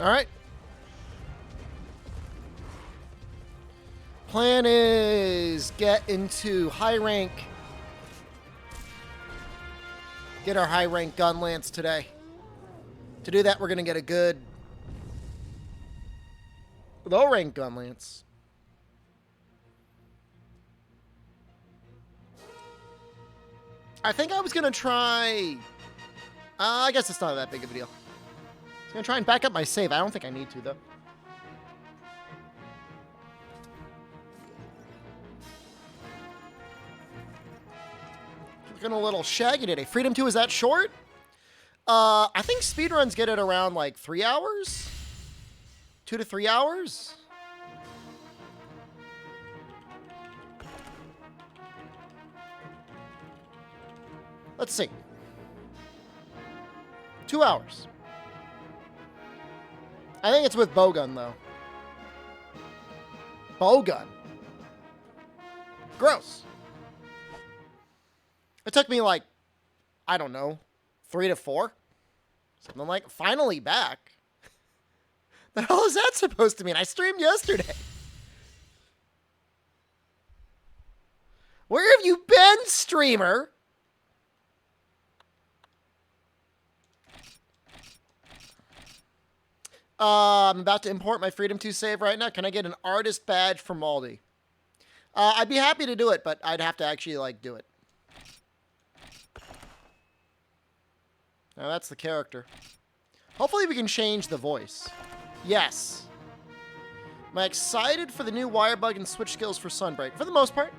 All right. Plan is get into high rank. Get our high rank gun lance today. To do that, we're going to get a good low rank gun lance. I think I was going to try... I guess it's not that big of a deal. I was going to try and back up my save. I don't think I need to, though. Looking a little shaggy today. Freedom 2, is that short? I think speedruns get it around, like, 3 hours? 2 to 3 hours? Let's see. 2 hours. I think it's with bowgun, though. Bowgun. Gross. It took me, like, I don't know, 3 to 4? Something like, finally back. The hell is that supposed to mean? I streamed yesterday. Where have you been, streamer? I'm about to import my Freedom 2 save right now. Can I get an artist badge from Aldi? I'd be happy to do it, but I'd have to actually, like, do it. Now, that's the character. Hopefully we can change the voice. Yes. Am I excited for the new wire bug and switch skills for Sunbreak? For the most part.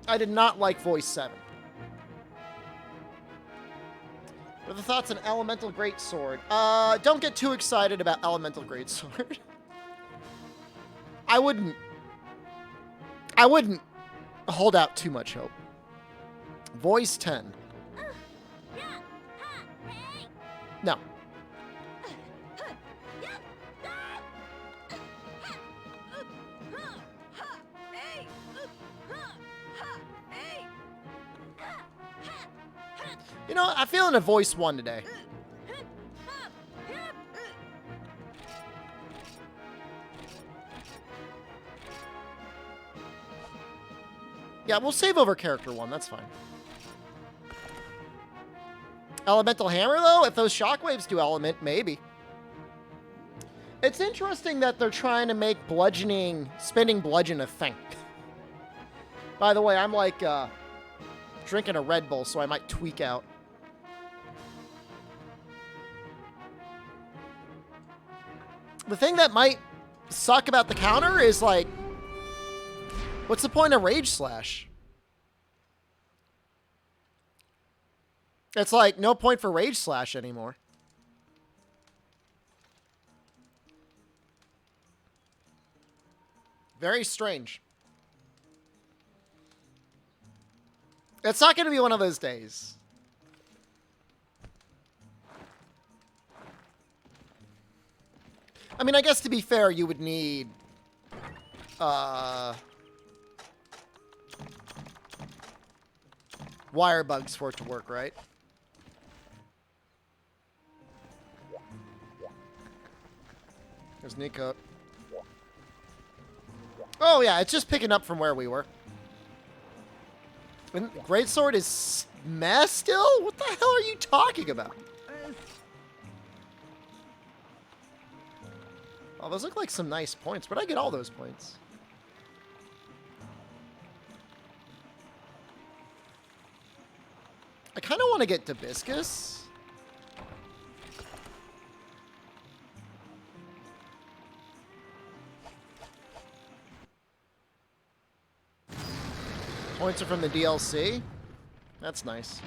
I did not like Voice 7. What are the thoughts on Elemental Greatsword? Don't get too excited about Elemental Greatsword. I wouldn't hold out too much hope. Voice 10. No. You know, I'm feeling a voice 1 today. Yeah, we'll save over character 1. That's fine. Elemental Hammer, though? If those shockwaves do element, maybe. It's interesting that they're trying to make bludgeoning, spinning bludgeon a thing. By the way, I'm like drinking a Red Bull, so I might tweak out. The thing that might suck about the counter is, like, what's the point of Rage Slash? It's like, no point for Rage Slash anymore. Very strange. It's not going to be one of those days. I mean, I guess to be fair, you would need... wire bugs for it to work, right? There's Nico. Oh, yeah, it's just picking up from where we were. And Greatsword is meh still? What the hell are you talking about? Oh, those look like some nice points. Where'd I get all those points? I kind of want to get Hibiscus. Points are from the DLC. That's nice.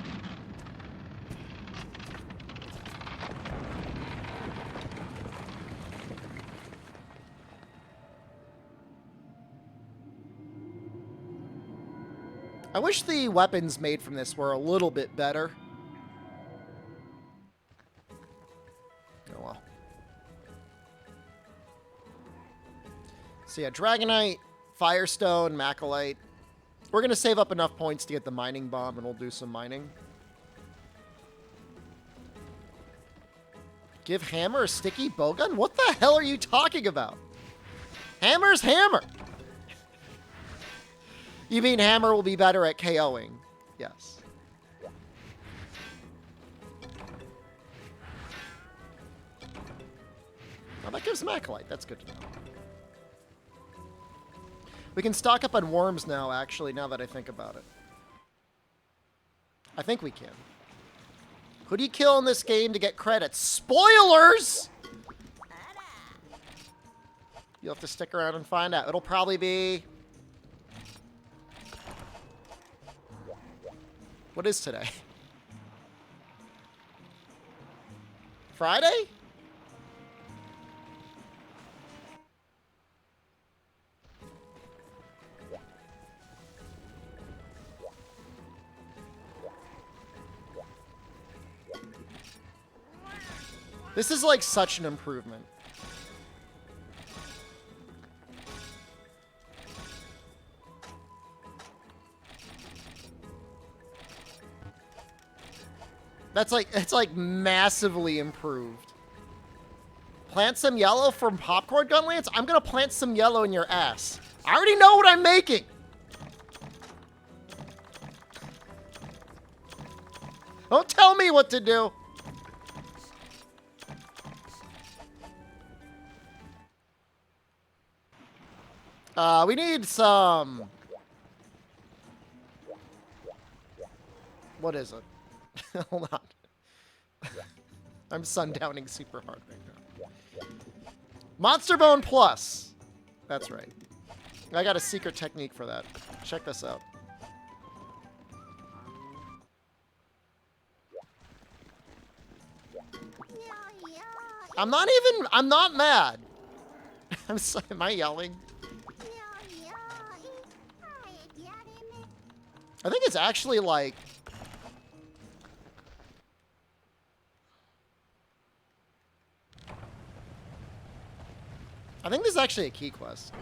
I wish the weapons made from this were a little bit better. Oh well. So yeah, Dragonite, Firestone, Macalite. We're going to save up enough points to get the mining bomb, and we'll do some mining. Give Hammer a sticky bowgun? What the hell are you talking about? Hammer's Hammer! You mean Hammer will be better at KOing? Yes. Oh, that gives him Acolyte. That's good to know. We can stock up on worms now, actually, now that I think about it. I think we can. Who do you kill in this game to get credits? Spoilers! You'll have to stick around and find out. It'll probably be... What is today? Friday? This is like such an improvement. That's like, it's like massively improved. Plant some yellow from Popcorn Gun Lance? I'm gonna plant some yellow in your ass. I already know what I'm making! Don't tell me what to do! We need some... What is it? Hold on. I'm sundowning super hard right now. Monster Bone Plus. That's right. I got a secret technique for that. Check this out. I'm not mad. Am I yelling? I think it's actually like... I think this is actually a key quest.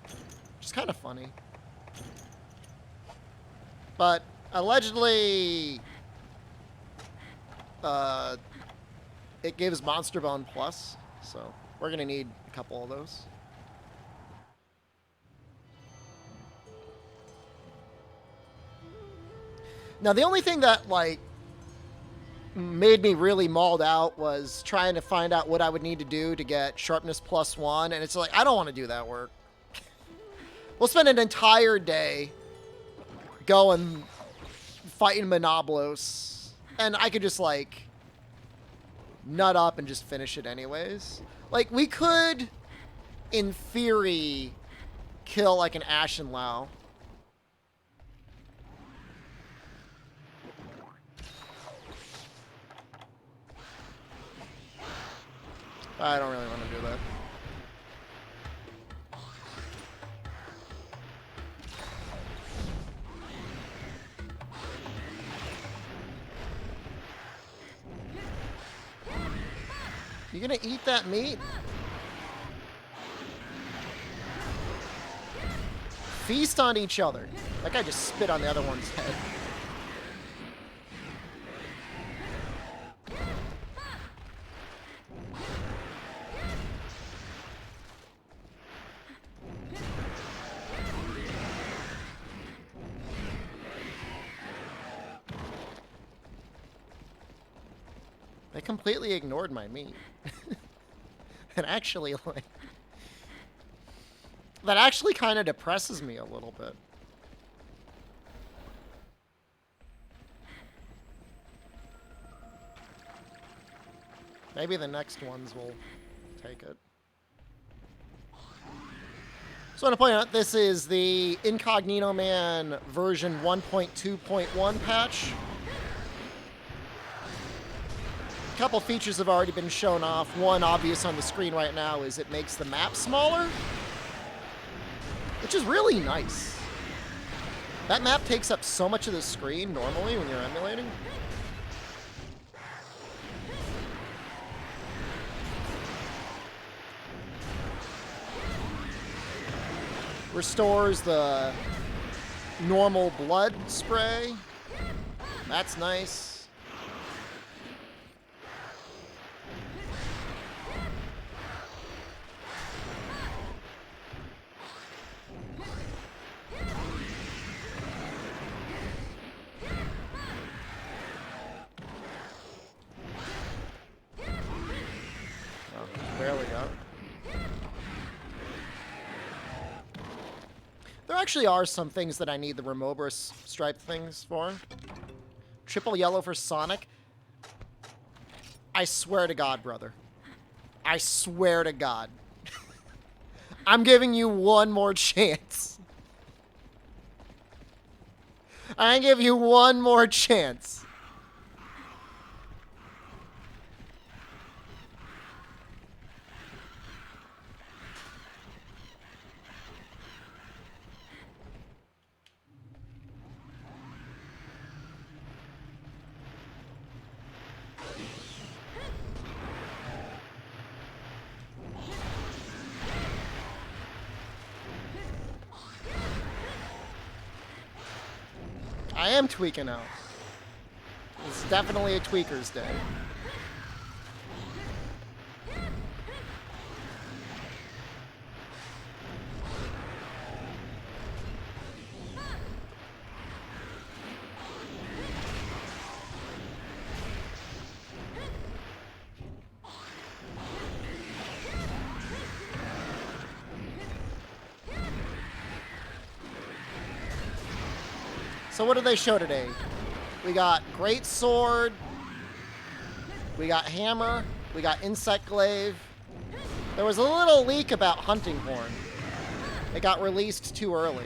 Which is kind of funny. But allegedly... it gives Monster Bone Plus, so we're gonna need a couple of those. Now, the only thing that, like, made me really mauled out was trying to find out what I would need to do to get Sharpness +1, and it's like, I don't want to do that work. We'll spend an entire day going fighting Monoblos, and I could just, like, nut up and just finish it anyways. Like, we could, in theory, kill, like, an Ashen Lao. I don't really want to do that. You gonna eat that meat? Feast on each other. That guy just spit on the other one's head. They completely ignored my meat. And actually, like... That actually kind of depresses me a little bit. Maybe the next ones will take it. So I want to point out, this is the Incognito Man version 1.2.1 patch. A couple features have already been shown off. One obvious on the screen right now is it makes the map smaller, which is really nice. That map takes up so much of the screen normally when you're emulating. Restores the normal blood spray. That's nice. actually are some things that I need the Remobrus stripe things for. Triple yellow for Sonic. I swear to God, brother. I swear to God. I'm giving you one more chance. I give you one more chance. I am tweaking out. It's definitely a tweaker's day. So what did they show today? We got Great Sword, we got Hammer, we got Insect Glaive. There was a little leak about Hunting Horn. It got released too early.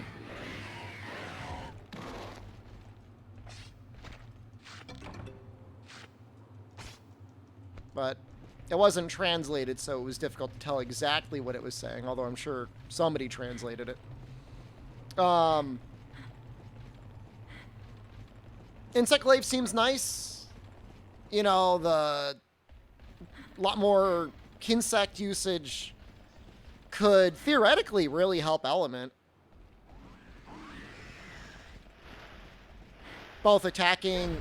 But it wasn't translated, so it was difficult to tell exactly what it was saying, although I'm sure somebody translated it. Insect Glaive seems nice. You know, the lot more Kinsect usage could theoretically really help Element. Both attacking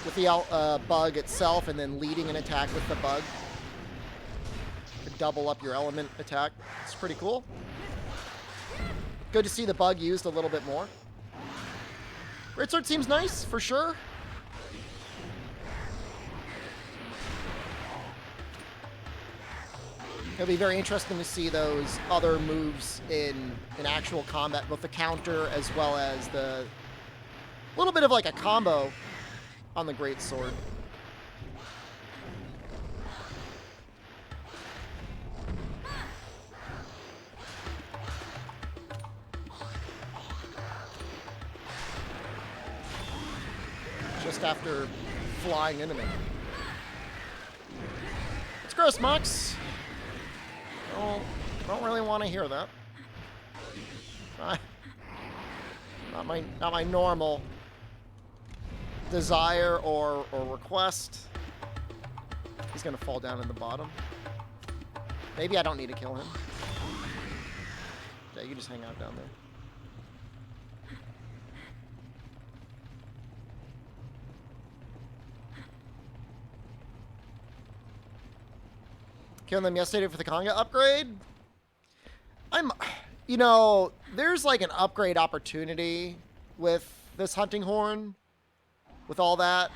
with the bug itself and then leading an attack with the bug. To double up your Element attack. It's pretty cool. Good to see the bug used a little bit more. Great Sword seems nice, for sure. It'll be very interesting to see those other moves in actual combat, both the counter as well as the little bit of like a combo on the Great Sword. Just after flying into me. It's gross, Mox. Don't really want to hear that. Not my normal desire or request. He's gonna fall down in the bottom. Maybe I don't need to kill him. Yeah, you can just hang out down there. Killing them yesterday for the Conga upgrade. You know, there's like an upgrade opportunity with this Hunting Horn, with all that.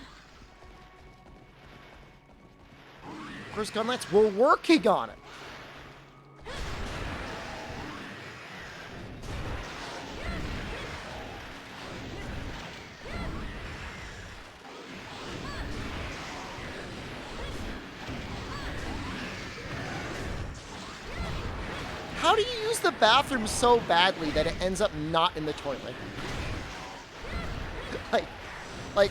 First Gunlights, we're working on it. How do you use the bathroom so badly that it ends up not in the toilet? like,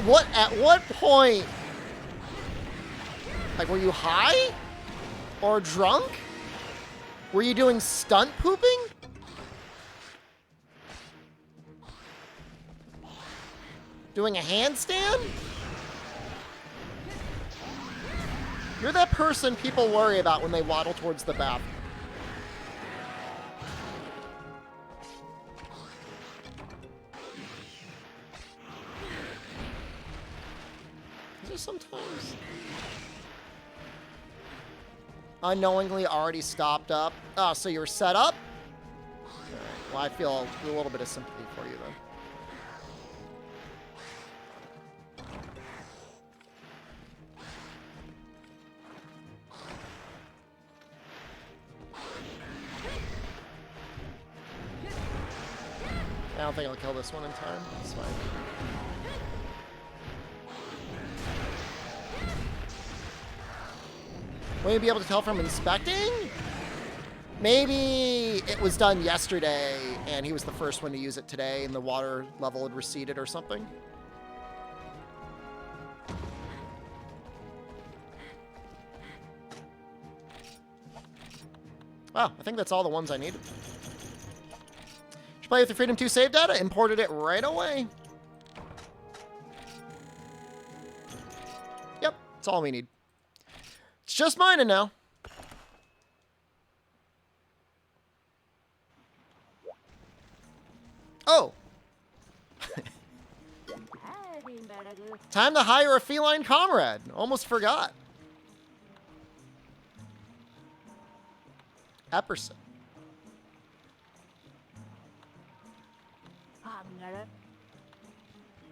what? At what point? Like, were you high? Or drunk? Were you doing stunt pooping? Doing a handstand? You're that person people worry about when they waddle towards the bathroom. Sometimes unknowingly already stopped up. Oh, so you were set up? Right. Well, I feel a little bit of sympathy for you then. don't think I'll kill this one in time. It's fine. Will you be able to tell from inspecting? Maybe it was done yesterday and he was the first one to use it today and the water level had receded or something. Wow, I think that's all the ones I needed. Should play with the Freedom 2 save data, imported it right away. Yep, that's all we need. It's just mining now. Oh. Time to hire a feline comrade. Almost forgot. Epperson.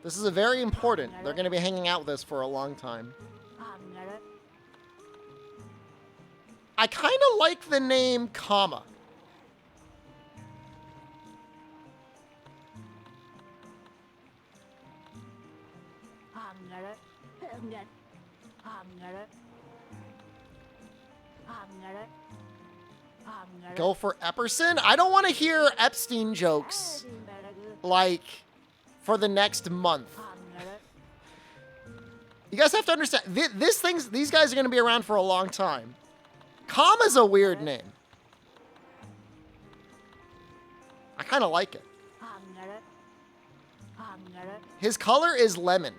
This is a very important. They're going to be hanging out with us for a long time. I kind of like the name Comma. Go for Epperson? I don't want to hear Epstein jokes, like, for the next month. You guys have to understand, these guys are going to be around for a long time. Comma's a weird name. I kind of like it. His color is lemon.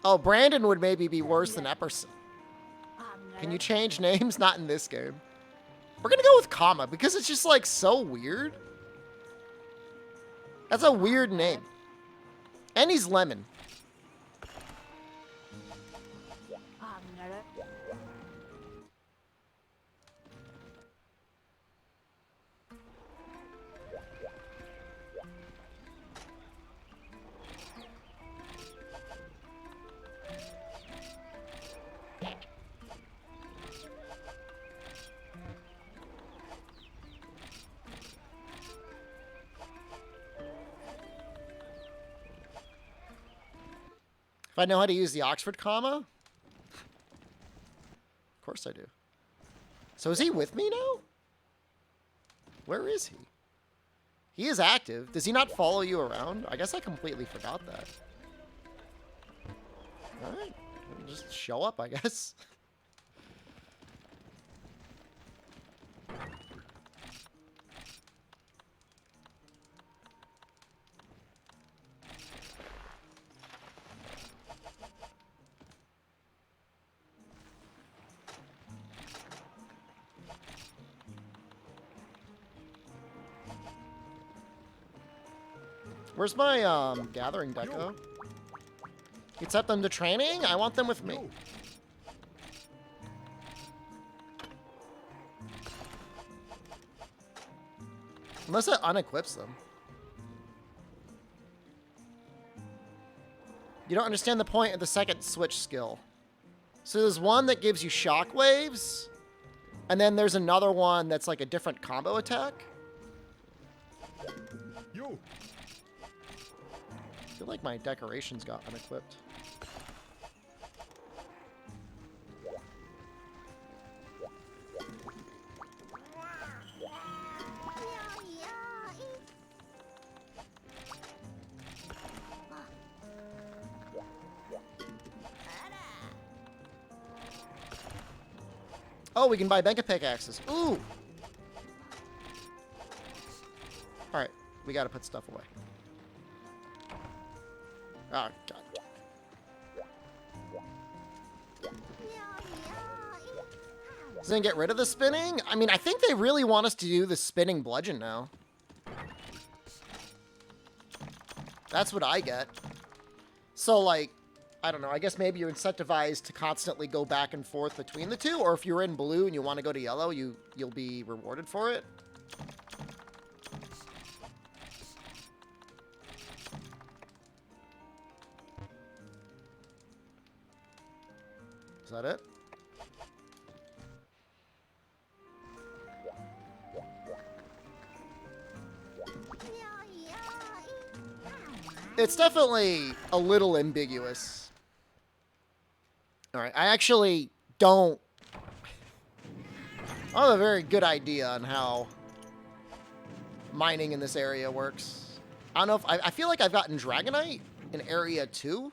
Oh, Brandon would maybe be worse than Epperson. Can you change names? Not in this game. We're gonna go with Comma because it's just like so weird. That's a weird name. And he's lemon. If I know how to use the Oxford comma? Of course I do. So is he with me now? Where is he? He is active. Does he not follow you around? I guess I completely forgot that. Alright. Just show up, I guess. Where's my gathering deco? You set them to training? I want them with me. Unless it unequips them. You don't understand the point of the second switch skill. So there's one that gives you shockwaves, and then there's another one that's like a different combo attack. You. I feel like my decorations got unequipped. Oh, we can buy Benka pickaxes. Ooh! Alright, we gotta put stuff away. Oh, God. Doesn't it get rid of the spinning? I mean, I think they really want us to do the spinning bludgeon now. That's what I get. So, like, I don't know. I guess maybe you're incentivized to constantly go back and forth between the two, or if you're in blue and you want to go to yellow, you'll be rewarded for it. that it? It's definitely a little ambiguous. All right, I actually don't have a very good idea on how mining in this area works. I don't know if I feel like I've gotten Dragonite in area 2.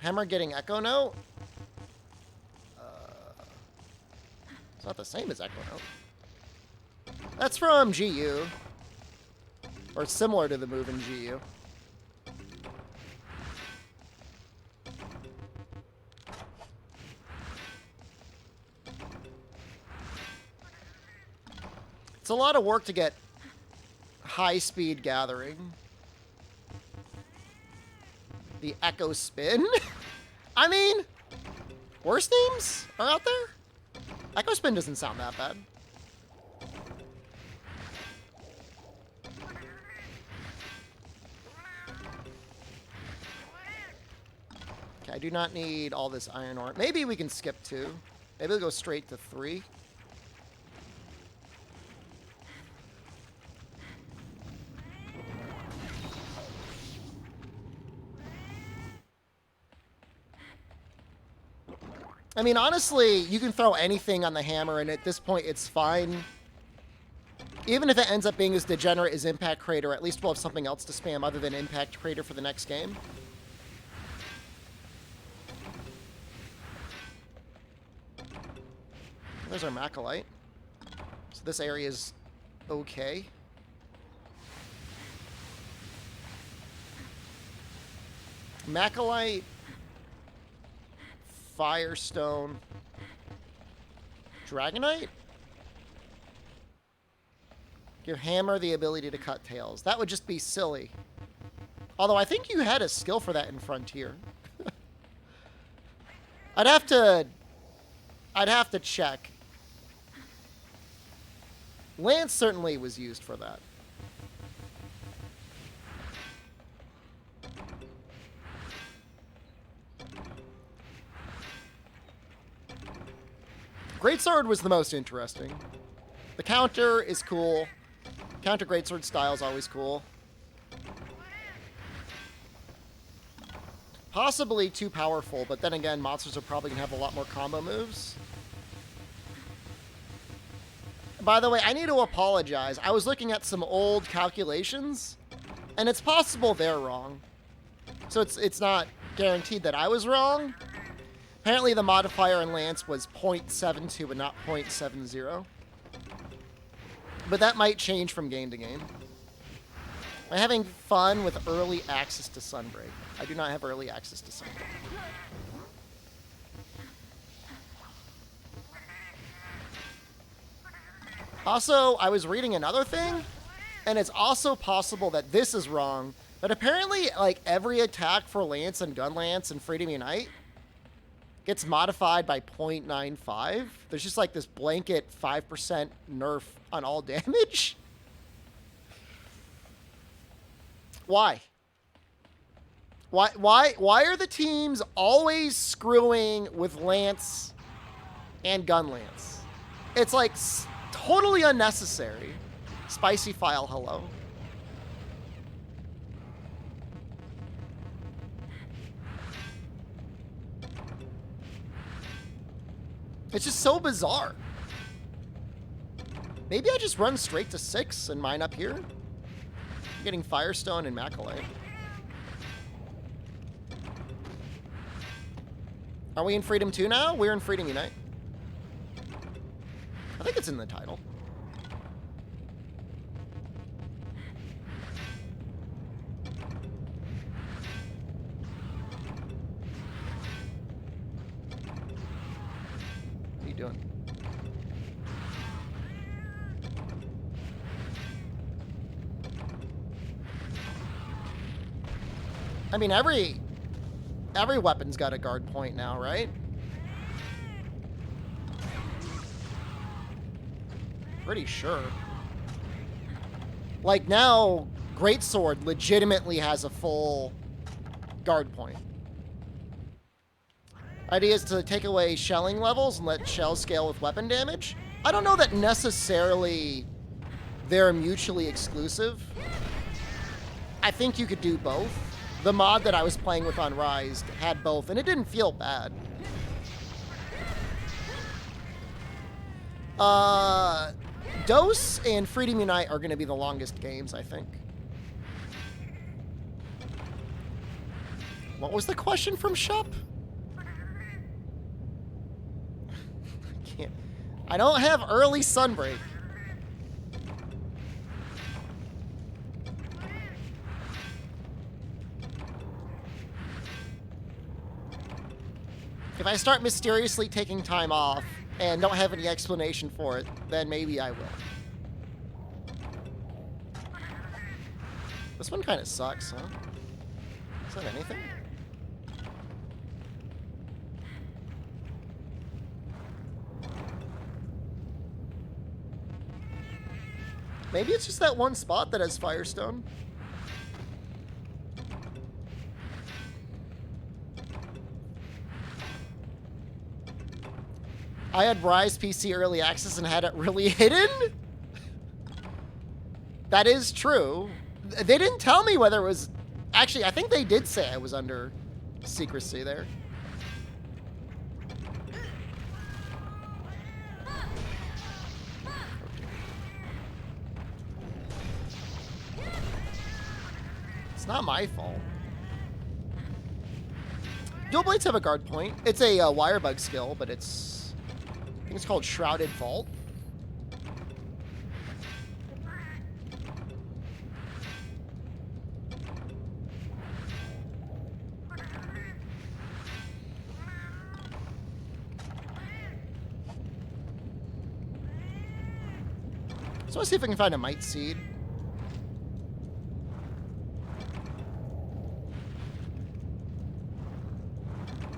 Hammer getting Echo Note? It's not the same as Echo Note. That's from GU. Or similar to the move in GU. It's a lot of work to get high-speed gathering. The Echo Spin? I mean, worse names are out there? Echo Spin doesn't sound that bad. Okay, I do not need all this iron ore. Maybe we can skip 2. Maybe we'll go straight to 3. I mean, honestly, you can throw anything on the hammer, and at this point, it's fine. Even if it ends up being as degenerate as Impact Crater, at least we'll have something else to spam other than Impact Crater for the next game. There's our Macalite. So this area is okay. Macalite, Firestone, Dragonite? Give Hammer the ability to cut tails. That would just be silly. Although I think you had a skill for that in Frontier. I'd have to check. Lance certainly was used for that. Greatsword was the most interesting. The counter is cool. Counter Greatsword style is always cool. Possibly too powerful, but then again, monsters are probably going to have a lot more combo moves. By the way, I need to apologize. I was looking at some old calculations, and it's possible they're wrong. So it's not guaranteed that I was wrong. Apparently the modifier in Lance was 0.72 and not 0.70. But that might change from game to game. I'm having fun with early access to Sunbreak. I do not have early access to Sunbreak. Also, I was reading another thing, and it's also possible that this is wrong, but apparently, like, every attack for Lance and Gun Lance and Freedom Unite gets modified by 0.95. There's just like this blanket 5% nerf on all damage. Why? Why are the teams always screwing with Lance and Gun Lance? It's like totally unnecessary. Spicy File, hello. It's just so bizarre. Maybe I just run straight to 6 and mine up here. I'm getting Firestone and Macalite. Are we in Freedom 2 now? We're in Freedom Unite. I think it's in the title. What are you doing? I mean, Every weapon's got a guard point now, right? Pretty sure. Like now, Greatsword legitimately has a full guard point. Idea is to take away shelling levels and let shells scale with weapon damage. I don't know that necessarily they're mutually exclusive. I think you could do both. The mod that I was playing with on Rise had both, and it didn't feel bad. Dose and Freedom Unite are going to be the longest games, I think. What was the question from Shup? I don't have early sunbreak. If I start mysteriously taking time off and don't have any explanation for it, then maybe I will. This one kind of sucks, huh? Is that anything? Maybe it's just that one spot that has Firestone. I had Rise PC early access and had it really hidden? That is true. They didn't tell me whether it was... Actually, I think they did say I was under secrecy there. It's not my fault. Dual Blades have a guard point. It's a Wirebug skill, but it's... I think it's called Shrouded Vault. So let's see if I can find a Might Seed.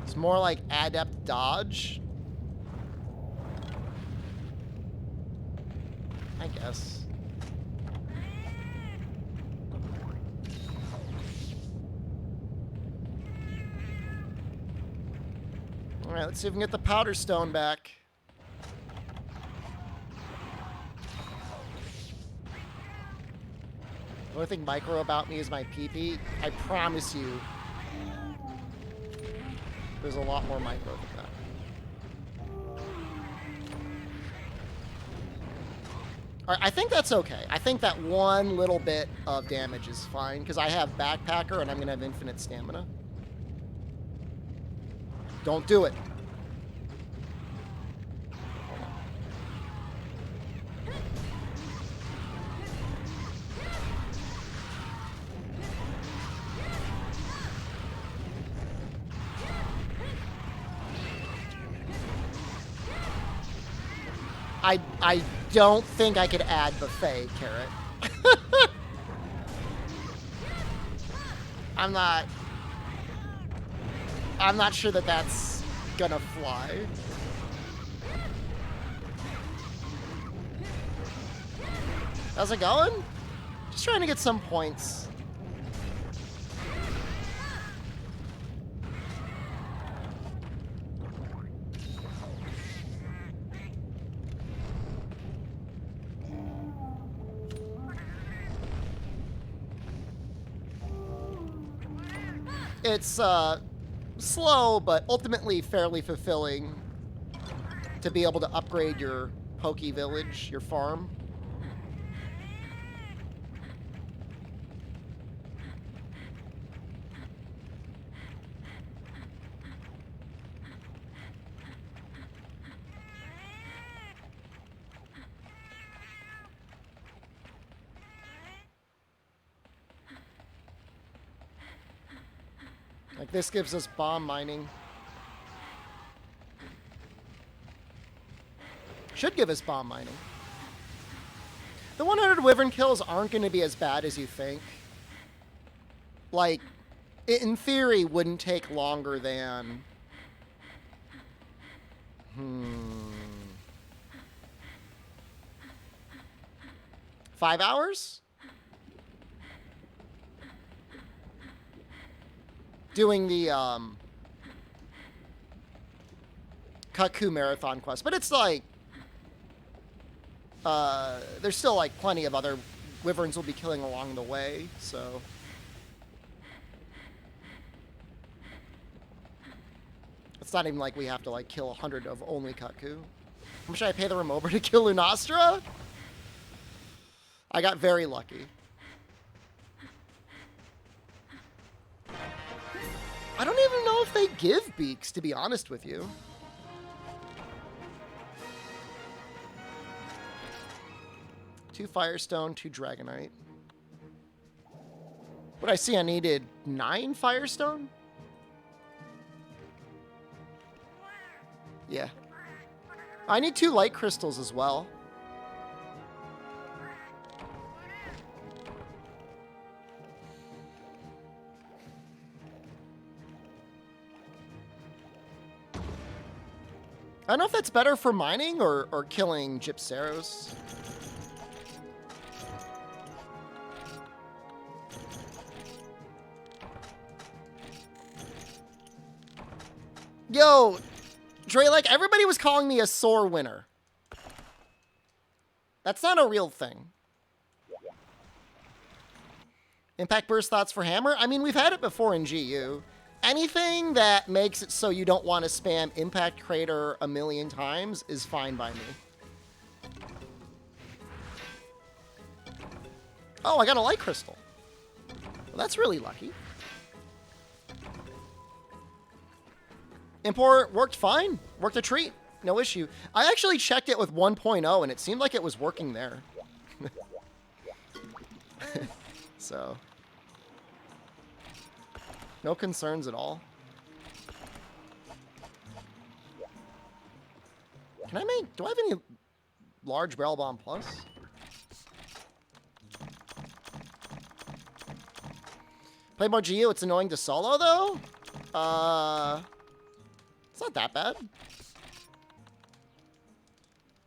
It's more like Adept Dodge. I guess. Alright, let's see if we can get the Powder Stone back. The only thing micro about me is my PP. I promise you, there's a lot more micro than that. Alright, I think that's okay. I think that one little bit of damage is fine, because I have Backpacker and I'm going to have infinite stamina. Don't do it. I don't think I could add Buffet, Carrot. I'm not sure that that's gonna fly. How's it going? Just trying to get some points. It's slow, but ultimately fairly fulfilling to be able to upgrade your Pokey Village, your farm. Like, this gives us bomb mining. Should give us bomb mining. The 100 Wyvern kills aren't going to be as bad as you think. Like, it, in theory, wouldn't take longer than... 5 hours? Doing the, Kaku Marathon quest. But it's like... there's still, like, plenty of other wyverns we'll be killing along the way, so... It's not even like we have to, like, kill 100 of only Kaku. How much should I pay the remover to kill Lunastra? I got very lucky. I don't even know if they give beaks, to be honest with you. Two Firestone, 2 Dragonite. What I see, I needed 9 Firestone? Yeah. I need 2 Light Crystals as well. I don't know if that's better for mining or killing Gypceros. Yo, Dre, like, everybody was calling me a sore winner. That's not a real thing. Impact burst thoughts for hammer? I mean, we've had it before in GU. Anything that makes it so you don't want to spam Impact Crater a million times is fine by me. Oh, I got a Light Crystal. Well, that's really lucky. Import worked fine. Worked a treat. No issue. I actually checked it with 1.0, and it seemed like it was working there. So... no concerns at all. Can I make... do I have any large Barrel Bomb Plus? Play more GU. It's annoying to solo, though. It's not that bad.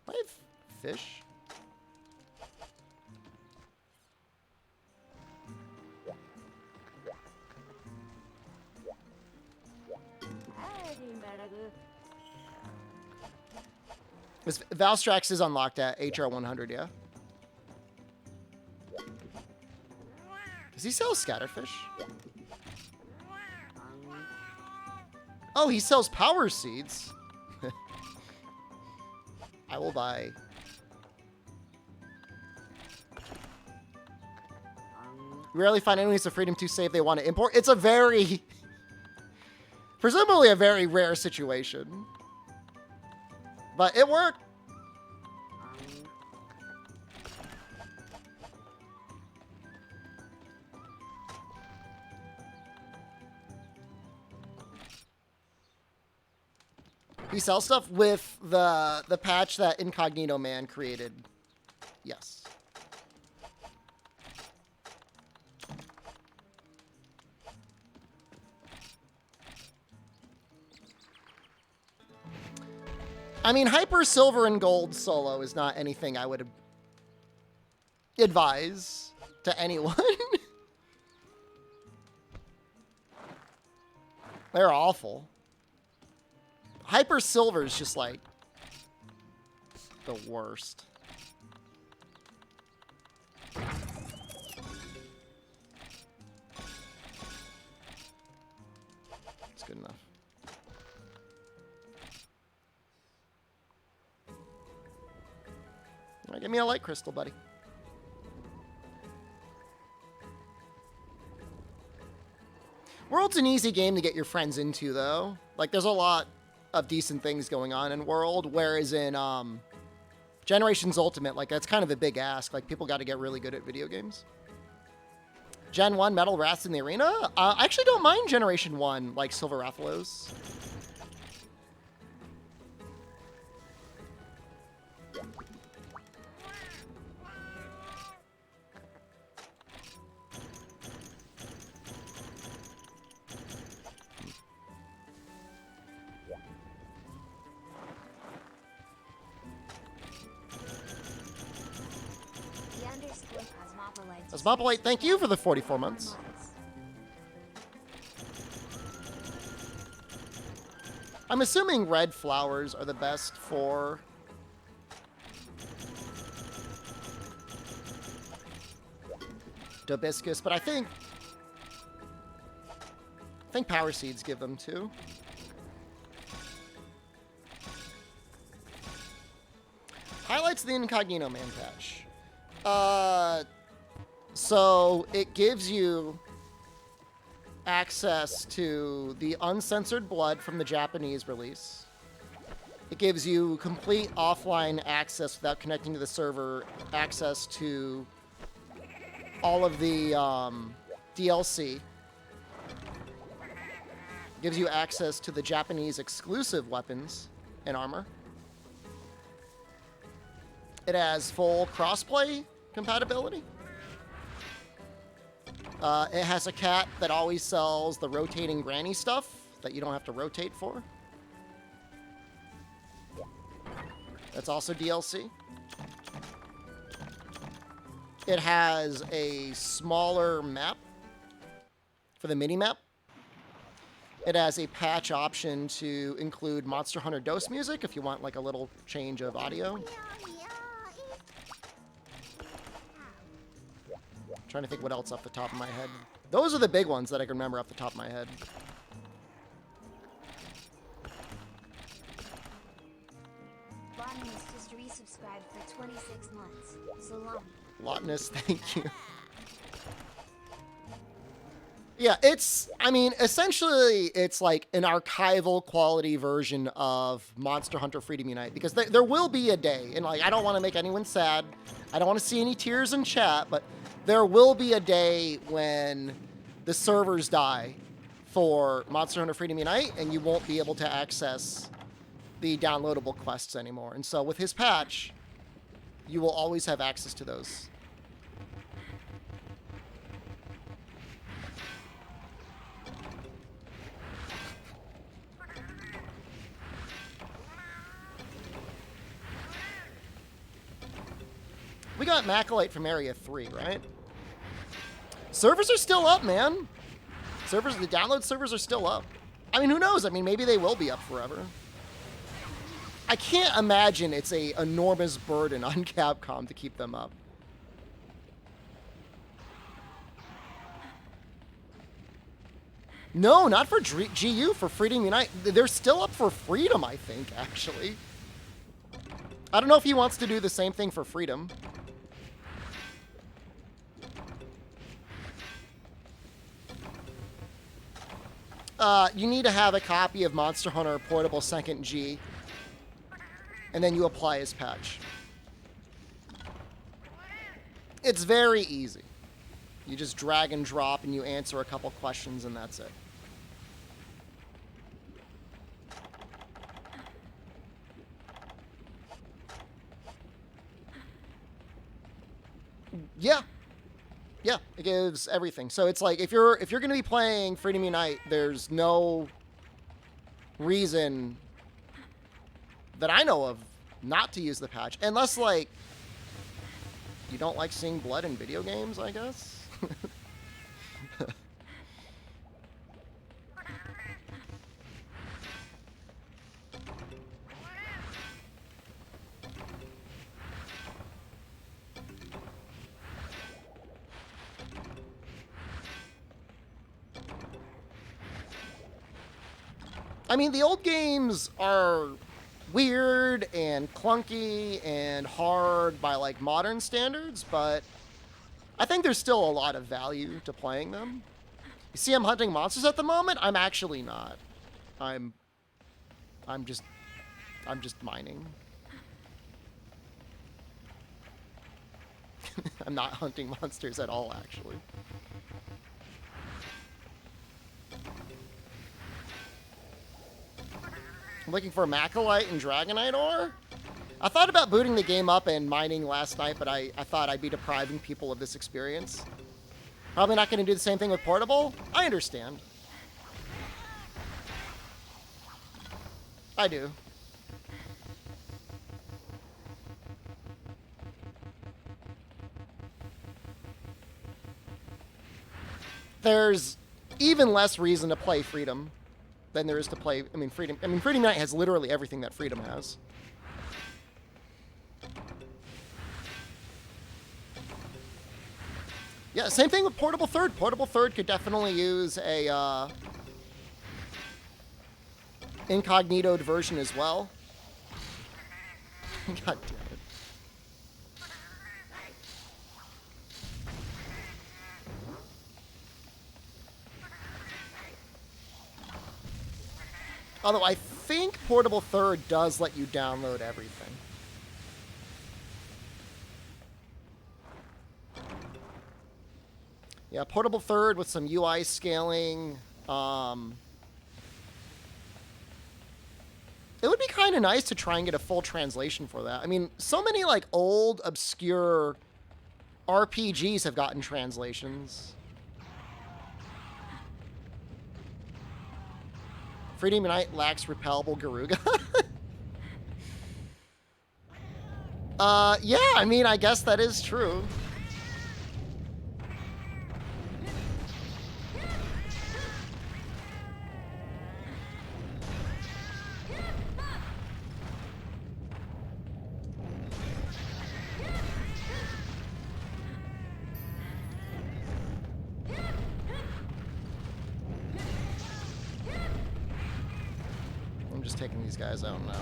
I have fish. This Valstrax is unlocked at HR 100, yeah? Does he sell Scatterfish? Oh, he sells Power Seeds. I will buy. We rarely find enemies of freedom to say if they want to import. It's a very... presumably a very rare situation. But it worked. He sells stuff with the patch that Incognito Man created. Yes. I mean, Hyper Silver and Gold solo is not anything I would advise to anyone. They're awful. Hyper Silver is just like the worst. It's good enough. All right, give me a Light Crystal, buddy. World's an easy game to get your friends into, though. Like, there's a lot of decent things going on in World, whereas in Generations Ultimate, like, that's kind of a big ask. Like, people got to get really good at video games. Gen 1 Metal Rats in the Arena? I actually don't mind Generation 1, like Silver Rathalos. Cosmopolite, thank you for the 44 months. I'm assuming red flowers are the best for... Dobiscus, but I think Power Seeds give them too. Highlights of the Incognito Man patch. So it gives you access to the uncensored blood from the Japanese release. It gives you complete offline access without connecting to the server, access to all of the DLC. Gives you access to the Japanese exclusive weapons and armor. It has full crossplay compatibility. It has a cat that always sells the rotating granny stuff that you don't have to rotate for. That's also DLC. It has a smaller map for the mini-map. It has a patch option to include Monster Hunter DOS music if you want like a little change of audio. Trying to think what else off the top of my head. Those are the big ones that I can remember off the top of my head. Lotinus just resubscribed for 26 months. So long. Lotinus, thank you. Yeah, it's, I mean, essentially, it's like an archival quality version of Monster Hunter Freedom Unite, because there will be a day, and like, I don't want to make anyone sad. I don't want to see any tears in chat, but there will be a day when the servers die for Monster Hunter Freedom Unite, and you won't be able to access the downloadable quests anymore. And so with his patch, you will always have access to those. We got Macolite from Area 3, right? Servers are still up, man. The download servers are still up. I mean, who knows? I mean, maybe they will be up forever. I can't imagine it's a enormous burden on Capcom to keep them up. No, not for GU, for Freedom Unite. They're still up for Freedom, I think, actually. I don't know if he wants to do the same thing for Freedom. You need to have a copy of Monster Hunter Portable 2nd G, and then you apply his patch. It's very easy. You just drag and drop, and you answer a couple questions, and that's it. Yeah. Yeah, it gives everything. So it's like if you're going to be playing Freedom Unite, there's no reason that I know of not to use the patch, unless like you don't like seeing blood in video games, I guess. I mean, the old games are weird and clunky and hard by, like, modern standards, but I think there's still a lot of value to playing them. You see I'm hunting monsters at the moment? I'm actually not. I'm just mining. I'm not hunting monsters at all, actually. I'm looking for Macolite and Dragonite ore? I thought about booting the game up and mining last night, but I thought I'd be depriving people of this experience. Probably not going to do the same thing with Portable. I understand. I do. there's even less reason to play Freedom than there is to play, Freedom. Freedom Unite has literally everything that Freedom has. Yeah, same thing with Portable Third. Portable Third could definitely use a incognitoed version as well. God damn it. Although I think Portable Third does let you download everything. Yeah, Portable Third with some UI scaling. It would be kind of nice to try and get a full translation for that. I mean, so many like old, obscure RPGs have gotten translations. Freedom Unite lacks repellable Garuga. Yeah, I mean, I guess that is true. I'm just taking these guys out now.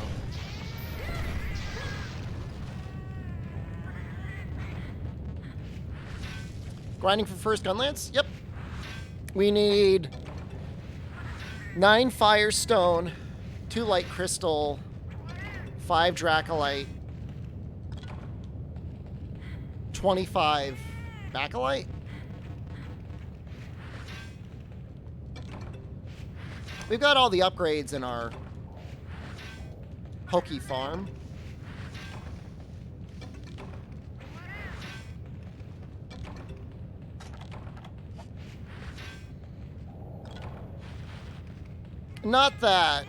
Grinding for first gun lance? Yep. We need 9 Firestone, 2 Light Crystal, 5 Dracolite, 25 Bacolite. We've got all the upgrades in our Pokey farm. Not that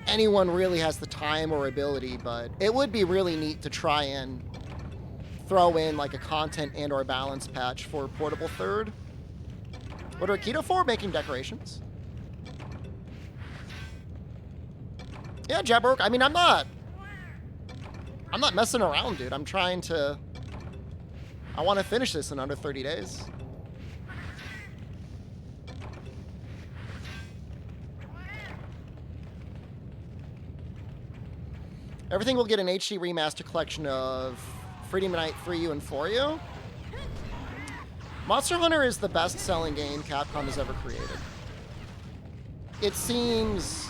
anyone really has the time or ability, but it would be really neat to try and throw in like a content and or balance patch for Portable Third. What are Keto for? Making decorations. Yeah, Jabberwock. I mean, I'm not messing around, dude. I'm trying to... I want to finish this in under 30 days. Everything will get an HD remaster collection of Freedom Unite 3U and 4U. Monster Hunter is the best-selling game Capcom has ever created. It seems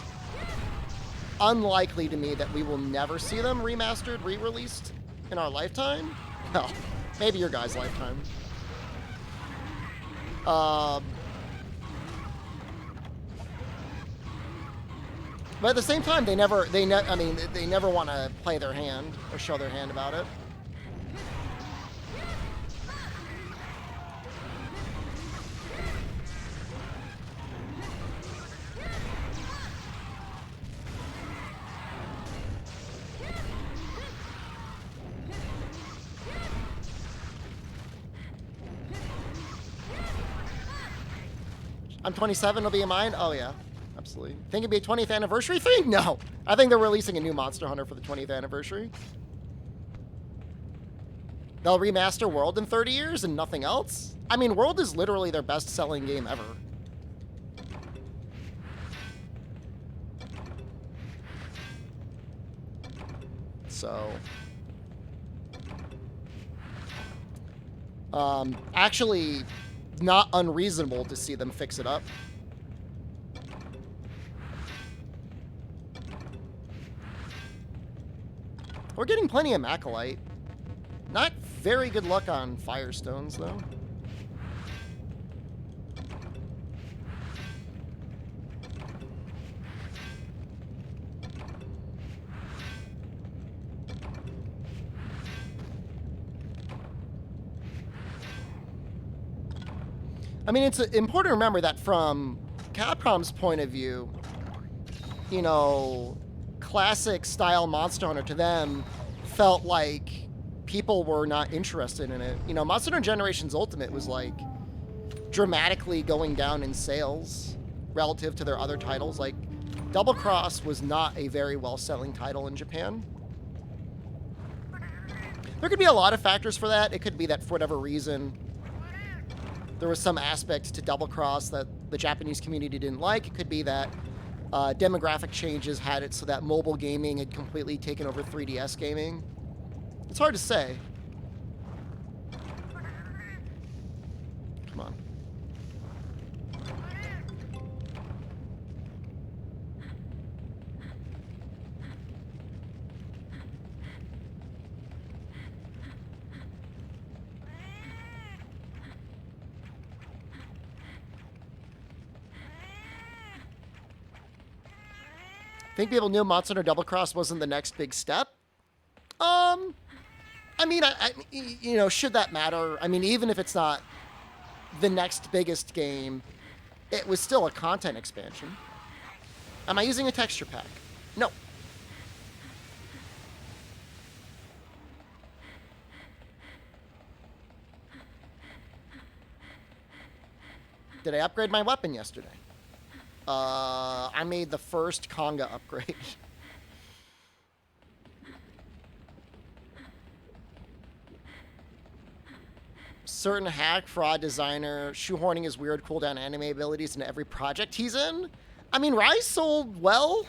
unlikely to me that we will never see them remastered, re-released in our lifetime. Well, maybe your guys' lifetime. But at the same time, they never want to play their hand or show their hand about it. I'm 27, it'll be in mine? Oh, yeah. Absolutely. Think it'd be a 20th anniversary thing? No. I think they're releasing a new Monster Hunter for the 20th anniversary. They'll remaster World in 30 years and nothing else? I mean, World is literally their best-selling game ever. So... actually, not unreasonable to see them fix it up. We're getting plenty of Macolite. Not very good luck on Firestones, though. I mean, it's important to remember that from Capcom's point of view, you know, classic style Monster Hunter to them felt like people were not interested in it. You know, Monster Hunter Generations Ultimate was like dramatically going down in sales relative to their other titles. Like, Double Cross was not a very well-selling title in Japan. There could be a lot of factors for that. It could be that for whatever reason, there was some aspect to Double Cross that the Japanese community didn't like. It could be that demographic changes had it so that mobile gaming had completely taken over 3DS gaming. It's hard to say. Come on. Think people knew Monster Hunter Double Cross wasn't the next big step? I mean, you know, should that matter? I mean, even if it's not the next biggest game, it was still a content expansion. Am I using a texture pack? No. Did I upgrade my weapon yesterday? I made the first Conga upgrade. Certain hack, fraud designer, shoehorning his weird cooldown anime abilities into every project he's in? I mean, Rise sold well.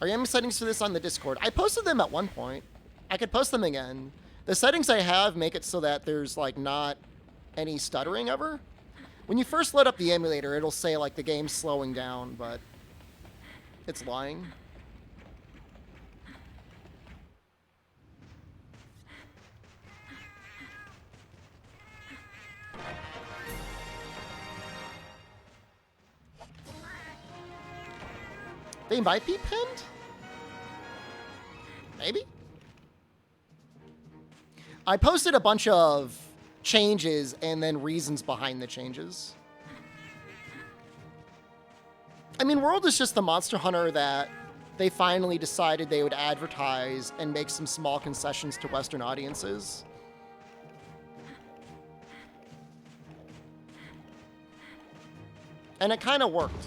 Are you settings for this on the Discord? I posted them at one point. I could post them again. The settings I have make it so that there's, like, not any stuttering ever. When you first load up the emulator, it'll say, like, the game's slowing down, but it's lying. They might be pinned? Maybe? I posted a bunch of changes and then reasons behind the changes. I mean, World is just the Monster Hunter that they finally decided they would advertise and make some small concessions to Western audiences. And it kind of worked.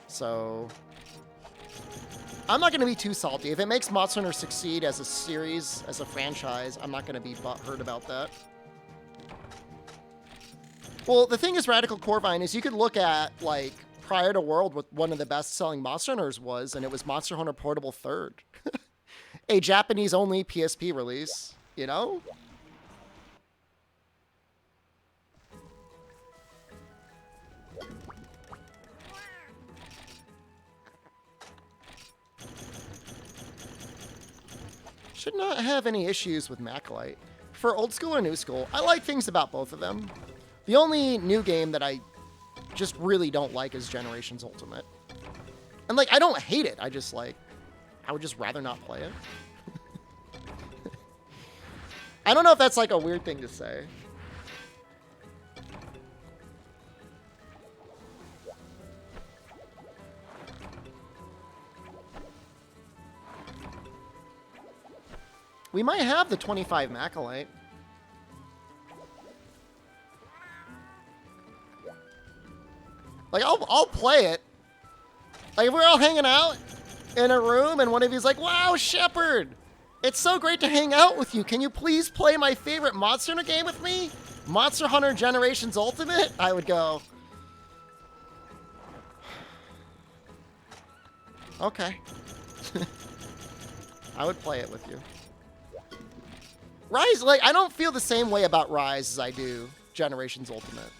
So, I'm not going to be too salty. If it makes Monster Hunter succeed as a series, as a franchise, I'm not going to be butthurt about that. Well, the thing is, Radical Corvine, is you could look at, like, prior to World, what one of the best-selling Monster Hunters was, and it was Monster Hunter Portable 3rd. A Japanese-only PSP release, you know? Should not have any issues with Maclite. For old school or new school, I like things about both of them. The only new game that I just really don't like is Generations Ultimate. And, like, I don't hate it. I just, like, I would just rather not play it. I don't know if that's, like, a weird thing to say. We might have the 25 Macalite. Like, I'll play it. Like, if we're all hanging out in a room and one of you's like, wow, Shepard, it's so great to hang out with you. Can you please play my favorite Monster Hunter game with me? Monster Hunter Generations Ultimate? I would go, okay. I would play it with you. Rise, like, I don't feel the same way about Rise as I do Generations Ultimate.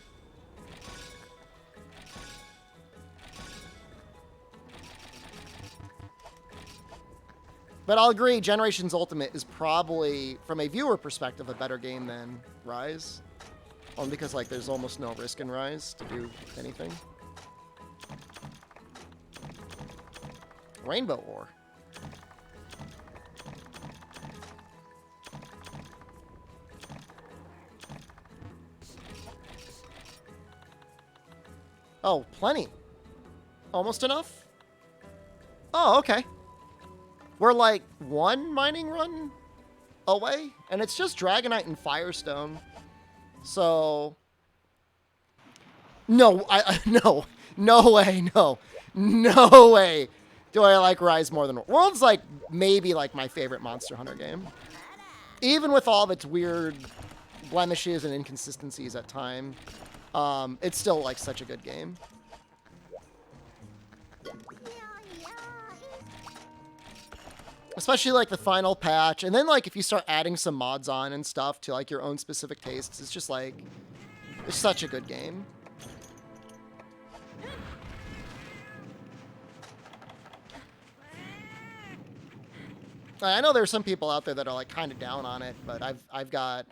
But I'll agree, Generations Ultimate is probably, from a viewer perspective, a better game than Rise. Only because, like, there's almost no risk in Rise to do anything. Rainbow Ore. Oh, plenty. Almost enough? Oh, okay. We're like one mining run away, and it's just Dragonite and Firestone. So, no, no way, no way do I like Rise more than World's like maybe like my favorite Monster Hunter game. Even with all of its weird blemishes and inconsistencies at time, it's still like such a good game. Especially like the final patch, and then like if you start adding some mods on and stuff to like your own specific tastes, it's just like, it's such a good game. I know there's some people out there that are like kind of down on it, but I've got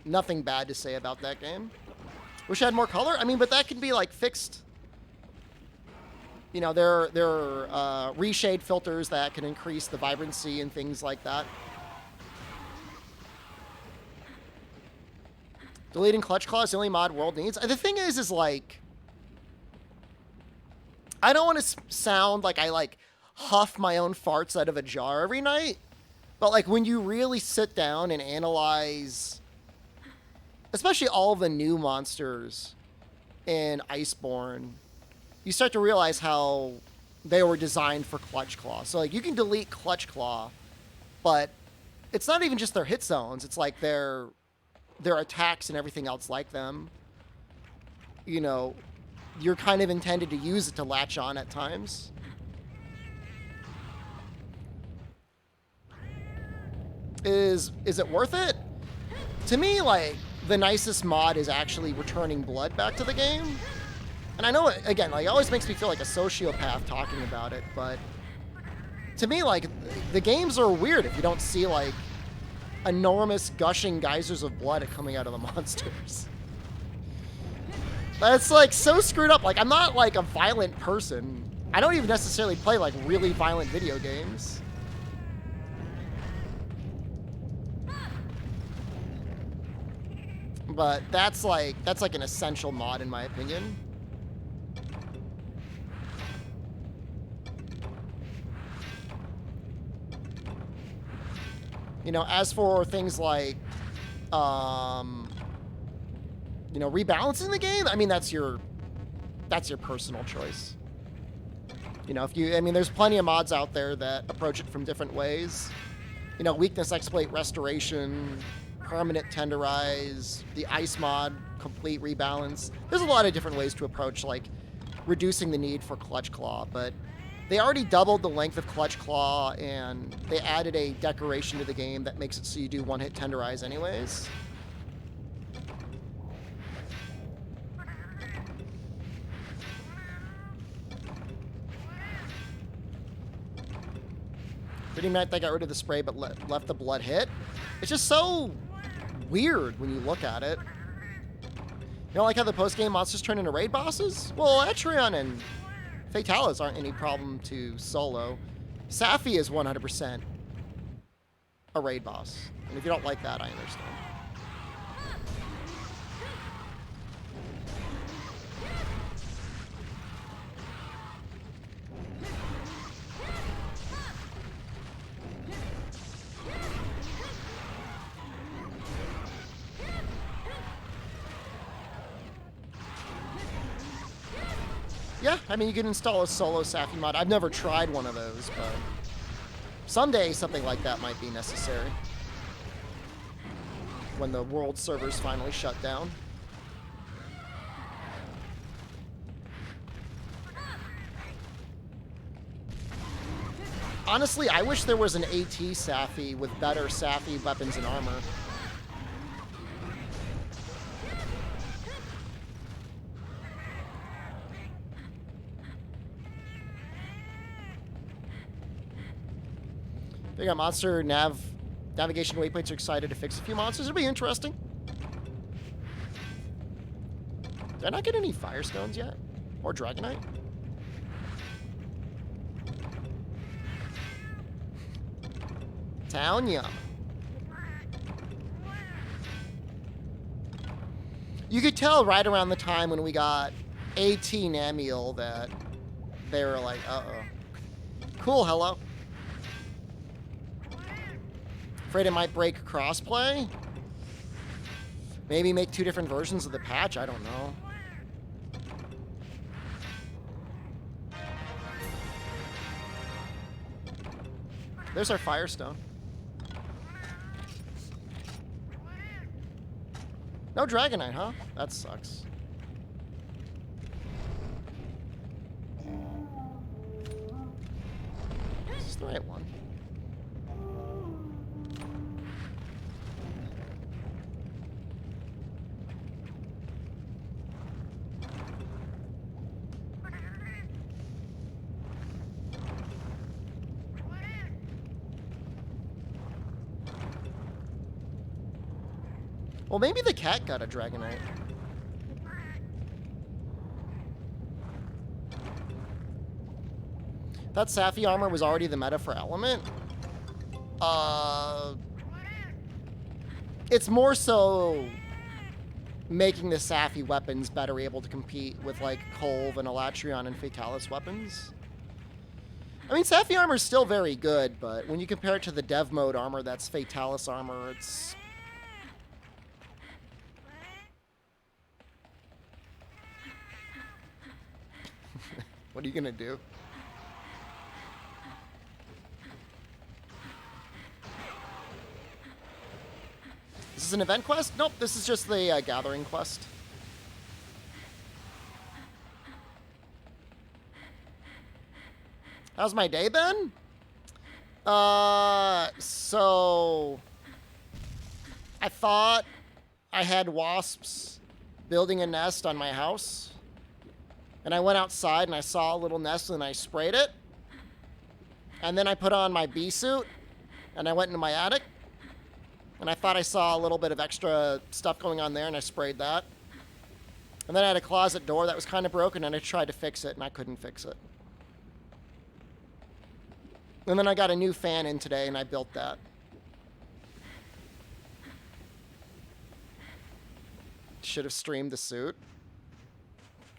nothing bad to say about that game. Wish I had more color. I mean, but that can be like fixed. You know, there are reshade filters that can increase the vibrancy and things like that. Deleting Clutch Claw is the only mod World needs. The thing is like, I don't want to sound like I like huff my own farts out of a jar every night, but like when you really sit down and analyze, especially all the new monsters in Iceborne, you start to realize how they were designed for Clutch Claw. So like you can delete Clutch Claw, but it's not even just their hit zones. It's like their attacks and everything else like them. You know, you're kind of intended to use it to latch on at times. Is it worth it? To me, like, the nicest mod is actually returning blood back to the game. And I know, again, like, it always makes me feel like a sociopath talking about it, but to me, like, the games are weird if you don't see, like, enormous gushing geysers of blood coming out of the monsters. That's, like, so screwed up. Like, I'm not, like, a violent person. I don't even necessarily play, like, really violent video games. But that's like an essential mod in my opinion. You know, as for things like, you know, rebalancing the game, I mean, that's your personal choice. You know, I mean, there's plenty of mods out there that approach it from different ways. You know, weakness exploit restoration, permanent tenderize, the ice mod, complete rebalance. There's a lot of different ways to approach, like, reducing the need for Clutch Claw, but they already doubled the length of Clutch Claw, and they added a decoration to the game that makes it so you do one-hit tenderize anyways. Pretty much they got rid of the spray but left the blood hit. It's just so weird when you look at it. You know, like how the post-game monsters turn into raid bosses? Well, Etrion and Fatalis aren't any problem to solo. Safi is 100% a raid boss. And if you don't like that, I understand. Yeah, I mean, you can install a solo Safi mod. I've never tried one of those, but someday something like that might be necessary. When the world servers finally shut down. Honestly, I wish there was an AT Safi with better Safi weapons and armor. They got monster navigation waypoints are excited to fix a few monsters. It'll be interesting. Did I not get any Firestones yet? Or Dragonite? Town Yum. You could tell right around the time when we got AT Namiel that they were like, uh-oh. Cool, hello. Afraid it might break crossplay. Maybe make 2 different versions of the patch. I don't know. There's our Firestone. No Dragonite, huh? That sucks. Is this the right one? Well, maybe the cat got a Dragonite. That Safi armor was already the meta for Element. It's more so making the Safi weapons better able to compete with like Kolv and Elatrion and Fatalis weapons. I mean, Safi armor is still very good, but when you compare it to the dev mode armor that's Fatalis armor, it's... What are you gonna do? Is this an event quest? Nope, this is just the gathering quest. How's my day been? So... I thought I had wasps building a nest on my house. And I went outside and I saw a little nest and I sprayed it. And then I put on my bee suit and I went into my attic. And I thought I saw a little bit of extra stuff going on there and I sprayed that. And then I had a closet door that was kind of broken and I tried to fix it and I couldn't fix it. And then I got a new fan in today and I built that. Should have streamed the suit.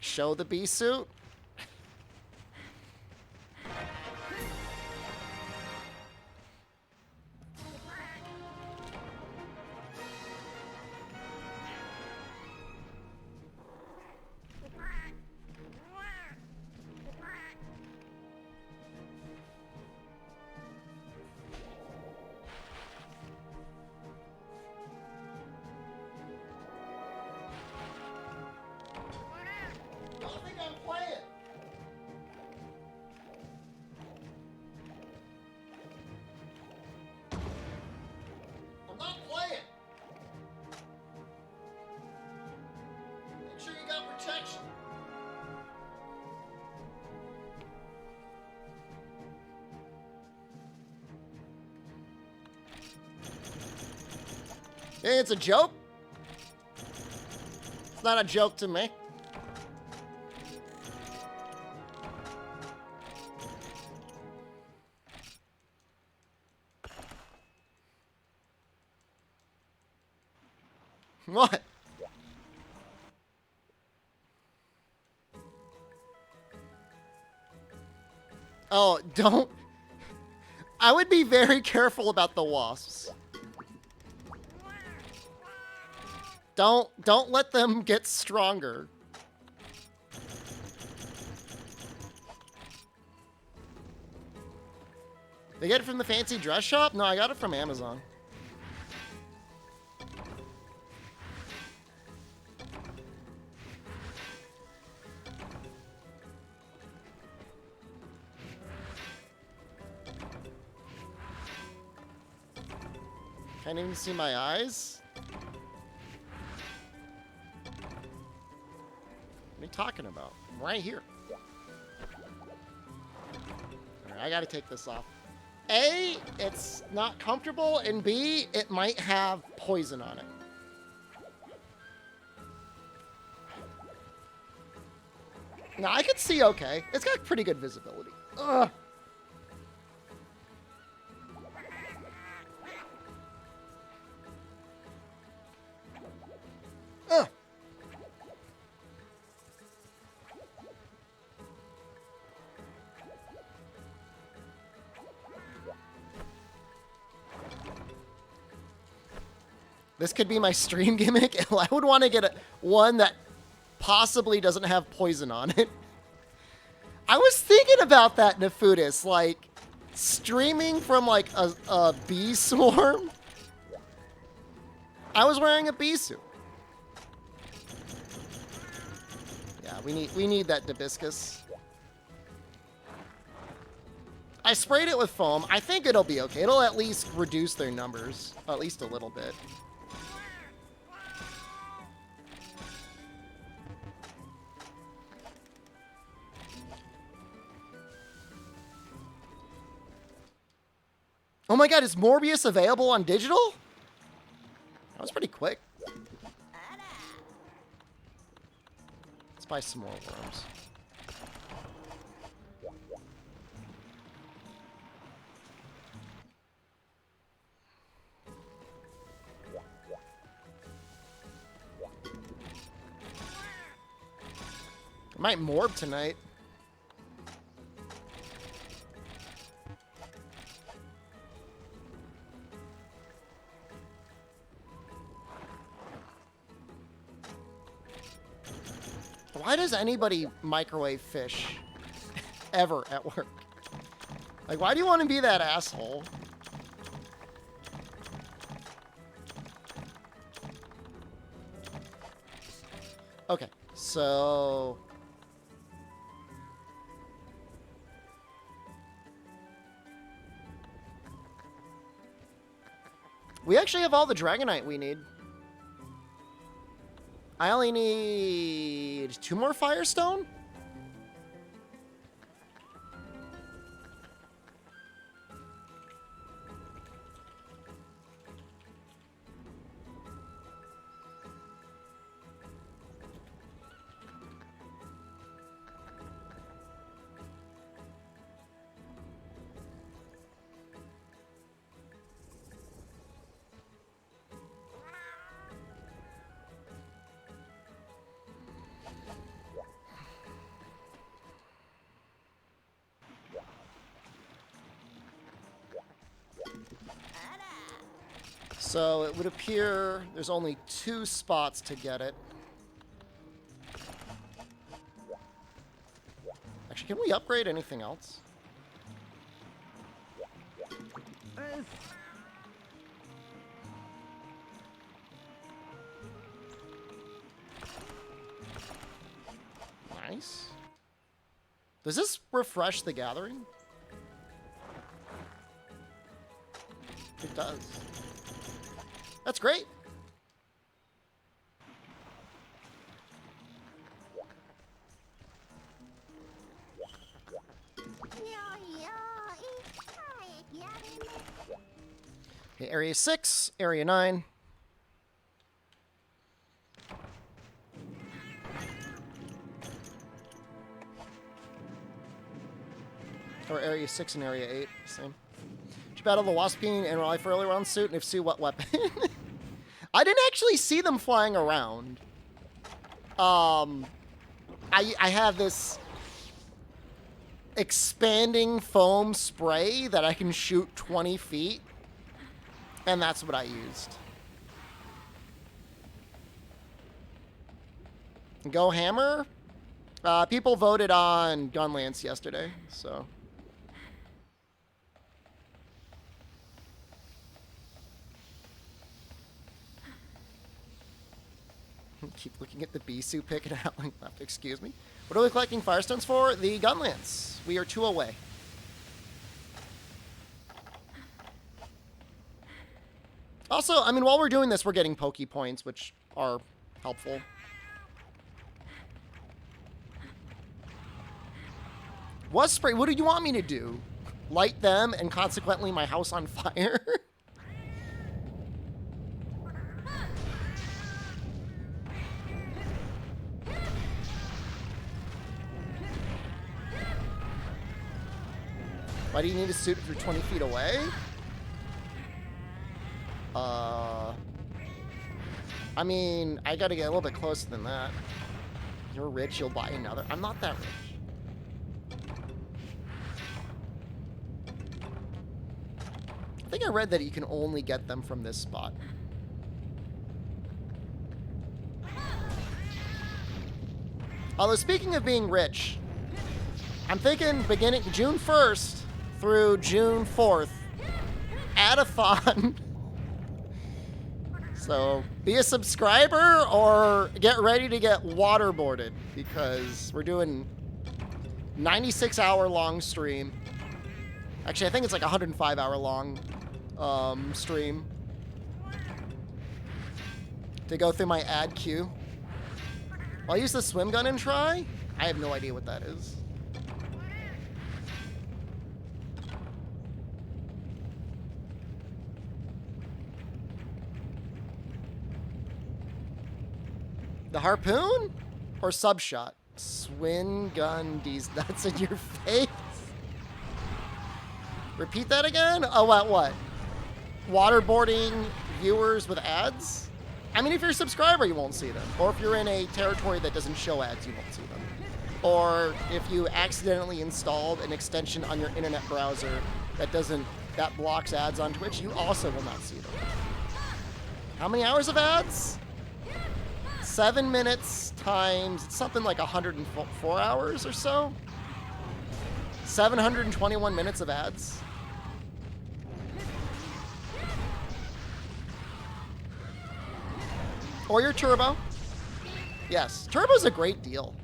Show the bee suit. It's a joke. It's not a joke to me. What? Oh, don't. I would be very careful about the wasps. Don't let them get stronger. They get it from the fancy dress shop? No, I got it from Amazon. Can't even see my eyes. What are you talking about? I'm right here. Alright, I gotta take this off. A, it's not comfortable, and B, it might have poison on it. Now, I can see okay. It's got pretty good visibility. Ugh. Ugh. This could be my stream gimmick. I would want to get one that possibly doesn't have poison on it. I was thinking about that, Nefudis, like streaming from like a bee swarm. I was wearing a bee suit. Yeah, we need that Hibiscus. I sprayed it with foam. I think it'll be okay. It'll at least reduce their numbers, at least a little bit. Oh my god, is Morbius available on digital? That was pretty quick. Let's buy some more worms. I might morb tonight. Why does anybody microwave fish ever at work? Like, why do you want to be that asshole? Okay, so... we actually have all the Dragonite we need. I only need 2 more Firestone? So it would appear there's only 2 spots to get it. Actually, can we upgrade anything else? Nice. Does this refresh the gathering? It does. That's great. Okay, Area 6, Area 9. Or Area 6 and Area 8, same. Did you battle the Waspine and rely for early round suit? And if so, what weapon? I didn't actually see them flying around. I have this expanding foam spray that I can shoot 20 feet. And that's what I used. Go Hammer? People voted on Gunlance yesterday, so... keep looking at the Bisu pick and Howling left. Excuse me. What are we collecting Firestones for? The Gunlance. We are 2 away. Also, I mean, while we're doing this, we're getting Poke Points, which are helpful. What spray? What do you want me to do? Light them and consequently my house on fire? Why do you need to suit if you're 20 feet away? I mean, I gotta get a little bit closer than that. You're rich, you'll buy another. I'm not that rich. I think I read that you can only get them from this spot. Although speaking of being rich, I'm thinking beginning June 1st through June 4th, Adathon. So be a subscriber or get ready to get waterboarded because we're doing 96-hour long stream. Actually, I think it's like 105-hour long stream to go through my ad queue. I'll use the swim gun and try. I have no idea what that is. The harpoon or sub shot? Swim gun, these nuts in your face. Repeat that again? Oh, what? Waterboarding viewers with ads? I mean, if you're a subscriber, you won't see them. Or if you're in a territory that doesn't show ads, you won't see them. Or if you accidentally installed an extension on your internet browser that blocks ads on Twitch, you also will not see them. How many hours of ads? 7 minutes times something like 104 hours or so. 721 minutes of ads. Or your turbo. Yes, turbo's a great deal.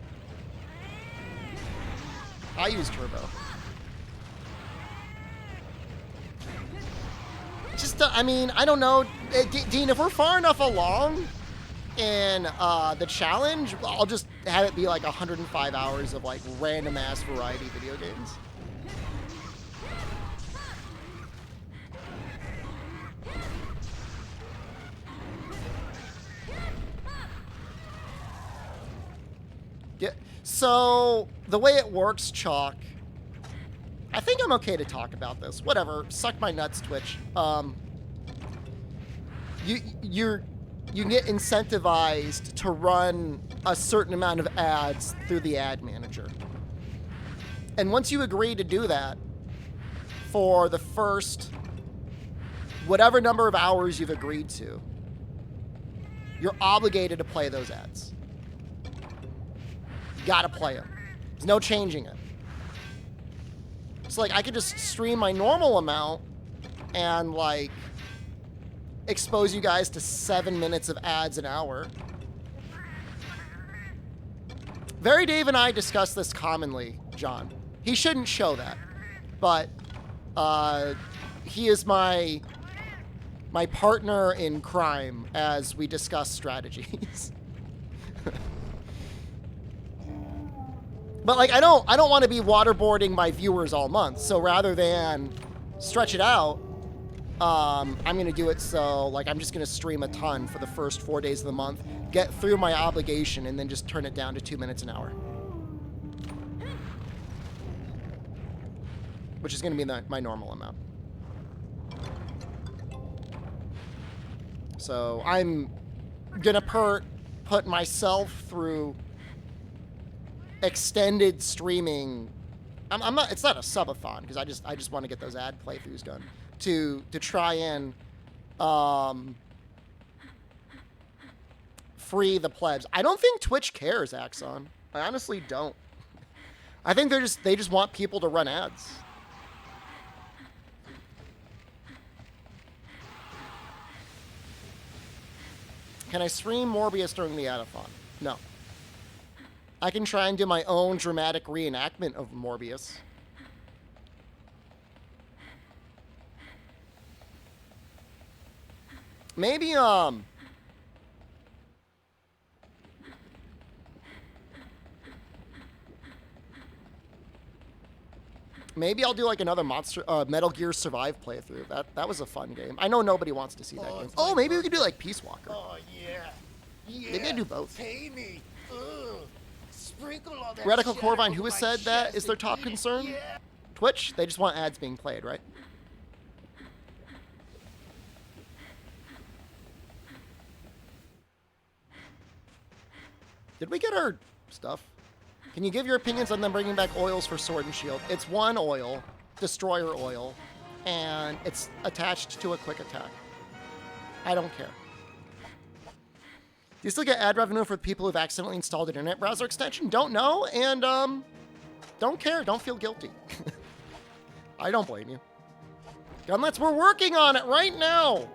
I use turbo. Just, I mean, I don't know. Dean, if we're far enough along in the challenge, I'll just have it be like 105 hours of like random ass variety video games. Yeah. So the way it works, Chalk, I think I'm okay to talk about this. Whatever. Suck my nuts, Twitch. You get incentivized to run a certain amount of ads through the ad manager. And once you agree to do that for the first whatever number of hours you've agreed to, you're obligated to play those ads. You gotta play them. There's no changing it. It's like I could just stream my normal amount and like expose you guys to 7 minutes of ads an hour. Very Dave and I discuss this commonly, John. He shouldn't show that, but he is my partner in crime as we discuss strategies. But like I don't want to be waterboarding my viewers all month, so rather than stretch it out, I'm going to do it so, like, I'm just going to stream a ton for the first 4 days of the month, get through my obligation, and then just turn it down to 2 minutes an hour. Which is going to be my normal amount. So I'm going to put myself through extended streaming. I'm not. It's not a subathon because I just want to get those ad playthroughs done. To try and free the plebs. I don't think Twitch cares, Axon. I honestly don't. I think they just want people to run ads. Can I stream Morbius during the adathon? No. I can try and do my own dramatic reenactment of Morbius. Maybe, maybe I'll do like another Metal Gear Survive playthrough. That was a fun game. I know nobody wants to see that game. Oh, maybe we could do like Peace Walker. Oh yeah. Maybe I do both. Pay me. Sprinkle all that Radical shit Corvine, over who has my said that chest is their and top eat it. concern? Yeah. Twitch, they just want ads being played, right? Did we get our stuff? Can you give your opinions on them bringing back oils for Sword and Shield? It's one oil, Destroyer oil, and it's attached to a quick attack. I don't care. you still get ad revenue for people who've accidentally installed an internet browser extension? Don't know, and don't care. Don't feel guilty. I don't blame you. Gunlets, we're working on it right now.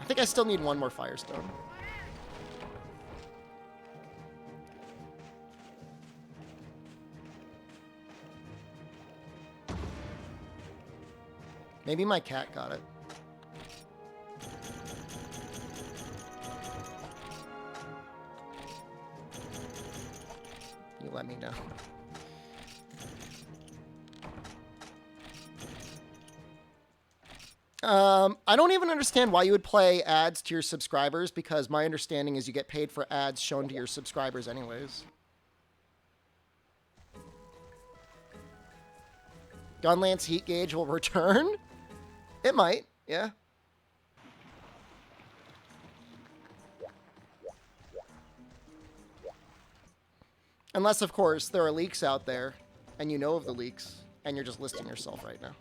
I think I still need one more Firestone. Maybe my cat got it. You let me know. I don't even understand why you would play ads to your subscribers, because my understanding is you get paid for ads shown to your subscribers anyways. Gunlance Heat Gauge will return? It might, yeah. Unless, of course, there are leaks out there, and you know of the leaks, and you're just listing yourself right now.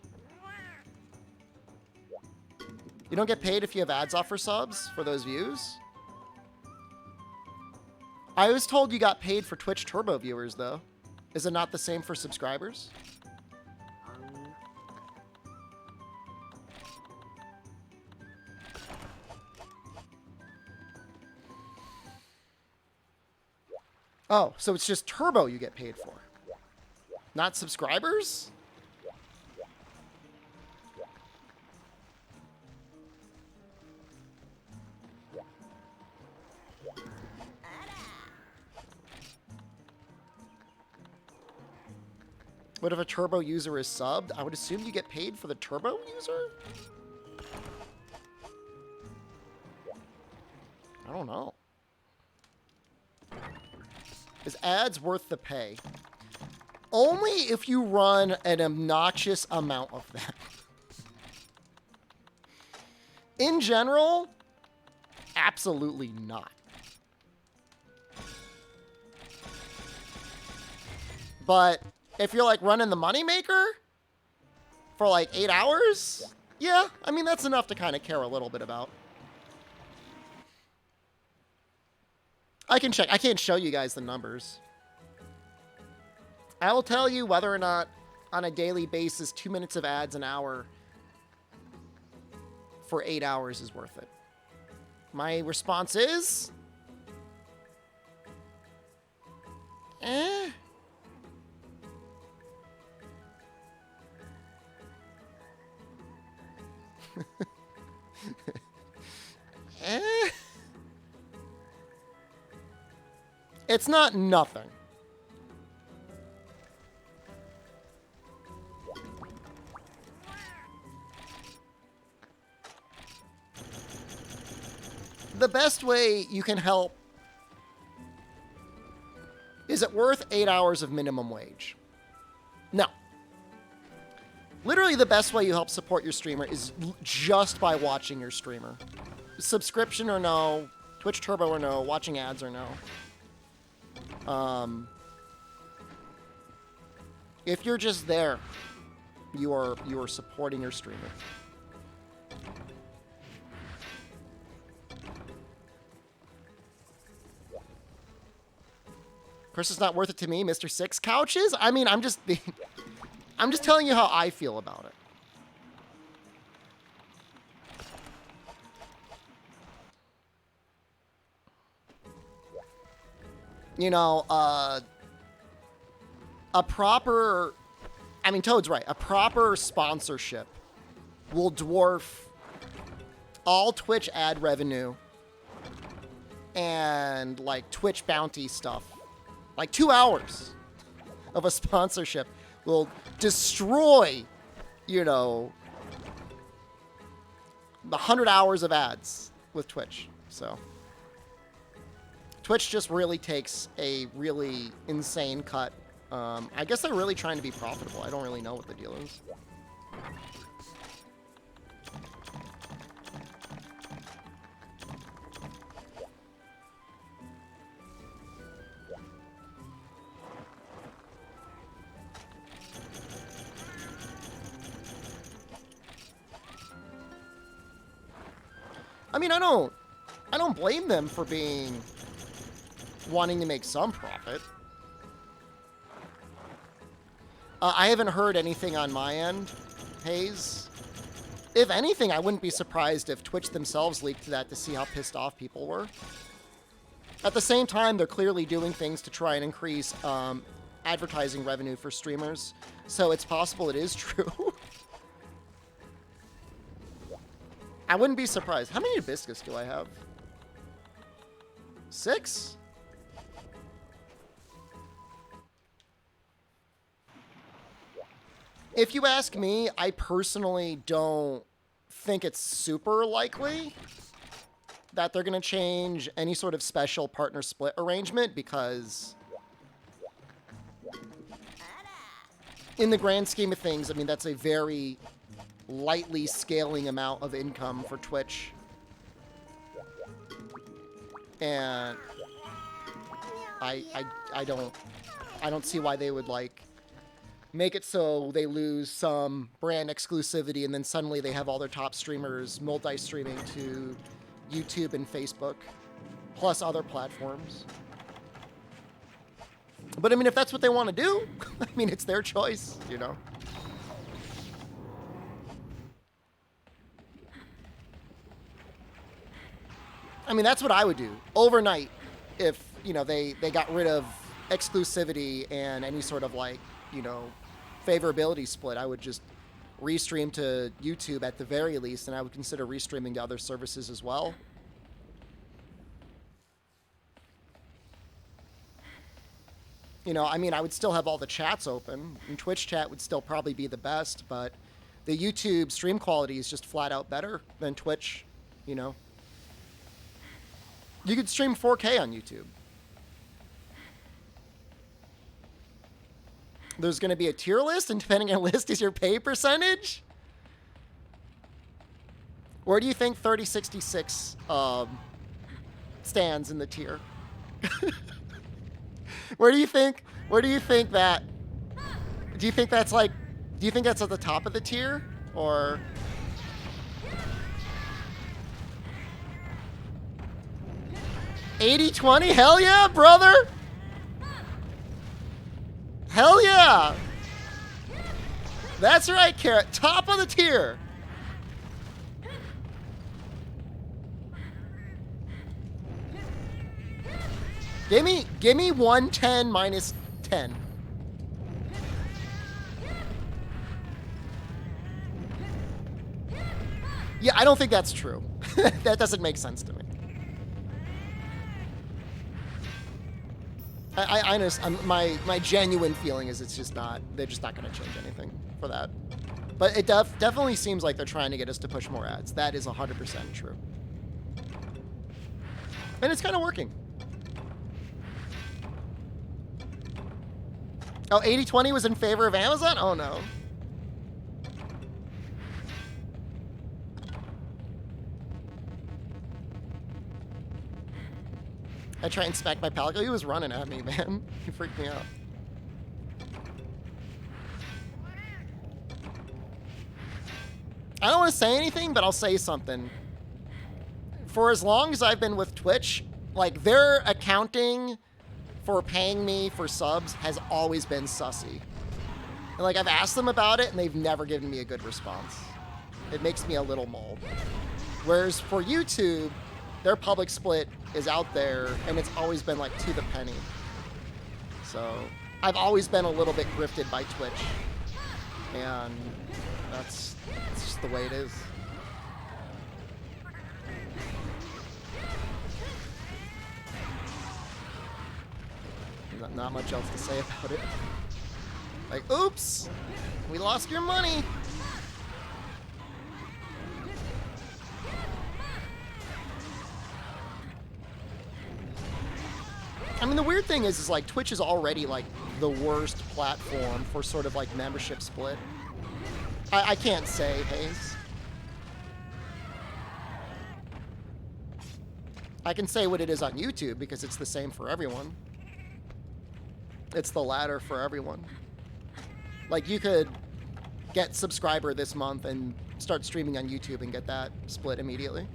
You don't get paid if you have ads off for subs for those views? I was told you got paid for Twitch Turbo viewers, though. Is it not the same for subscribers? Oh, so it's just Turbo you get paid for, not subscribers? What if a Turbo user is subbed? I would assume you get paid for the Turbo user? I don't know. Is ads worth the pay? Only if you run an obnoxious amount of them. In general, absolutely not. But if you're like running the moneymaker for like 8 hours, yeah, I mean, that's enough to kind of care a little bit about. I can check. I can't show you guys the numbers. I will tell you whether or not on a daily basis 2 minutes of ads an hour for 8 hours is worth it. My response is... eh. eh. It's not nothing. The best way you can help... is it worth 8 hours of minimum wage? No. Literally the best way you help support your streamer is just by watching your streamer. Subscription or no, Twitch Turbo or no, watching ads or no. If you're just there, you are supporting your streamer. Chris, is not worth it to me, Mr. Six Couches. I mean, I'm just telling you how I feel about it. You know, a proper... I mean, Toad's right. A proper sponsorship will dwarf all Twitch ad revenue and, like, Twitch bounty stuff. Like, 2 hours of a sponsorship will destroy, you know, the 100 hours of ads with Twitch. So... Twitch just really takes a really insane cut. I guess they're really trying to be profitable. I don't really know what the deal is. I mean, I I don't blame them for wanting to make some profit. I haven't heard anything on my end, Hayes. If anything, I wouldn't be surprised if Twitch themselves leaked that to see how pissed off people were. At the same time, they're clearly doing things to try and increase advertising revenue for streamers, so it's possible it is true. I wouldn't be surprised. How many hibiscus do I have? 6? If you ask me, I personally don't think it's super likely that they're going to change any sort of special partner split arrangement, because in the grand scheme of things, I mean, that's a very lightly scaling amount of income for Twitch. And I don't see why they would, like, make it so they lose some brand exclusivity and then suddenly they have all their top streamers multi-streaming to YouTube and Facebook, plus other platforms. But I mean, if that's what they want to do, I mean, it's their choice, you know? I mean, that's what I would do overnight if, you know, they got rid of exclusivity and any sort of, like, you know, favorability split. I would just restream to YouTube at the very least, and I would consider restreaming to other services as well. You know, I mean, I would still have all the chats open, and Twitch chat would still probably be the best, but the YouTube stream quality is just flat out better than Twitch, you know. You could stream 4K on YouTube. There's going to be a tier list, and depending on list is your pay percentage? Where do you think 3066 stands in the tier? Where do you think that... Do you think that's like... Do you think that's at the top of the tier? Or... 80-20? Hell yeah, brother! Hell yeah! That's right, Carrot. Top of the tier. Give me 110 minus 10. Yeah, I don't think that's true. That doesn't make sense to me. I know, my genuine feeling is it's just not, they're just not going to change anything for that. But it definitely seems like they're trying to get us to push more ads. That is 100% true. And it's kind of working. Oh, 80-20 was in favor of Amazon? Oh, no. I tried and smack my palico. He was running at me, man. He freaked me out. I don't want to say anything, but I'll say something. For as long as I've been with Twitch, like, their accounting for paying me for subs has always been sussy. And, like, I've asked them about it, and they've never given me a good response. It makes me a little mold. Whereas for YouTube, their public split is out there, and it's always been, like, to the penny. So I've always been a little bit grifted by Twitch. And that's just the way it is. Not much else to say about it. Like, oops! We lost your money! I mean, the weird thing is like, Twitch is already, like, the worst platform for sort of, like, membership split. I can't say, Hayes. I can say what it is on YouTube, because it's the same for everyone. It's the ladder for everyone. Like, you could get subscriber this month and start streaming on YouTube and get that split immediately.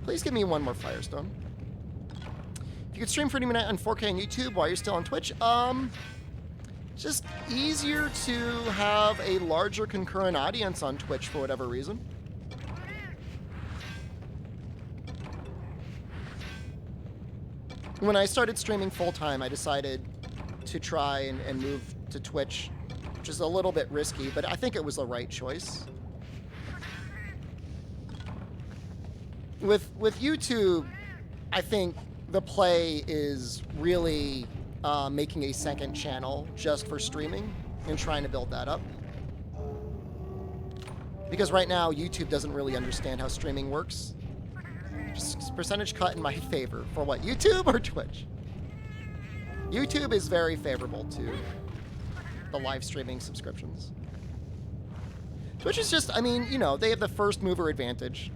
Please give me one more Firestone. If you could stream for any minute on 4K on YouTube while you're still on Twitch, just easier to have a larger concurrent audience on Twitch for whatever reason. When I started streaming full-time, I decided to try and move to Twitch, which is a little bit risky, but I think it was the right choice. With YouTube, I think the play is really making a second channel just for streaming and trying to build that up. Because right now, YouTube doesn't really understand how streaming works. Just percentage cut in my favor. For what, YouTube or Twitch? YouTube is very favorable to the live streaming subscriptions. Twitch is just, I mean, you know, they have the first mover advantage.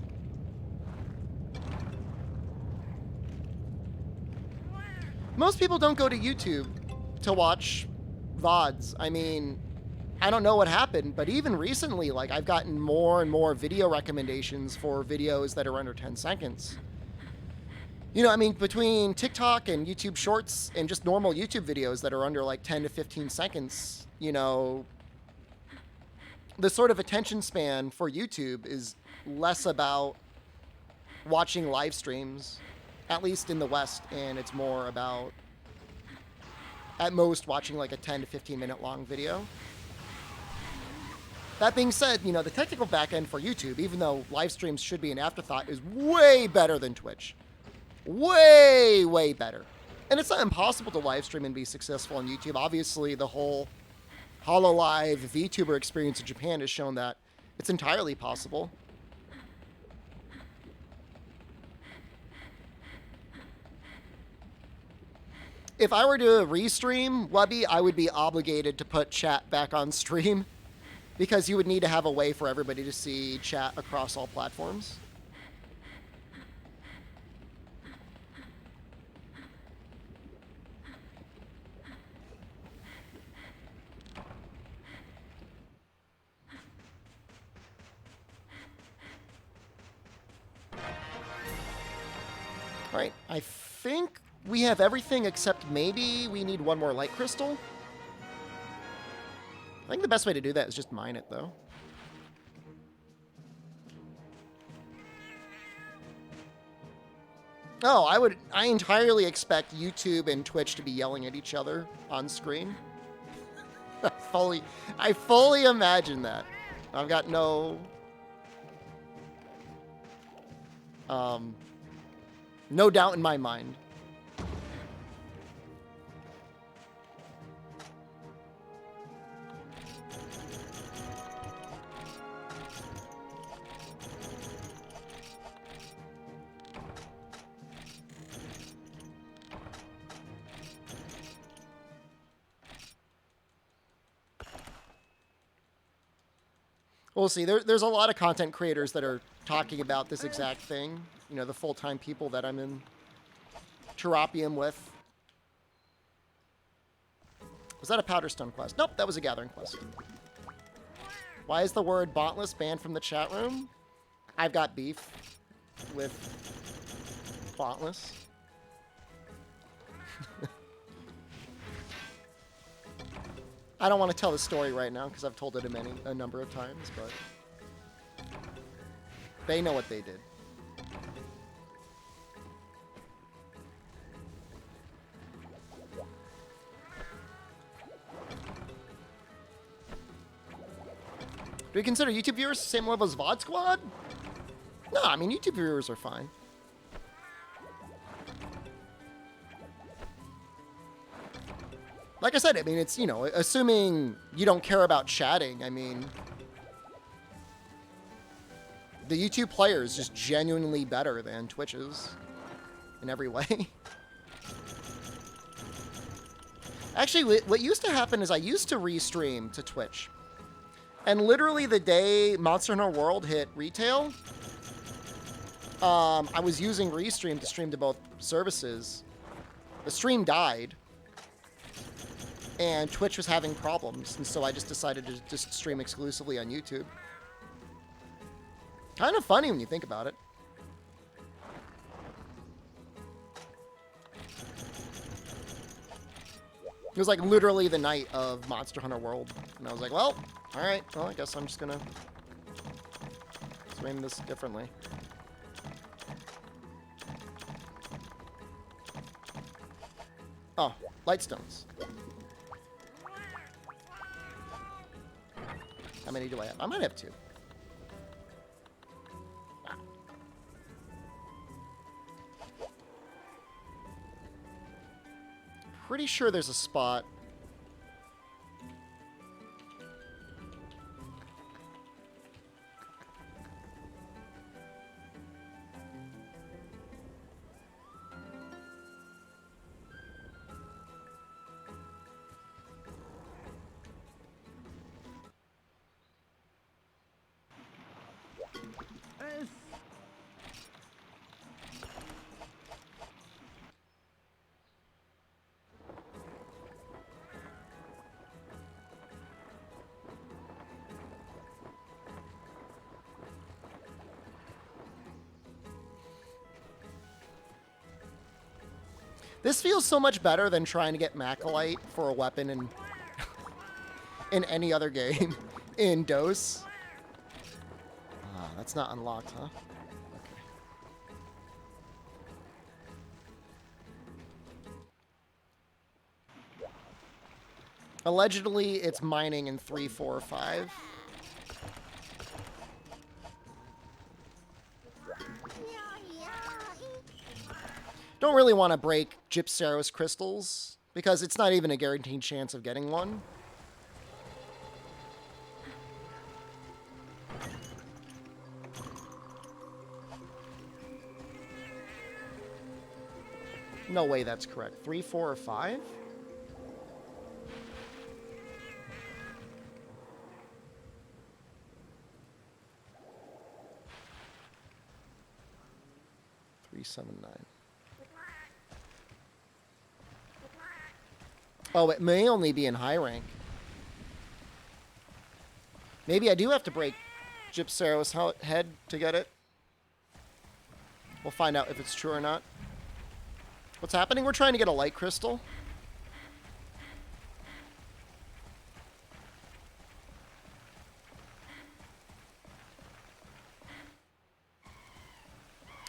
Most people don't go to YouTube to watch VODs. I mean, I don't know what happened, but even recently, like, I've gotten more and more video recommendations for videos that are under 10 seconds. You know, I mean, between TikTok and YouTube Shorts and just normal YouTube videos that are under like 10 to 15 seconds, you know, the sort of attention span for YouTube is less about watching live streams, at least in the West, and it's more about, at most, watching like a 10 to 15 minute long video. That being said, you know, the technical backend for YouTube, even though live streams should be an afterthought, is way better than Twitch. Way, way better. And it's not impossible to live stream and be successful on YouTube. Obviously, the whole HoloLive VTuber experience in Japan has shown that it's entirely possible. If I were to restream Webby, I would be obligated to put chat back on stream because you would need to have a way for everybody to see chat across all platforms. All right, I think we have everything except maybe we need one more light crystal. I think the best way to do that is just mine it, though. Oh, I entirely expect YouTube and Twitch to be yelling at each other on screen. I fully imagine that. I've got no doubt in my mind. We'll see. There's a lot of content creators that are talking about this exact thing. You know, the full-time people that I'm in Terapium with. Was that a Powderstone quest? Nope, that was a Gathering quest. Why is the word Bontless banned from the chat room? I've got beef with Bontless. I don't want to tell the story right now because I've told it a number of times, but they know what they did. Do we consider YouTube viewers the same level as VOD Squad? No, I mean, YouTube viewers are fine. Like I said, I mean, it's, you know, assuming you don't care about chatting, I mean, the YouTube player is just genuinely better than Twitch's in every way. Actually, what used to happen is I used to restream to Twitch. And literally the day Monster Hunter World hit retail, I was using Restream to stream to both services. The stream died. And Twitch was having problems, and so I just decided to just stream exclusively on YouTube. Kind of funny when you think about it. It was like literally the night of Monster Hunter World. And I was like, well, alright. Well, I guess I'm just gonna swing this differently. Oh, light stones. How many do I have? I might have 2. Ah. Pretty sure there's a spot. This feels so much better than trying to get Macalite for a weapon in any other game in DOS. Ah, that's not unlocked, huh? Okay. Allegedly, it's mining in 3, 4, 5. Don't really want to break Gypceros crystals, because it's not even a guaranteed chance of getting one. No way that's correct. 3, 4, or 5? Three, 7, 9. Oh, it may only be in high rank. Maybe I do have to break Gypceros' head to get it. We'll find out if it's true or not. What's happening? We're trying to get a light crystal.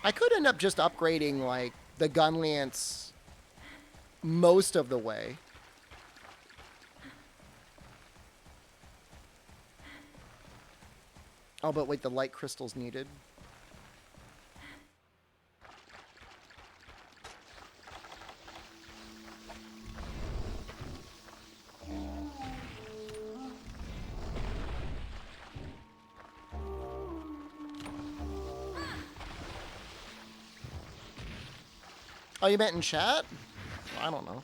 I could end up just upgrading, like, the gun lance most of the way. Oh, but wait, the light crystal's needed. Oh, you meant in chat? I don't know.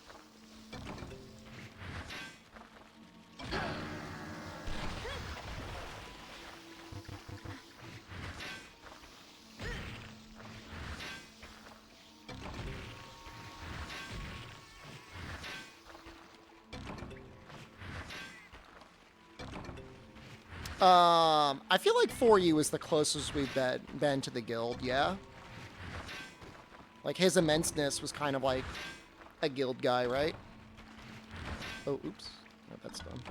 I feel like 4U is the closest we've been to the guild, yeah? Like, his immenseness was kind of like a guild guy, right? Oh, oops. Oh, that's done.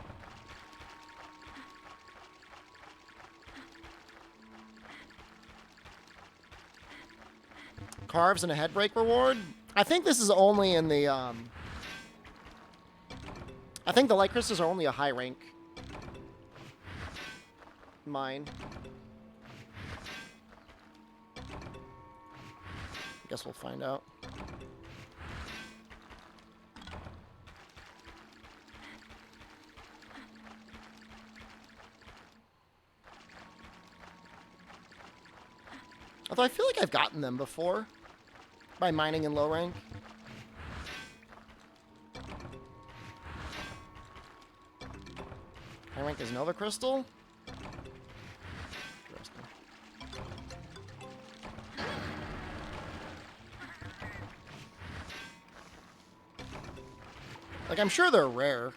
Carves and a head break reward? I think this is only in the, I think the light crystals are only a high rank mine. I guess we'll find out. Although I feel like I've gotten them before by mining in low rank. High rank is Nova Crystal? Interesting. Like, I'm sure they're rare.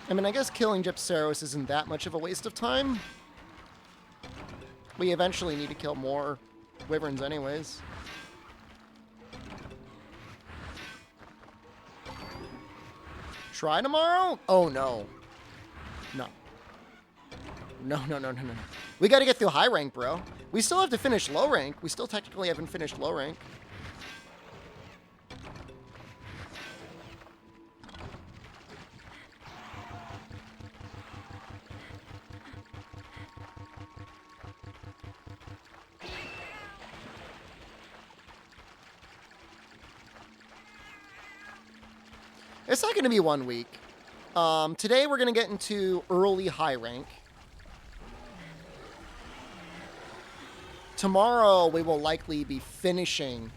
I mean, I guess killing Gypceros isn't that much of a waste of time. We eventually need to kill more wyverns anyways. Try tomorrow? Oh, no. No. No, no, no, no, no. We gotta get through high rank, bro. We still have to finish low rank. We still technically haven't finished low rank. It's not going to be 1 week. Today we're going to get into early high rank. Tomorrow we will likely be finishing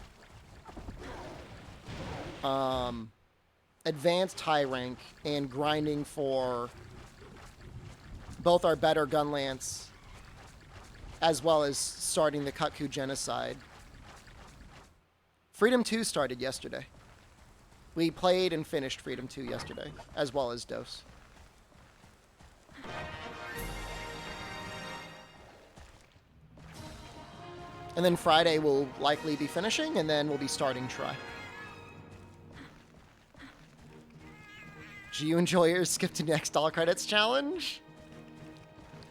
advanced high rank and grinding for both our better gun lance as well as starting the Kutku genocide. Freedom 2 started yesterday. We played and finished Freedom 2 yesterday, as well as Dose. And then Friday we'll likely be finishing, and then we'll be starting Try. GU enjoyers skip to next all credits challenge.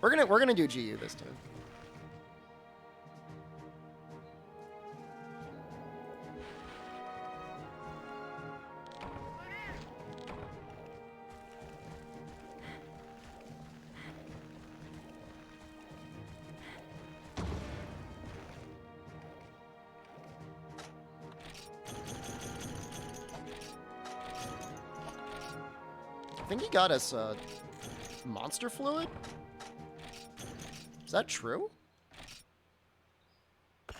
We're gonna do GU this time. I think he got us monster fluid. Is that true? I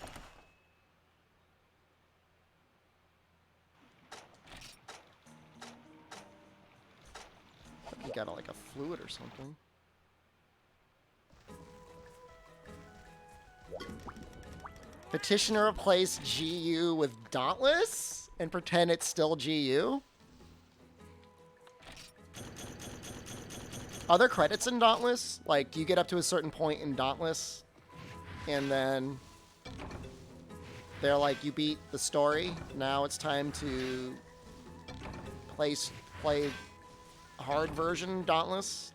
think he got like a fluid or something. Petitioner replace GU with Dauntless and pretend it's still GU? Are there credits in Dauntless? Like, do you get up to a certain point in Dauntless, and then they're like, you beat the story, now it's time to play hard version Dauntless?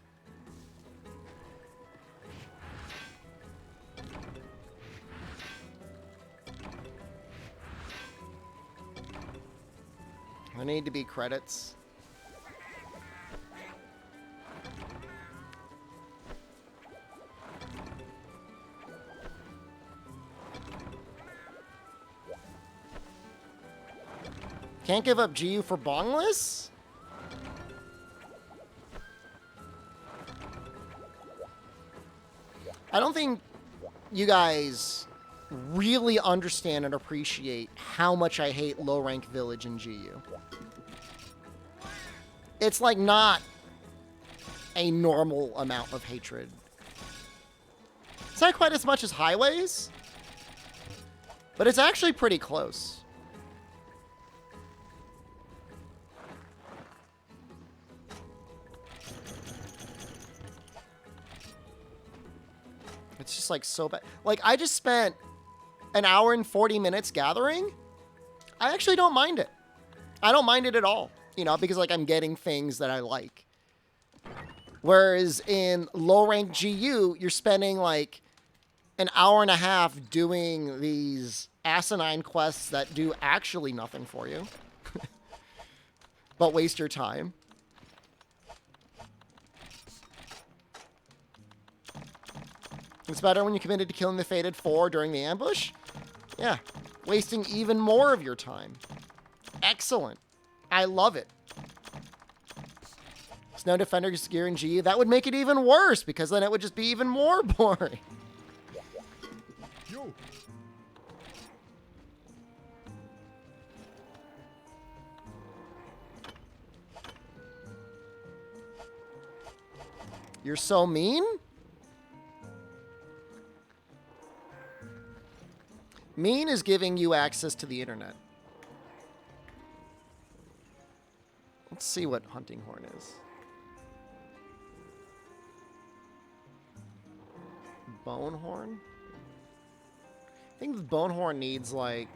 There need to be credits. Can't give up GU for bongless? I don't think you guys really understand and appreciate how much I hate low rank village in GU. It's like not a normal amount of hatred. It's not quite as much as highways, but it's actually pretty close. It's just like so bad. Like, I just spent an hour and 40 minutes gathering. I actually don't mind it. I don't mind it at all, you know, because like I'm getting things that I like. Whereas in low rank GU, you're spending like an hour and a half doing these asinine quests that do actually nothing for you, but waste your time. It's better when you committed to killing the Fated 4 during the ambush. Yeah, wasting even more of your time. Excellent. I love it. Snow Defender's gear in GU, that would make it even worse, because then it would just be even more boring. Yo. You're so mean? Mean is giving you access to the internet. Let's see what Hunting Horn is. bone horn? I think the bone horn needs, like...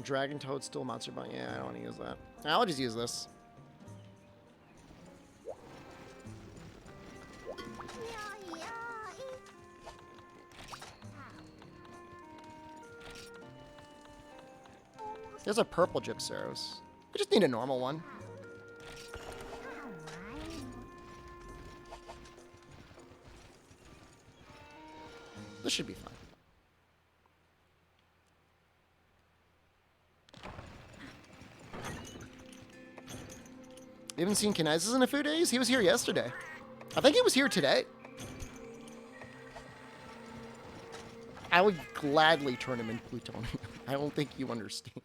Dragon Toadstool, Monster Bone. Yeah, I don't want to use that. I'll just use this. There's a purple Gypceros. We just need a normal one. This should be fine. You haven't seen Kinesis in a few days? He was here yesterday. I think he was here today. I would gladly turn him into plutonium. I don't think you understand.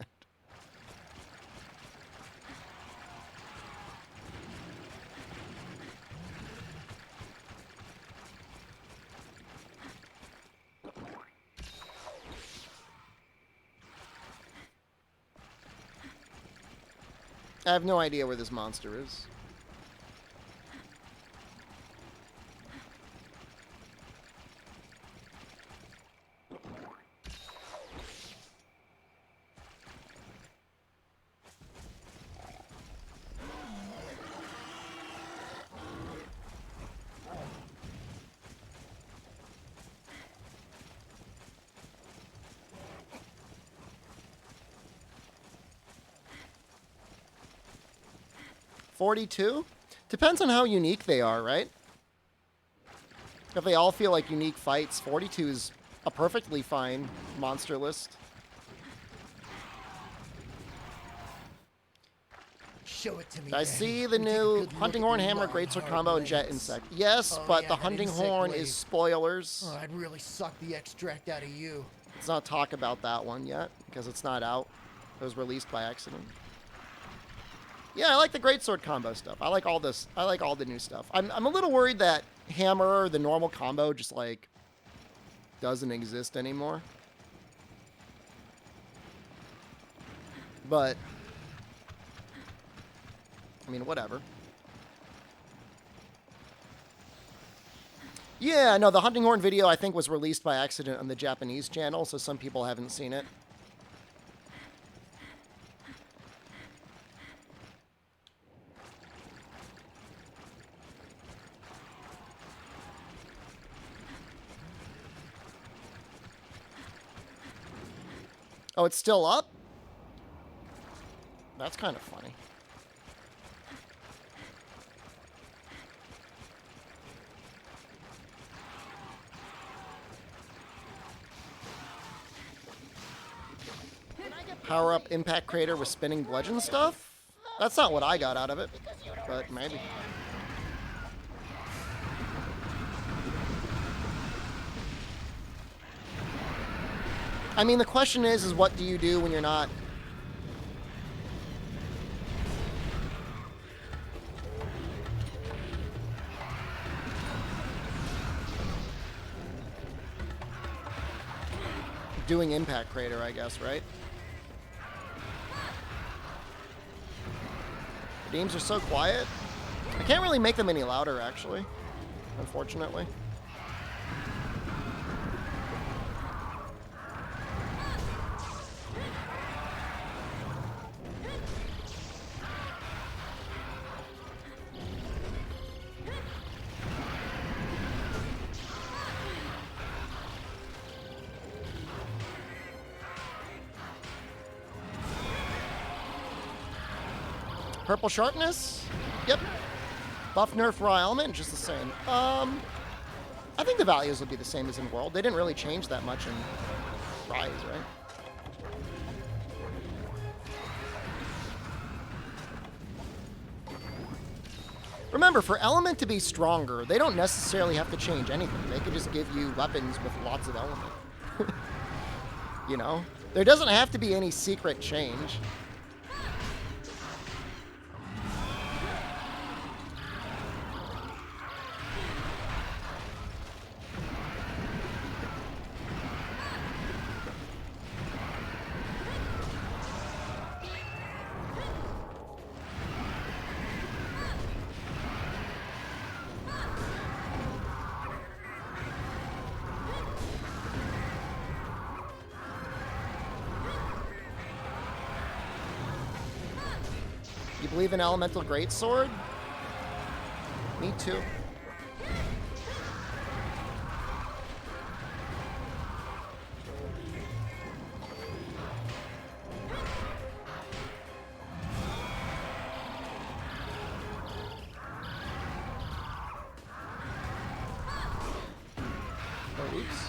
I have no idea where this monster is. $42? Depends on how unique they are, right? If they all feel like unique fights, 42 is a perfectly fine monster list. Show it to me. I see the new Hunting Horn Hammer, Greatsword combo, and Jet Insect. Yes, but yeah, the that Hunting insect Horn blade. is spoilers. Oh, I'd really suck the extract out of you. Let's not talk about that one yet, because it's not out. It was released by accident. Yeah, I like the Greatsword combo stuff. I like all this. I like all the new stuff. I'm a little worried that Hammer, the normal combo, just like doesn't exist anymore. But I mean, whatever. Yeah, no, the Hunting Horn video I think was released by accident on the Japanese channel, so some people haven't seen it. Oh, it's still up? That's kind of funny. Power up Impact Crater with spinning bludgeon stuff? That's not what I got out of it, but maybe. I mean, the question is what do you do when you're not... doing Impact Crater, I guess, right? The games are so quiet. I can't really make them any louder, actually, unfortunately. Purple Sharpness? Yep. Buff, nerf, raw element, just the same. I think the values will be the same as in World. They didn't really change that much in Rise, right? Remember, for element to be stronger, they don't necessarily have to change anything. They could just give you weapons with lots of element. You know? There doesn't have to be any secret change. believe in elemental greatsword. Me too. Oh, oops.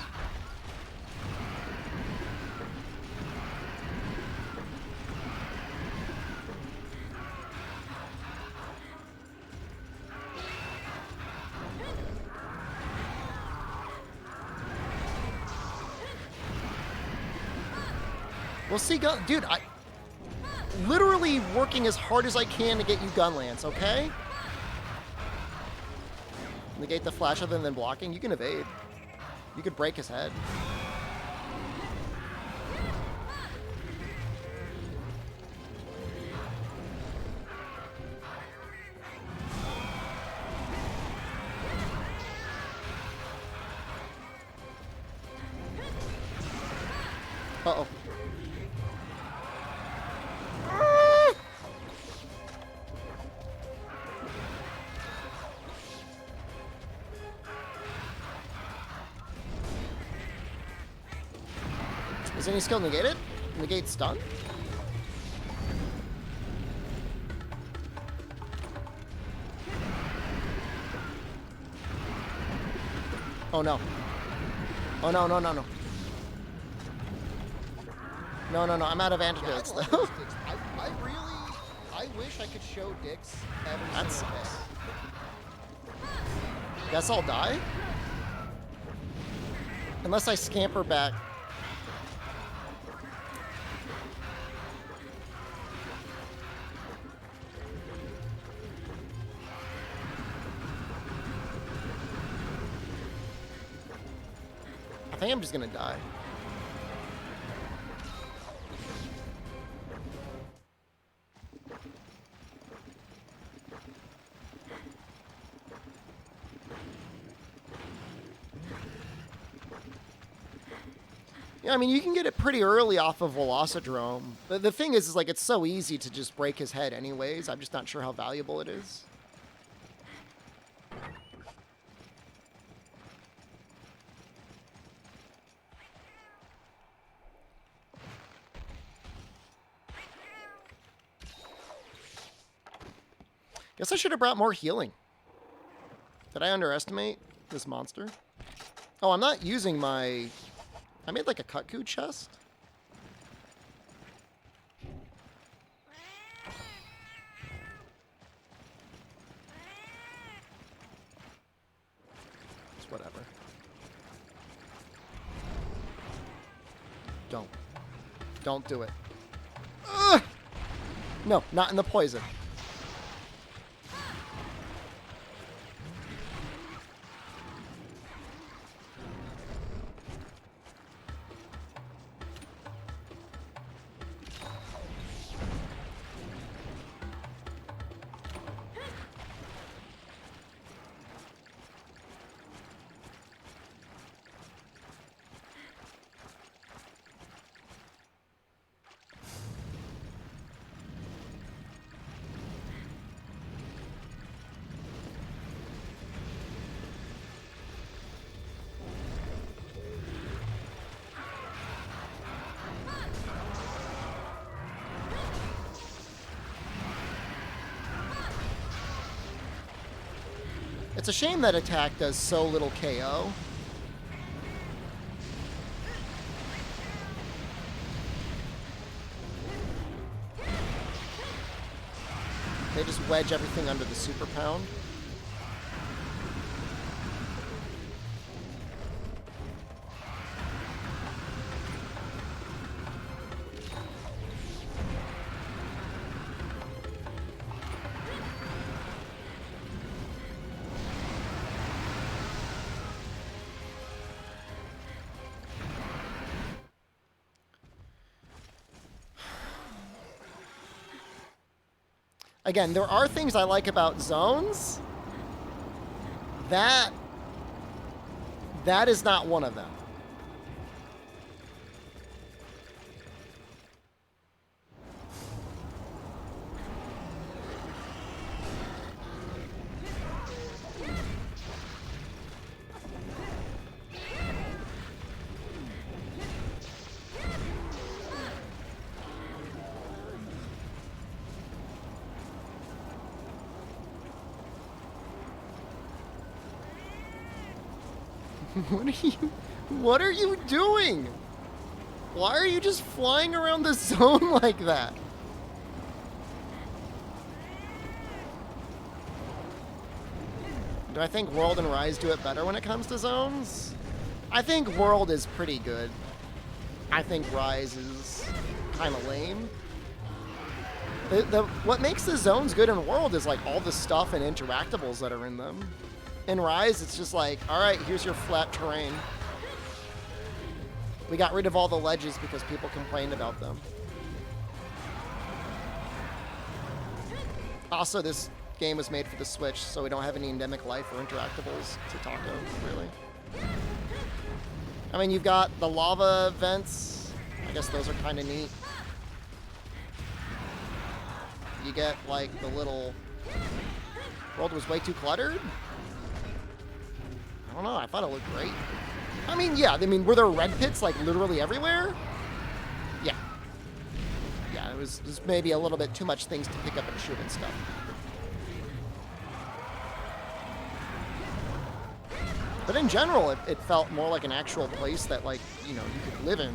We'll see, dude, I literally working as hard as I can to get you gun lance, okay? Negate the flash other than blocking. You can evade. You could break his head. Uh-oh. Is any skill negated? Negate stun? Oh no. Oh no, no, no, no. No, no, no, I'm out of antidotes Yeah, I though. love those dicks. I wish I could show dicks every That single sucks. day. Guess I'll die? Unless I scamper back. I think I'm just gonna die. Yeah, I mean, you can get it pretty early off of Velocidrome. But the thing is like, it's so easy to just break his head anyways. I'm just not sure how valuable it is. Guess I should have brought more healing. Did I underestimate this monster? Oh, I'm not using my... I made like a Kutku chest. It's whatever. Don't do it. Ugh! No, not in the poison. It's a shame that attack does so little KO. They just wedge everything under the super pound. Again, there are things I like about zones. That is not one of them. What are you doing? Why are you just flying around the zone like that? Do I think World and Rise do it better when it comes to zones? I think World is pretty good. I think Rise is kind of lame. What makes the zones good in World is like all the stuff and interactables that are in them. In Rise, it's just like, all right, here's your flat terrain. We got rid of all the ledges because people complained about them. Also, this game was made for the Switch, so we don't have any endemic life or interactables to talk of, really. I mean, you've got the lava vents. I guess those are kind of neat. You get, like, the little... World was way too cluttered? I don't know, I thought it looked great. I mean, yeah, were there red pits, like, literally everywhere? Yeah. Yeah, it was maybe a little bit too much things to pick up and shoot and stuff. But in general, it felt more like an actual place that, like, you know, you could live in.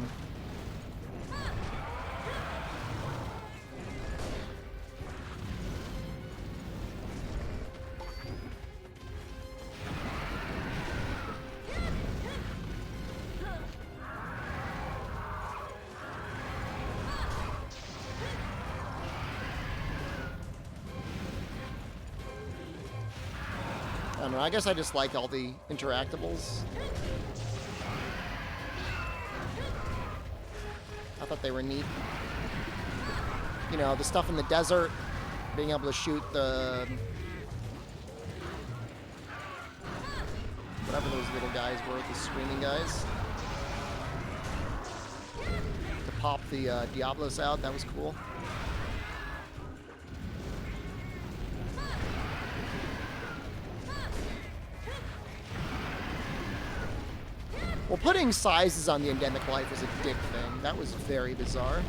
I don't know, I guess I just like all the interactables. I thought they were neat. You know, the stuff in the desert, being able to shoot the... whatever those little guys were, the screaming guys. To pop the Diablos out, that was cool. Well, putting sizes on the endemic life was a dick thing. That was very bizarre.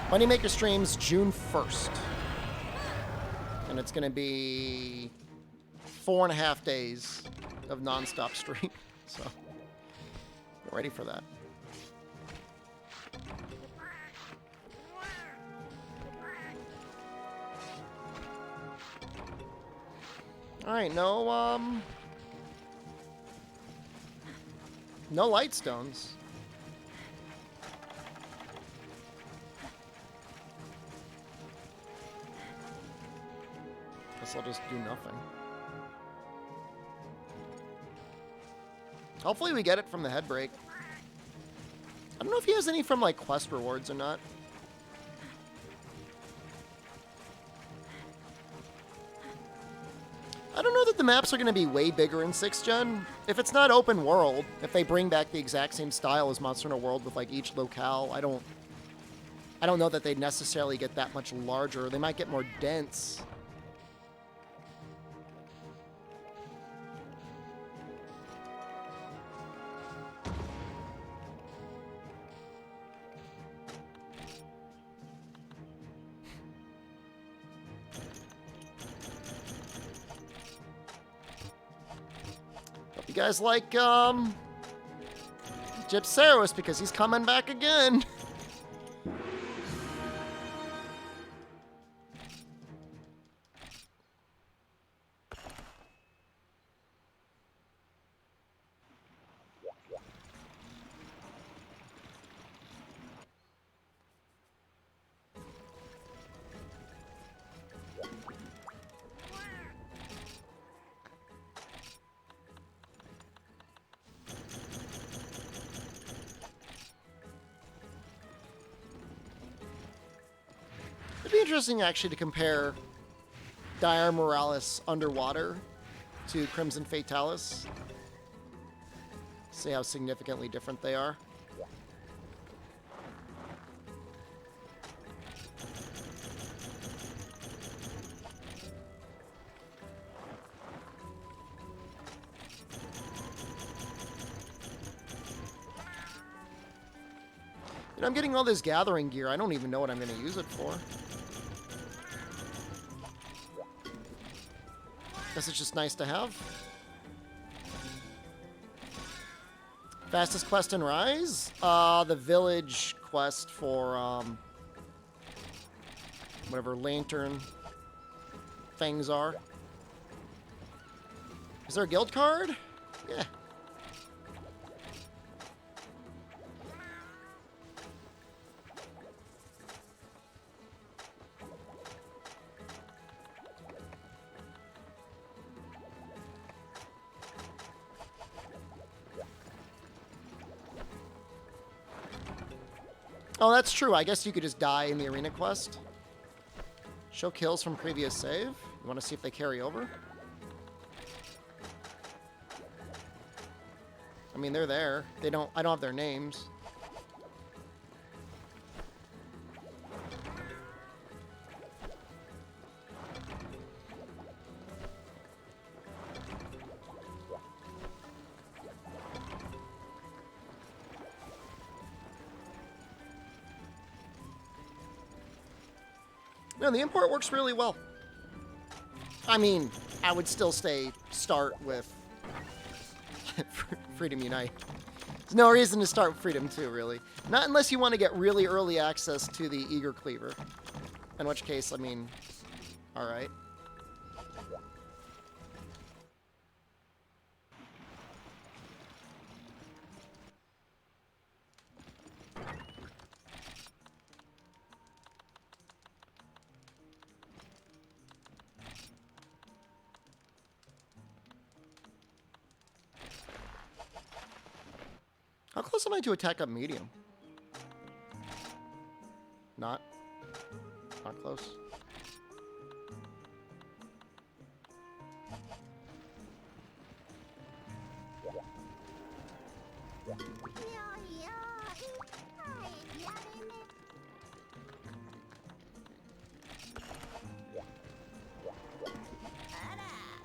Moneymaker streams June 1st. And it's going to be 4.5 days of non-stop stream. So, get ready for that. Alright, no light stones. I'll just do nothing. Hopefully we get it from the headbreak. I don't know if he has any from, like, quest rewards or not. I don't know that the maps are going to be way bigger in 6th gen. If it's not open world, if they bring back the exact same style as Monster Hunter World with, like, each locale, I don't know that they'd necessarily get that much larger. They might get more dense. You guys like Gypceros because he's coming back again. It'd be interesting, actually, to compare Dire Morales underwater to Crimson Fatalis. See how significantly different they are. You know, I'm getting all this gathering gear. I don't even know what I'm going to use it for. Guess it's just nice to have. Fastest quest in Rise? The village quest for, whatever lantern things are. Is there a guild card? Yeah. Oh, that's true. I guess you could just die in the arena quest. Show kills from previous save. You want to see if they carry over? I mean, they're there. They don't. I don't have their names. No, the import works really well. I mean, I would still start with Freedom Unite. There's no reason to start with Freedom 2, really. Not unless you want to get really early access to the Eager Cleaver. In which case, I mean, alright. How close am I to attack up medium? Not close.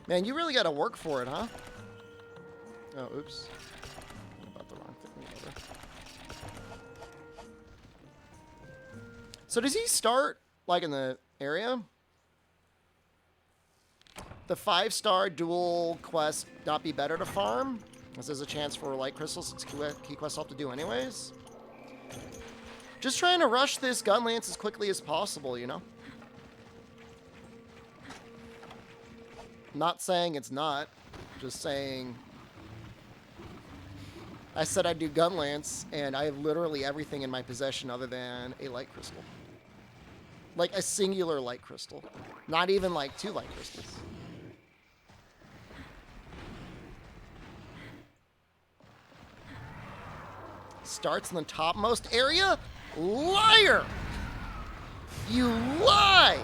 Man, you really got to work for it, huh? Oh, oops. About the wrong thing. Whatever. So does he start, like, in the area? The 5-star dual quest not be better to farm? This is a chance for light crystals. It's key quest I'll have to do anyways. Just trying to rush this gun lance as quickly as possible, you know? Not saying it's not. Just saying... I said I'd do gun lance, and I have literally everything in my possession other than a light crystal. Like a singular light crystal. Not even like 2 light crystals. Starts in the topmost area? Liar! You lie!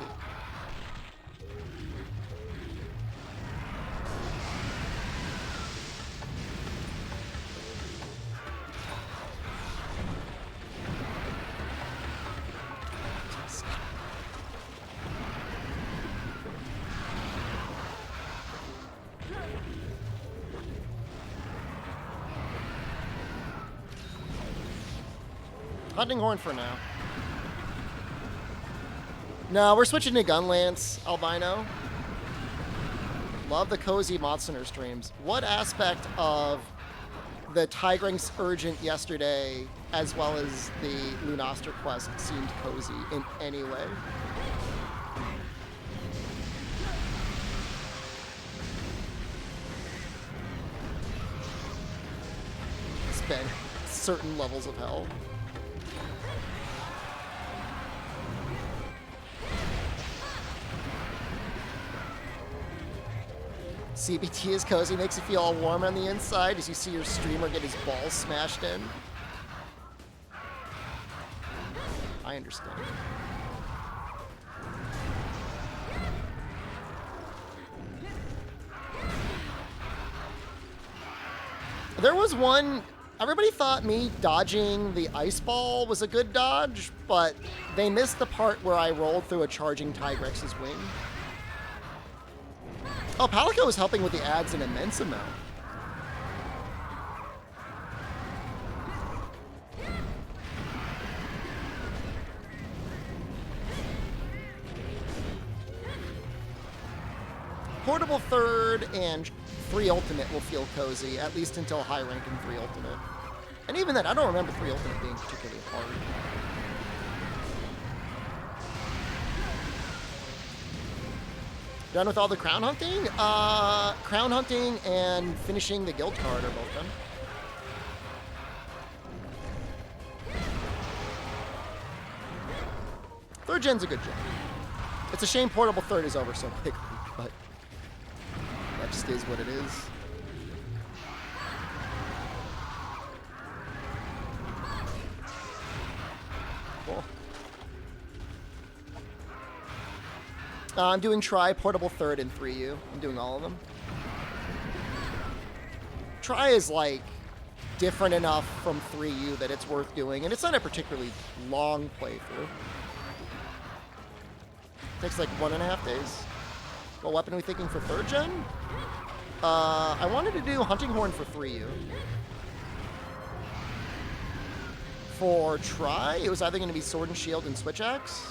Hunting Horn for now. No, we're switching to Gun Lance, Albino. Love the cozy Monster streams. What aspect of the Tigring's Urgent yesterday, as well as the Lunoster quest, seemed cozy in any way? It's been certain levels of hell. CBT is cozy, makes you feel all warm on the inside as you see your streamer get his balls smashed in. I understand. There was one, everybody thought me dodging the ice ball was a good dodge, but they missed the part where I rolled through a charging Tigrex's wing. Oh, Palico was helping with the ads an immense amount. portable third and 3 ultimate will feel cozy, at least until high rank in 3 ultimate. And even then, I don't remember 3 ultimate being particularly hard. Done with all the crown hunting? Crown hunting and finishing the guild card are both done. Third gen's a good gen. It's a shame portable third is over so quickly, but that just is what it is. Cool. I'm doing try, portable third, and 3U. I'm doing all of them. Try is like different enough from 3U that it's worth doing, and it's not a particularly long playthrough. Takes like 1.5 days. What weapon are we thinking for third gen? I wanted to do Hunting Horn for 3U. For try, it was either going to be Sword and Shield and Switch Axe.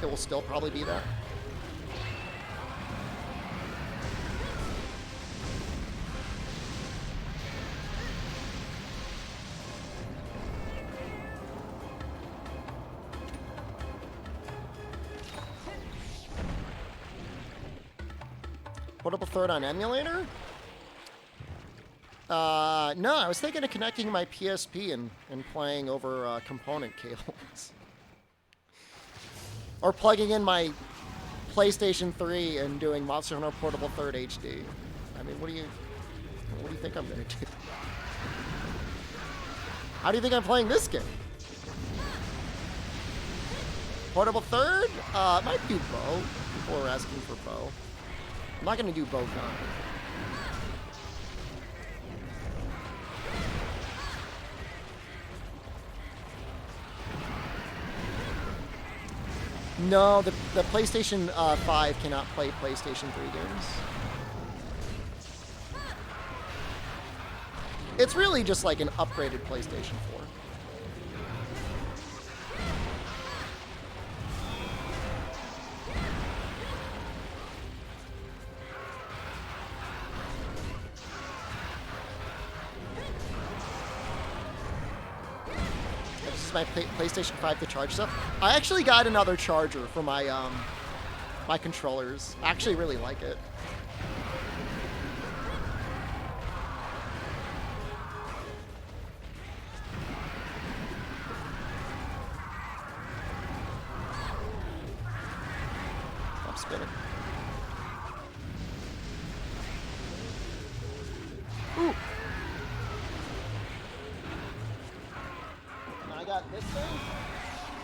It will still probably be that. Portable third on emulator? No, I was thinking of connecting my PSP and playing over component cables. Or plugging in my PlayStation 3 and doing Monster Hunter Portable Third HD. I mean, what do you think I'm gonna do? How do you think I'm playing this game? Portable third? Might do bow. People are asking for bow. I'm not gonna do bow gun. No, the PlayStation 5 cannot play PlayStation 3 games. It's really just like an upgraded PlayStation 4. My PlayStation 5 to charge stuff. I actually got another charger for my my controllers. I actually really like it. I'm spinning. Ooh. I got this thing.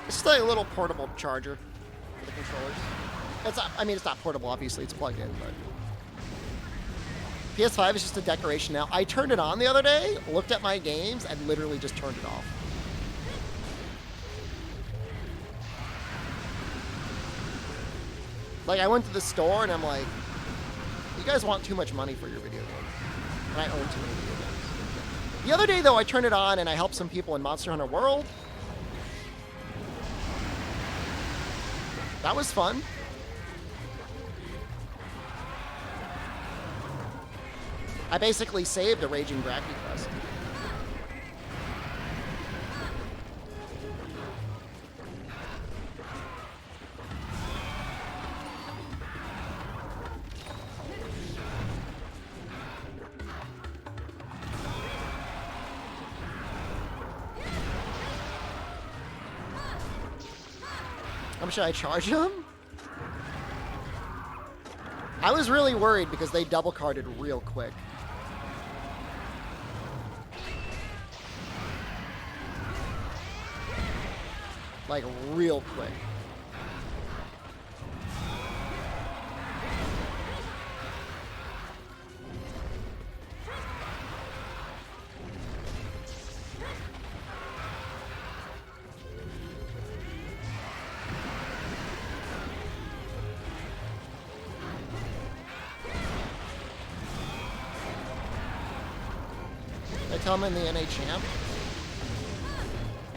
It's just like a little portable charger for the controllers. It's not, I mean, it's not portable, obviously. It's plugged in, but PS5 is just a decoration now. I turned it on the other day, looked at my games, and literally just turned it off. Like, I went to the store, and I'm like, you guys want too much money for your video game. And I own too many video games. The other day, though, I turned it on and I helped some people in Monster Hunter World. That was fun. I basically saved a Raging Bracky quest. How much should I charge them? I was really worried because they double carded real quick. Like, real quick. I tell them in the NA champ.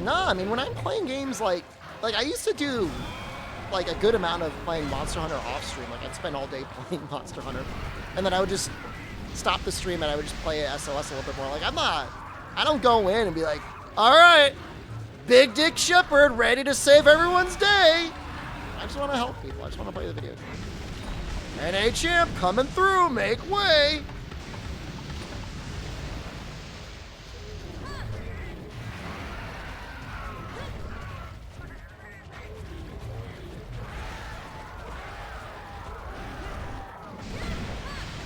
Nah, I mean, when I'm playing games like I used to do like a good amount of playing Monster Hunter off stream. Like I'd spend all day playing Monster Hunter, and then I would just stop the stream and I would just play SOS a little bit more. Like I don't go in and be like, all right, Big Dick Shepherd ready to save everyone's day. I just want to help people. I just want to play the video game. NA champ coming through, make way.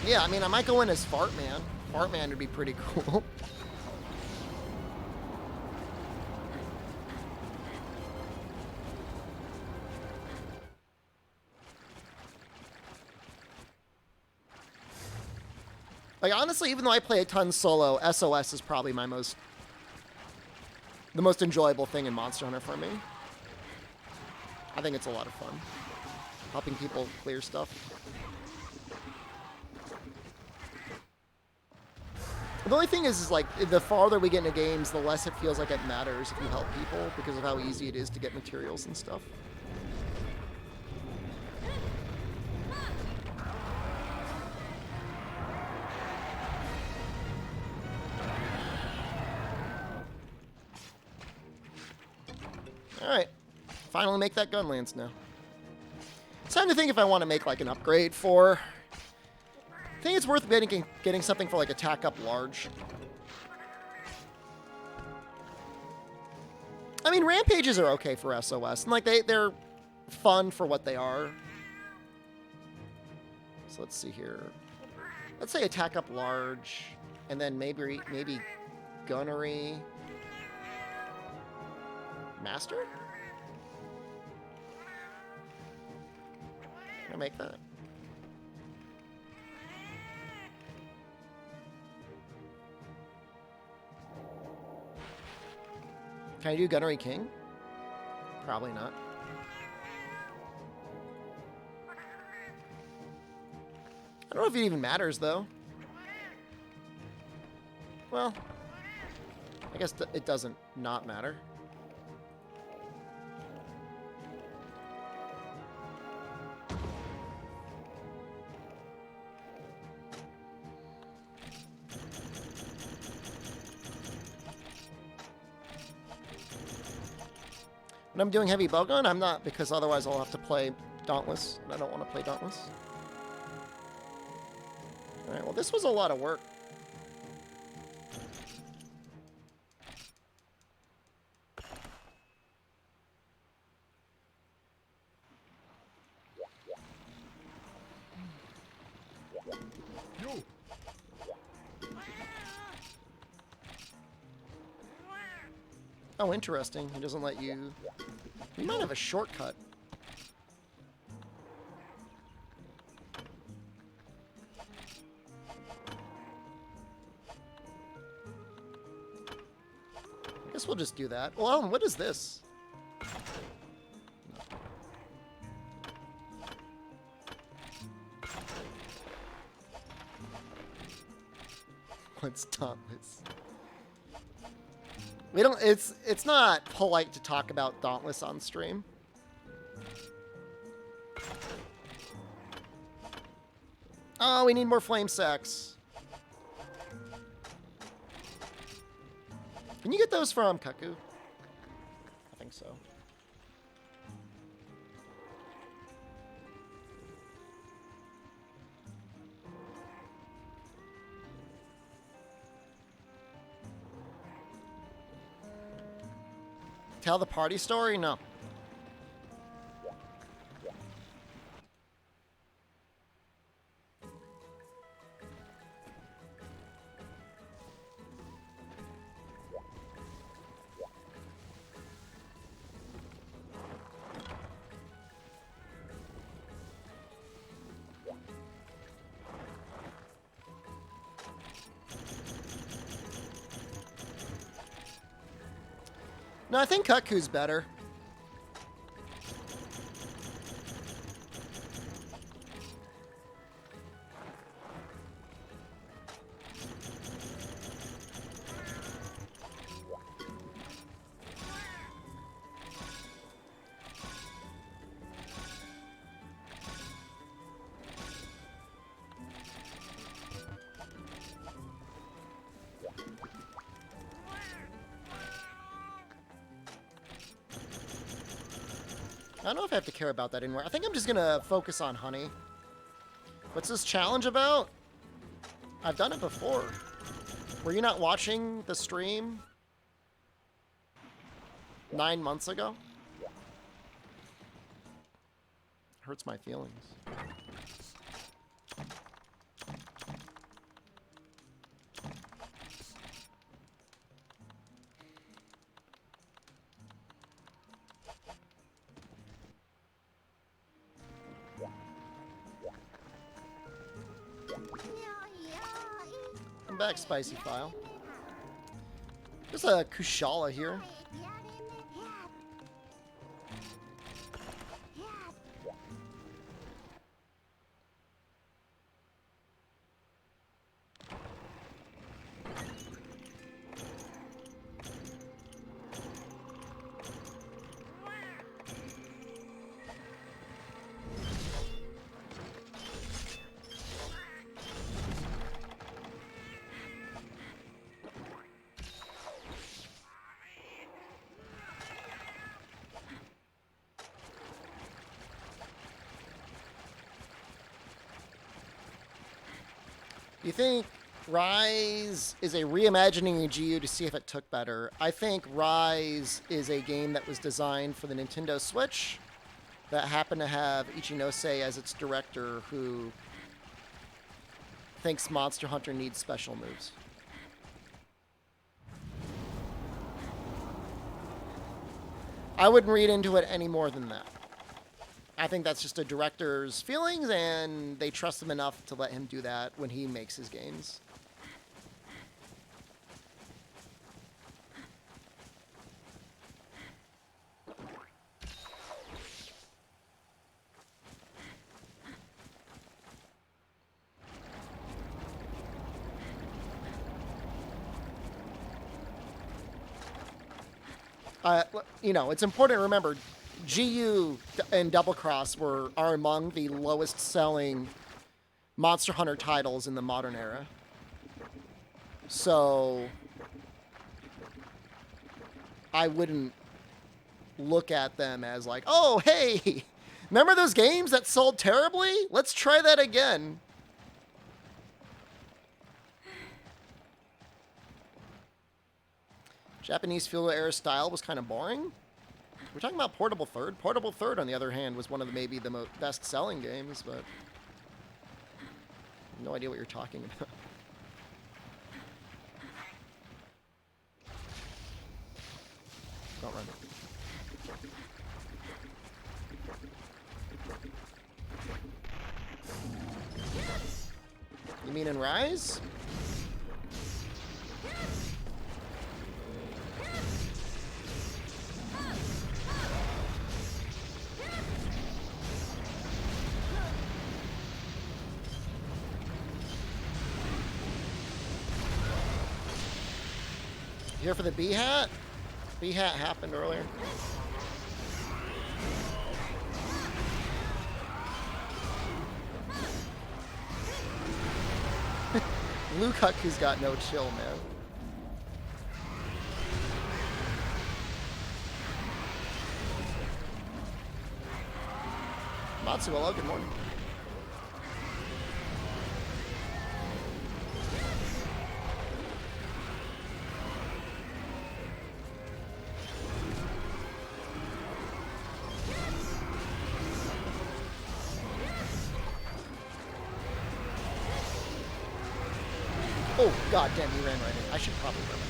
Yeah, I mean, I might go in as Fart Man. Fart Man would be pretty cool. Like, honestly, even though I play a ton solo, SOS is probably the most enjoyable thing in Monster Hunter for me. I think it's a lot of fun. Helping people clear stuff. The only thing is like, the farther we get into games, the less it feels like it matters if you help people because of how easy it is to get materials and stuff. Alright. Finally make that gun lance now. It's time to think if I want to make like an upgrade for... I think it's worth getting something for like attack up large. I mean, rampages are okay for SOS, and like they're fun for what they are. So let's see here. Let's say attack up large, and then maybe gunnery. Master? Can I make that? Can I do Gunnery King? Probably not. I don't know if it even matters, though. Well, I guess it doesn't not matter. When I'm doing heavy bowgun, I'm not, because otherwise I'll have to play Dauntless, and I don't want to play Dauntless. Alright, well this was a lot of work. Oh, interesting. He doesn't let you... He might have a shortcut. I guess we'll just do that. Well, Alan, what is this? What's Dauntless? We don't, it's not polite to talk about Dauntless on stream. Oh, we need more flame sacks. Can you get those from Kaku? I think so. Tell the party story? No. No, I think Kutku's better. I don't know if I have to care about that anymore. I think I'm just gonna focus on honey. What's this challenge about? I've done it before. Were you not watching the stream 9 months ago? Hurts my feelings. Come back, spicy file. There's a Kushala here. You think Rise is a reimagining of GU to see if it took better? I think Rise is a game that was designed for the Nintendo Switch that happened to have Ichinose as its director, who thinks Monster Hunter needs special moves. I wouldn't read into it any more than that. I think that's just a director's feelings, and they trust him enough to let him do that when he makes his games. You know, it's important to remember, GU and Double Cross are among the lowest selling Monster Hunter titles in the modern era. So I wouldn't look at them as like, oh, hey, remember those games that sold terribly? Let's try that again. Japanese feudal era style was kind of boring. We're talking about Portable Third. Portable Third, on the other hand, was one of maybe the best-selling games, but no idea what you're talking about. Don't run. You mean in Rise? Here for the B-Hat? B-Hat happened earlier. Lukaku's got no chill, man. Matsuelo, good morning. Oh, god damn, he ran right in. I should probably run it.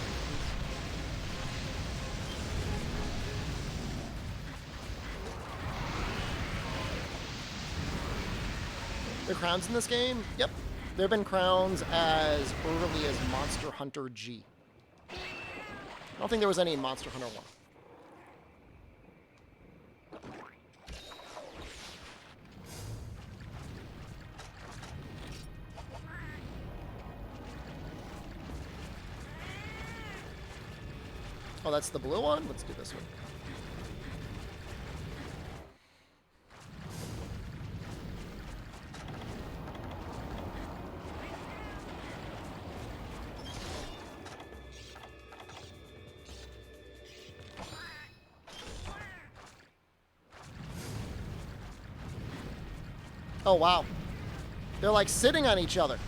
There are crowns in this game? Yep. There have been crowns as early as Monster Hunter G. I don't think there was any in Monster Hunter 1. Oh, that's the blue one? Let's do this one. Oh, wow. They're like sitting on each other.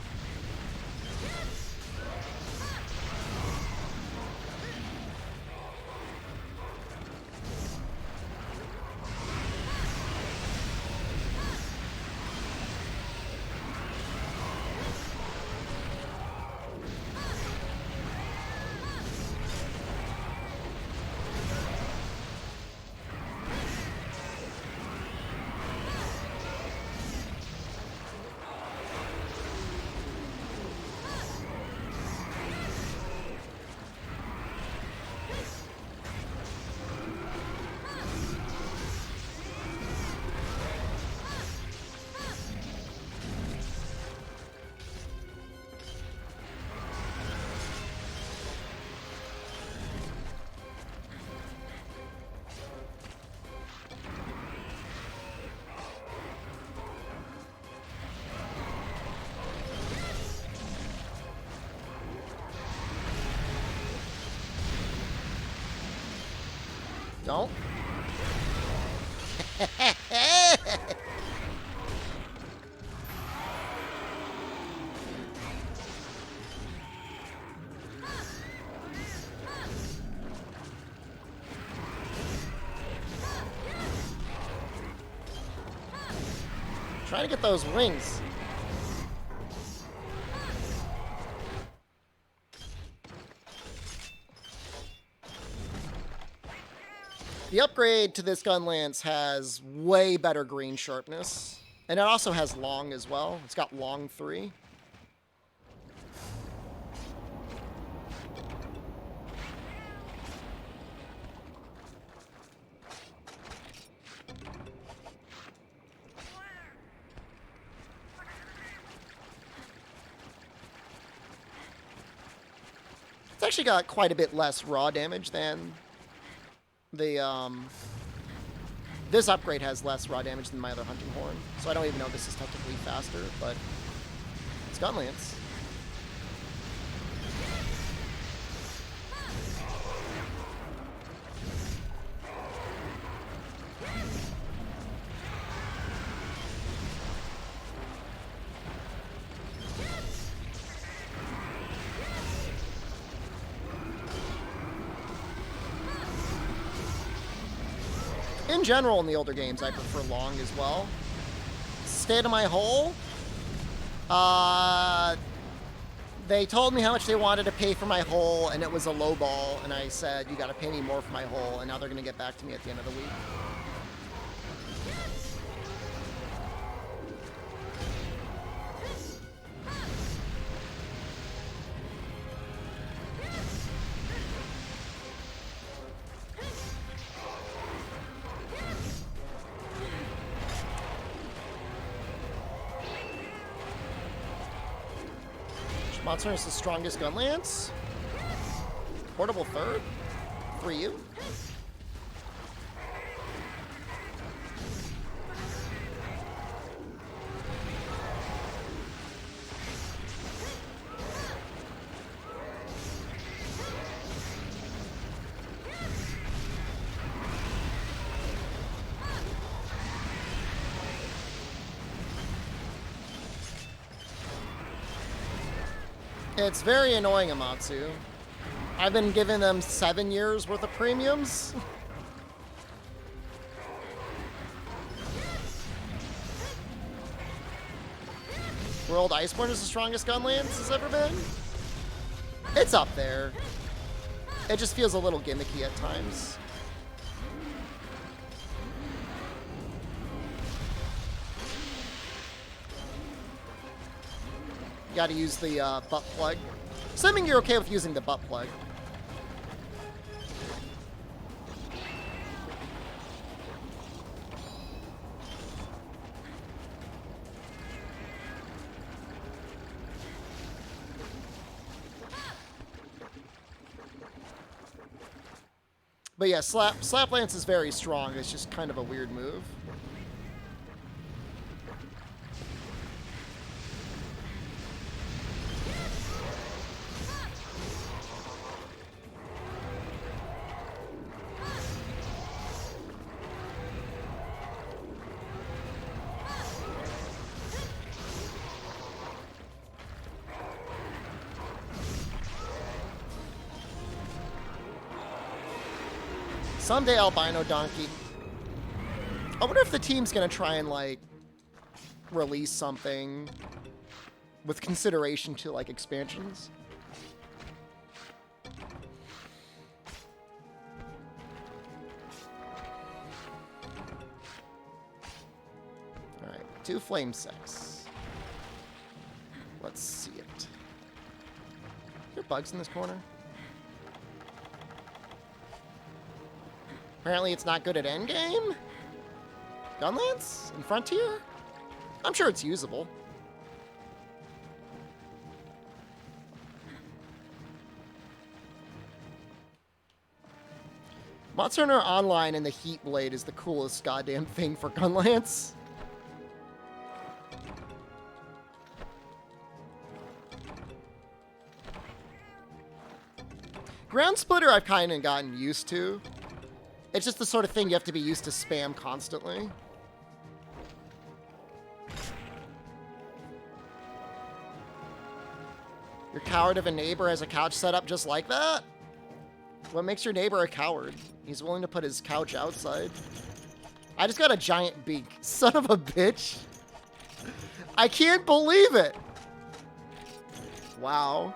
Don't. Trying to get those wings. The upgrade to this gun lance has way better green sharpness. And it also has long as well. It's got long 3. It's actually got quite a bit less raw damage than the, this upgrade has less raw damage than my other hunting horn, so I don't even know if this is technically faster, but it's gun lance. In general, in the older games, I prefer long as well. State of my hole. They told me how much they wanted to pay for my hole, and it was a low ball, and I said, you gotta pay me more for my hole, and now they're gonna get back to me at the end of the week. Monster is the strongest gun lance. Portable third. 3U. It's very annoying, Amatsu. I've been giving them 7 years worth of premiums. World Iceborne is the strongest gun lance has ever been. It's up there. It just feels a little gimmicky at times. Got to use the butt plug. Assuming you're okay with using the butt plug. But yeah, Slap Lance is very strong. It's just kind of a weird move. Someday albino donkey. I wonder if the team's gonna try and, like, release something with consideration to, like, expansions. Alright, 2 flame sex. Let's see it. Are there bugs in this corner? Apparently it's not good at endgame? Gunlance? In Frontier? I'm sure it's usable. Monster Hunter Online and the Heat Blade is the coolest goddamn thing for Gunlance. Ground Splitter I've kind of gotten used to. It's just the sort of thing you have to be used to spam constantly. Your coward of a neighbor has a couch set up just like that? What makes your neighbor a coward? He's willing to put his couch outside. I just got a giant beak. Son of a bitch. I can't believe it. Wow.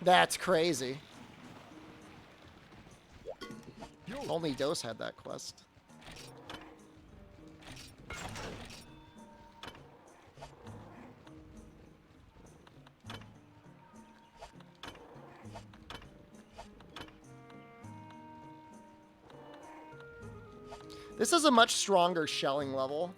That's crazy. Only Dose had that quest. This is a much stronger shelling level.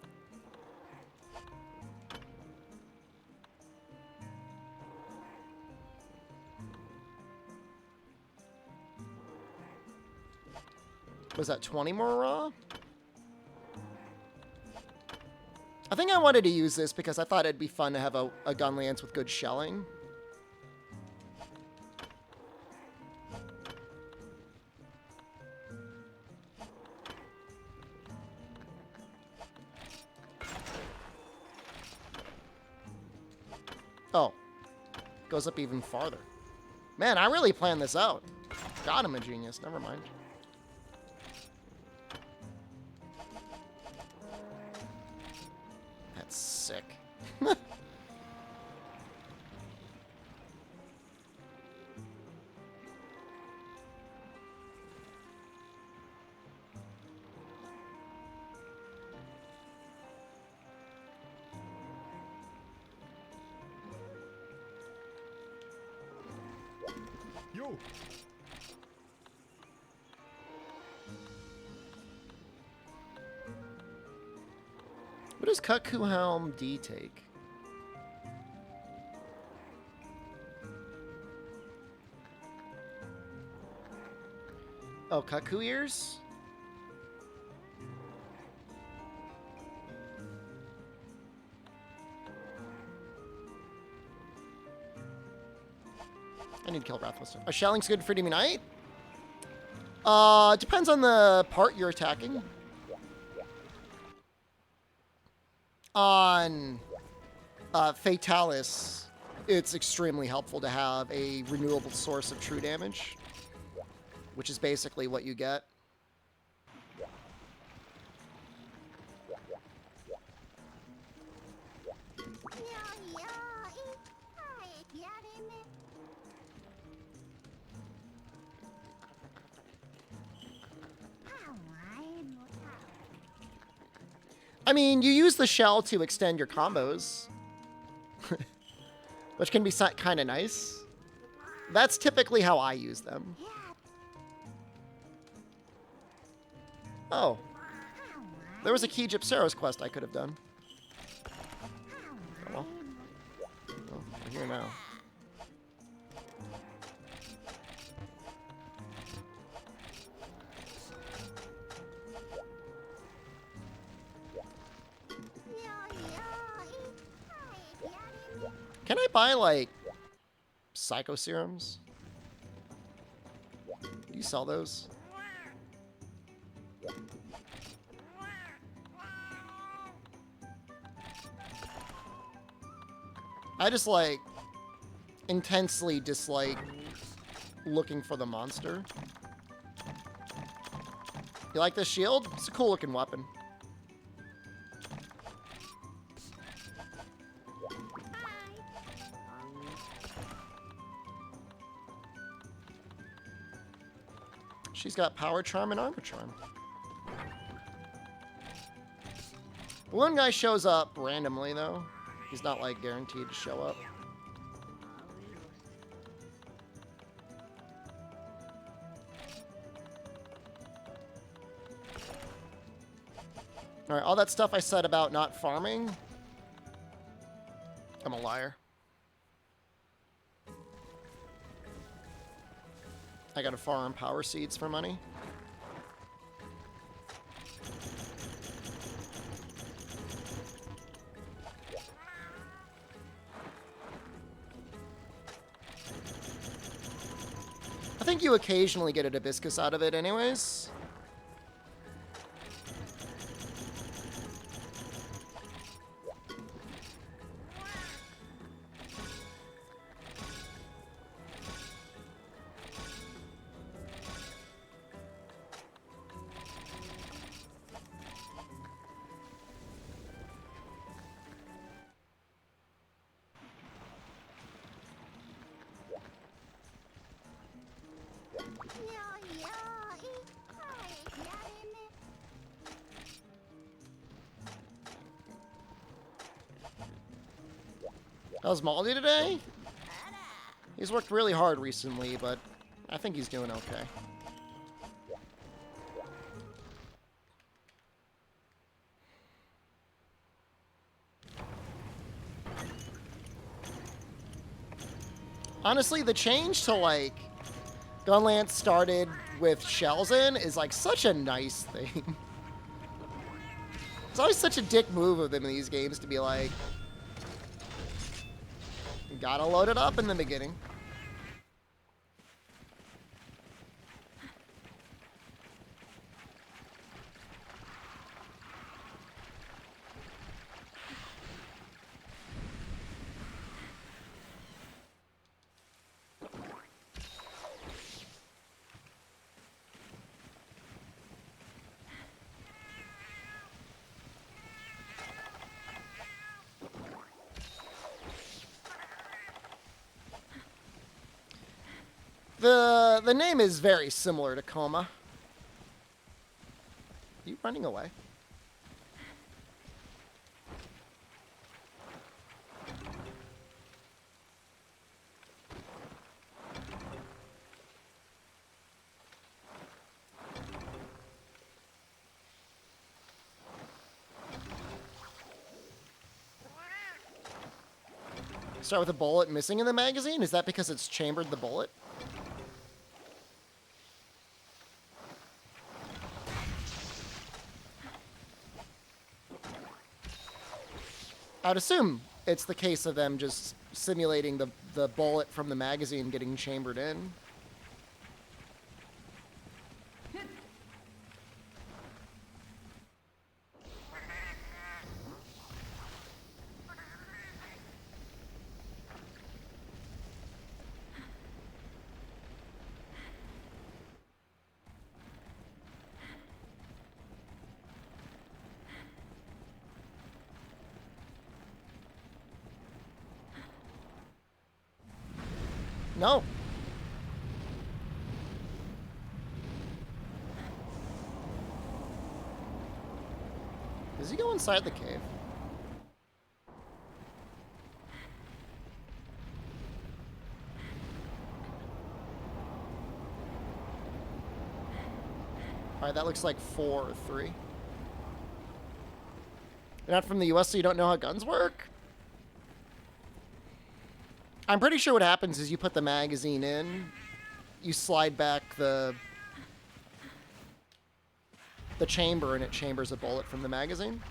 Was that 20 more raw? I think I wanted to use this because I thought it'd be fun to have a Gunlance with good shelling. Oh. Goes up even farther. Man, I really planned this out. God, I'm a genius. Never mind. That's sick. Yo. What does Cuckoo Helm D take? Oh, Cuckoo Ears? I need to kill Wrathless. A shelling's good for Demon Knight? Depends on the part you're attacking. On Fatalis, it's extremely helpful to have a renewable source of true damage, which is basically what you get. I mean, you use the shell to extend your combos, which can be kind of nice. That's typically how I use them. Oh. There was a Key Gypceros quest I could have done. Oh, well. Oh, we're here now. Can I buy, like, Psycho Serums? Do you sell those? I just, like, intensely dislike looking for the monster. You like this shield? It's a cool looking weapon. She's got power charm and armor charm. Balloon guy shows up randomly, though. He's not, like, guaranteed to show up. Alright, all that stuff I said about not farming, I'm a liar. I gotta farm power seeds for money. I think you occasionally get a hibiscus out of it anyways. How's Maldi today? He's worked really hard recently, but I think he's doing okay. Honestly, the change to, like, Gunlance started with shells in is, like, such a nice thing. It's always such a dick move of them in these games to be like, you gotta load it up in the beginning. The name is very similar to Coma. Are you running away? Start with a bullet missing in the magazine? Is that because it's chambered the bullet? I'd assume it's the case of them just simulating the bullet from the magazine getting chambered in. No. Does he go inside the cave? Alright, that looks like 4 or 3. You're not from the US, so you don't know how guns work? I'm pretty sure what happens is you put the magazine in, you slide back the chamber, and it chambers a bullet from the magazine.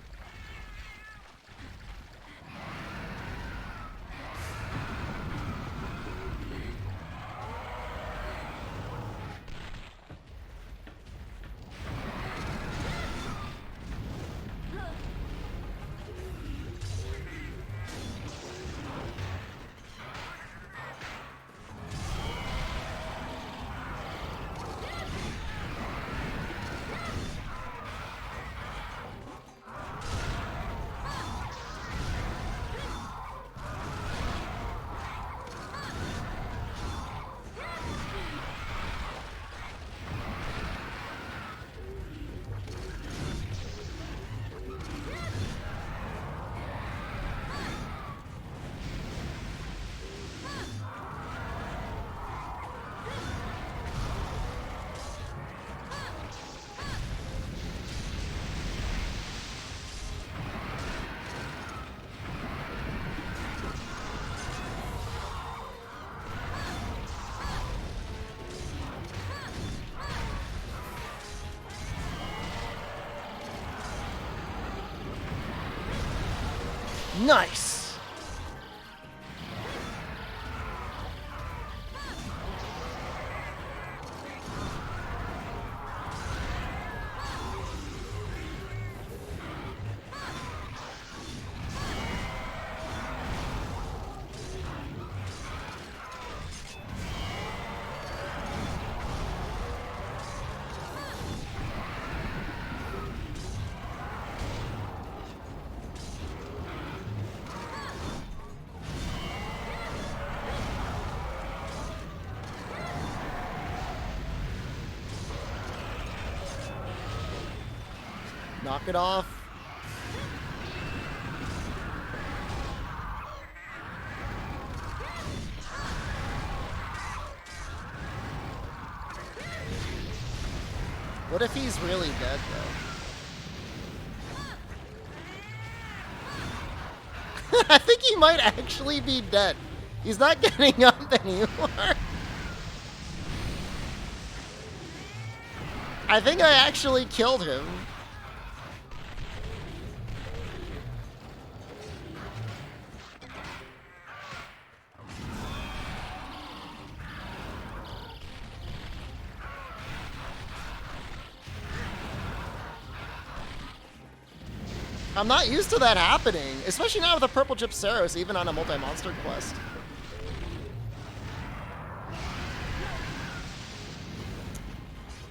Nice! Knock it off. What if he's really dead, though? I think he might actually be dead. He's not getting up anymore. I think I actually killed him. I'm not used to that happening, especially now with a purple Gypceros, even on a multi-monster quest.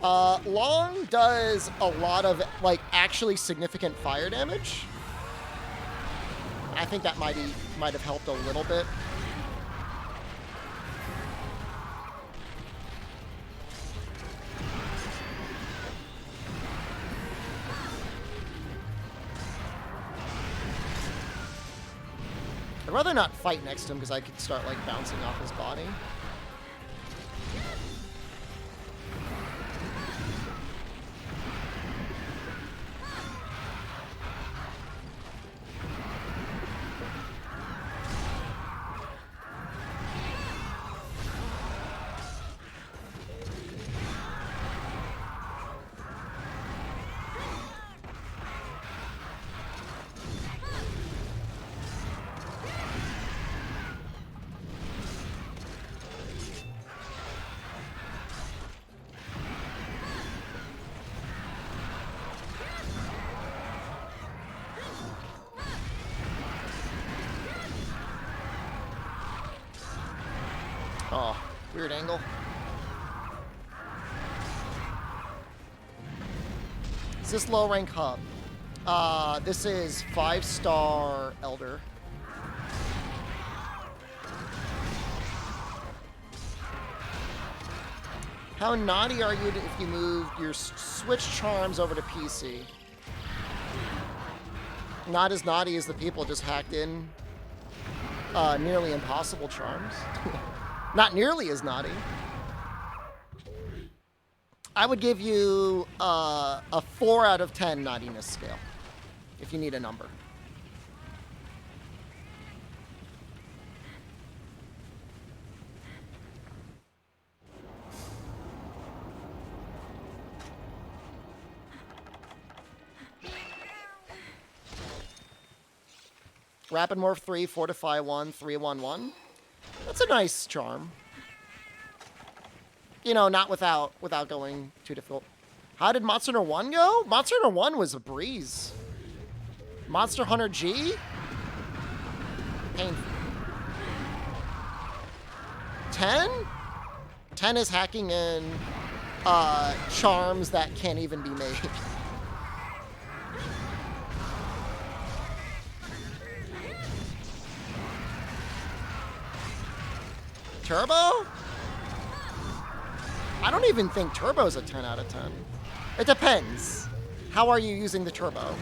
Long does a lot of, like, actually significant fire damage. I think that might have helped a little bit. I'd rather not fight next to him because I could start, like, bouncing off his body. Oh, weird angle. Is this low rank hub? This is 5-star Elder. How naughty are you if you move your switch charms over to PC? Not as naughty as the people just hacked in nearly impossible charms. Not nearly as naughty. I would give you a 4 out of 10 naughtiness scale, if you need a number. Rapid Morph 3, Fortify 1, 3-1-1. That's a nice charm. You know, not without going too difficult. How did Monster Hunter 1 go? Monster Hunter 1 was a breeze. Monster Hunter G? Painful. 10? 10 is hacking in charms that can't even be made. Turbo? I don't even think Turbo's a 10 out of 10. It depends. How are you using the Turbo?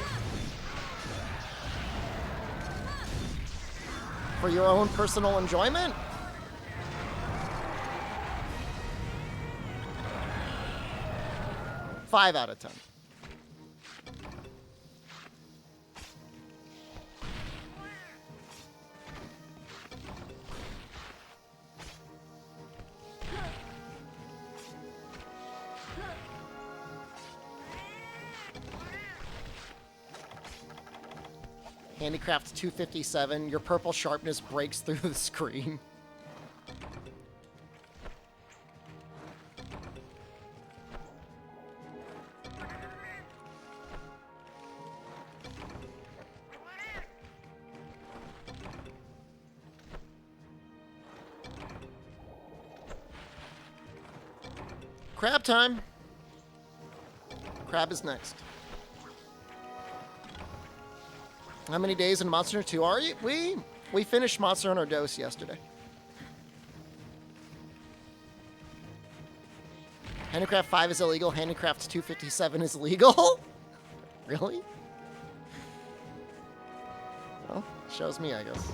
For your own personal enjoyment? Five out of 10. Handicraft 257. Your purple sharpness breaks through the screen. Crab time. Crab is next. How many days in Monster Hunter 2 are you? We finished Monster Hunter Dose yesterday. Handicraft 5 is illegal. Handicraft 257 is legal? Really? Well, shows me, I guess.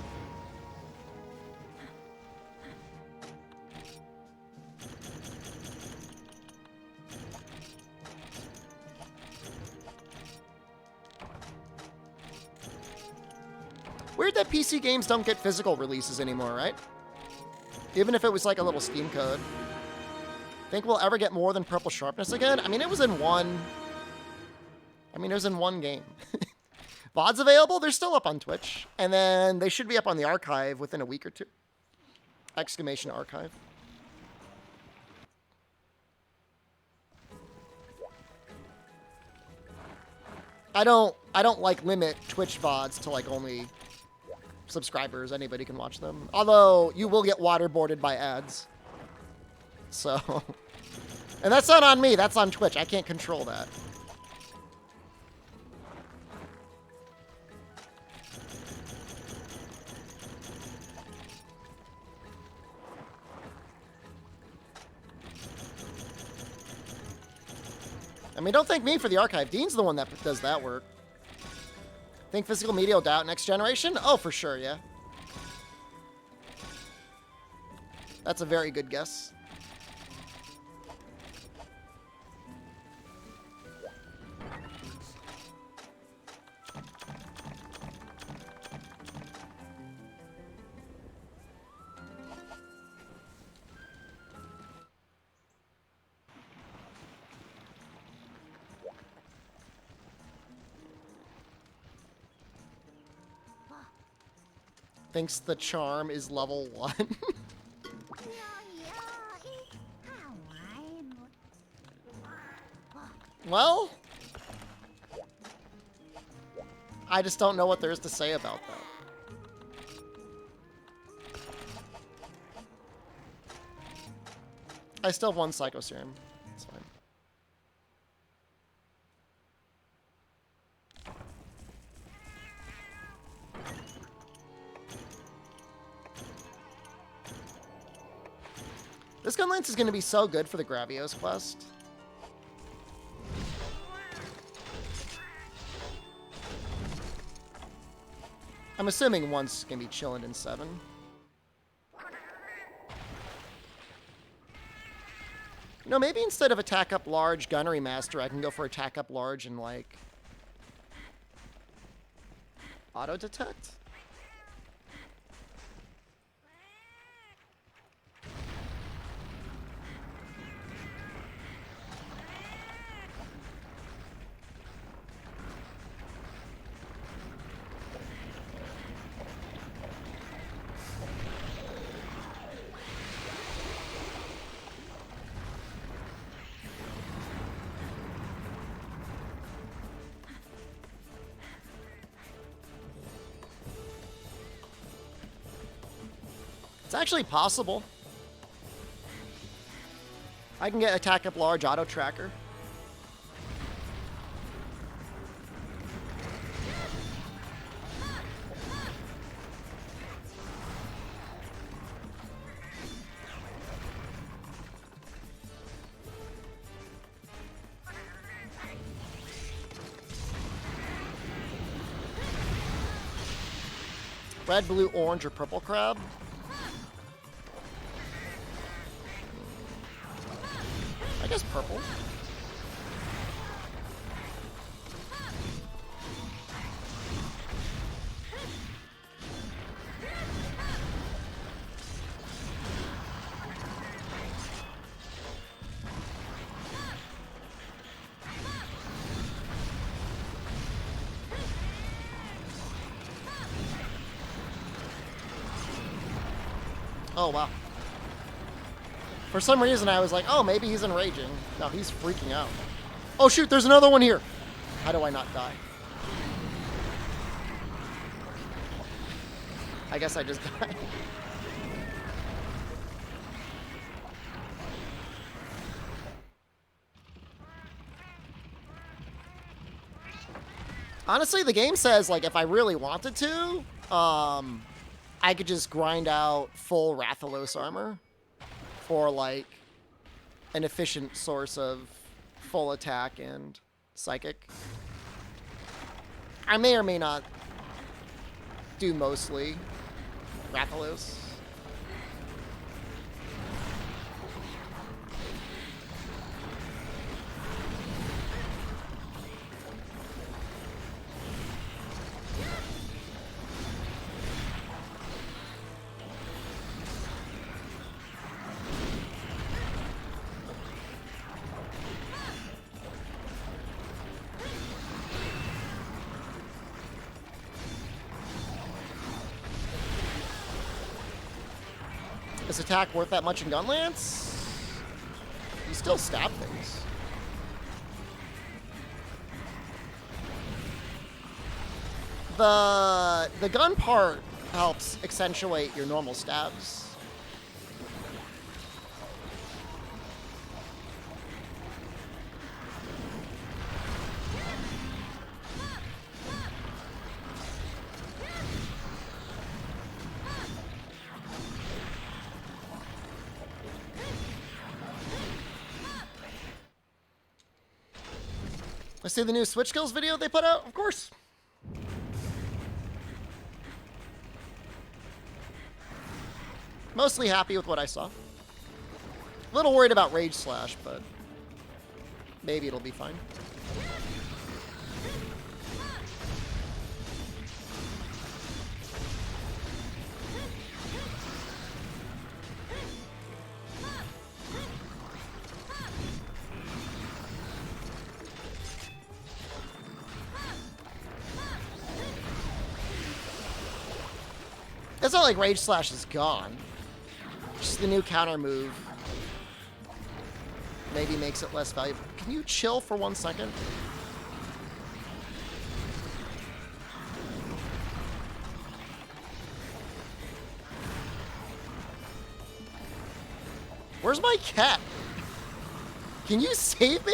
Weird that PC games don't get physical releases anymore, right? Even if it was like a little Steam code. Think we'll ever get more than Purple Sharpness again? I mean, it was in one... I mean, it was in one game. VOD's available? They're still up on Twitch. And then they should be up on the archive within a week or two. Exclamation archive. I don't like limit Twitch VODs to like only subscribers. Anybody can watch them. Although you will get waterboarded by ads. So, and that's not on me. That's on Twitch. I can't control that. I mean, don't thank me for the archive. Dean's the one that does that work. Think physical media will die out next generation? Oh, for sure, yeah. That's a very good guess. Thinks the charm is level 1. Well, I just don't know what there is to say about that. I still have one Psycho Serum. It's fine. This gun lance is going to be so good for the Gravios quest. I'm assuming one's going to be chilling in 7. No, maybe instead of attack up large gunnery master, I can go for attack up large and like auto detect. It's actually possible. I can get attack up large auto tracker. Red, blue, orange, or purple crab. I guess purple. Oh, wow. For some reason, I was like, oh, maybe he's enraging. No, he's freaking out. Oh, shoot, there's another one here. How do I not die? I guess I just died. Honestly, the game says, like, if I really wanted to, I could just grind out full Rathalos armor for, like, an efficient source of full attack and psychic. I may or may not do mostly Rathalos. Is attack worth that much in Gunlance? You still stab things. The gun part helps accentuate your normal stabs. Let's see the new Switch Skills video they put out, of course. Mostly happy with what I saw. A little worried about Rage Slash, but maybe it'll be fine. It's not like Rage Slash is gone. Just the new counter move maybe makes it less valuable. Can you chill for 1 second? Where's my cat? Can you save me?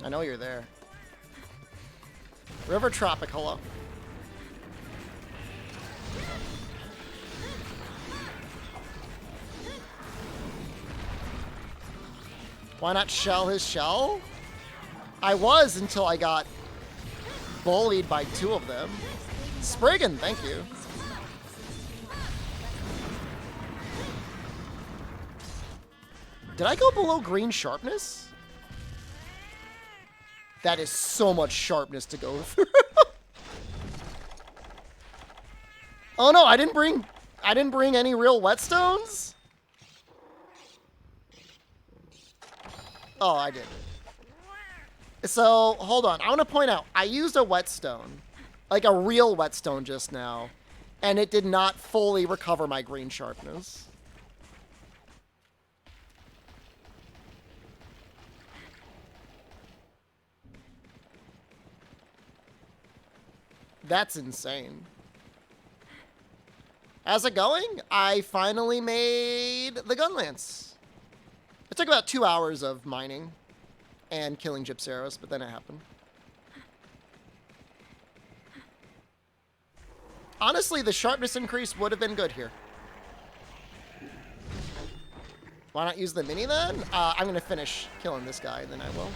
I know you're there. River Tropic, hello. Why not shell his shell? I was until I got bullied by 2 of them. Spriggan, thank you. Did I go below green sharpness? That is so much sharpness to go through. Oh no, I didn't bring any real whetstones? Oh, I did. So, hold on. I want to point out, I used a whetstone, like a real whetstone just now, and it did not fully recover my green sharpness. That's insane. How's it going? I finally made the Gunlance. It took about 2 hours of mining and killing Gypceros, but then it happened. Honestly, the sharpness increase would have been good here. Why not use the mini then? I'm gonna finish killing this guy, and then I will.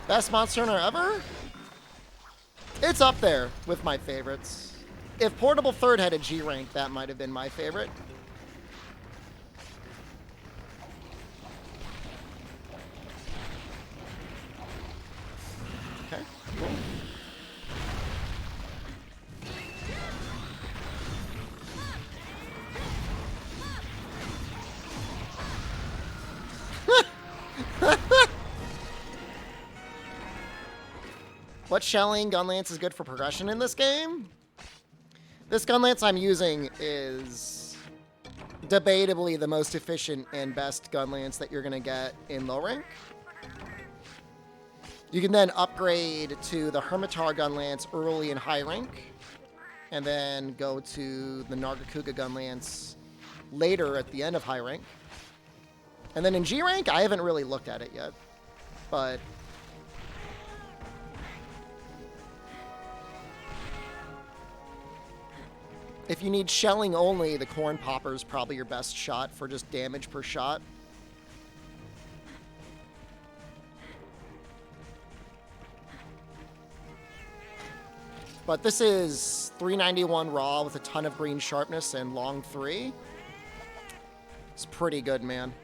Best Monster Hunter ever? It's up there with my favorites. If Portable Third had a G rank, that might have been my favorite. Okay, cool. What shelling gun lance is good for progression in this game? This gun lance I'm using is debatably the most efficient and best gun lance that you're going to get in low rank. You can then upgrade to the Hermitar gun lance early in high rank, and then go to the Nargacuga gun lance later at the end of high rank. And then in G rank, I haven't really looked at it yet, but if you need shelling only, the Corn Popper is probably your best shot for just damage per shot. But this is 391 raw with a ton of green sharpness and long 3. It's pretty good, man.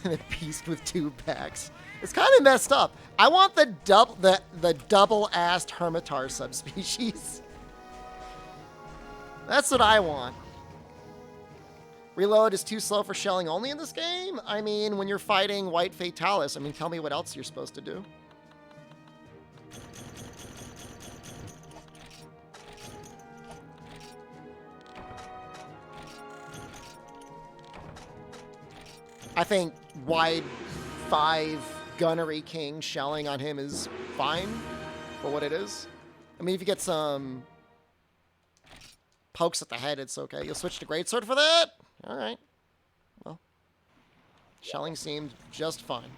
The beast with 2 packs. It's kind of messed up. I want the double-assed Hermitar subspecies. That's what I want. Reload is too slow for shelling only in this game? I mean, when you're fighting White Fatalis, I mean, tell me what else you're supposed to do. I think wide 5 Gunnery King shelling on him is fine for what it is. I mean, if you get some pokes at the head, it's okay. You'll switch to Greatsword for that? All right. Well, shelling seemed just fine.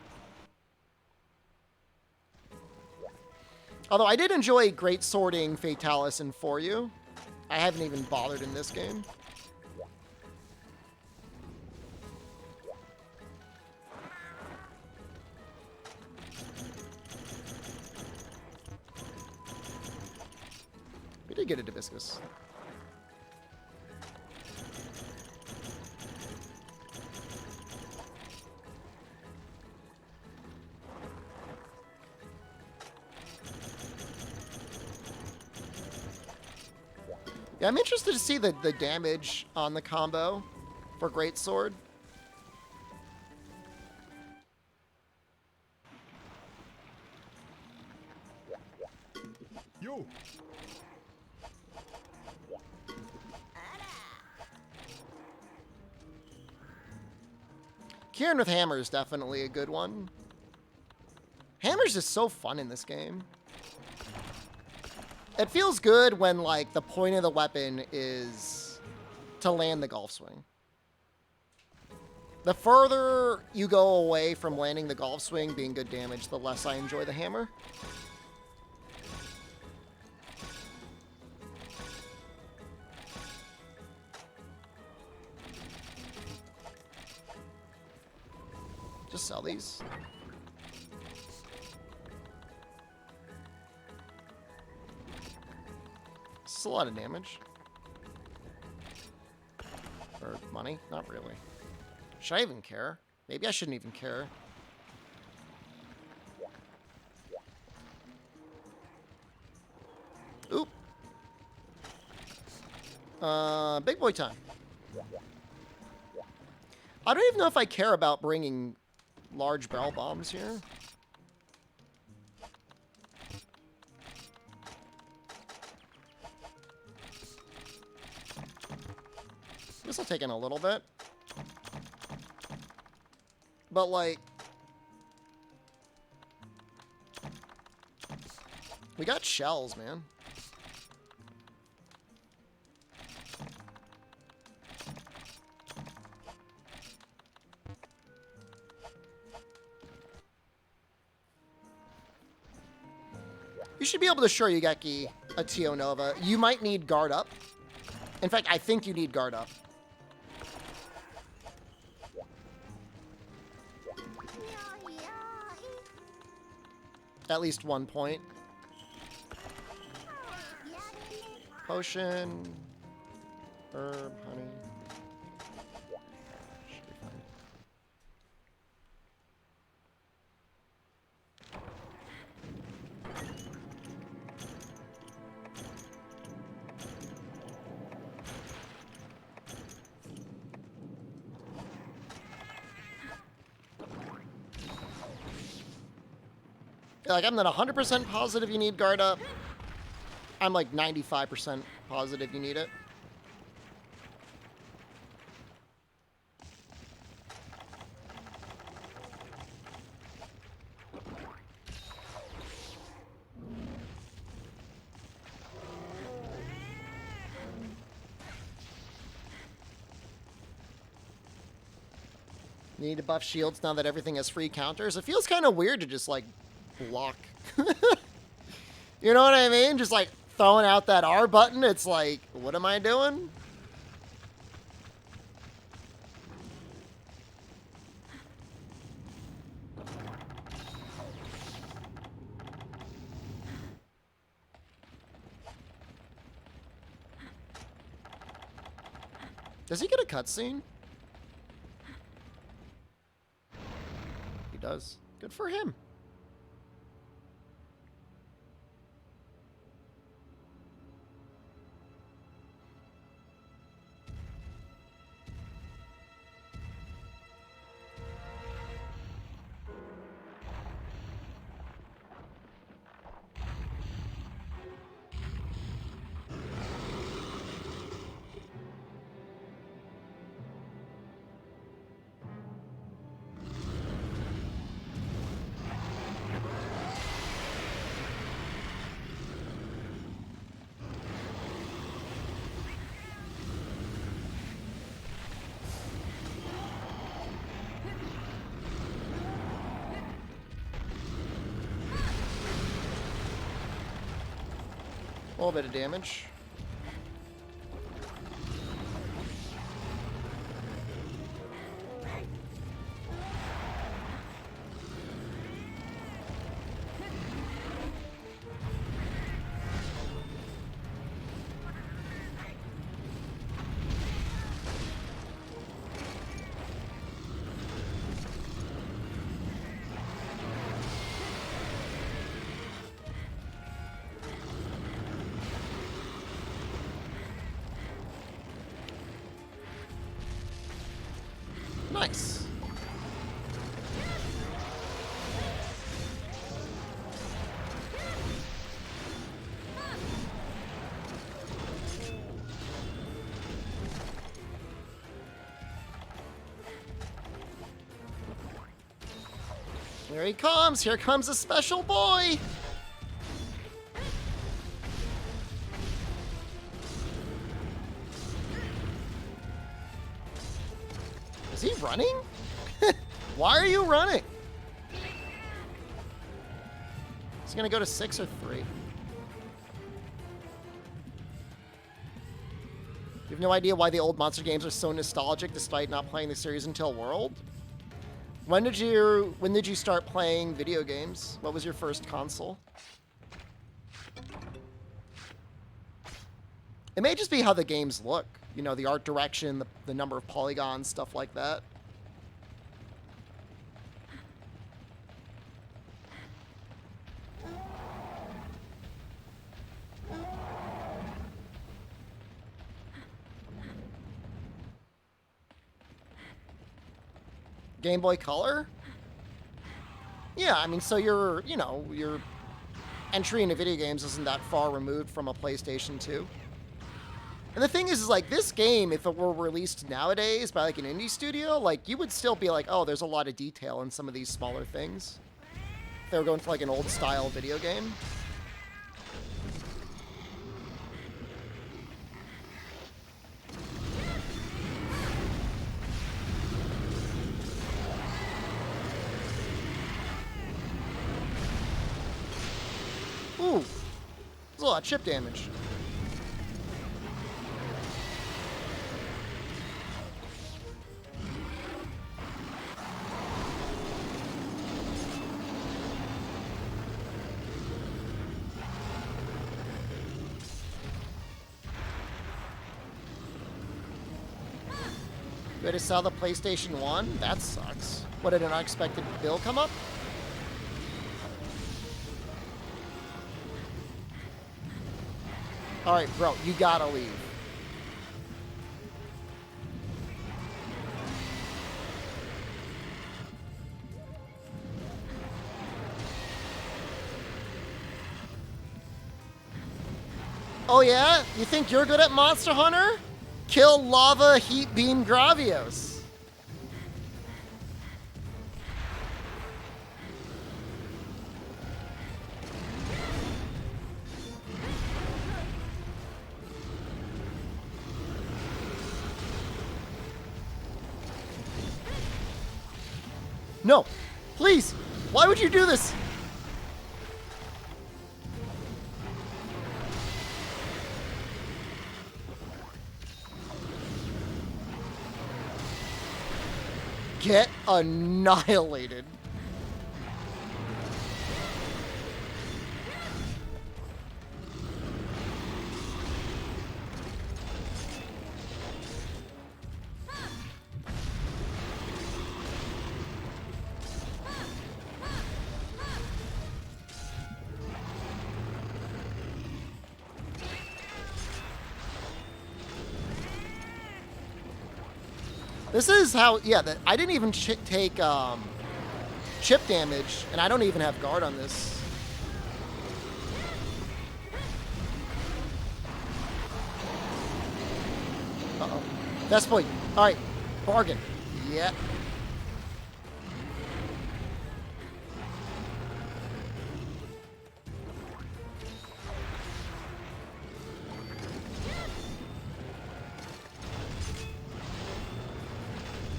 Although I did enjoy Greatswording Fatalis in For You. I haven't even bothered in this game. We did get a Hibiscus. Yeah, I'm interested to see the damage on the combo for Greatsword. Yo. Kieran with Hammer is definitely a good one. Hammer's just so fun in this game. It feels good when, like, the point of the weapon is to land the golf swing. The further you go away from landing the golf swing being good damage, the less I enjoy the hammer. Just sell these. It's a lot of damage. Or money? Not really. Should I even care? Maybe I shouldn't even care. Oop. Big boy time. I don't even know if I care about bringing large barrel bombs here. This will take in a little bit. But, like... we got shells, man. You should be able to show Yugeki a Tio Nova. You might need guard up. In fact, I think you need guard up. At least 1 point. Potion. Herb, honey. Should be fine. Like, I'm not 100% positive you need guard up. I'm like 95% positive you need it. You need to buff shields now that everything has free counters. It feels kind of weird to just, like, block. You know what I mean? Just, like, throwing out that R button. It's like, what am I doing? Does he get a cutscene? He does. Good for him. A little bit of damage. Nice. Here he comes. Here comes a special boy. Is he running? Why are you running? Is he gonna go to 6 or 3? You have no idea why the old monster games are so nostalgic despite not playing the series until World? When did you start playing video games? What was your first console? It may just be how the games look. You know, the art direction, the number of polygons, stuff like that. Game Boy Color? Yeah, I mean, so your entry into video games isn't that far removed from a PlayStation 2. And the thing is like, this game, if it were released nowadays by like an indie studio, like, you would still be like, oh, there's a lot of detail in some of these smaller things. If they were going for like an old style video game. Ooh, there's a lot of chip damage. You had to sell the PlayStation 1? That sucks. What, did an unexpected bill come up? Alright, bro, you gotta leave. Oh yeah? You think you're good at Monster Hunter? Kill Lava Heat Beam Gravios. No, please. Why would you do this? Get annihilated. This is how, yeah, I didn't even take chip damage, and I don't even have guard on this. Uh-oh. That's point. All right, bargain. Yeah.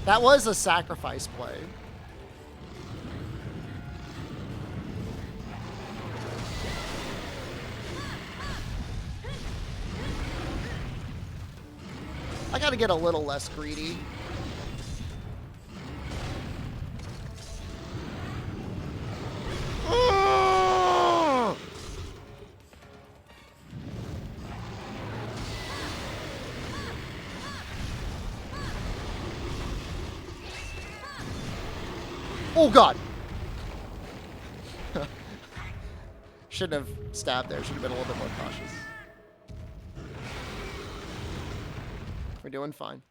That was a sacrifice play. I gotta get a little less greedy. Oh god! Shouldn't have stabbed there. Should have been a little bit more cautious. We're doing fine.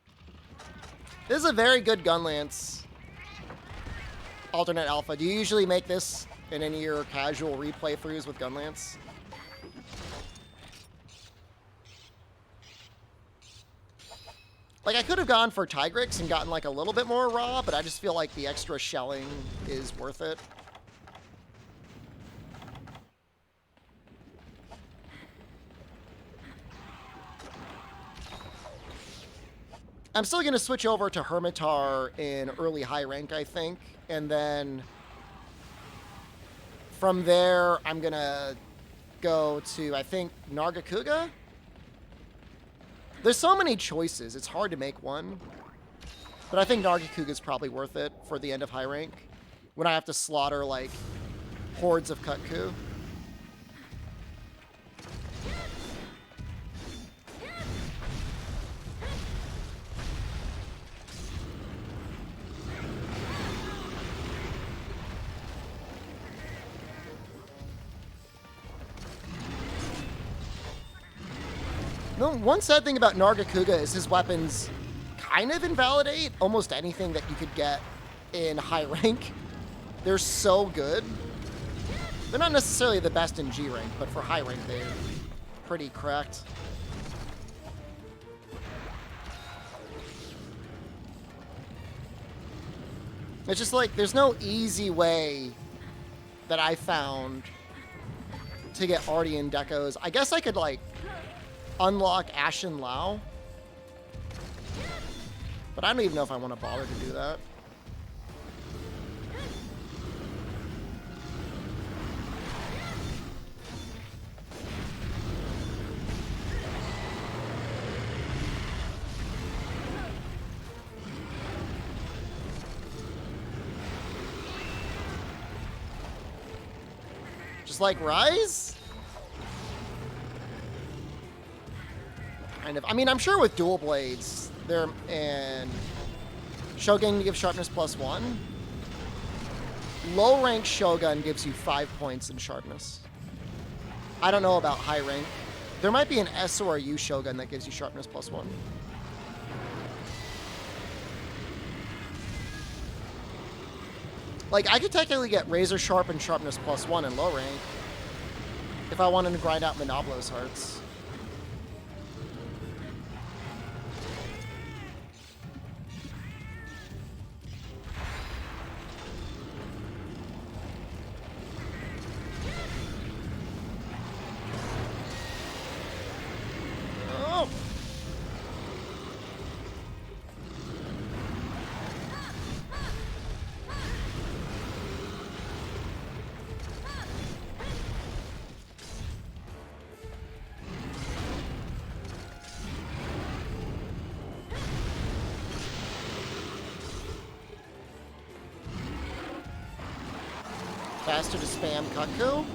This is a very good gun lance. Alternate alpha. Do you usually make this in any of your casual replay throughs with gun lance? Like, I could have gone for Tigrix and gotten, like, a little bit more raw, but I just feel like the extra shelling is worth it. I'm still going to switch over to Hermitar in early high rank, I think. And then from there, I'm going to go to, I think, Nargacuga? There's so many choices, it's hard to make one. But I think Nargacuga is probably worth it for the end of high rank, when I have to slaughter, like, hordes of Kutku. No, one sad thing about Nargacuga is his weapons kind of invalidate almost anything that you could get in high rank. They're so good. They're not necessarily the best in G rank, but for high rank, they're pretty correct. It's just like, there's no easy way that I found to get Ardean Decos. I guess I could, like, unlock Ashen Lao. But I don't even know if I want to bother to do that. Just like Rise? Kind of. I mean, I'm sure with dual blades, there and Shogun gives sharpness +1. Low rank Shogun gives you 5 points in sharpness. I don't know about high rank. There might be an S or a U Shogun that gives you sharpness +1. Like, I could technically get Razor Sharp and Sharpness +1 in low rank if I wanted to grind out Monoblo's hearts. Oh! Faster to spam Cutco.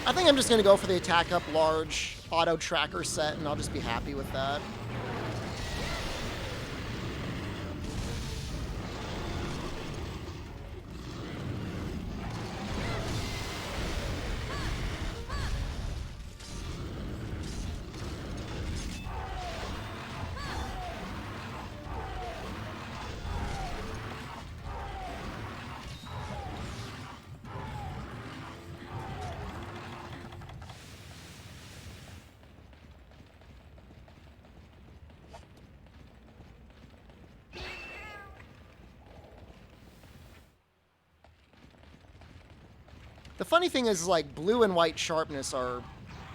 I think I'm just going to go for the attack up large auto tracker set, and I'll just be happy with that. The funny thing is, like, blue and white sharpness are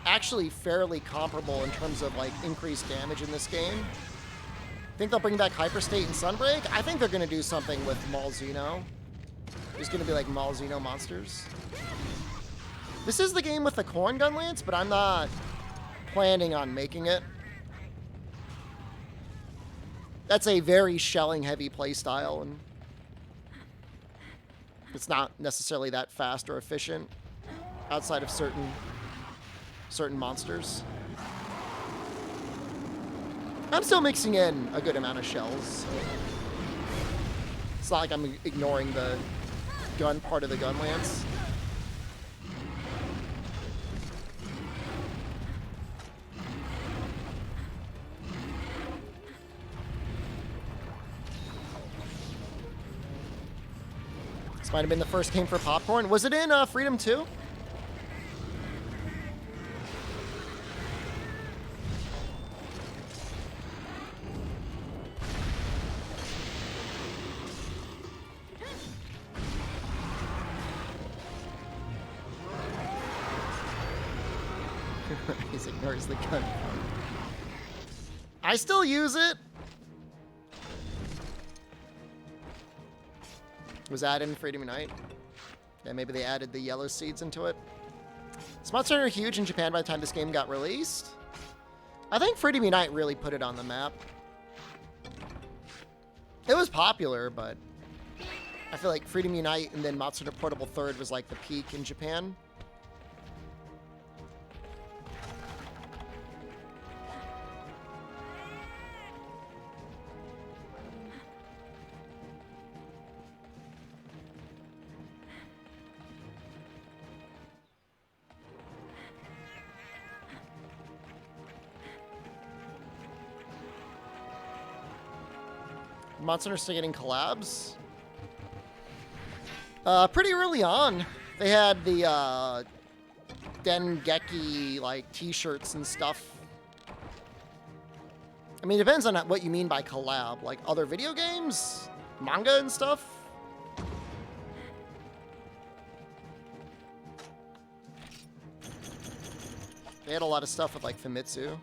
actually fairly comparable in terms of, like, increased damage in this game. Think they'll bring back Hyperstate and Sunbreak? I think they're going to do something with Malzeno. There's going to be, like, Malzeno monsters. This is the game with the Corn Gun Lance, but I'm not planning on making it. That's a very shelling-heavy playstyle, and it's not necessarily that fast or efficient outside of certain monsters. I'm still mixing in a good amount of shells. It's not like I'm ignoring the gun part of the gun lance. This might have been the first game for Popcorn. Was it in Freedom 2? He ignores the gun. I still use it. Was that in Freedom Unite? Yeah, maybe they added the yellow seeds into it. Spots are huge in Japan by the time this game got released. I think Freedom Unite really put it on the map. It was popular, but I feel like Freedom Unite and then Monster Portable 3rd was like the peak in Japan. Monster still getting collabs? Pretty early on. They had the Dengeki like T-shirts and stuff. I mean, it depends on what you mean by collab. Like other video games, manga and stuff. They had a lot of stuff with like Famitsu.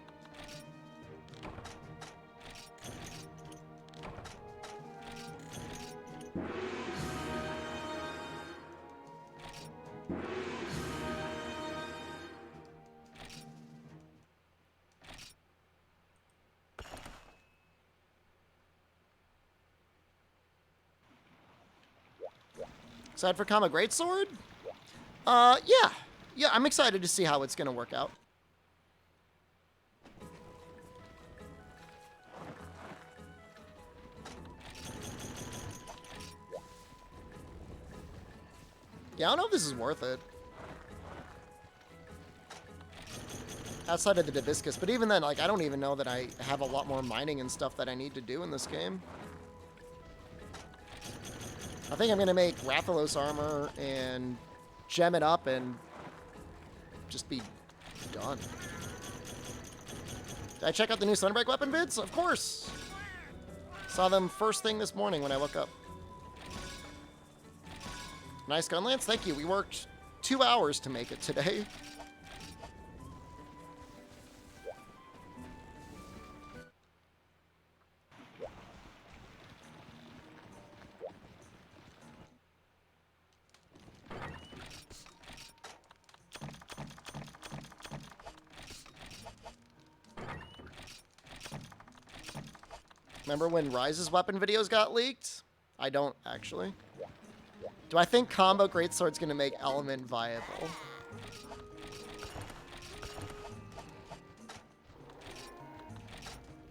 Excited for Kama Greatsword? Yeah. Yeah, I'm excited to see how it's gonna work out. Yeah, I don't know if this is worth it. Outside of the Hibiscus, but even then, like, I don't even know that I have a lot more mining and stuff that I need to do in this game. I think I'm going to make Rathalos armor and gem it up and just be done. Did I check out the new Sunbreak weapon vids? Of course! Saw them first thing this morning when I woke up. Nice gun, Lance. Thank you. We worked 2 hours to make it today. Remember when Rise's weapon videos got leaked? I don't, actually. Do I think Combo Greatsword's gonna make Element viable?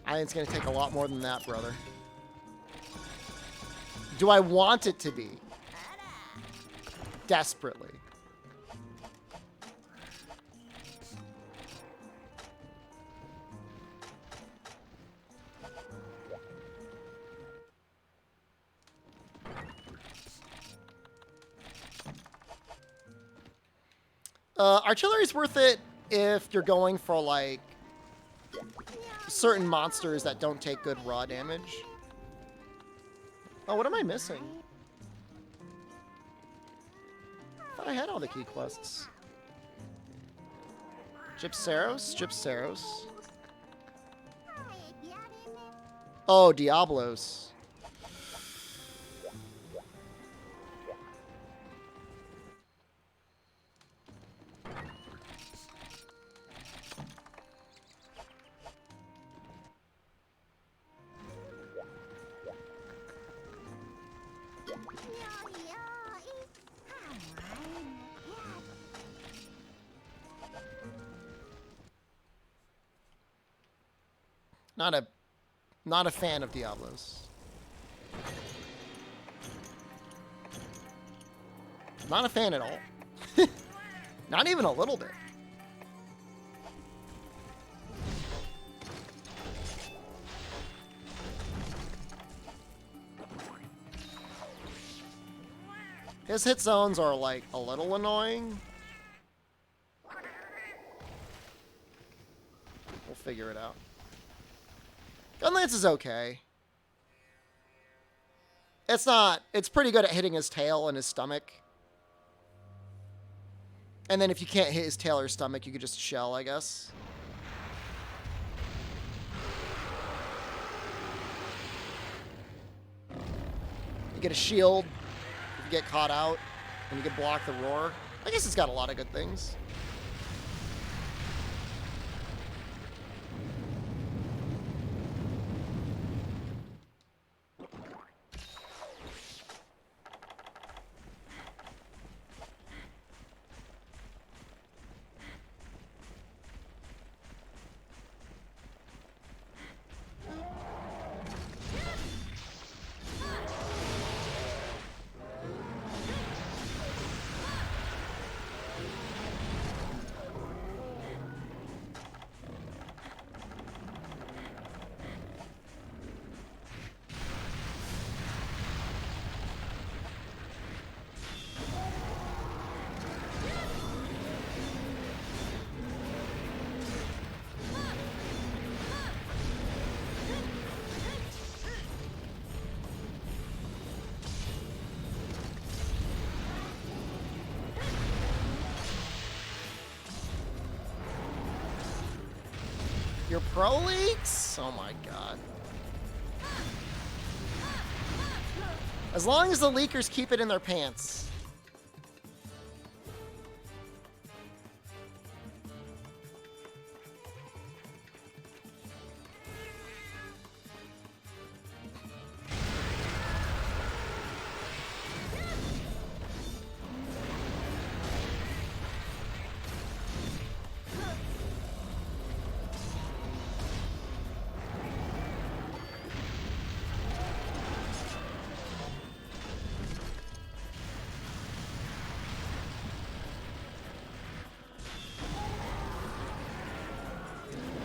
I think it's gonna take a lot more than that, brother. Do I want it to be? Desperately. Artillery's worth it if you're going for, like, certain monsters that don't take good raw damage. Oh, what am I missing? I thought I had all the key quests. Gypsaros? Gypsaros. Oh, Diablos. Not a fan of Diablos. Not a fan at all. Not even a little bit. His hit zones are, like, a little annoying. We'll figure it out. Gunlance is okay. It's pretty good at hitting his tail and his stomach. And then if you can't hit his tail or stomach, you could just shell, I guess. You get a shield if you get caught out, and you can block the roar. I guess it's got a lot of good things. Your pro leaks? Oh my god. As long as the leakers keep it in their pants.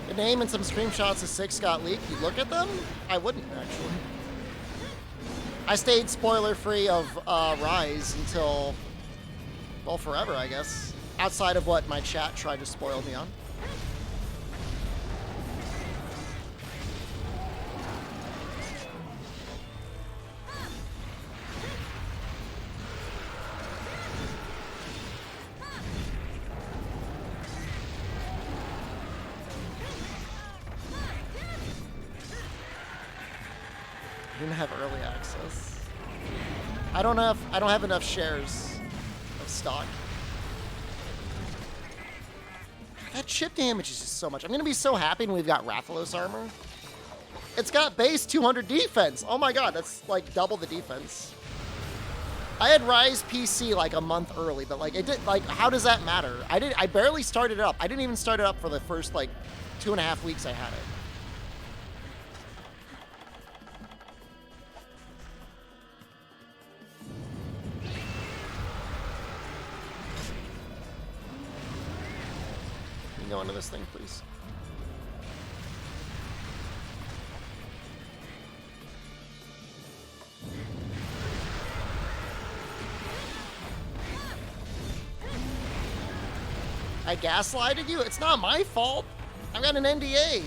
The name and some screenshots of 6 got leaked. You look at them? I wouldn't, actually. I stayed spoiler-free of Rise until, well, forever, I guess. Outside of what my chat tried to spoil me on. Didn't have early access. I don't have enough shares of stock. That chip damage is just so much. I'm gonna be so happy when we've got Rathalos armor. It's got base 200 defense. Oh my god, that's like double the defense. I had Rise PC like a month early, but like it did like how does that matter? I barely started it up. I didn't even start it up for the first like 2.5 weeks I had it. Go into this thing, please. I gaslighted you? It's not my fault. I've got an NDA.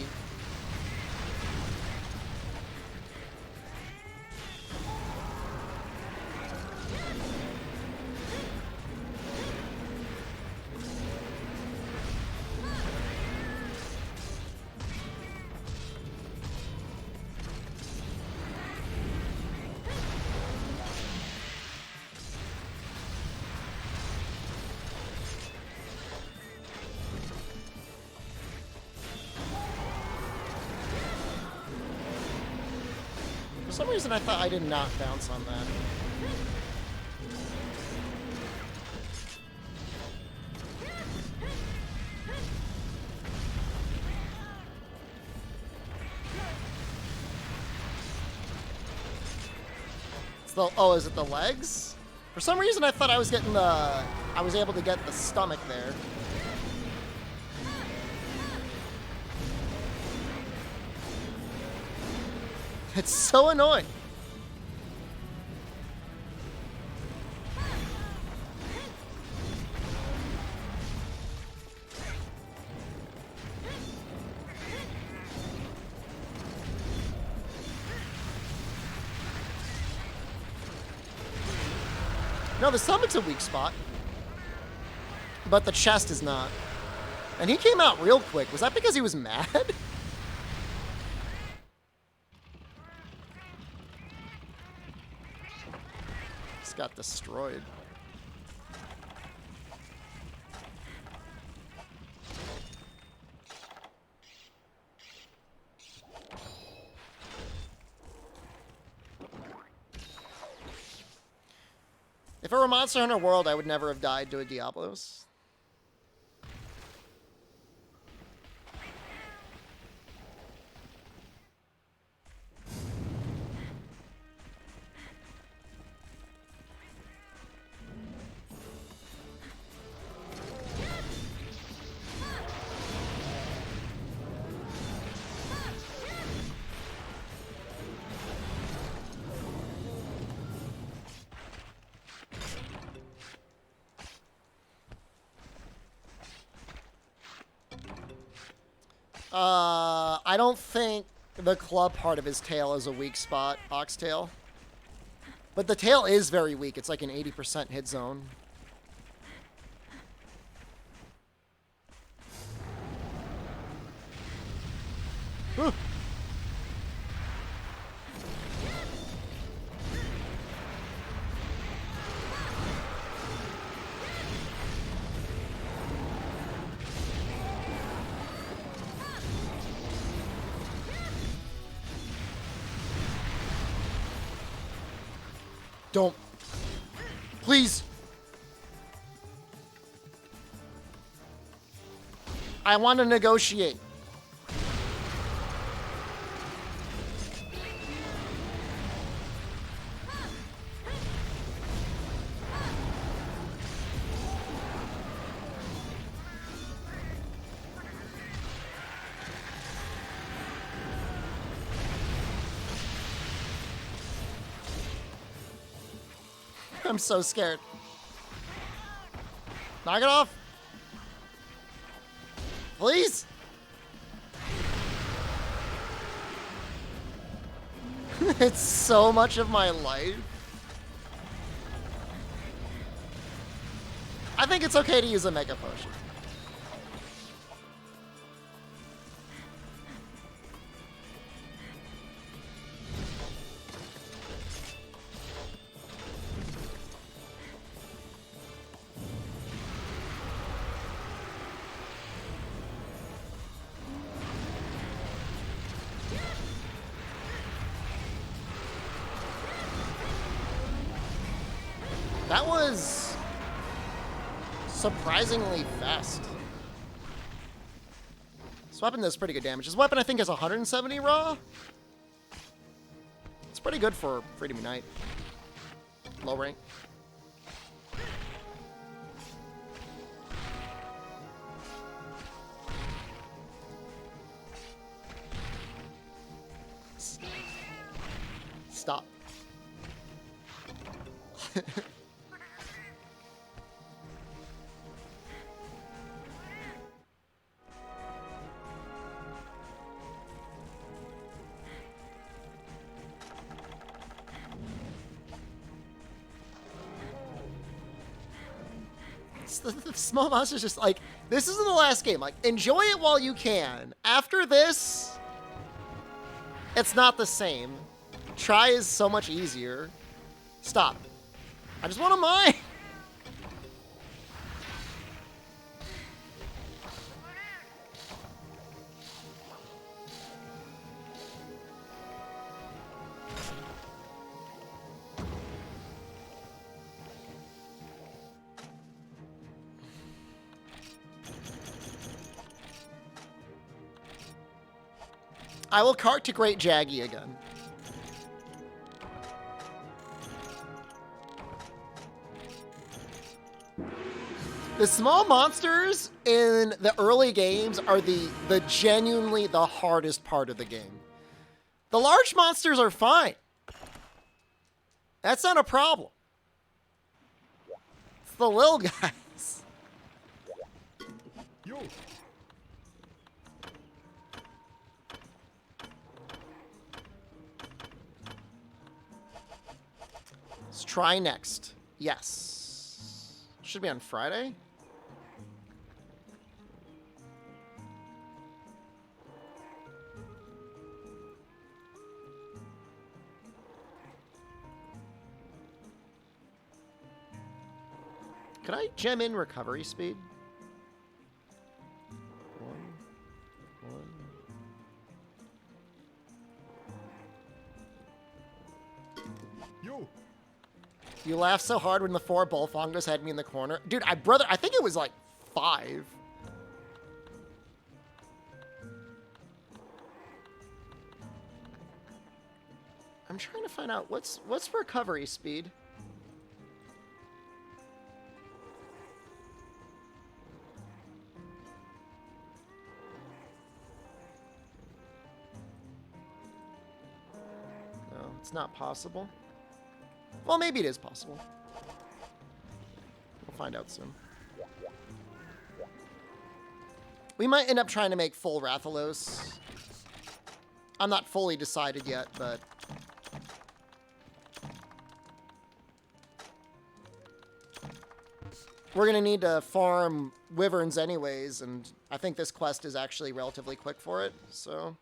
For some reason, I thought I did not bounce on that. It's the, oh, is it the legs? For some reason, I thought I was getting the... I was able to get the stomach there. It's so annoying. No, the stomach's a weak spot. But the chest is not. And he came out real quick. Was that because he was mad? Got destroyed. If it were Monster Hunter World, I would never have died to a Diablos. I don't think the club part of his tail is a weak spot, Oxtail. But the tail is very weak. It's like an 80% hit zone. Don't. Please. I want to negotiate. I'm so scared. Knock it off. Please. It's so much of my life. I think it's okay to use a Mega Potion. That was surprisingly fast. This weapon does pretty good damage. This weapon, I think, is 170 raw. It's pretty good for Freedom Unite. Low rank. Stop. The small monster's just like, this isn't the last game. Like, enjoy it while you can. After this, it's not the same. Try is so much easier. Stop. I just want to mine. I will cart to Great Jaggy again. The small monsters in the early games are the genuinely the hardest part of the game. The large monsters are fine. That's not a problem. It's the little guys. Yo. Let's try next. Yes. Should be on Friday. Can I gem in recovery speed? One. Yo. You laughed so hard when the 4 Bullfongos had me in the corner. Dude, I think it was like 5. I'm trying to find out what's recovery speed. No, it's not possible. Well, maybe it is possible. We'll find out soon. We might end up trying to make full Rathalos. I'm not fully decided yet, but... we're going to need to farm Wyverns anyways, and I think this quest is actually relatively quick for it, so...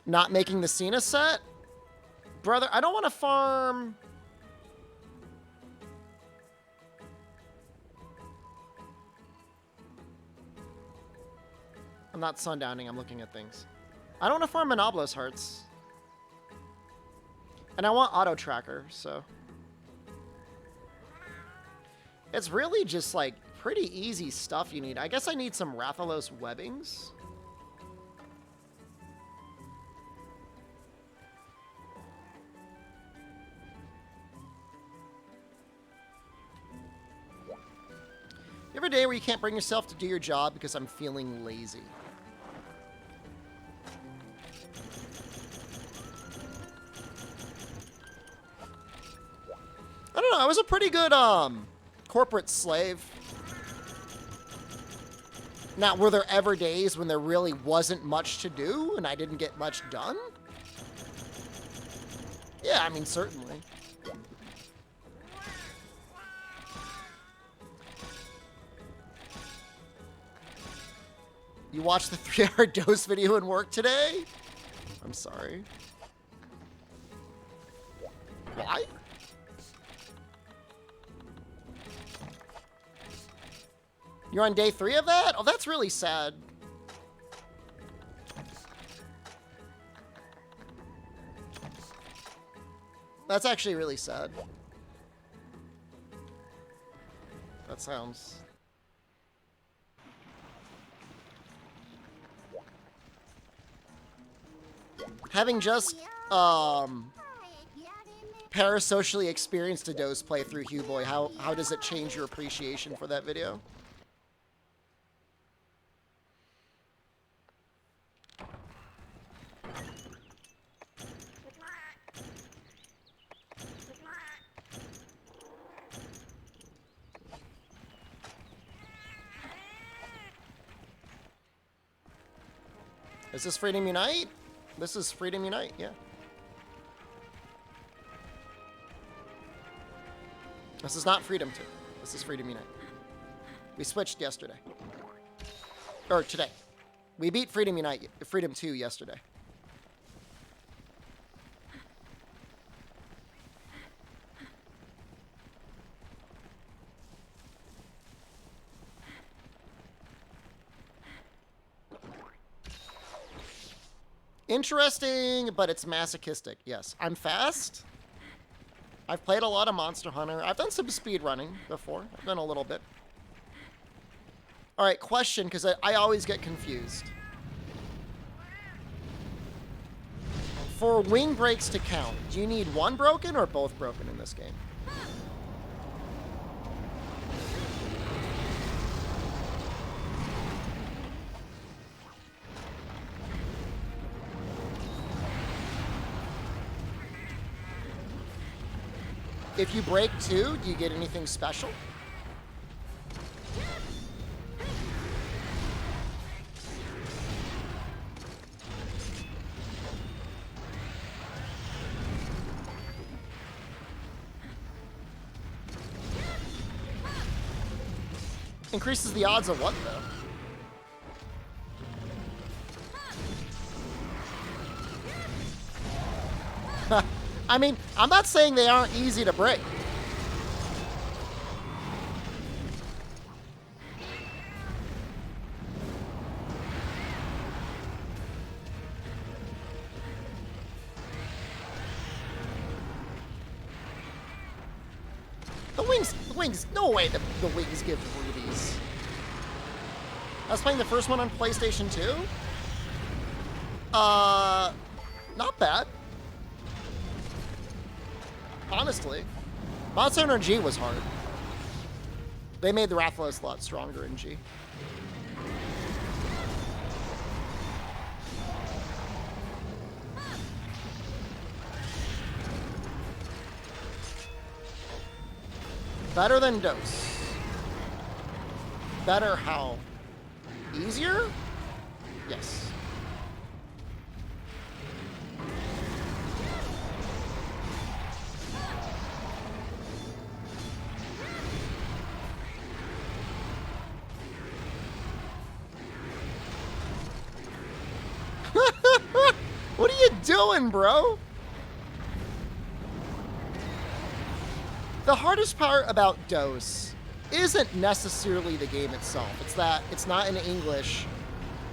Not making the Cena set? Brother, I don't want to farm... not sundowning, I'm looking at things. I don't want to farm Monoblos hearts. And I want auto tracker, so. It's really just like pretty easy stuff you need. I guess I need some Rathalos webbings. You have a day where you can't bring yourself to do your job because I'm feeling lazy. I don't know, I was a pretty good corporate slave. Now, were there ever days when there really wasn't much to do and I didn't get much done? Yeah, I mean, certainly. You watched the 3-hour dose video in work today? I'm sorry. Why? You're on day 3 of that? Oh, that's really sad. That's actually really sad. That sounds... Having just, parasocially experienced a dose playthrough, Hugh Boy, how does it change your appreciation for that video? Is this Freedom Unite? This is Freedom Unite, yeah. This is not Freedom 2. This is Freedom Unite. We switched yesterday. Or today. We beat Freedom Unite, Freedom 2 yesterday. Interesting, but it's masochistic. Yes, I'm fast. I've played a lot of Monster Hunter. I've done some speed running before. I've done a little bit. All right, question, because I always get confused. For wing breaks to count, do you need one broken or both broken in this game? If you break 2, do you get anything special? Increases the odds of what, though? I mean, I'm not saying they aren't easy to break. The wings, no way the wings give rubies. I was playing the first one on PlayStation 2. Not bad. Honestly, Monster Hunter G was hard. They made the Rathalos a lot stronger in G. Better than Dose. Better how? Easier? Yes. What are you doing, bro? The hardest part about Dose isn't necessarily the game itself. It's that it's not in English,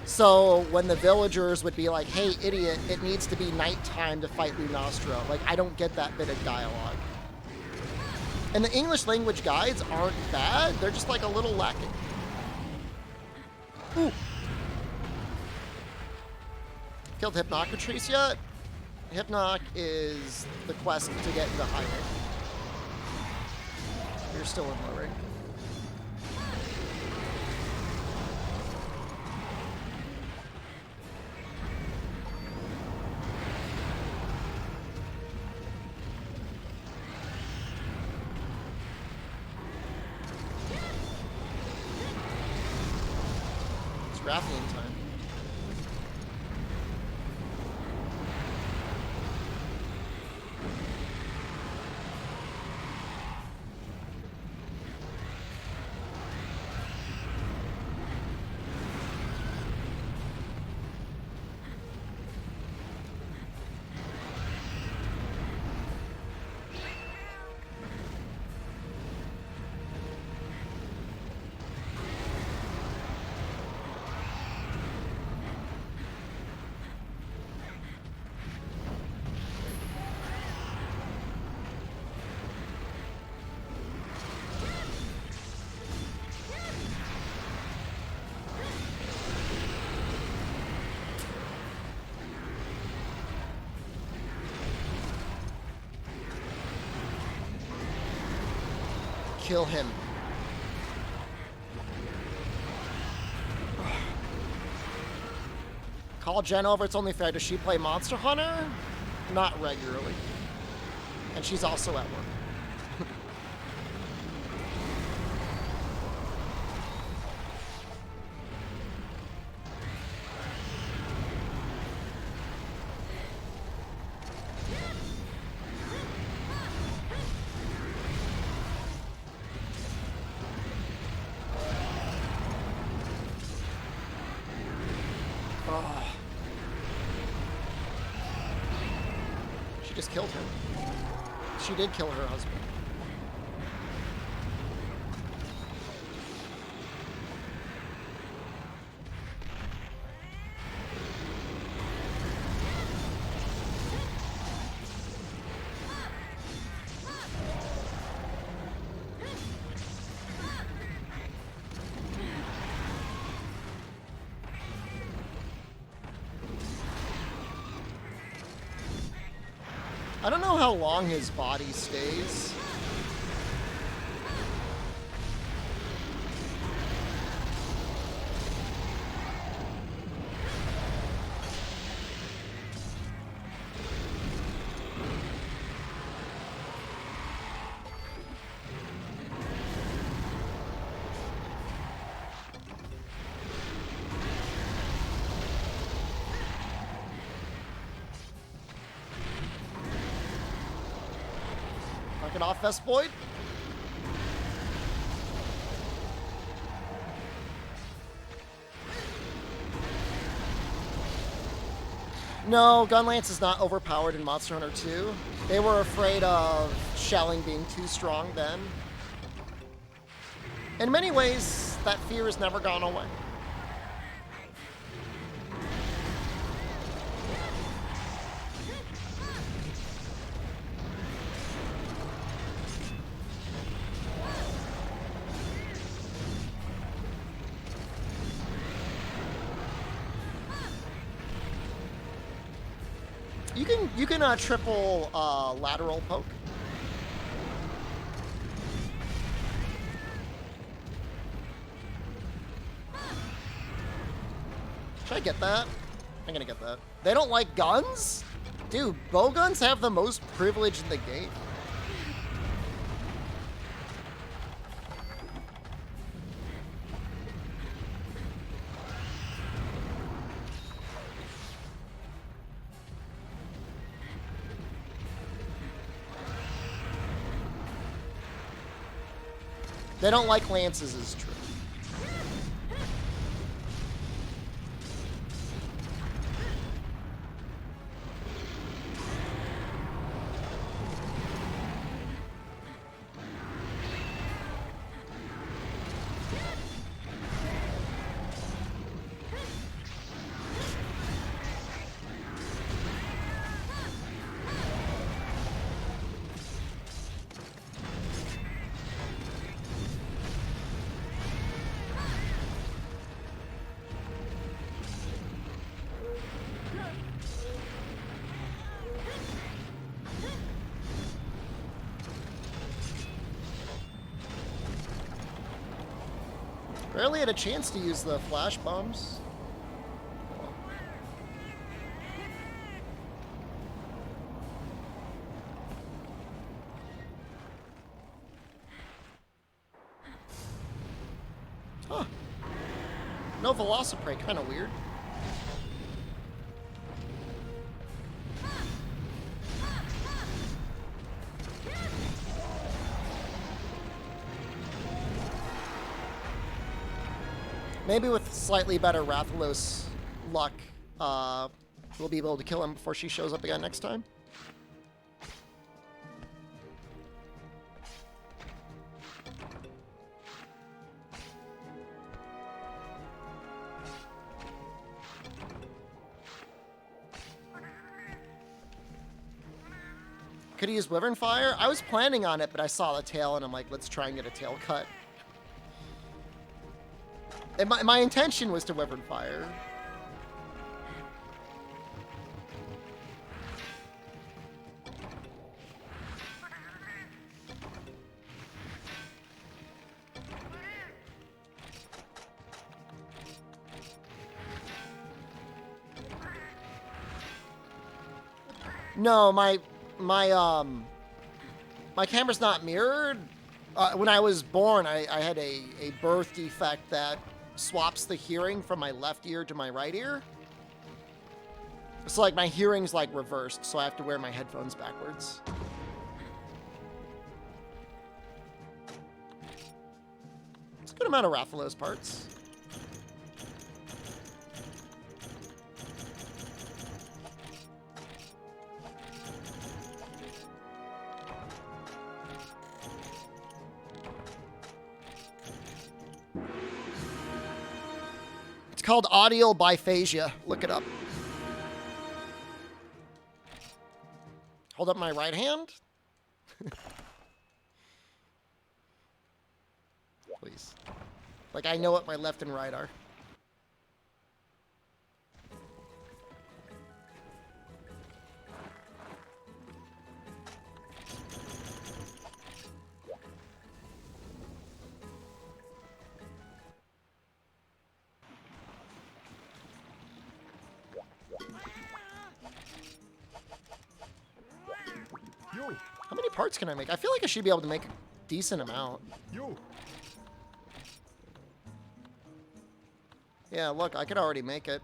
So when the villagers would be like, hey, idiot, it needs to be nighttime to fight Lunastro. Like, I don't get that bit of dialogue. And the English language guides aren't bad. They're just like a little lacking. Ooh. Killed Hypnocatrice yet? Hypnoc is the quest to get into high rank. You're still in low rank. It's Rathian time. Kill him. Call Jen over, it's only fair. Does she play Monster Hunter? Not regularly. And she's also at work. She just killed him. She did kill her husband. I don't know how long his body stays. Knock it off, Vespoid. No, Gunlance is not overpowered in Monster Hunter 2. They were afraid of shelling being too strong then. In many ways, that fear has never gone away. You can triple lateral poke. Should I get that? I'm gonna get that. They don't like guns? Dude, bowguns have the most privilege in the game. They don't like lances is true. Barely had a chance to use the flash bombs. Huh. No Velociprey, kind of weird. Maybe with slightly better Rathalos luck, we'll be able to kill him before she shows up again next time. Could he use Wyvern Fire? I was planning on it, but I saw the tail and I'm like, let's try and get a tail cut. And my intention was to Wyvern Fire. No, my camera's not mirrored. When I was born, I had a birth defect that swaps the hearing from my left ear to my right ear. So like my hearing's like reversed, so I have to wear my headphones backwards. It's a good amount of Rathalos parts. It's called audial biphasia. Look it up. Hold up my right hand. Please. Like I know what my left and right are. How many parts can I make? I feel like I should be able to make a decent amount. Yeah, look, I could already make it.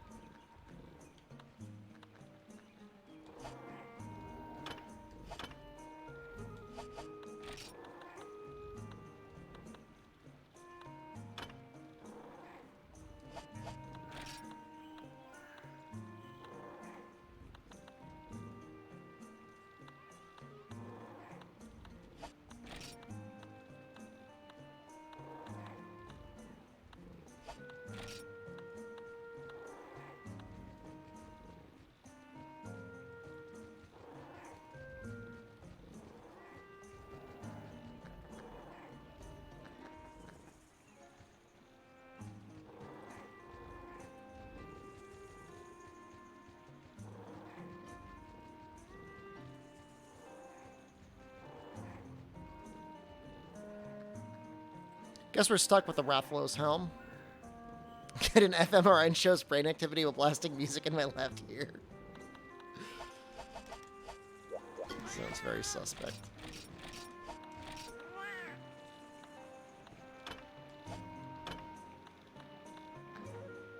Guess we're stuck with the Rathalos helm. Get an fMRI and shows brain activity with blasting music in my left ear. Sounds very suspect.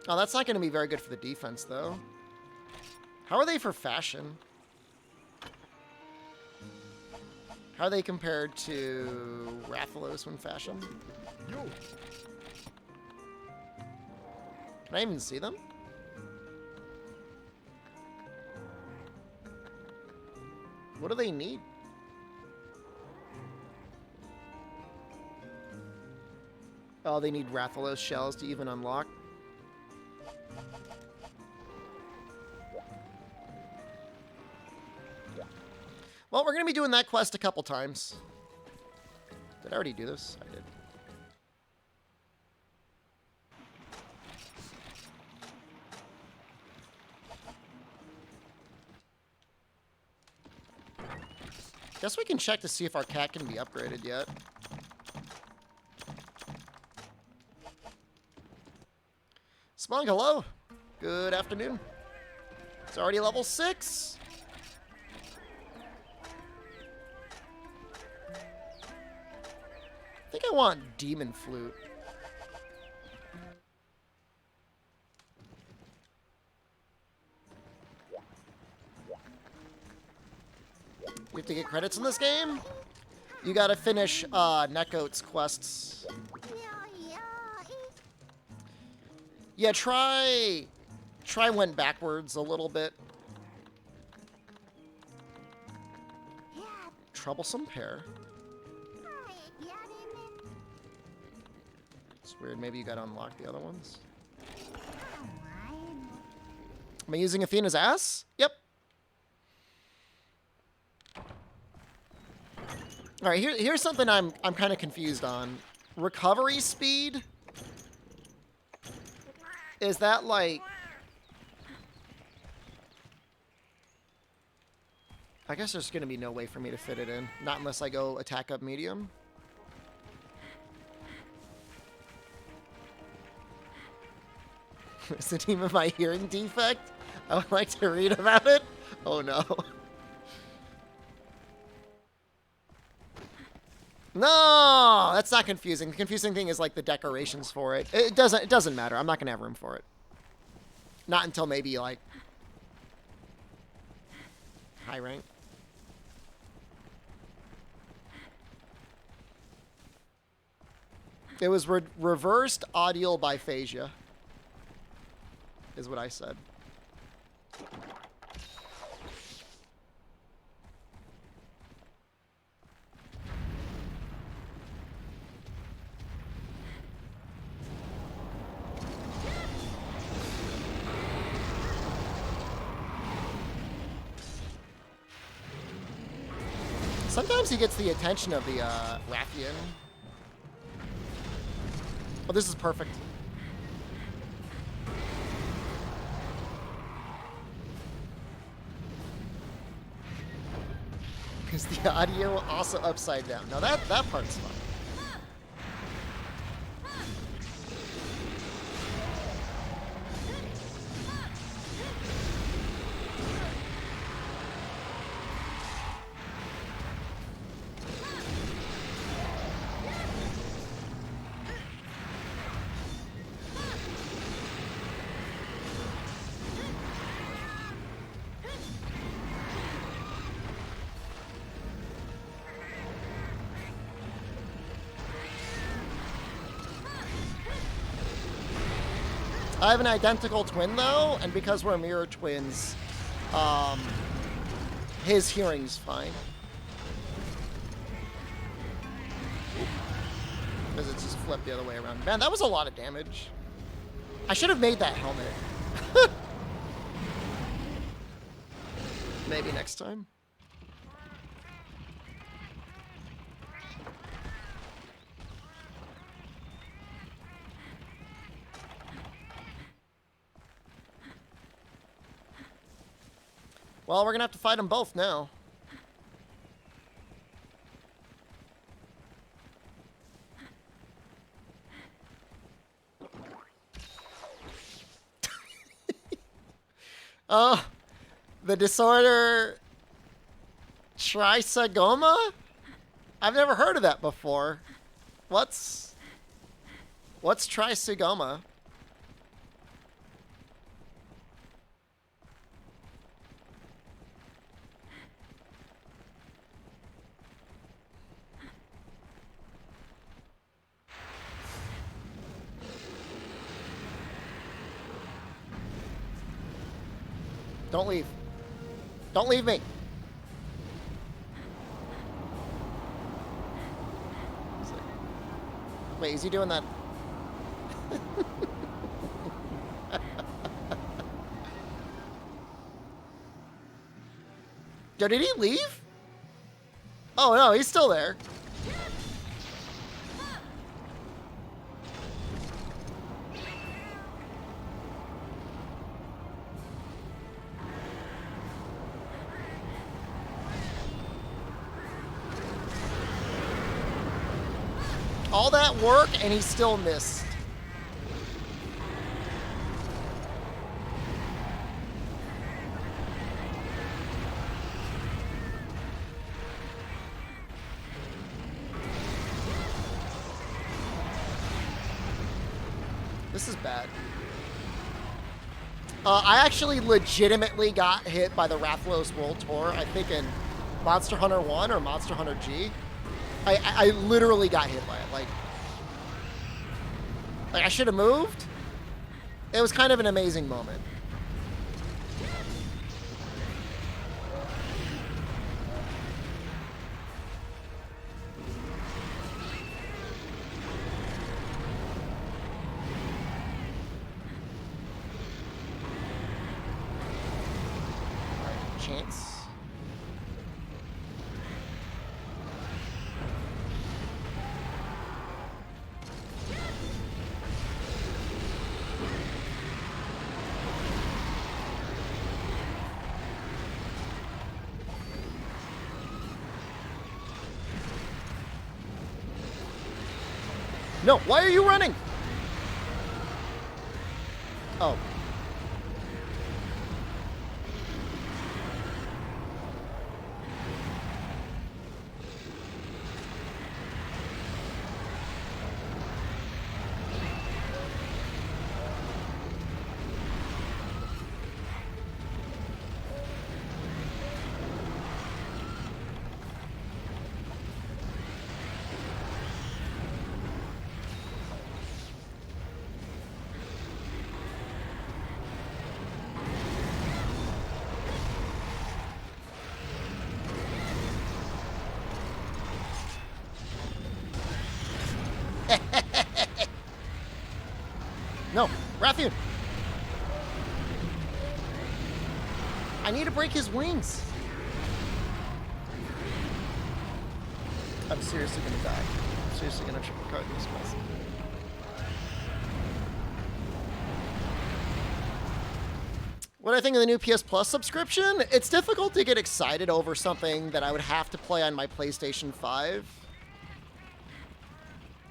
Oh, that's not going to be very good for the defense, though. How are they for fashion? How are they compared to Rathalos when fashion? Can I even see them? What do they need? Oh, they need Rathalos shells to even unlock. Well, we're going to be doing that quest a couple times. Did I already do this? I did. Guess we can check to see if our cat can be upgraded yet. Spunk, hello. Good afternoon. It's already level 6. I think I want Demon Flute. You have to get credits in this game? You gotta finish Neko's quests. Yeah, try went backwards a little bit. Troublesome pair. It's weird, maybe you gotta unlock the other ones. Am I using Athena's ass? Yep. All right, here's something I'm kind of confused on. Recovery speed? Is that like... I guess there's going to be no way for me to fit it in. Not unless I go attack up medium. Is the name of my hearing defect? I would like to read about it. Oh no. No, that's not confusing. The confusing thing is like the decorations for it. It doesn't matter. I'm not gonna have room for it. Not until maybe like high rank. It was reversed audial biphasia, is what I said. Sometimes he gets the attention of the Rathian. Oh, this is perfect. Is the audio also upside down? No, that part's fun. I have an identical twin, though, and because we're mirror twins, his hearing's fine. Because it's just flipped the other way around. Man, that was a lot of damage. I should have made that helmet. Maybe next time. Well, we're gonna have to fight them both now. Oh, the disorder Trisagoma? I've never heard of that before. What's Trisagoma? Don't leave. Don't leave me. Wait, is he doing that? Yo, did he leave? Oh no, he's still there. All that work and he still missed. This is bad. I actually legitimately got hit by the Rathalos World Tour, I think in Monster Hunter 1 or Monster Hunter G. I literally got hit by it. Like I should have moved. It was kind of an amazing moment. Chance. No, why are you running? Oh. No, Rathian. I need to break his wings. I'm seriously gonna die. I'm seriously gonna triple card this mess. What do I think of the new PS Plus subscription? It's difficult to get excited over something that I would have to play on my PlayStation 5.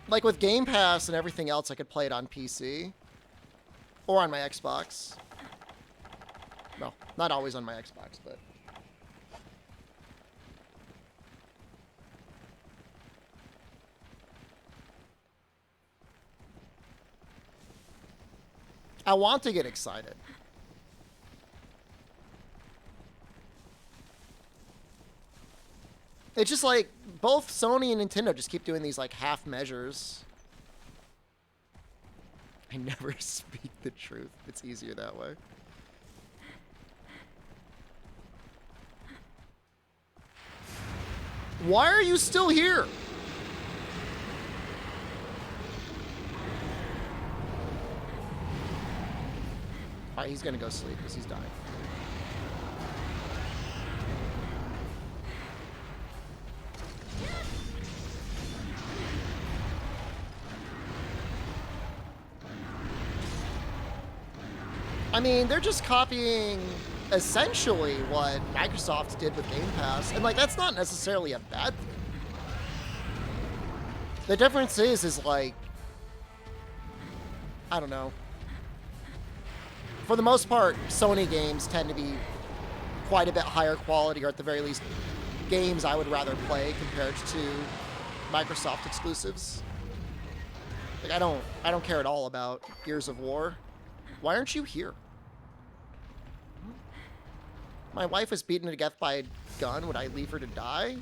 Like with Game Pass and everything else, I could play it on PC. Or on my Xbox. Well, not always on my Xbox, but... I want to get excited. It's just like, both Sony and Nintendo just keep doing these like half measures. I never speak the truth. It's easier that way. Why are you still here? Alright, he's gonna go sleep because he's dying. I mean, they're just copying essentially what Microsoft did with Game Pass. And, like, that's not necessarily a bad thing. The difference is like, I don't know. For the most part, Sony games tend to be quite a bit higher quality, or at the very least, games I would rather play compared to Microsoft exclusives. Like, I don't care at all about Gears of War. Why aren't you here? My wife was beaten to death by a gun. Would I leave her to die?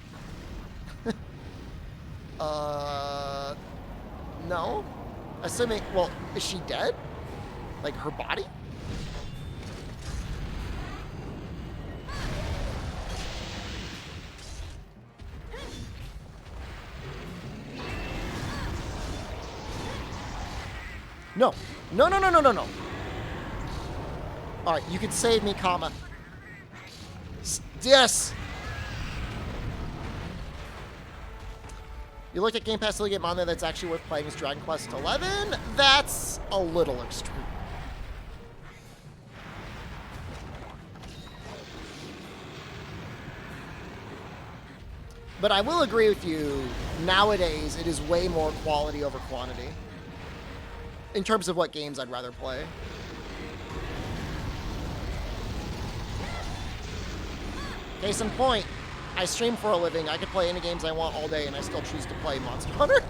No. Assuming, well, is she dead? Like, her body? No. No, no, no, no, no, no. Alright, you can save me, comma. Yes! You looked at Game Pass to get Manga that's actually worth playing is Dragon Quest XI? That's a little extreme. But I will agree with you, nowadays it is way more quality over quantity. In terms of what games I'd rather play. Case in point, I stream for a living. I could play any games I want all day, and I still choose to play Monster Hunter.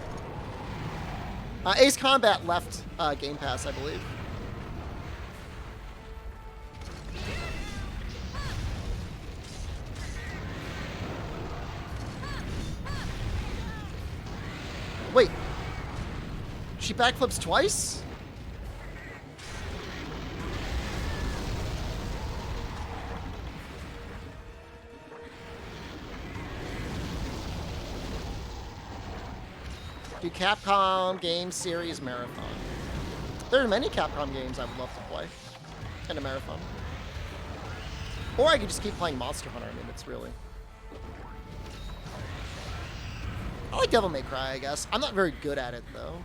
Ace Combat left Game Pass, I believe. Wait. She backflips twice? Do Capcom Game Series Marathon. There are many Capcom games I would love to play in a marathon. Or I could just keep playing Monster Hunter. I mean, it's really... I like Devil May Cry, I guess. I'm not very good at it, though.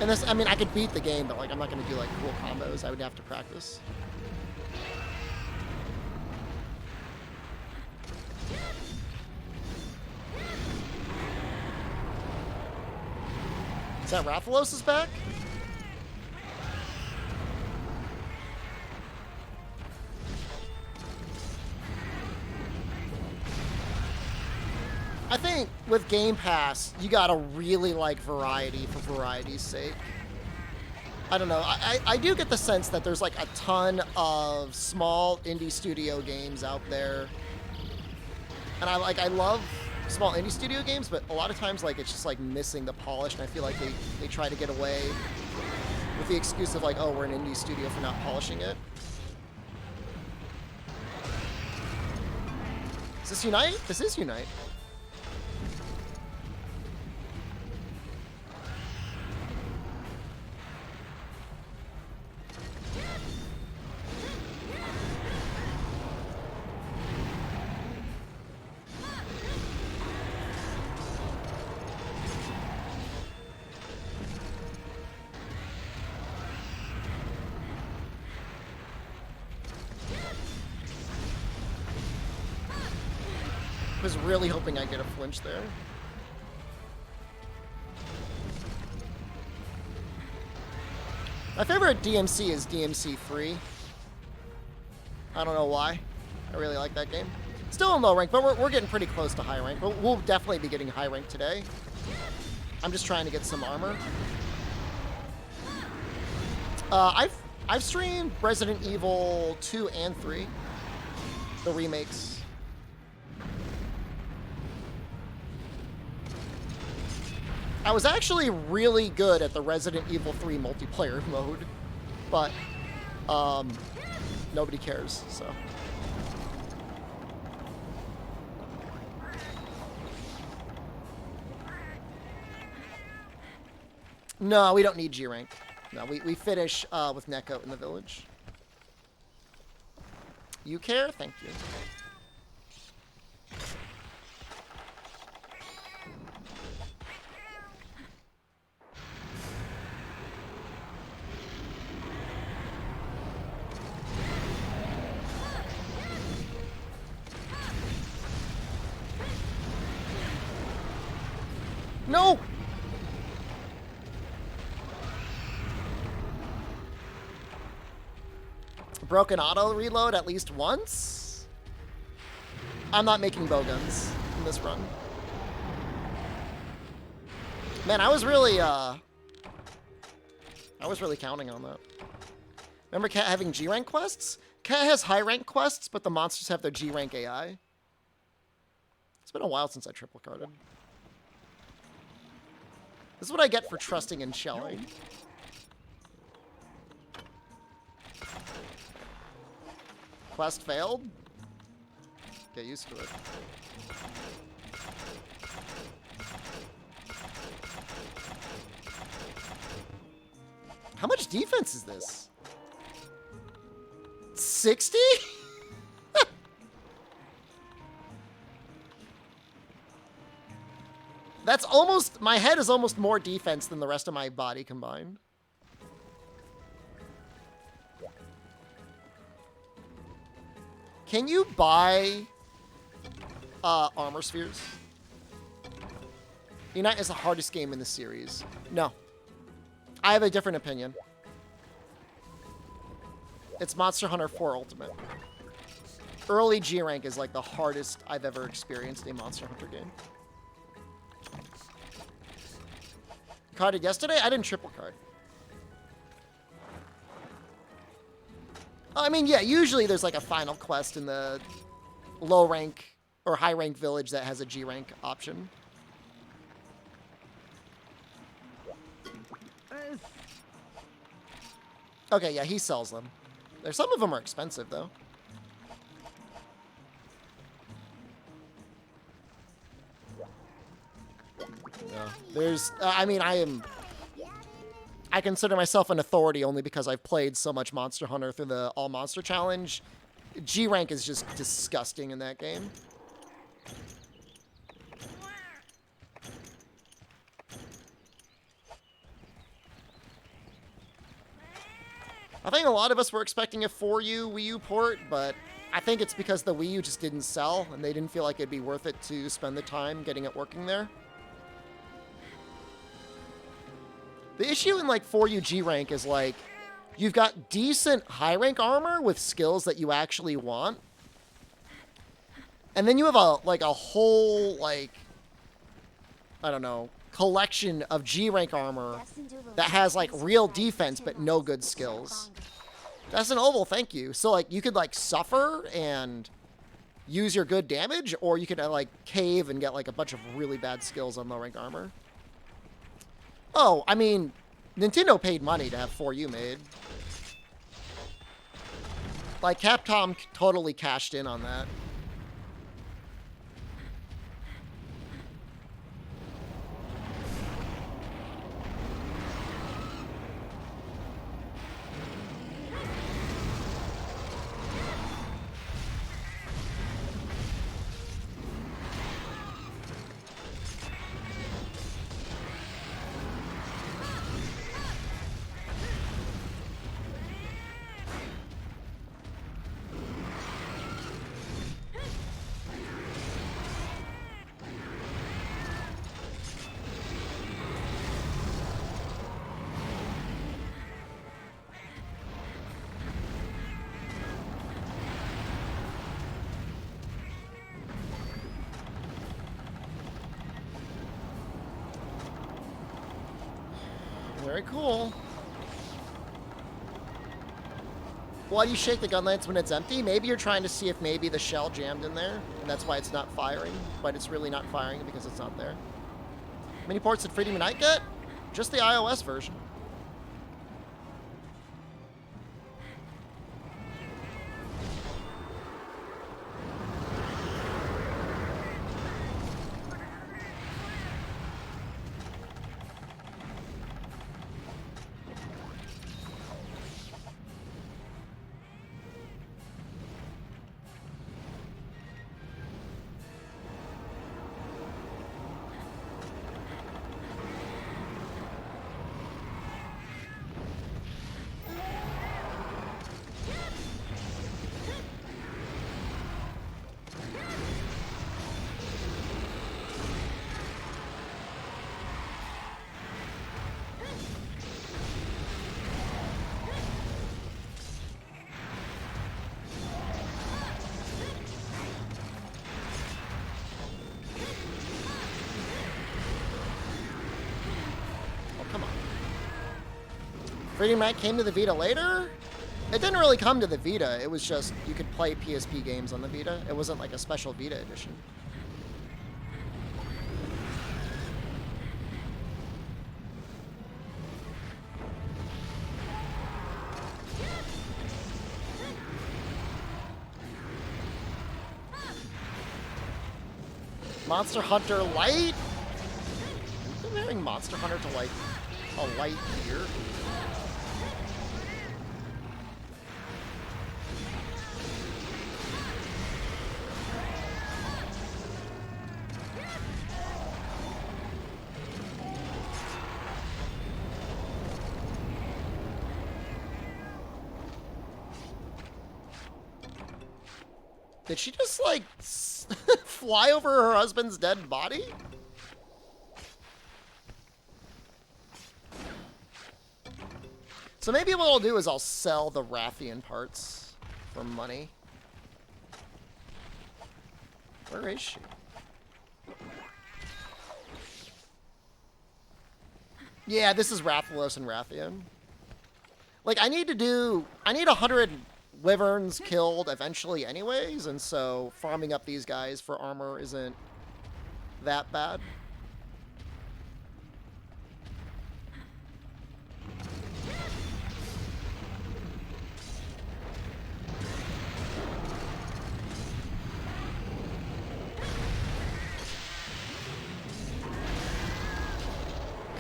And this, I mean, I could beat the game, but, like, I'm not going to do, like, cool combos. I would have to practice. Is that Rathalos is back? I think with Game Pass, you gotta really like variety for variety's sake. I don't know. I do get the sense that there's like a ton of small indie studio games out there. And I love small indie studio games, but a lot of times like it's just like missing the polish, and I feel like they try to get away with the excuse of like, oh, we're an indie studio for not polishing it. Is this Unite? This is Unite. I was really hoping I'd get a flinch there. My favorite DMC is DMC 3. I don't know why. I really like that game. Still in low rank, but we're getting pretty close to high rank. But we'll definitely be getting high rank today. I'm just trying to get some armor. I've streamed Resident Evil 2 and 3, the remakes. I was actually really good at the Resident Evil 3 multiplayer mode, but nobody cares, so. No, we don't need G rank. No, we finish with Neko in the village. You care? Thank you. No! Broken auto reload at least once? I'm not making bowguns in this run. Man, I was really counting on that. Remember Cat having G rank quests? Cat has high rank quests, but the monsters have their G rank AI. It's been a while since I triple carded. This is what I get for trusting in Shelly. Quest failed? Get used to it. How much defense is this? 60? That's almost... My head is almost more defense than the rest of my body combined. Can you buy armor spheres? Unite is the hardest game in the series. No. I have a different opinion. It's Monster Hunter 4 Ultimate. Early G rank is like the hardest I've ever experienced a Monster Hunter game. Carded yesterday? I didn't triple card. I mean, yeah, usually there's like a final quest in the low rank or high rank village that has a G rank option. Okay, yeah, he sells them. There's some of them are expensive though. Yeah, there's, I mean, I consider myself an authority only because I've played so much Monster Hunter through the All Monster Challenge. G rank is just disgusting in that game. I think a lot of us were expecting a 4U Wii U port, but I think it's because the Wii U just didn't sell and they didn't feel like it'd be worth it to spend the time getting it working there. The issue in like 4U G rank is like, you've got decent high rank armor with skills that you actually want. And then you have a whole like, I don't know, collection of G rank armor that has like real defense but no good skills. That's an oval, thank you. So like you could like suffer and use your good damage, or you could like cave and get like a bunch of really bad skills on low rank armor. Oh, I mean, Nintendo paid money to have 4U made. Like, Capcom totally cashed in on that. Very cool. Why do you shake the gun lance when it's empty? Maybe you're trying to see if maybe the shell jammed in there, and that's why it's not firing, but it's really not firing because it's not there. How many ports did Freedom Unite get? Just the iOS version. Freedom Unite came to the Vita later? It didn't really come to the Vita. It was just you could play PSP games on the Vita. It wasn't like a special Vita edition. Monster Hunter Light? I'm comparing Monster Hunter to like a light beer. Did she just, like, fly over her husband's dead body? So maybe what I'll do is I'll sell the Rathian parts for money. Where is she? Yeah, this is Rathalos and Rathian. Like, I need 100 wyverns killed eventually anyways, and so farming up these guys for armor isn't that bad.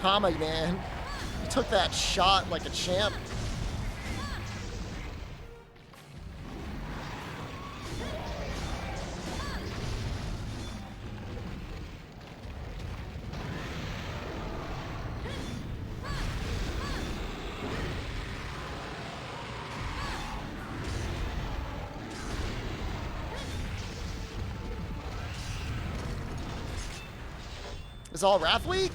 Kama, man. You took that shot like a champ. Is all Wrath weak?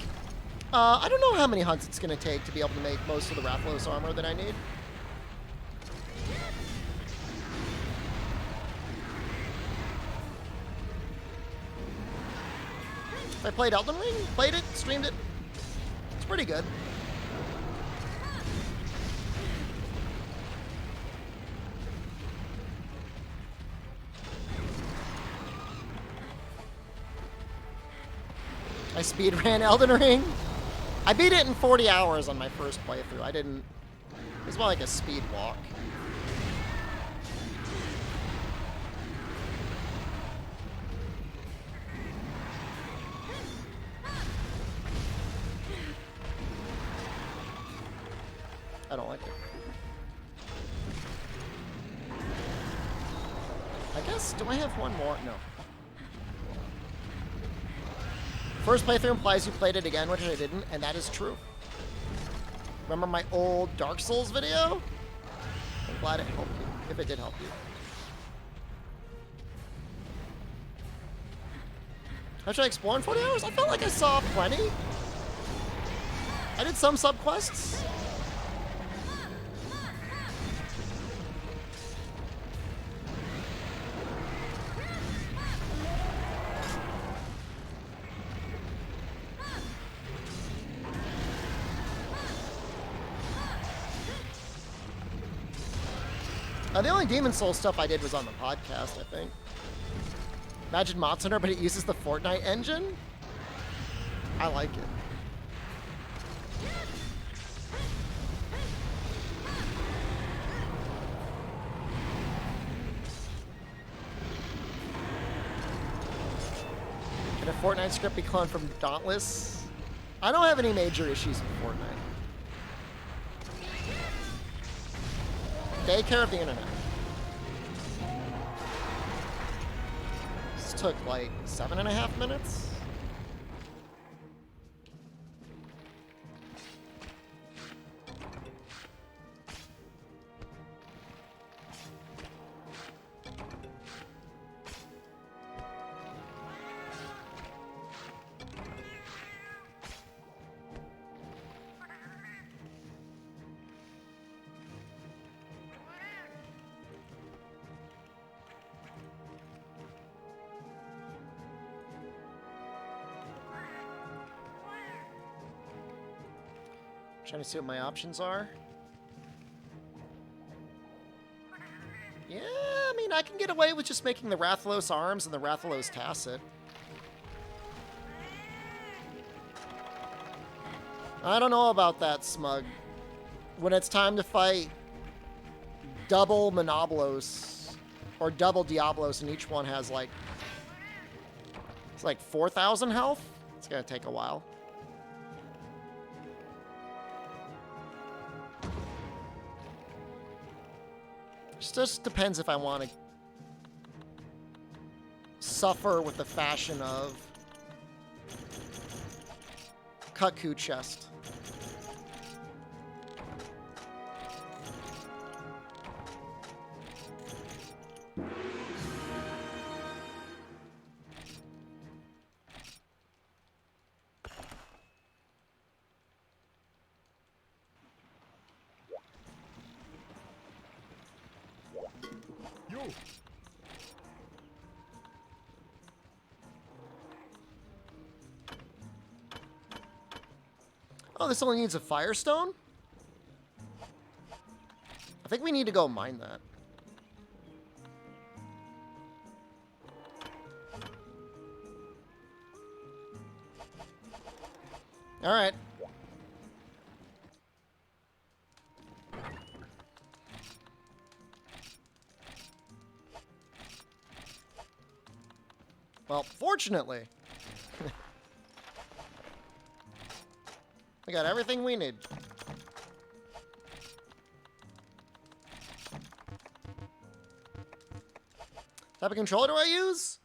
I don't know how many hunts it's going to take to be able to make most of the Rathalos armor that I need. I played Elden Ring, played it, streamed it. It's pretty good. I speedran Elden Ring. I beat it in 40 hours on my first playthrough. I didn't... It was more like a speed walk. I don't like it. I guess, do I have one more? No. First playthrough implies you played it again, which I didn't, and that is true. Remember my old Dark Souls video? I'm glad it helped you, if it did help you. How should I explore in 40 hours? I felt like I saw plenty. I did some subquests. The only Demon Souls stuff I did was on the podcast, I think. Imagine Mods Hunter, but it uses the Fortnite engine? I like it. Can a Fortnite script be cloned from Dauntless? I don't have any major issues with Fortnite. Daycare of the internet. This took like 7.5 minutes. Trying to see what my options are. Yeah, I mean, I can get away with just making the Rathalos arms and the Rathalos tacet. I don't know about that, Smug. When it's time to fight double Monoblos or double Diablos and each one has like, it's like 4,000 health, it's gonna take a while. Just depends if I want to suffer with the fashion of Kutku chest. Oh, this only needs a firestone? I think we need to go mine that. All right. Well, fortunately, we got everything we need. Type of controller do I use?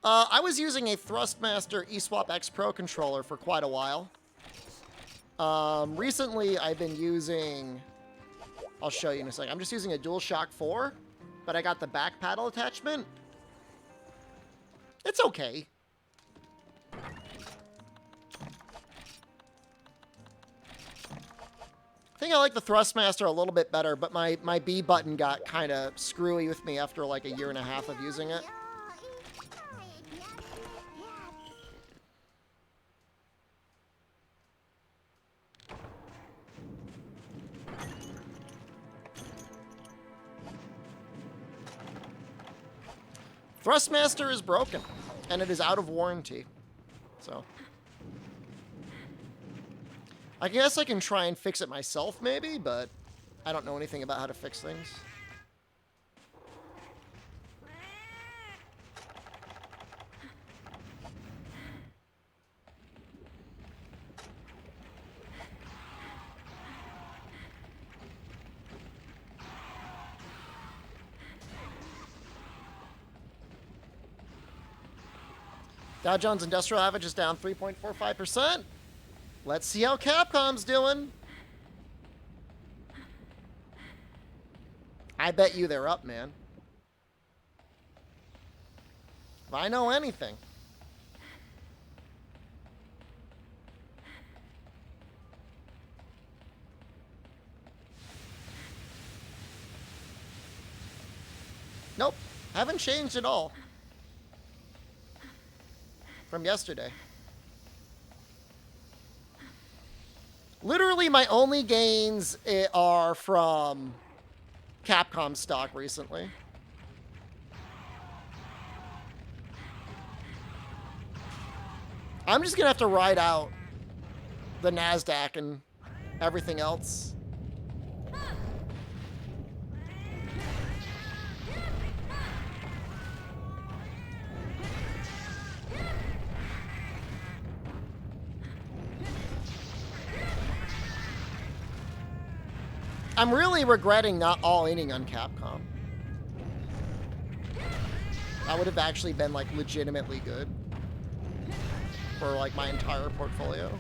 I was using a Thrustmaster eSwap X Pro controller for quite a while. Recently, I've been using... I'll show you in a second. I'm just using a DualShock 4, but I got the back paddle attachment. It's okay. I think I like the Thrustmaster a little bit better, but my B button got kind of screwy with me after like a year and a half of using it. Thrustmaster is broken, and it is out of warranty. So, I guess I can try and fix it myself, maybe, but I don't know anything about how to fix things. Dow Jones Industrial Average is down 3.45%. Let's see how Capcom's doing. I bet you they're up, man. If I know anything. Nope, haven't changed at all from yesterday. Literally, my only gains are from Capcom stock recently. I'm just gonna have to ride out the NASDAQ and everything else. I'm really regretting not all-inning on Capcom. That would have actually been, like, legitimately good for, like, my entire portfolio.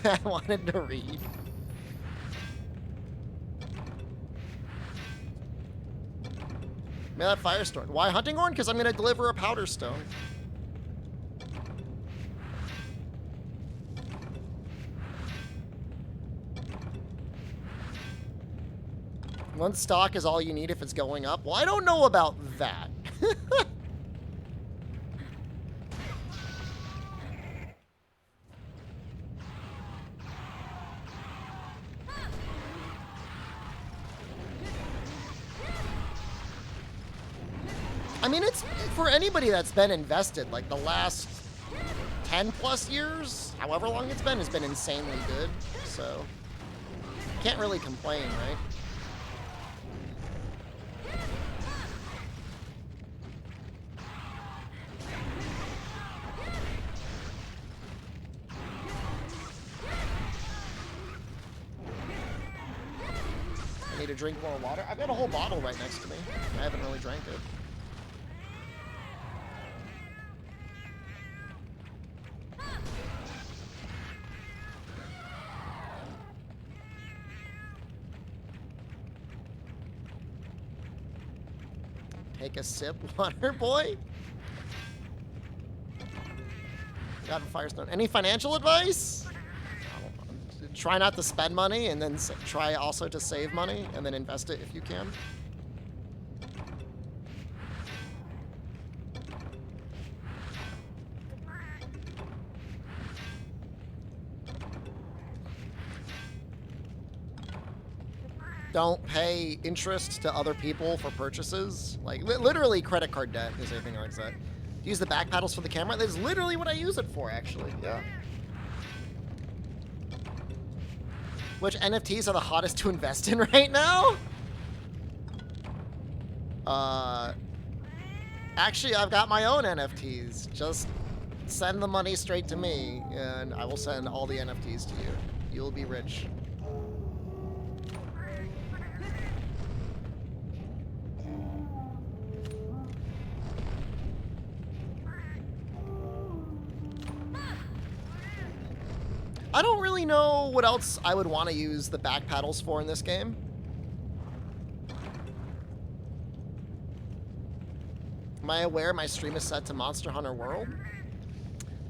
I wanted to read. Man, that Firestorm. Why Hunting Horn? Because I'm going to deliver a Powder Stone. One stock is all you need if it's going up. Well, I don't know about that. I mean, it's for anybody that's been invested, like the last 10 plus years, however long it's been, has been insanely good. So, can't really complain, right? I need to drink more water. I've got a whole bottle right next to me. I haven't really drank it. Take a sip, water boy. Got a Firestone. Any financial advice? Try not to spend money, and then try also to save money, and then invest it if you can. don't pay interest to other people for purchases. Like, literally credit card debt is anything like that. Use the back paddles for the camera. That's literally what I use it for, actually. Yeah. Which NFTs are the hottest to invest in right now? Actually, I've got my own NFTs. Just send the money straight to me, and I will send all the NFTs to you. You'll be rich. I don't really know what else I would want to use the back paddles for in this game. Am I aware my stream is set to Monster Hunter World?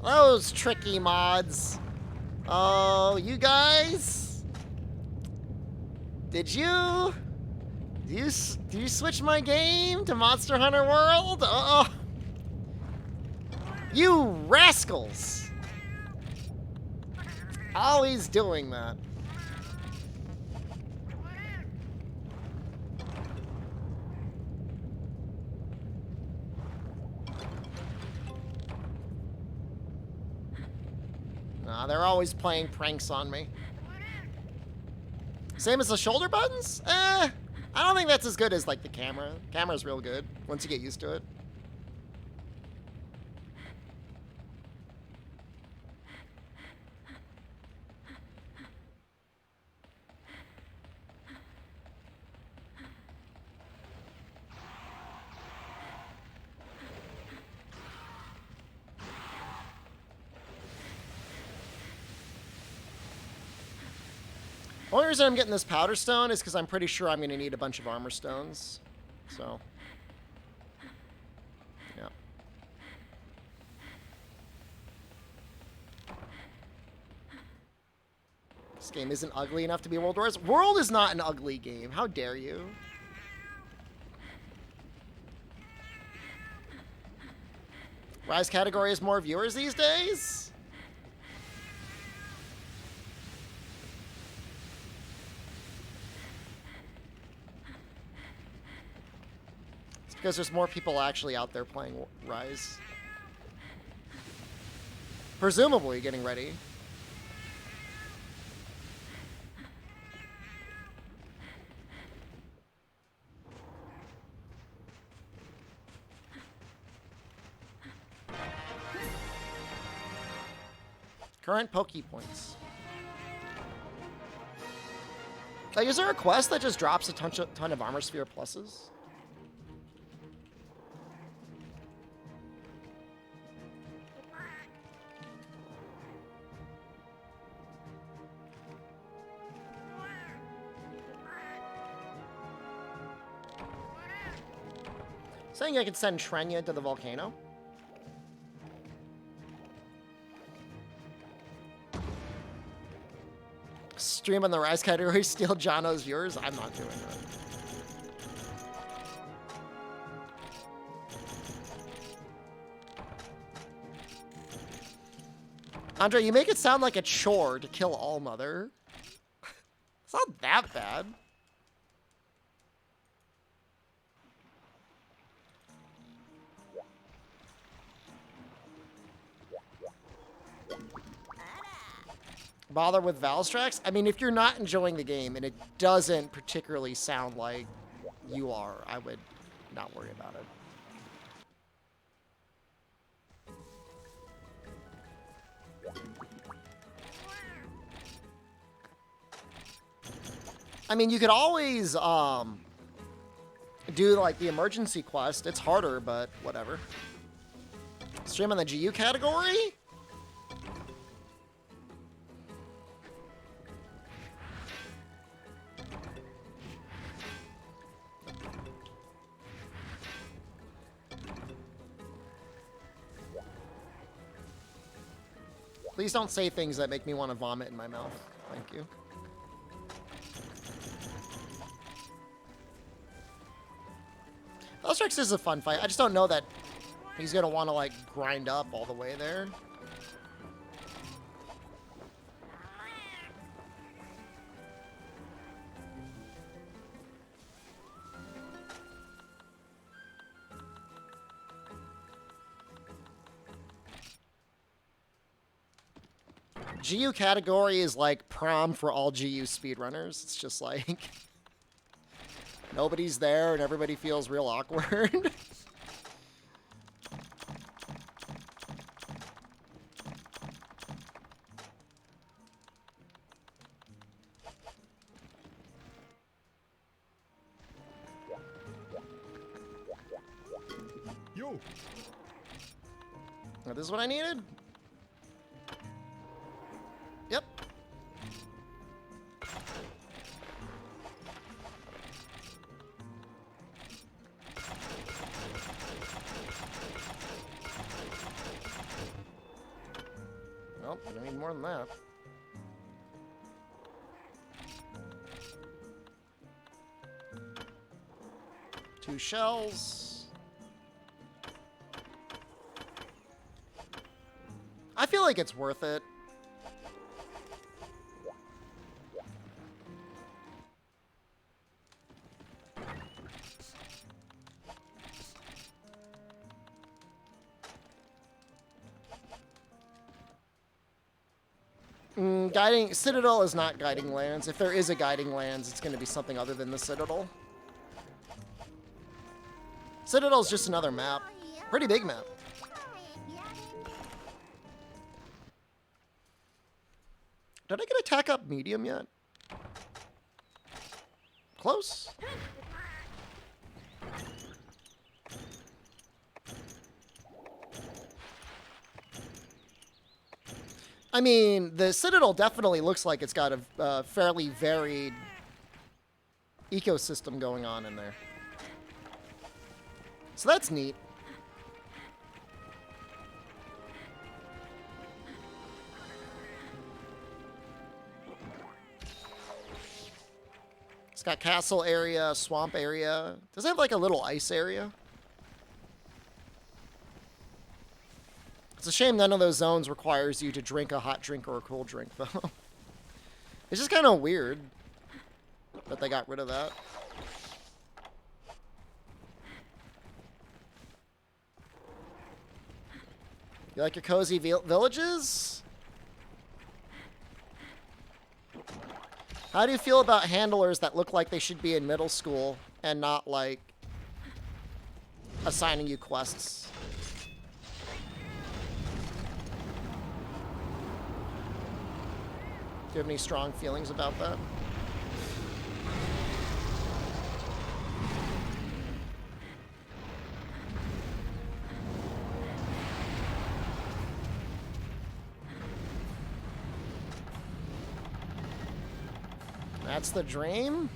Those tricky mods. Oh, you guys? Did you switch my game to Monster Hunter World? Oh, you rascals! Always doing that. Nah, they're always playing pranks on me. Same as the shoulder buttons? I don't think that's as good as, like, the camera. Camera's real good once you get used to it. The only reason I'm getting this powder stone is because I'm pretty sure I'm going to need a bunch of armor stones. So, yeah. This game isn't ugly enough to be World Wars. World is not an ugly game. How dare you? Rise category has more viewers these days? Because there's more people actually out there playing Rise. Presumably getting ready. Current Poke points. Like, is there a quest that just drops a ton of armor sphere pluses? Saying I could send Trenya to the volcano. Stream on the Rise category, steal Jono's viewers. I'm not doing that. Andre, you make it sound like a chore to kill Allmother. It's not that bad. Bother with Valstrax? I mean, if you're not enjoying the game and it doesn't particularly sound like you are, I would not worry about it. I mean, you could always do like the emergency quest. It's harder, but whatever. Stream on the GU category? Please don't say things that make me want to vomit in my mouth. Thank you. Valstrax is a fun fight. I just don't know that he's going to want to, like, grind up all the way there. GU category is like prom for all GU speedrunners. It's just like nobody's there and everybody feels real awkward. Yo. This is what I needed? Yep. Well, I need more than that. Two shells. I feel like it's worth it. Guiding Citadel is not guiding lands. If there is a guiding lands, it's going to be something other than the Citadel. Citadel's just another map. Pretty big map. Did I get attack up medium yet? Close. I mean, the Citadel definitely looks like it's got a fairly varied ecosystem going on in there. So that's neat. It's got castle area, swamp area. Does it have like a little ice area? It's a shame none of those zones requires you to drink a hot drink or a cold drink, though. It's just kind of weird that they got rid of that. You like your cozy villages? How do you feel about handlers that look like they should be in middle school and not, like, assigning you quests? Do you have any strong feelings about that? That's the dream?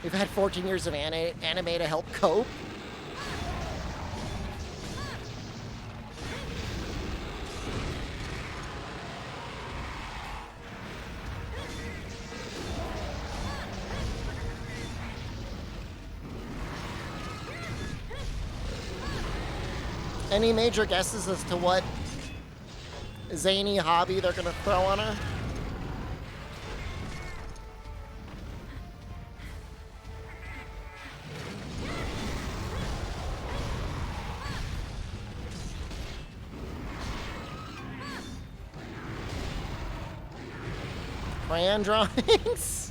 We've had 14 years of anime to help cope. Any major guesses as to what zany hobby they're gonna throw on her? Crayon drawings?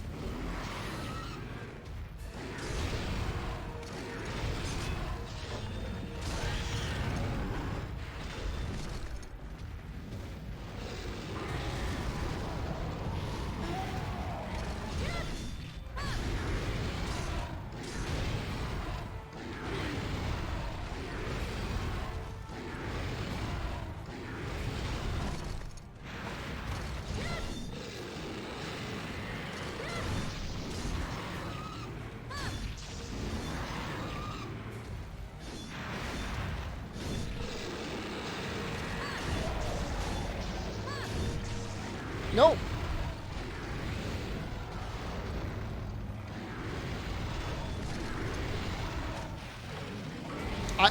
No.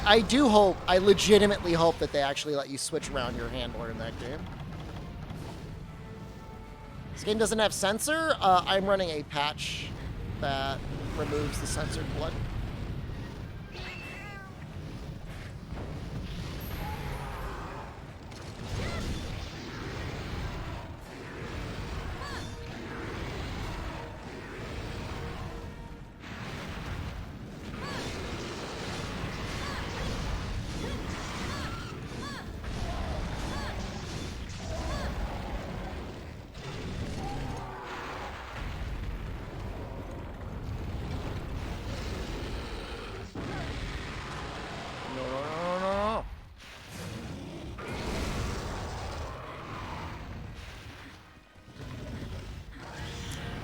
I do hope, I legitimately hope that they actually let you switch around your handler in that game. This game doesn't have censor. I'm running a patch that removes the censored blood.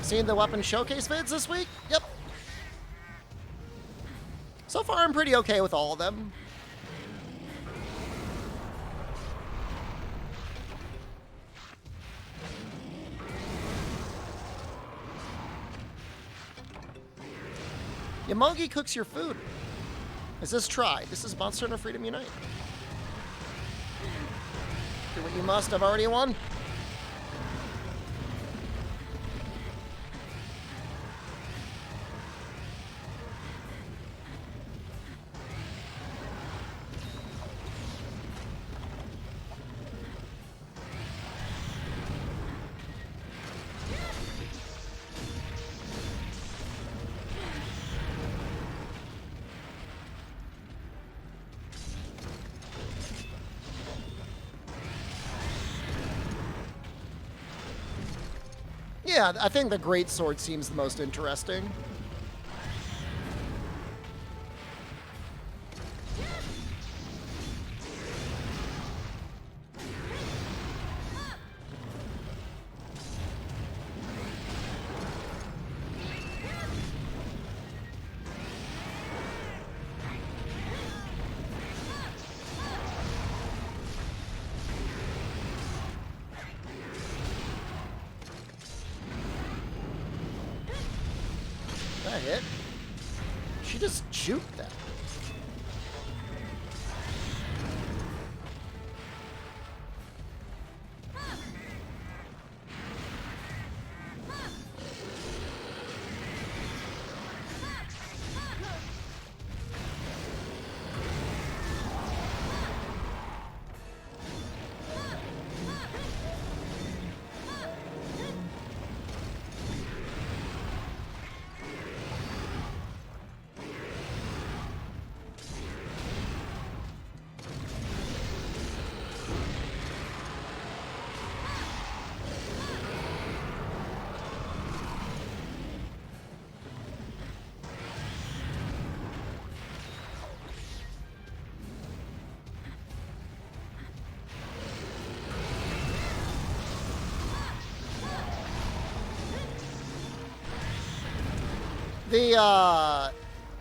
Seen the weapon showcase vids this week? Yep. So far, I'm pretty okay with all of them. Yamogi cooks your food. Is this try? This is Monster Hunter Freedom Unite. Do what you must. I've already won. Yeah, I think the Great Sword seems the most interesting. That hit. She just juked that.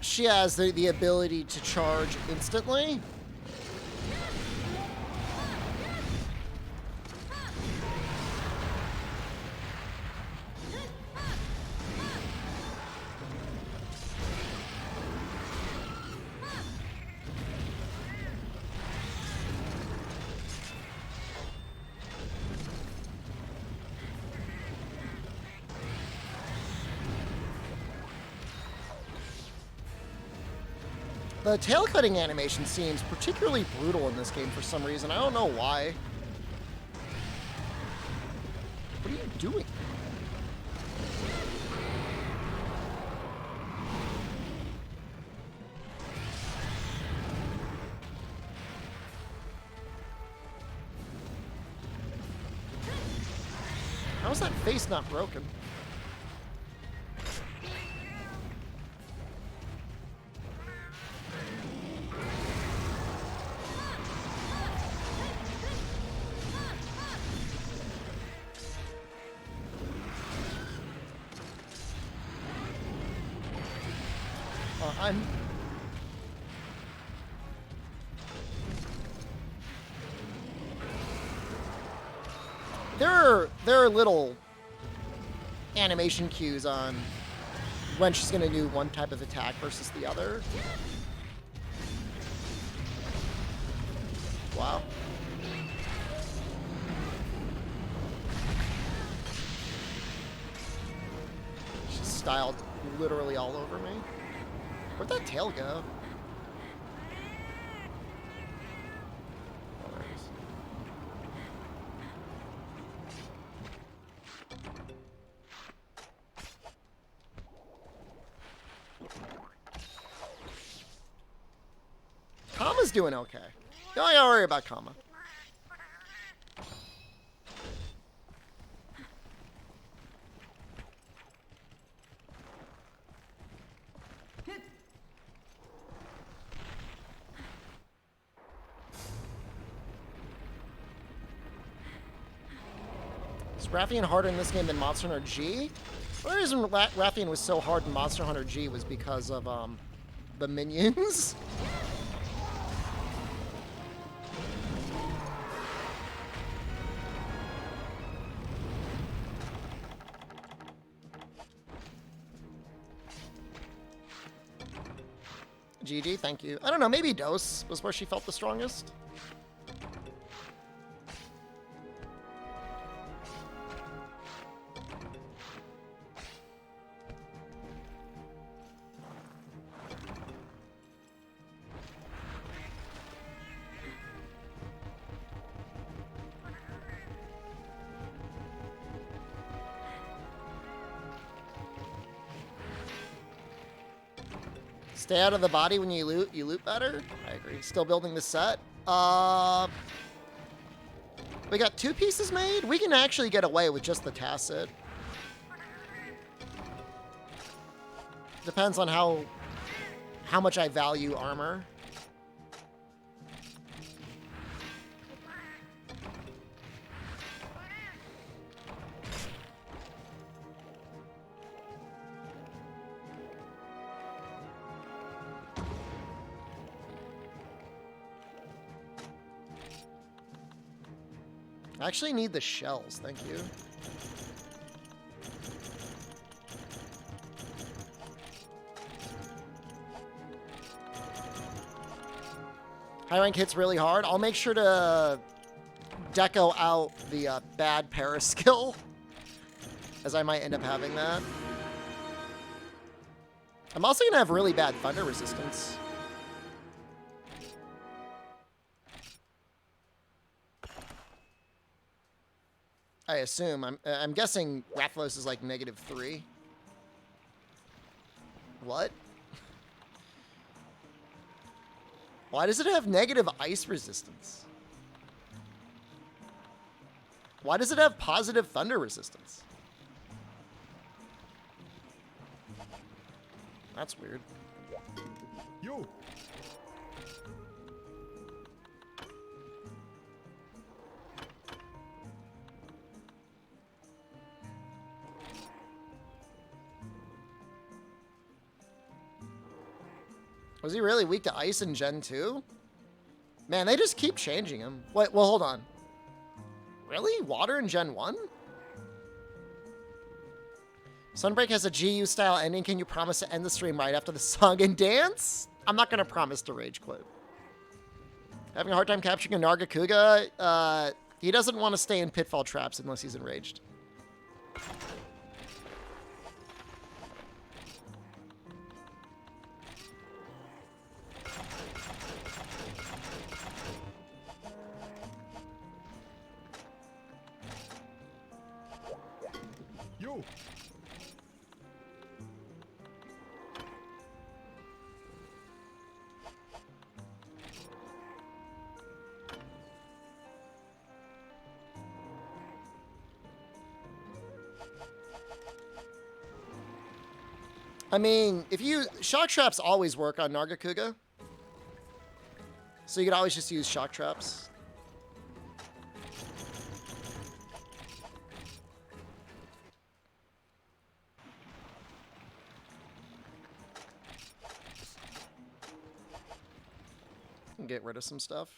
She has the ability to charge instantly. The tail cutting animation seems particularly brutal in this game for some reason. I don't know why. What are you doing? How's that face not broken? There are little animation cues on when she's gonna do one type of attack versus the other. Wow. She's styled literally all over me. Where'd that tail go? Oh, there it is. Kama's doing okay. Don't gotta worry about Kama. Is Rathian harder in this game than Monster Hunter G? The reason Rathian was so hard in Monster Hunter G was because of the minions. GG, thank you. I don't know, maybe Dose was where she felt the strongest. Stay out of the body when you loot better? I agree. Still building the set. We got 2 pieces made? We can actually get away with just the tacit. Depends on how much I value armor. I actually need the shells, thank you. High rank hits really hard. I'll make sure to deco out the bad para skill, as I might end up having that. I'm also gonna have really bad thunder resistance. I assume. I'm guessing Rathalos is like -3. What? Why does it have negative ice resistance? Why does it have positive thunder resistance? That's weird. Yo. Was he really weak to ice in Gen 2? Man, they just keep changing him. Wait, well, hold on. Really? Water in Gen 1? Sunbreak has a GU style ending. Can you promise to end the stream right after the song and dance? I'm not going to promise to rage quit. Having a hard time capturing a Nargacuga? He doesn't want to stay in pitfall traps unless he's enraged. Yo. I mean, if you... Shock traps always work on Nargacuga. So you could always just use shock traps. And get rid of some stuff.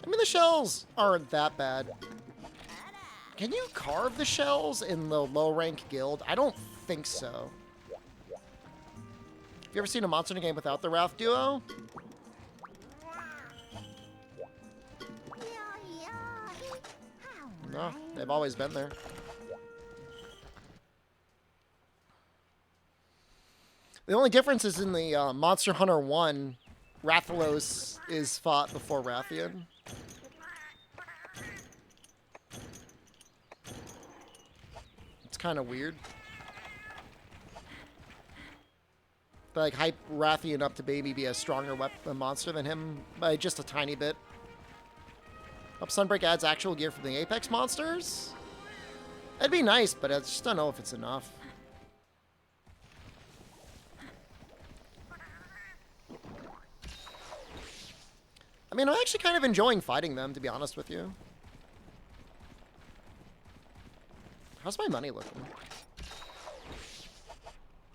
I mean, the shells aren't that bad. Can you carve the shells in the low-rank guild? I don't think so. Have you ever seen a monster in a game without the Wrath duo? No, they've always been there. The only difference is in the Monster Hunter 1, Rathalos is fought before Rathian. It's kind of weird. But like hype Rathian up to maybe be a stronger monster than him by just a tiny bit. Hope Sunbreak adds actual gear from the Apex monsters? That'd be nice, but I just don't know if it's enough. I mean, I'm actually kind of enjoying fighting them, to be honest with you. How's my money looking?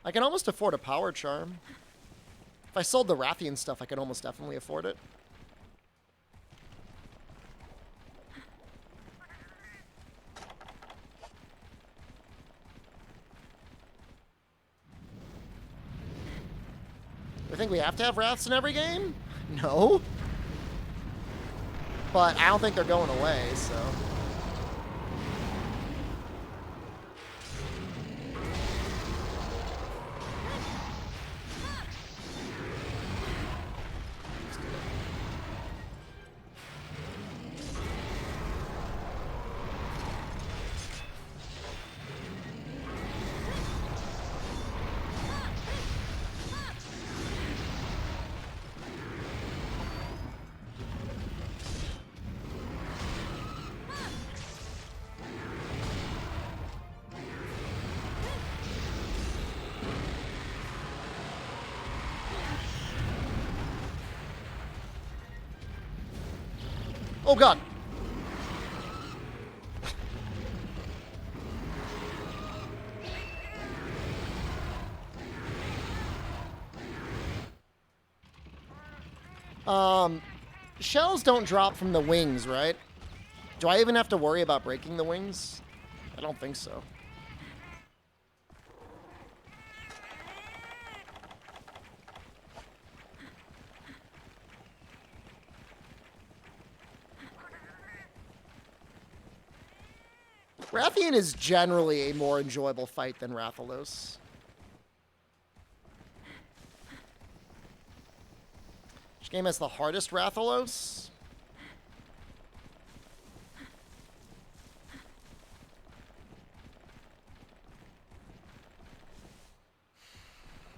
I can almost afford a power charm. If I sold the Rathian stuff, I could almost definitely afford it. I think we have to have Wraths in every game? No. But I don't think they're going away, so... Oh god! Shells don't drop from the wings, right? Do I even have to worry about breaking the wings? I don't think so. Rathian is generally a more enjoyable fight than Rathalos. Which game has the hardest Rathalos?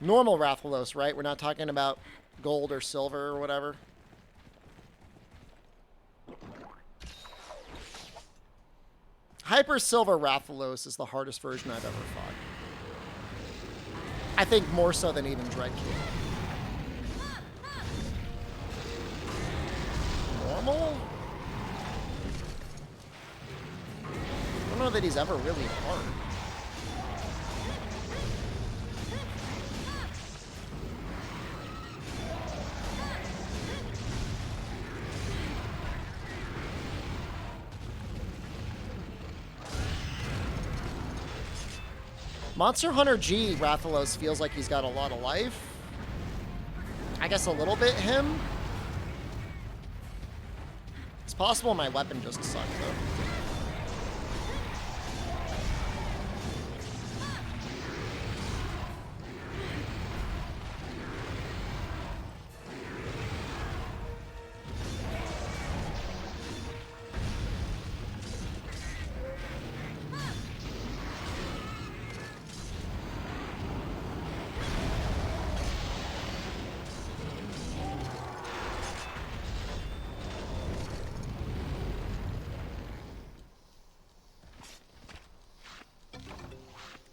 Normal Rathalos, right? We're not talking about gold or silver or whatever. Hyper Silver Rathalos is the hardest version I've ever fought. I think more so than even Dread King. Normal? I don't know that he's ever really hard. Monster Hunter G, Rathalos feels like he's got a lot of life. I guess a little bit him. It's possible my weapon just sucked, though.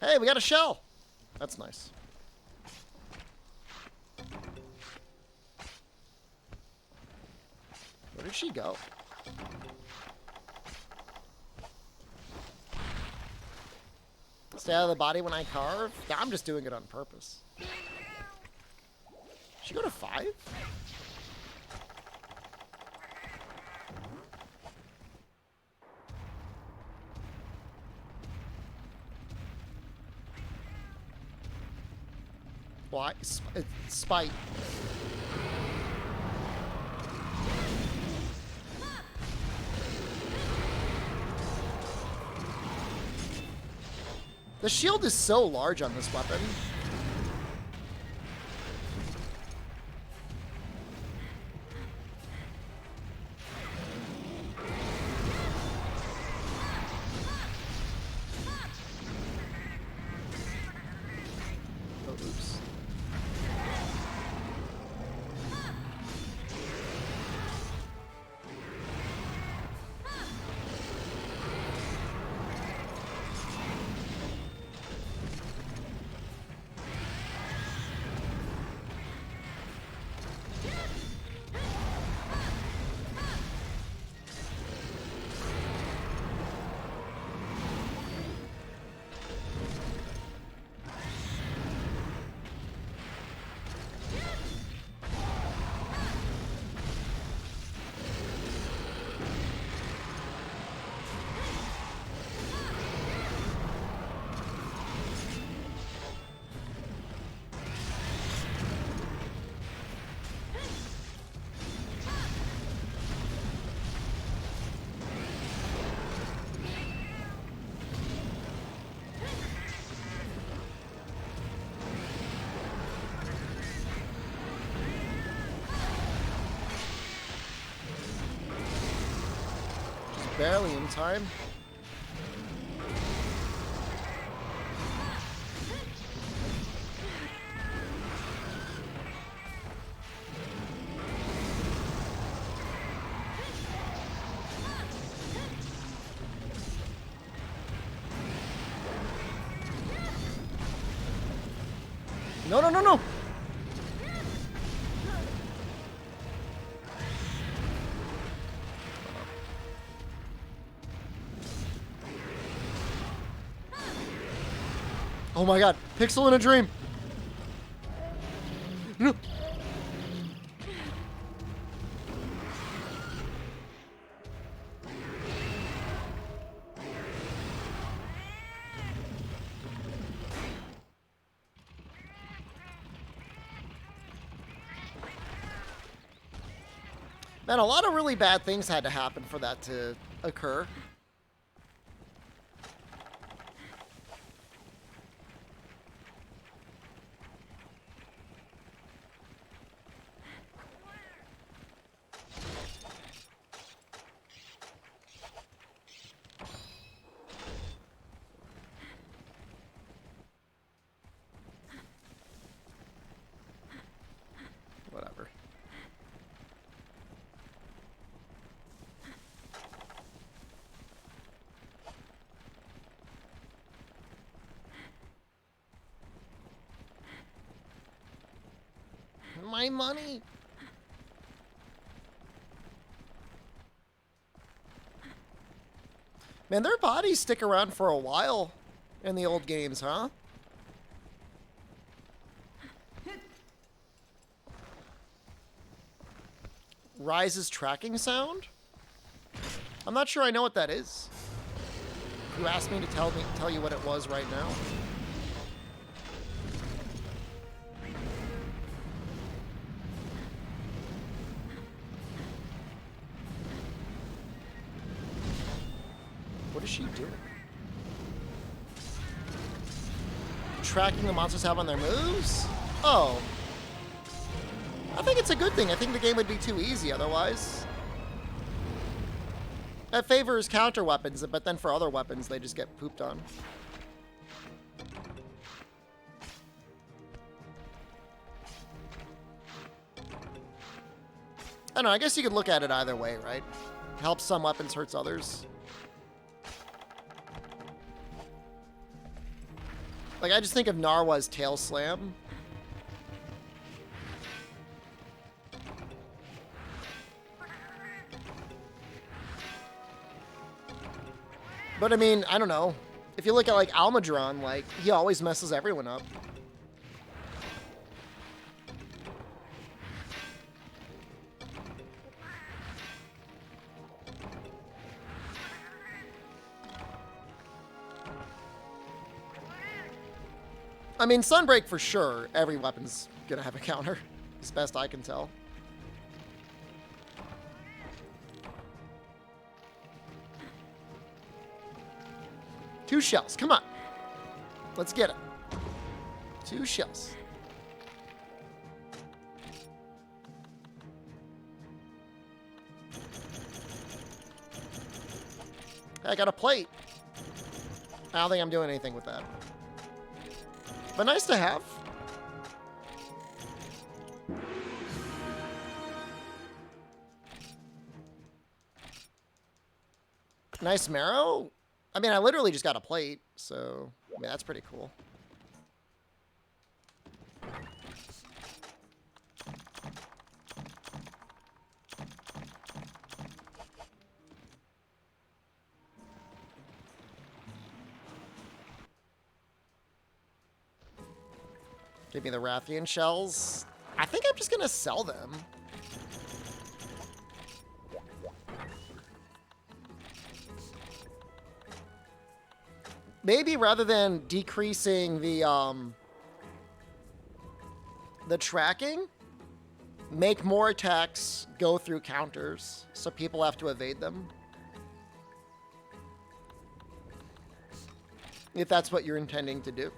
Hey, we got a shell. That's nice. Where did she go? Stay out of the body when I carve? Yeah, I'm just doing it on purpose. She go to 5? spite. The shield is so large on this weapon. Oh, oops. Barely in time. No, no, no, no! Oh my god, Pixel in a dream. No. Man, a lot of really bad things had to happen for that to occur. Whatever. My money. Man, their bodies stick around for a while in the old games, huh? Rise's tracking sound? I'm not sure I know what that is. You asked me to tell you what it was right now. What is she doing? Tracking the monsters have on their moves? Oh. I think it's a good thing. I think the game would be too easy otherwise. That favors counter weapons, but then for other weapons, they just get pooped on. I don't know, I guess you could look at it either way, right? Helps some weapons, hurts others. Like, I just think of Narwa's Tail Slam. But I mean, I don't know. If you look at like Almadron, like, he always messes everyone up. I mean, Sunbreak for sure. Every weapon's gonna have a counter, as best I can tell. Two shells, come on. Let's get it. 2 shells. I got a plate. I don't think I'm doing anything with that. But nice to have. Nice marrow. I mean, I literally just got a plate, so I mean, that's pretty cool. Give me the Rathian shells. I think I'm just gonna sell them. Maybe rather than decreasing the tracking, make more attacks go through counters so people have to evade them. If that's what you're intending to do.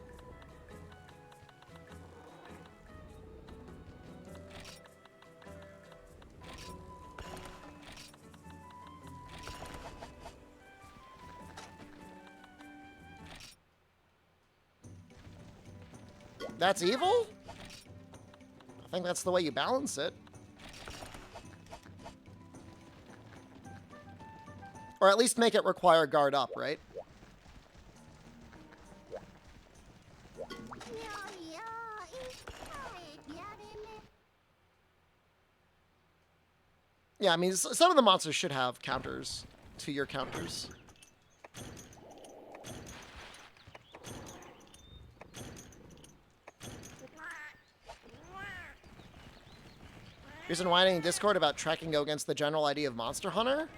That's evil? I think that's the way you balance it. Or at least make it require guard up, right? Yeah, I mean, some of the monsters should have counters to your counters. Reason whining in Discord about tracking go against the general idea of Monster Hunter?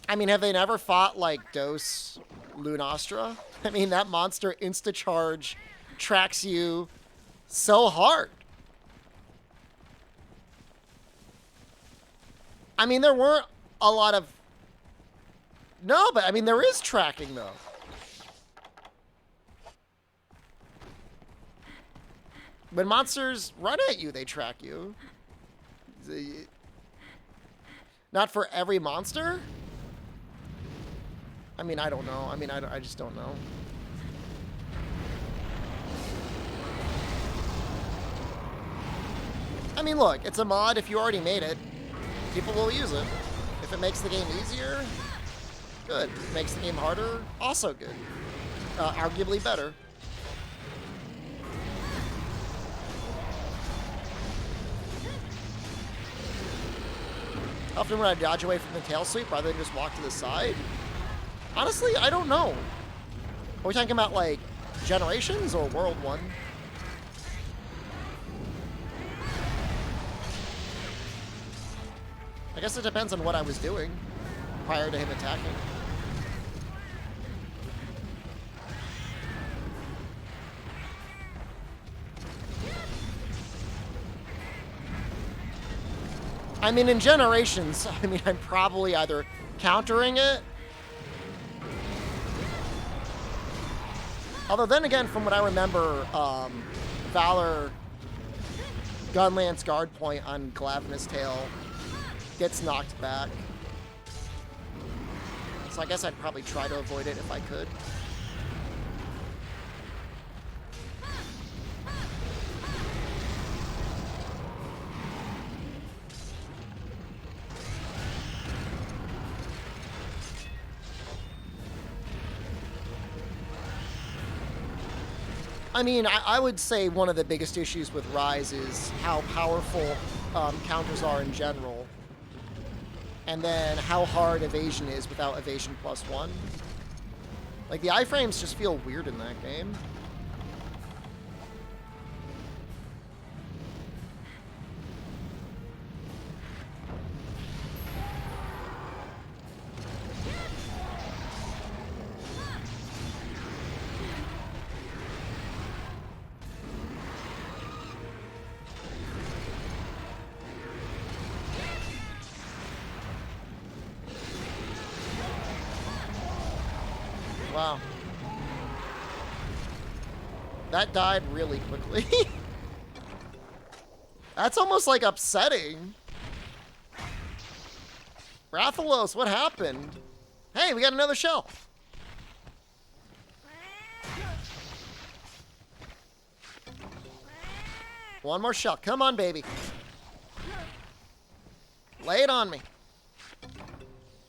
I mean, have they never fought like Dos Lunastra? I mean, that monster insta-charge tracks you so hard. I mean, there weren't a lot of... No, but I mean, there is tracking, though. When monsters run at you, they track you. Not for every monster? I mean, I don't know. I mean, I just don't know. I mean, look, it's a mod if you already made it. People will use it. If it makes the game easier, good. If it makes the game harder, also good. Arguably better. Often when I dodge away from the tail sweep rather than just walk to the side. Honestly, I don't know. Are we talking about like Generations or World 1? I guess it depends on what I was doing prior to him attacking. I mean, in Generations, I mean, I'm probably either countering it. Although then again, from what I remember, Valor Gunlance guard point on Glavna's tail gets knocked back. So I guess I'd probably try to avoid it if I could. I mean, I would say one of the biggest issues with Rise is how powerful counters are in general. And then how hard evasion is without evasion +1. Like, the iframes just feel weird in that game. Wow. That died really quickly. That's almost like upsetting. Rathalos, what happened? Hey, we got another shell. One more shell. Come on, baby. Lay it on me.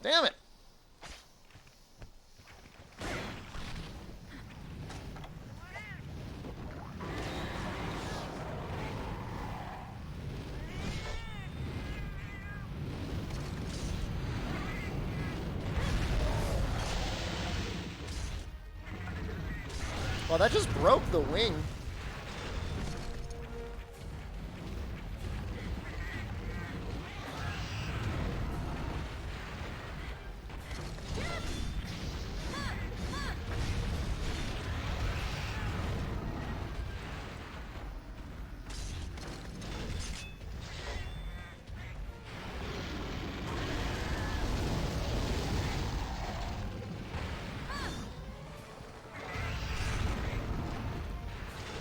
Damn it. Well, that just broke the wing.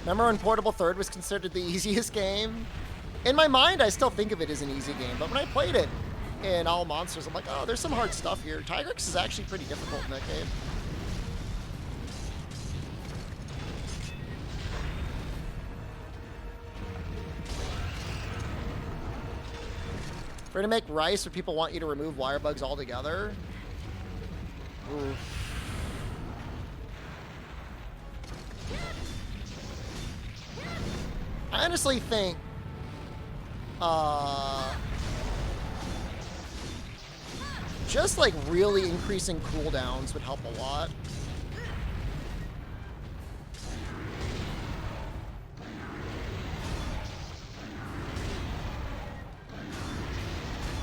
Remember when Portable Third was considered the easiest game? In my mind, I still think of it as an easy game, but when I played it in All Monsters, I'm like, oh, there's some hard stuff here. Tigrex is actually pretty difficult in that game. If we're gonna make rice where people want you to remove wire bugs altogether. Ooh. I honestly think just like really increasing cooldowns would help a lot.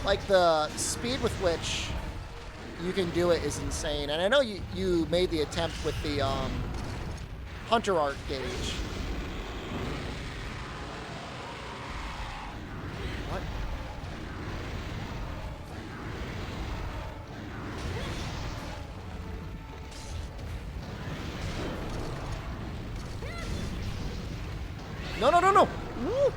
Like the speed with which you can do it is insane. And I know you made the attempt with the Hunter Art gauge. What? No, no, no, no! Woo!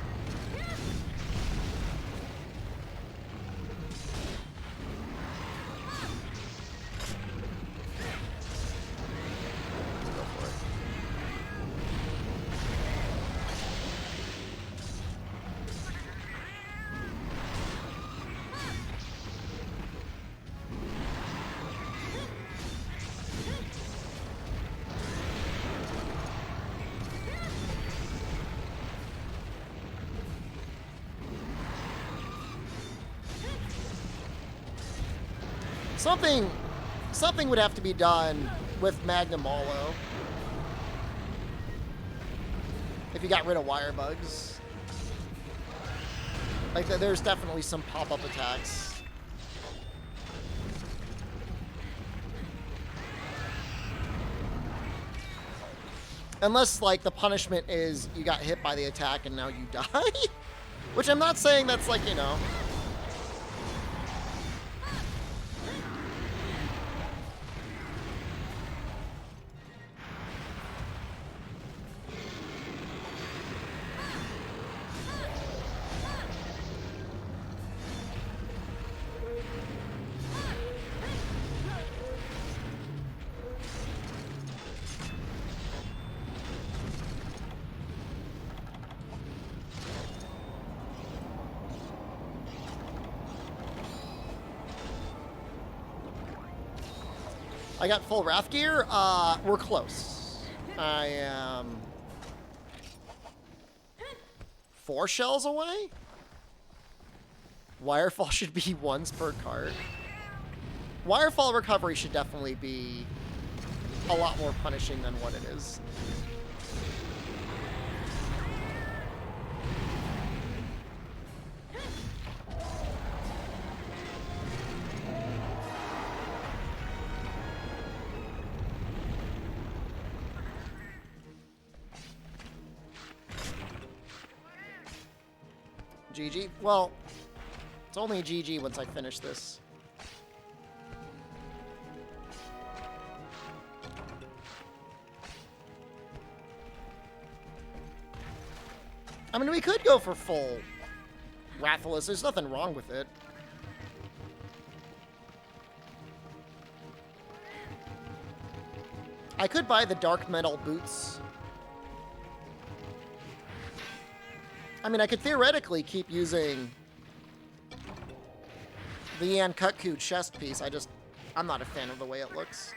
Something would have to be done with Magnum Molo if you got rid of wire bugs. Like, there's definitely some pop-up attacks. Unless, like, the punishment is you got hit by the attack and now you die. Which I'm not saying that's, like, you know... I got full Wrath gear. We're close. I am 4 shells away. Wirefall should be once per cart. Wirefall recovery should definitely be a lot more punishing than what it is. GG? Well, it's only GG once I finish this. I mean, we could go for full Rathalos. There's nothing wrong with it. I could buy the dark metal boots. I mean, I could theoretically keep using the Yan Kutku chest piece. I'm not a fan of the way it looks.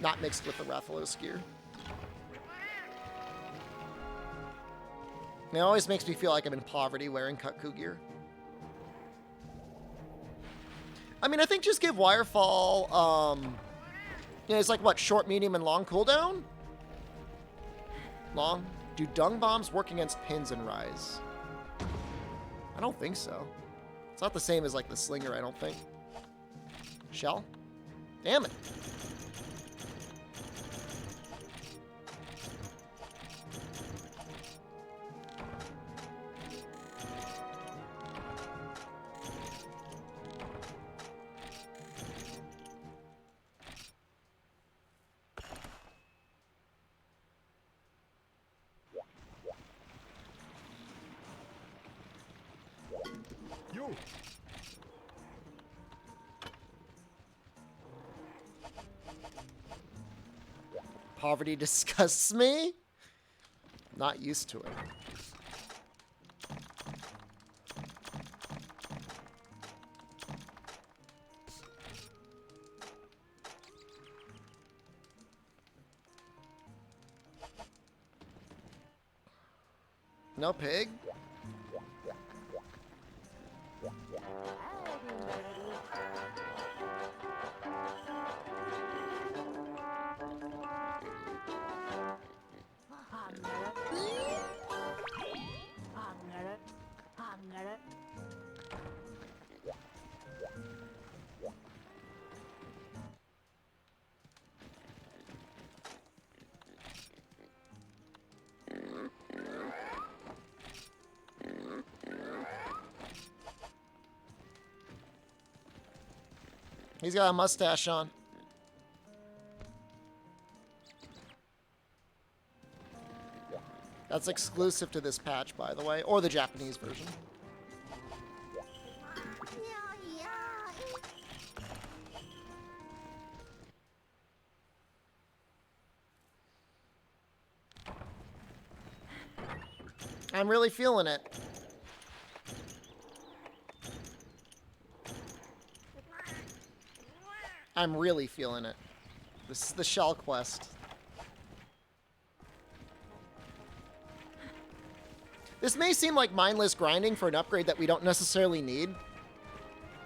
Not mixed with the Rathalos gear. It always makes me feel like I'm in poverty wearing Kutku gear. I mean, I think just give Wirefall, you know, it's like, what, short, medium, and long cooldown? Long? Do dung bombs work against pins and rise? I don't think so. It's not the same as, like, the slinger, I don't think. Shell? Damn it. You. Poverty disgusts me. Not used to it. No pig? He's got a mustache on. That's exclusive to this patch, by the way, or the Japanese version. I'm really feeling it. I'm really feeling it. This is the shell quest. This may seem like mindless grinding for an upgrade that we don't necessarily need.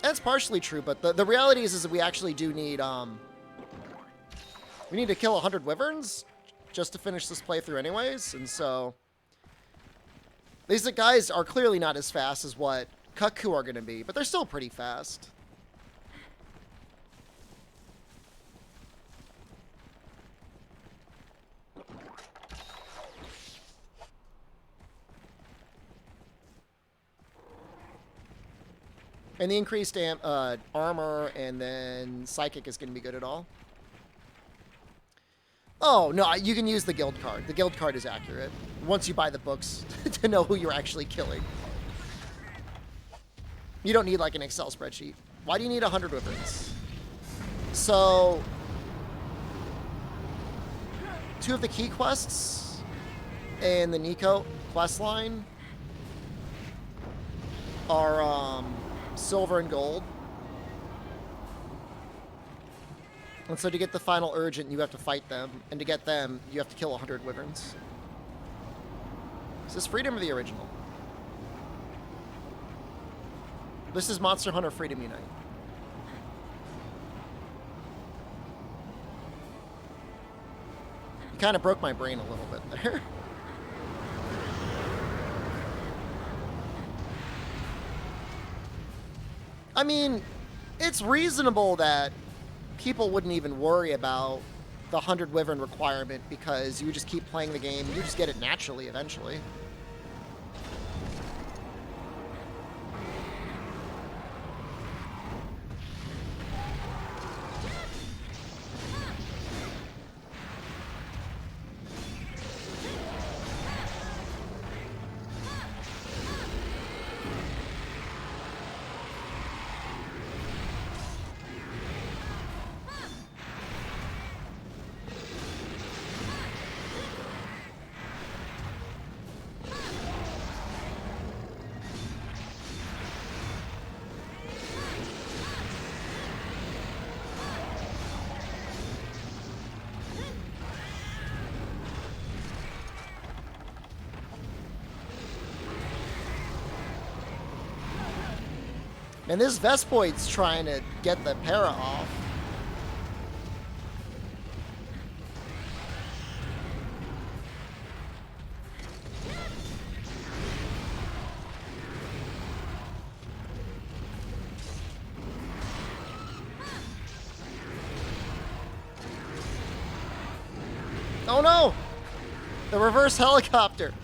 That's partially true, but the reality is that we actually do need, we need to kill 100 wyverns just to finish this playthrough anyways, and so these guys are clearly not as fast as what Kutku are going to be, but they're still pretty fast. And the increased armor and then psychic is going to be good at all. Oh, no, you can use the guild card. The guild card is accurate. Once you buy the books to know who you're actually killing. You don't need like an Excel spreadsheet. Why do you need 100 wyverns? So, 2 of the key quests in the Nico quest line are silver and gold. And so to get the final urgent, you have to fight them. And to get them, you have to kill 100 wyverns. Is this Freedom or the original? This is Monster Hunter Freedom Unite. You kind of broke my brain a little bit there. I mean, it's reasonable that people wouldn't even worry about the 100 wyvern requirement because you would just keep playing the game. You just get it naturally eventually. And this Vespoid's trying to get the para off. Oh no! The reverse helicopter.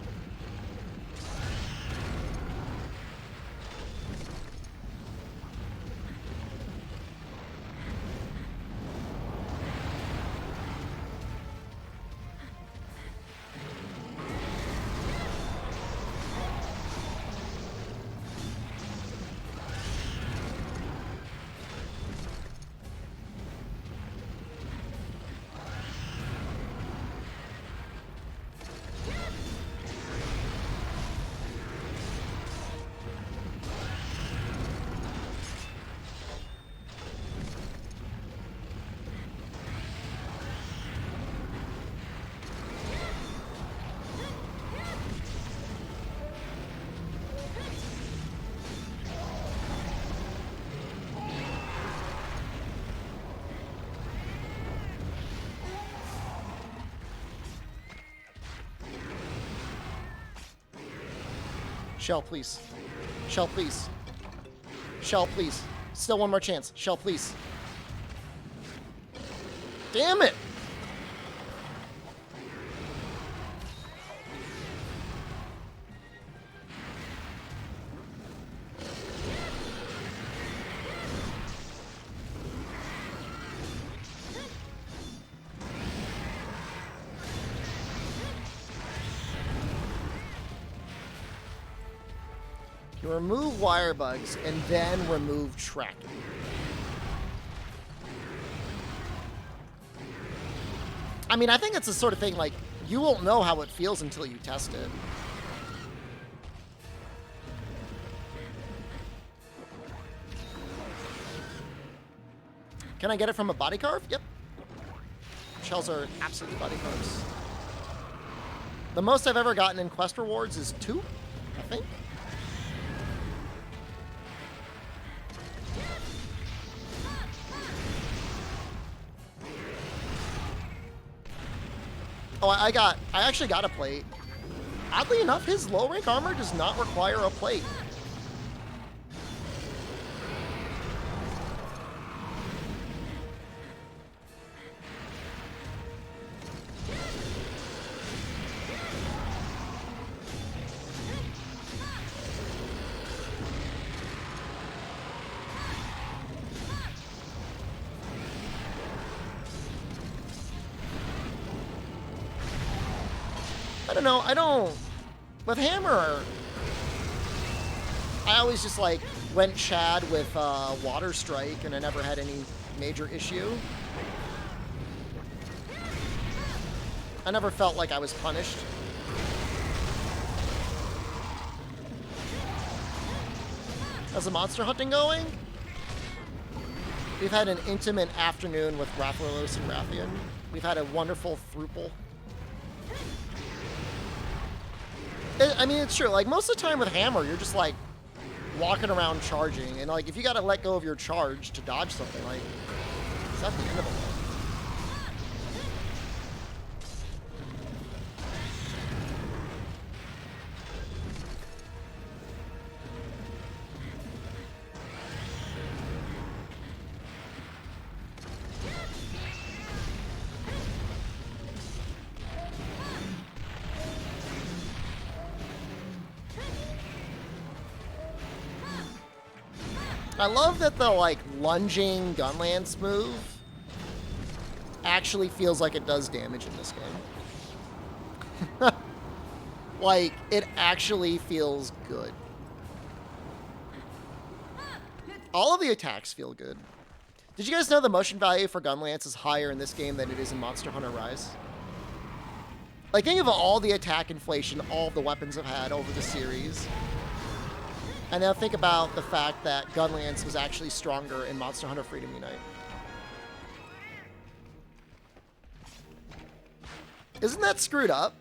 Shell, please. Shell, please. Shell, please. Still one more chance. Shell, please. Damn it! You remove wire bugs and then remove tracking. I mean, I think it's the sort of thing, like, you won't know how it feels until you test it. Can I get it from a body carve? Yep. Shells are absolutely body carves. The most I've ever gotten in quest rewards is 2, I think. Oh, I actually got a plate. Oddly enough, his low rank armor does not require a plate. I don't, with Hammer, I always just like went Chad with Water Strike and I never had any major issue. I never felt like I was punished. How's the monster hunting going? We've had an intimate afternoon with Rathalos and Rathian. We've had a wonderful throuple. I mean, it's true. Like, most of the time with Hammer, you're just, like, walking around charging. And, like, if you gotta let go of your charge to dodge something, like, it's at the end of the line. I love that the, like, lunging Gunlance move actually feels like it does damage in this game. Like, it actually feels good. All of the attacks feel good. Did you guys know the motion value for Gunlance is higher in this game than it is in Monster Hunter Rise? Like, think of all the attack inflation all of the weapons have had over the series. And now think about the fact that Gunlance was actually stronger in Monster Hunter Freedom Unite. Isn't that screwed up?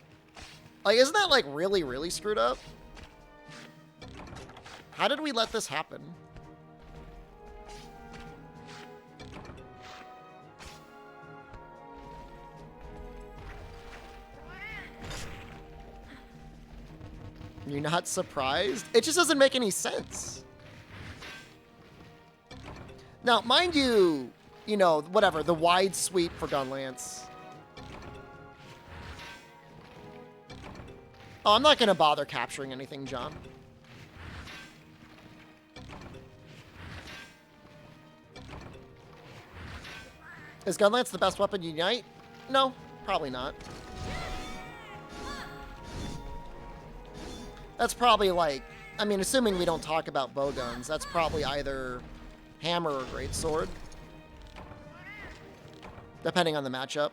Like, isn't that, like, really, really screwed up? How did we let this happen? You're not surprised? It just doesn't make any sense. Now, mind you, you know, whatever, the wide sweep for Gunlance. Oh, I'm not going to bother capturing anything, John. Is Gunlance the best weapon to unite? No, probably not. That's probably like, I mean, assuming we don't talk about bowguns, that's probably either hammer or greatsword, depending on the matchup.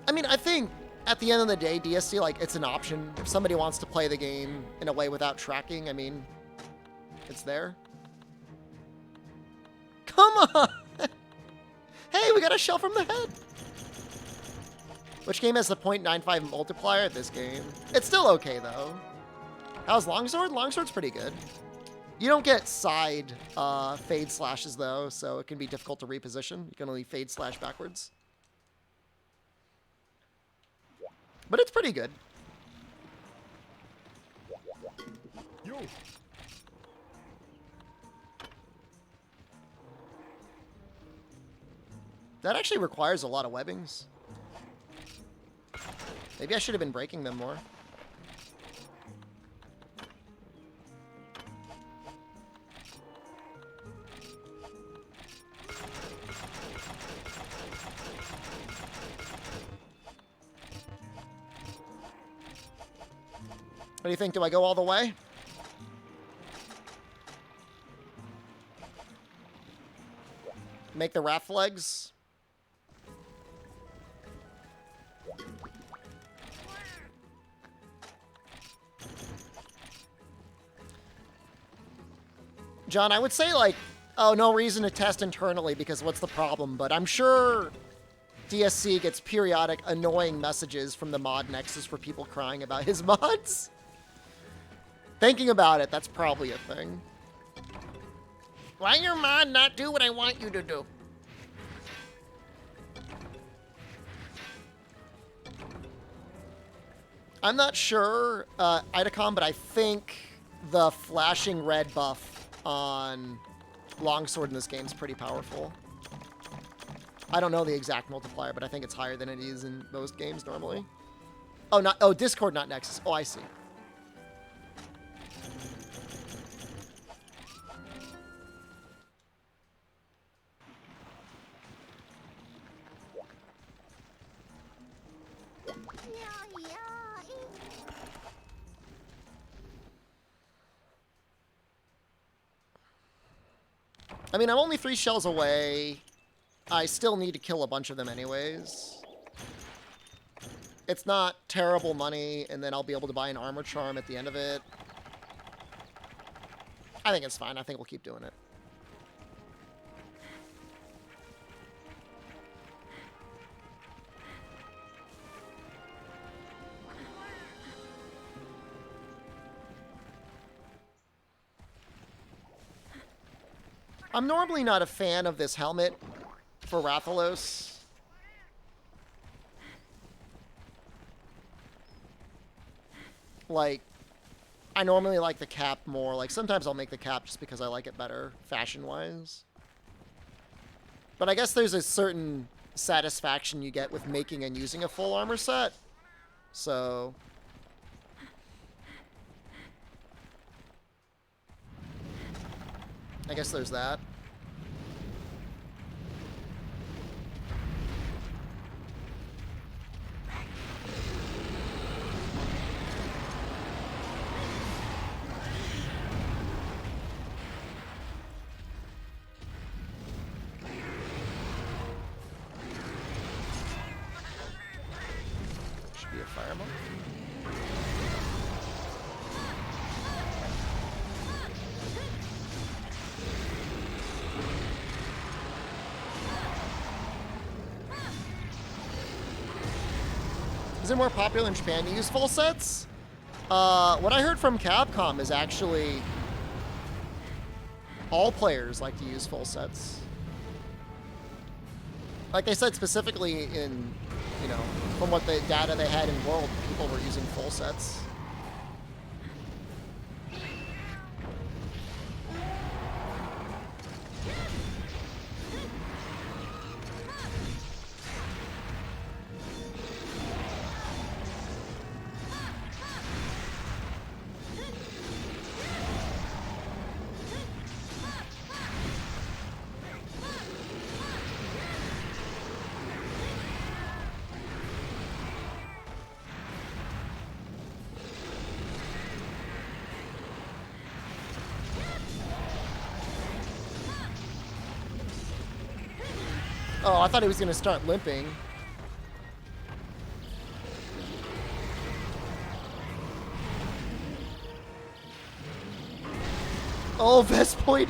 I mean, I think at the end of the day, DSC, like, it's an option. If somebody wants to play the game in a way without tracking, I mean, it's there. Come on! Hey, we got a shell from the head! Which game has the 0.95 multiplier? This game. It's still okay, though. How's Longsword? Longsword's pretty good. You don't get side fade slashes, though, so it can be difficult to reposition. You can only fade slash backwards. But it's pretty good. Yo. That actually requires a lot of webbings. Maybe I should have been breaking them more. What do you think? Do I go all the way? Make the Wrath legs? John, I would say, like, oh, no reason to test internally because what's the problem? But I'm sure DSC gets periodic annoying messages from the mod Nexus for people crying about his mods. Thinking about it, that's probably a thing. Why your mod not do what I want you to do? I'm not sure, Idacom, but I think the flashing red buff on Longsword in this game is pretty powerful. I don't know the exact multiplier, but I think it's higher than it is in most games normally. Oh, Discord, not Nexus. Oh, I see. I mean, I'm only 3 shells away. I still need to kill a bunch of them anyways. It's not terrible money, and then I'll be able to buy an armor charm at the end of it. I think it's fine. I think we'll keep doing it. I'm normally not a fan of this helmet for Rathalos. Like, I normally like the cap more. Like, sometimes I'll make the cap just because I like it better, fashion-wise. But I guess there's a certain satisfaction you get with making and using a full armor set. So I guess there's that. Should be a fireball. Is it more popular in Japan to use full sets? What I heard from Capcom is actually all players like to use full sets. Like they said specifically in, you know, from what the data they had in World, people were using full sets. Oh, I thought he was going to start limping. Oh, Vespoid.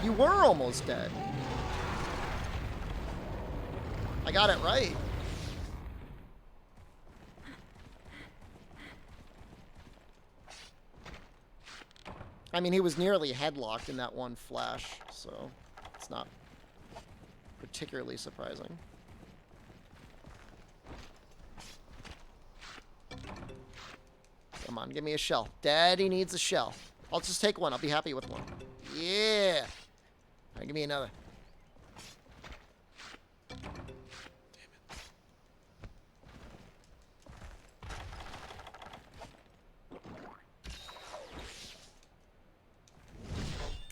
You were almost dead. I got it right. I mean, he was nearly headlocked in that one flash, so it's not particularly surprising. Come on, give me a shell. Daddy needs a shell. I'll just take one. I'll be happy with one. Yeah. All right, give me another.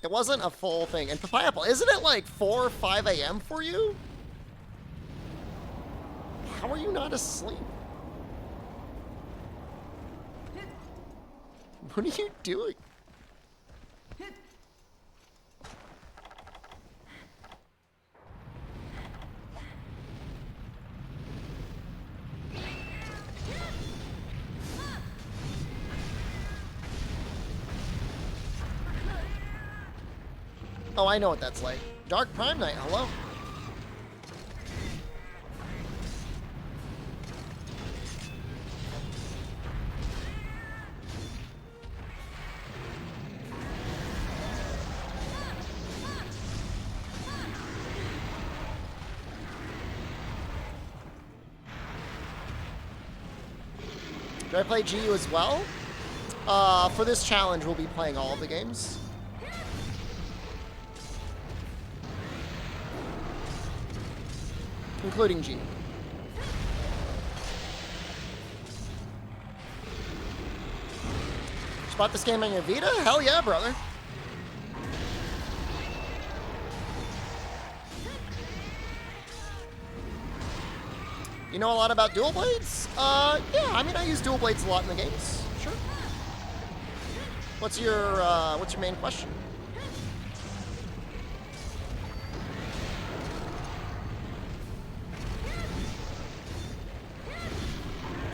It wasn't a full thing. And Papaya Apple, isn't it like 4 or 5 a.m. for you? How are you not asleep? What are you doing? Oh, I know what that's like. Dark Prime Night, hello? Do I play GU as well? For this challenge, we'll be playing all of the games. Including G. Just bought this game on your Vita? Hell yeah, brother. You know a lot about dual blades? Yeah, I mean, I use dual blades a lot in the games. Sure. What's your main question?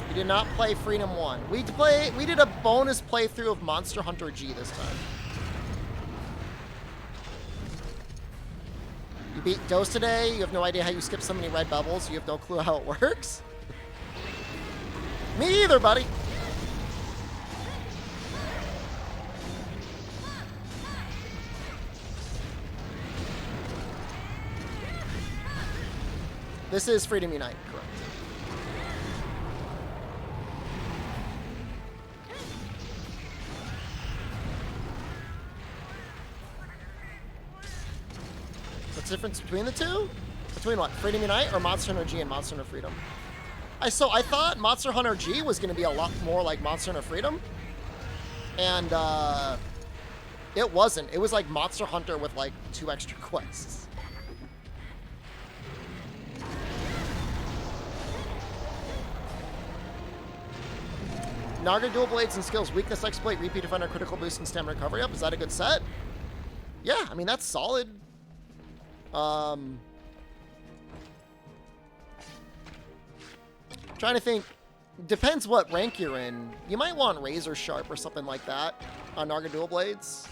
You did not play Freedom 1. We did a bonus playthrough of Monster Hunter G this time. You beat Dose today, you have no idea how you skip so many red bubbles, you have no clue how it works? Me either, buddy. This is Freedom Unite, correct. What's the difference between the two? Between what? Freedom Unite or Monster Hunter G and Monster Hunter Freedom? I thought Monster Hunter G was going to be a lot more like Monster Hunter Freedom. And it wasn't. It was like Monster Hunter with like 2 extra quests. Naga dual blades and skills, weakness exploit, repeat defender, critical boost, and stamina recovery up. Is that a good set? Yeah, I mean that's solid. Trying to think Depends what rank you're in. You might want Razor Sharp or something like that on Narga Dual Blades.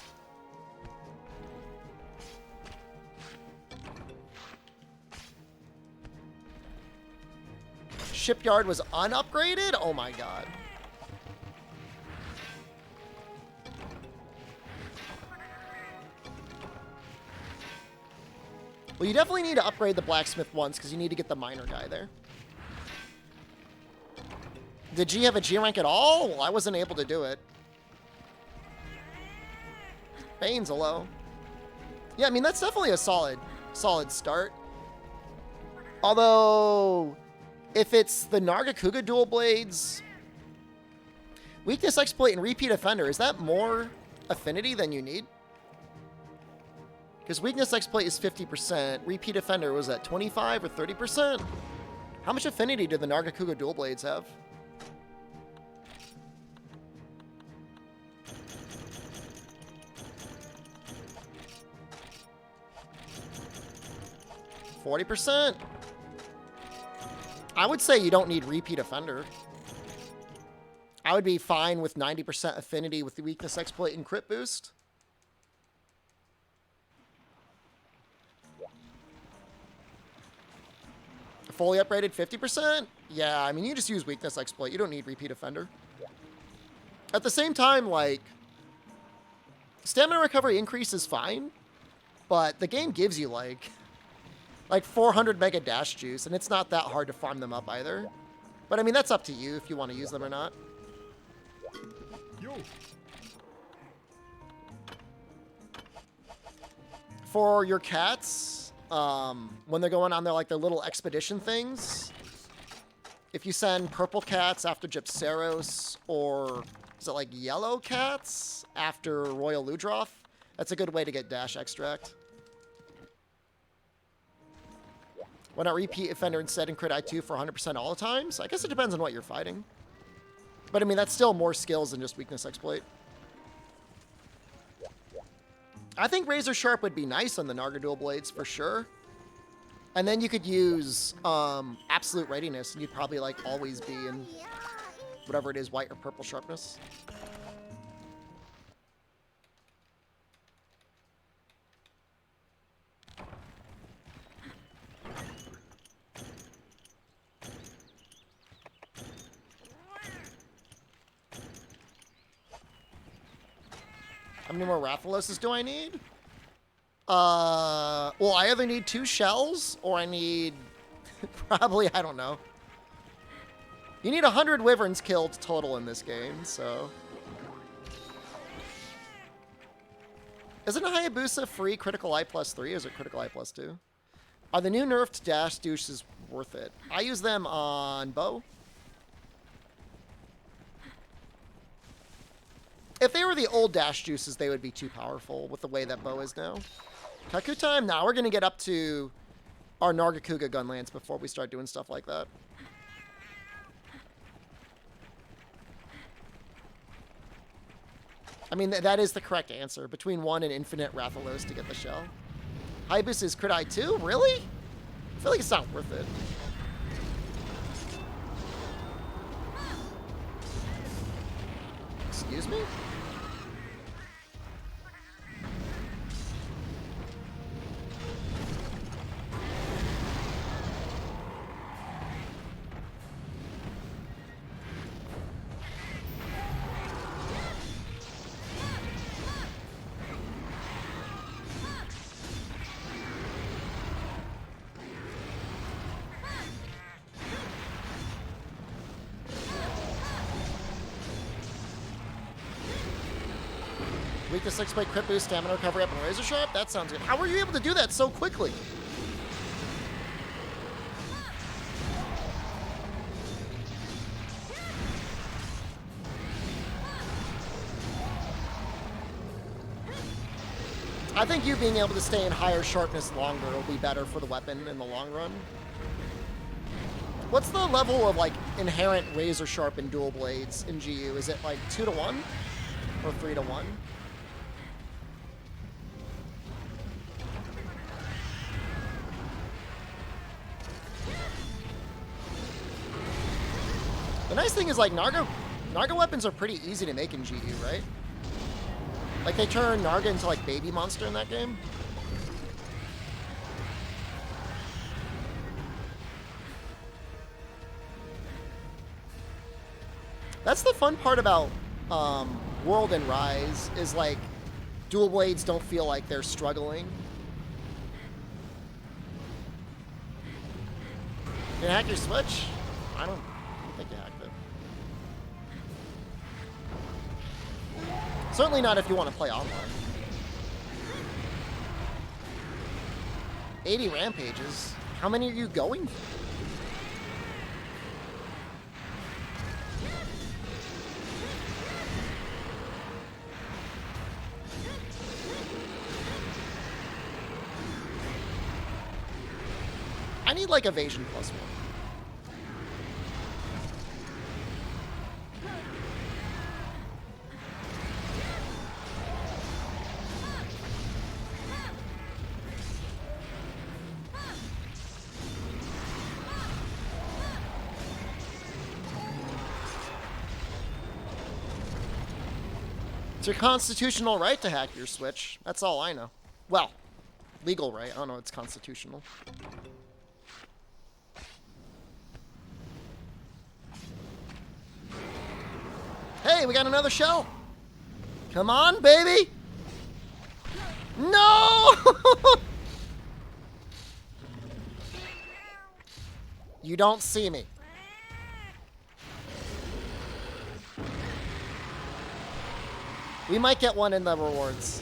Shipyard was unupgraded? Oh my god. Well, you definitely need to upgrade the blacksmith once because you need to get the miner guy there. Did G have a G rank at all? Well, I wasn't able to do it. Bane's a low. Yeah, I mean, that's definitely a solid start. Although, if it's the Nargacuga dual blades, weakness exploit and repeat offender, is that more affinity than you need? Because weakness exploit is 50%. Repeat offender was at 25 or 30%. How much affinity do the Nargacuga dual blades have? %. I would say you don't need repeat offender. I would be fine with 90% affinity with the weakness exploit and crit boost. Fully upgraded 50%? Yeah, I mean, you just use weakness exploit. You don't need repeat offender. At the same time, like, stamina recovery increase is fine, but the game gives you, like 400 mega dash juice, and it's not that hard to farm them up either. But, I mean, that's up to you if you want to use them or not. Yo. For your cats, when they're going on their, their little expedition things, if you send purple cats after Gypceros, or is it yellow cats after Royal Ludroth, that's a good way to get dash extract. Why not repeat offender instead and crit I2 for 100% all the times? I guess it depends on what you're fighting. But I mean, that's still more skills than just weakness exploit. I think Razor Sharp would be nice on the Narga dual blades for sure. And then you could use absolute readiness, and you'd probably always be in whatever it is, white or purple sharpness. How many more Rathaloses do I need? Well, I either need 2 shells, or I need probably, I don't know. You need 100 wyverns killed total in this game, so. Isn't Hayabusa free critical eye +3, or is it critical eye +2? Are the new nerfed dash douches worth it? I use them on bow. If they were the old dash juices, they would be too powerful with the way that bow is now. Kaku time? Now we're going to get up to our Nargacuga gunlance before we start doing stuff like that. I mean, that is the correct answer. Between 1 and infinite Rathalos to get the shell. Hayabusa is crit I2? Really? I feel like it's not worth it. Excuse me? Weakness exploit, crit boost, stamina recovery up, and Razor Sharp? That sounds good. How were you able to do that so quickly? I think you being able to stay in higher sharpness longer will be better for the weapon in the long run. What's the level of inherent Razor Sharp in dual blades in GU? Is it 2 to 1 or 3 to 1? The nice thing is, like, Narga weapons are pretty easy to make in GU, right? Like, they turn Narga into, like, baby monster in that game. That's the fun part about World and Rise, is, like, dual blades don't feel like they're struggling. You hack your Switch? I don't think you hacked it. Certainly not if you want to play online. 80 rampages. How many are you going for? I need like evasion +1. It's your constitutional right to hack your Switch. That's all I know. Well, legal right. I don't know. It's constitutional. Hey, we got another shell. Come on, baby. No! You don't see me. We might get one in the rewards.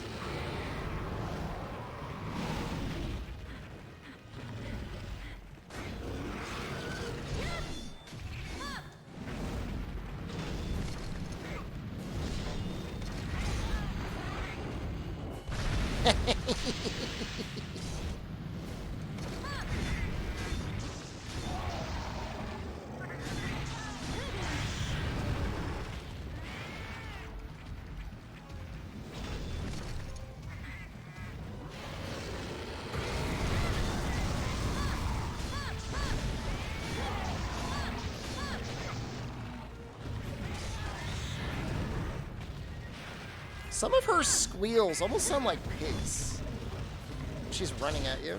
Some of her squeals almost sound like pigs. She's running at you.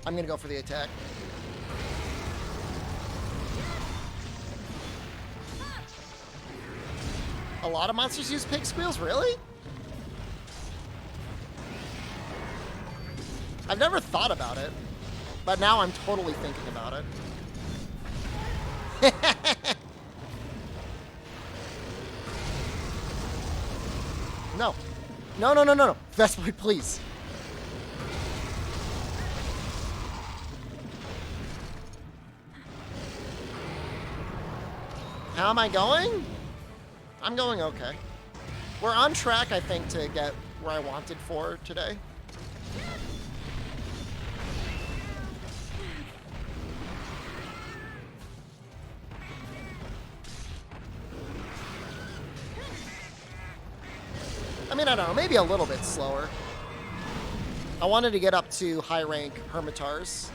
I'm gonna go for the attack. A lot of monsters use pig squeals, really? I've never thought about it, but now I'm totally thinking about it. No. No, no, no, no, no. Vesper, please. How am I going? I'm going okay. We're on track, I think, to get where I wanted for today. I mean, I don't know, maybe a little bit slower. I wanted to get up to high rank Hermitars.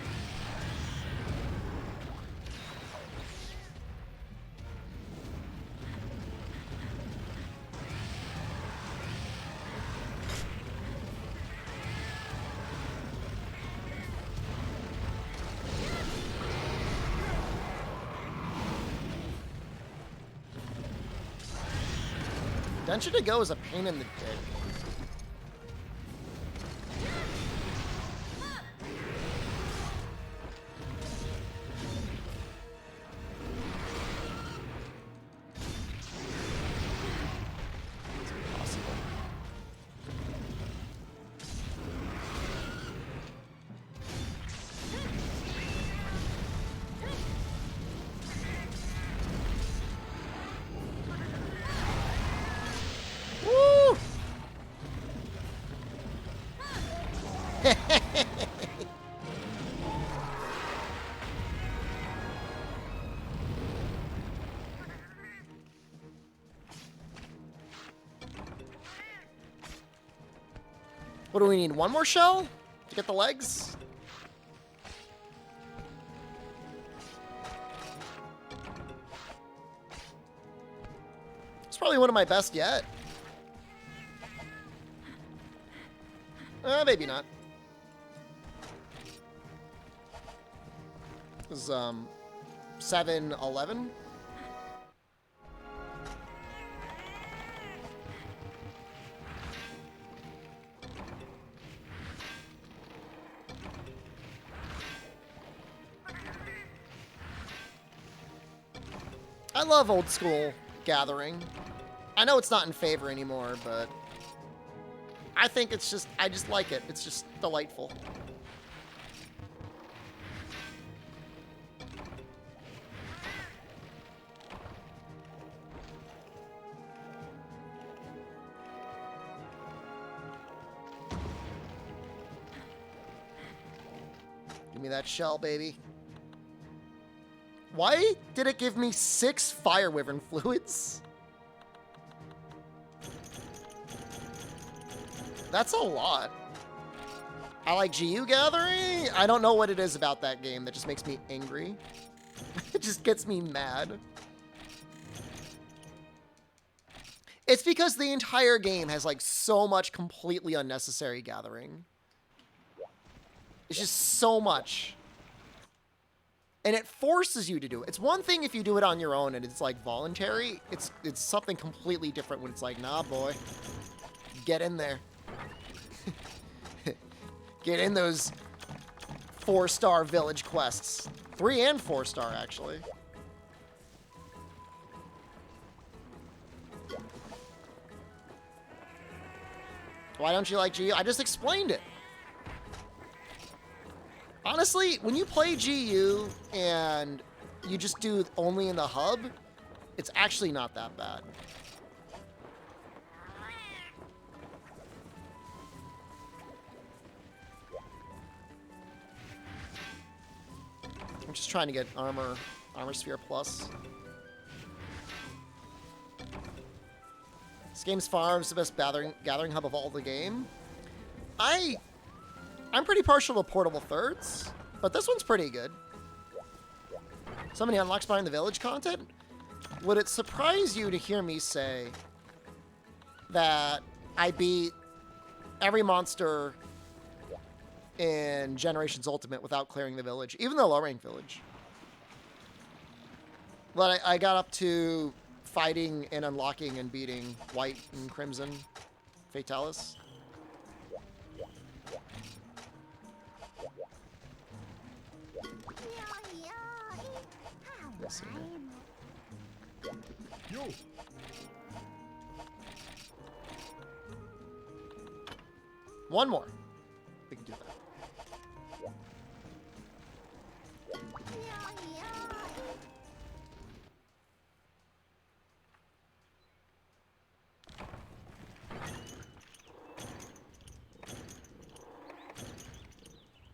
Densha to go is a pain in the dick. It's impossible. What do we need? One more shell to get the legs? It's probably one of my best yet. Maybe not. It was 7-11. I love old school gathering. I know it's not in favor anymore, but I think it's just, I just like it. It's just delightful. Give me that shell, baby. Why did it give me 6 fire wyvern fluids? That's a lot. I like GU gathering. I don't know what it is about that game that just makes me angry. It just gets me mad. It's because the entire game has like so much completely unnecessary gathering. It's just so much. And it forces you to do it. It's one thing if you do it on your own and it's like voluntary. It's something completely different when it's like, nah, boy, get in there. Get in those 4-star village quests. 3 and 4-star, actually. Why don't you like GU? I just explained it. Honestly, when you play GU and you just do only in the hub, it's actually not that bad. I'm just trying to get armor sphere plus. This game's farm is the best gathering hub of all the game. I'm pretty partial to portable thirds, but this one's pretty good. So many unlocks behind the village content. Would it surprise you to hear me say that I beat every monster in Generations Ultimate without clearing the village, even the low-rank village? But I got up to fighting and unlocking and beating White and Crimson Fatalis. Let's see here. Yo. One more. We can do that.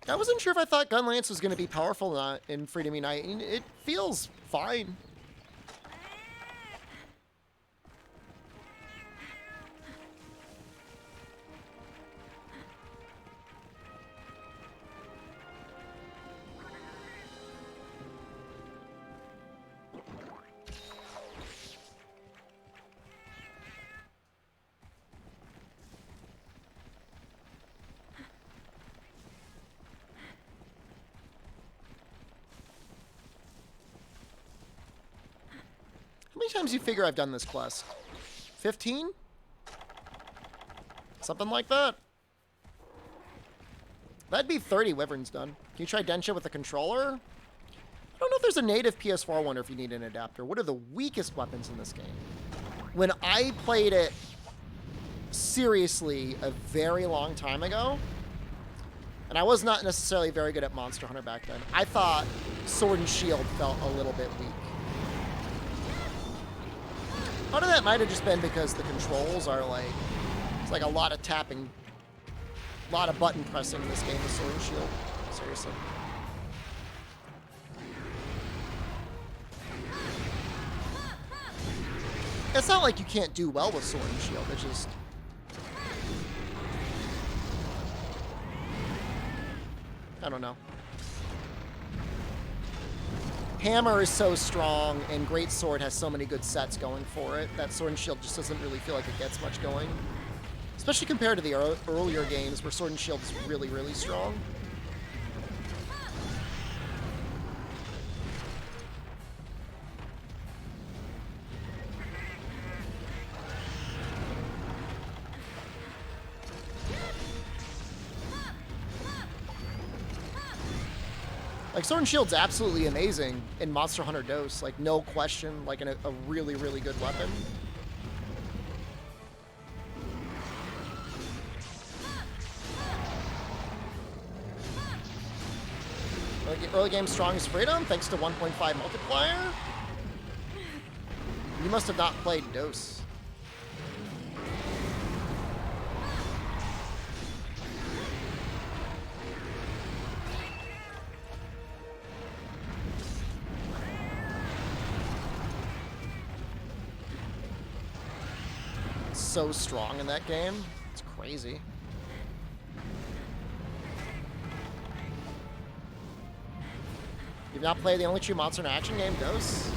I wasn't sure if I thought Gun Lance was going to be powerful or not in Freedom Unite. It feels fine. How many times do you figure I've done this quest? 15? Something like that. That'd be 30 wyverns done. Can you try Densha with a controller? I don't know if there's a native PS4 one or if you need an adapter. What are the weakest weapons in this game? When I played it seriously a very long time ago, and I was not necessarily very good at Monster Hunter back then, I thought Sword and Shield felt a little bit weak. Part of that might have just been because the controls are like, it's like a lot of tapping, a lot of button pressing in this game with Sword and Shield. Seriously. It's not like you can't do well with Sword and Shield, it's just... I don't know. Hammer is so strong, and Great Sword has so many good sets going for it that Sword and Shield just doesn't really feel like it gets much going. Especially compared to the earlier games where Sword and Shield is really, really strong. Like, Sword and Shield's absolutely amazing in Monster Hunter Dose. Like, no question. Like, a really, really good weapon. Early game strongest freedom, thanks to 1.5 multiplier. You must have not played Dose. So strong in that game. It's crazy. You've not played the only true monster in action game, Dose? Yeah.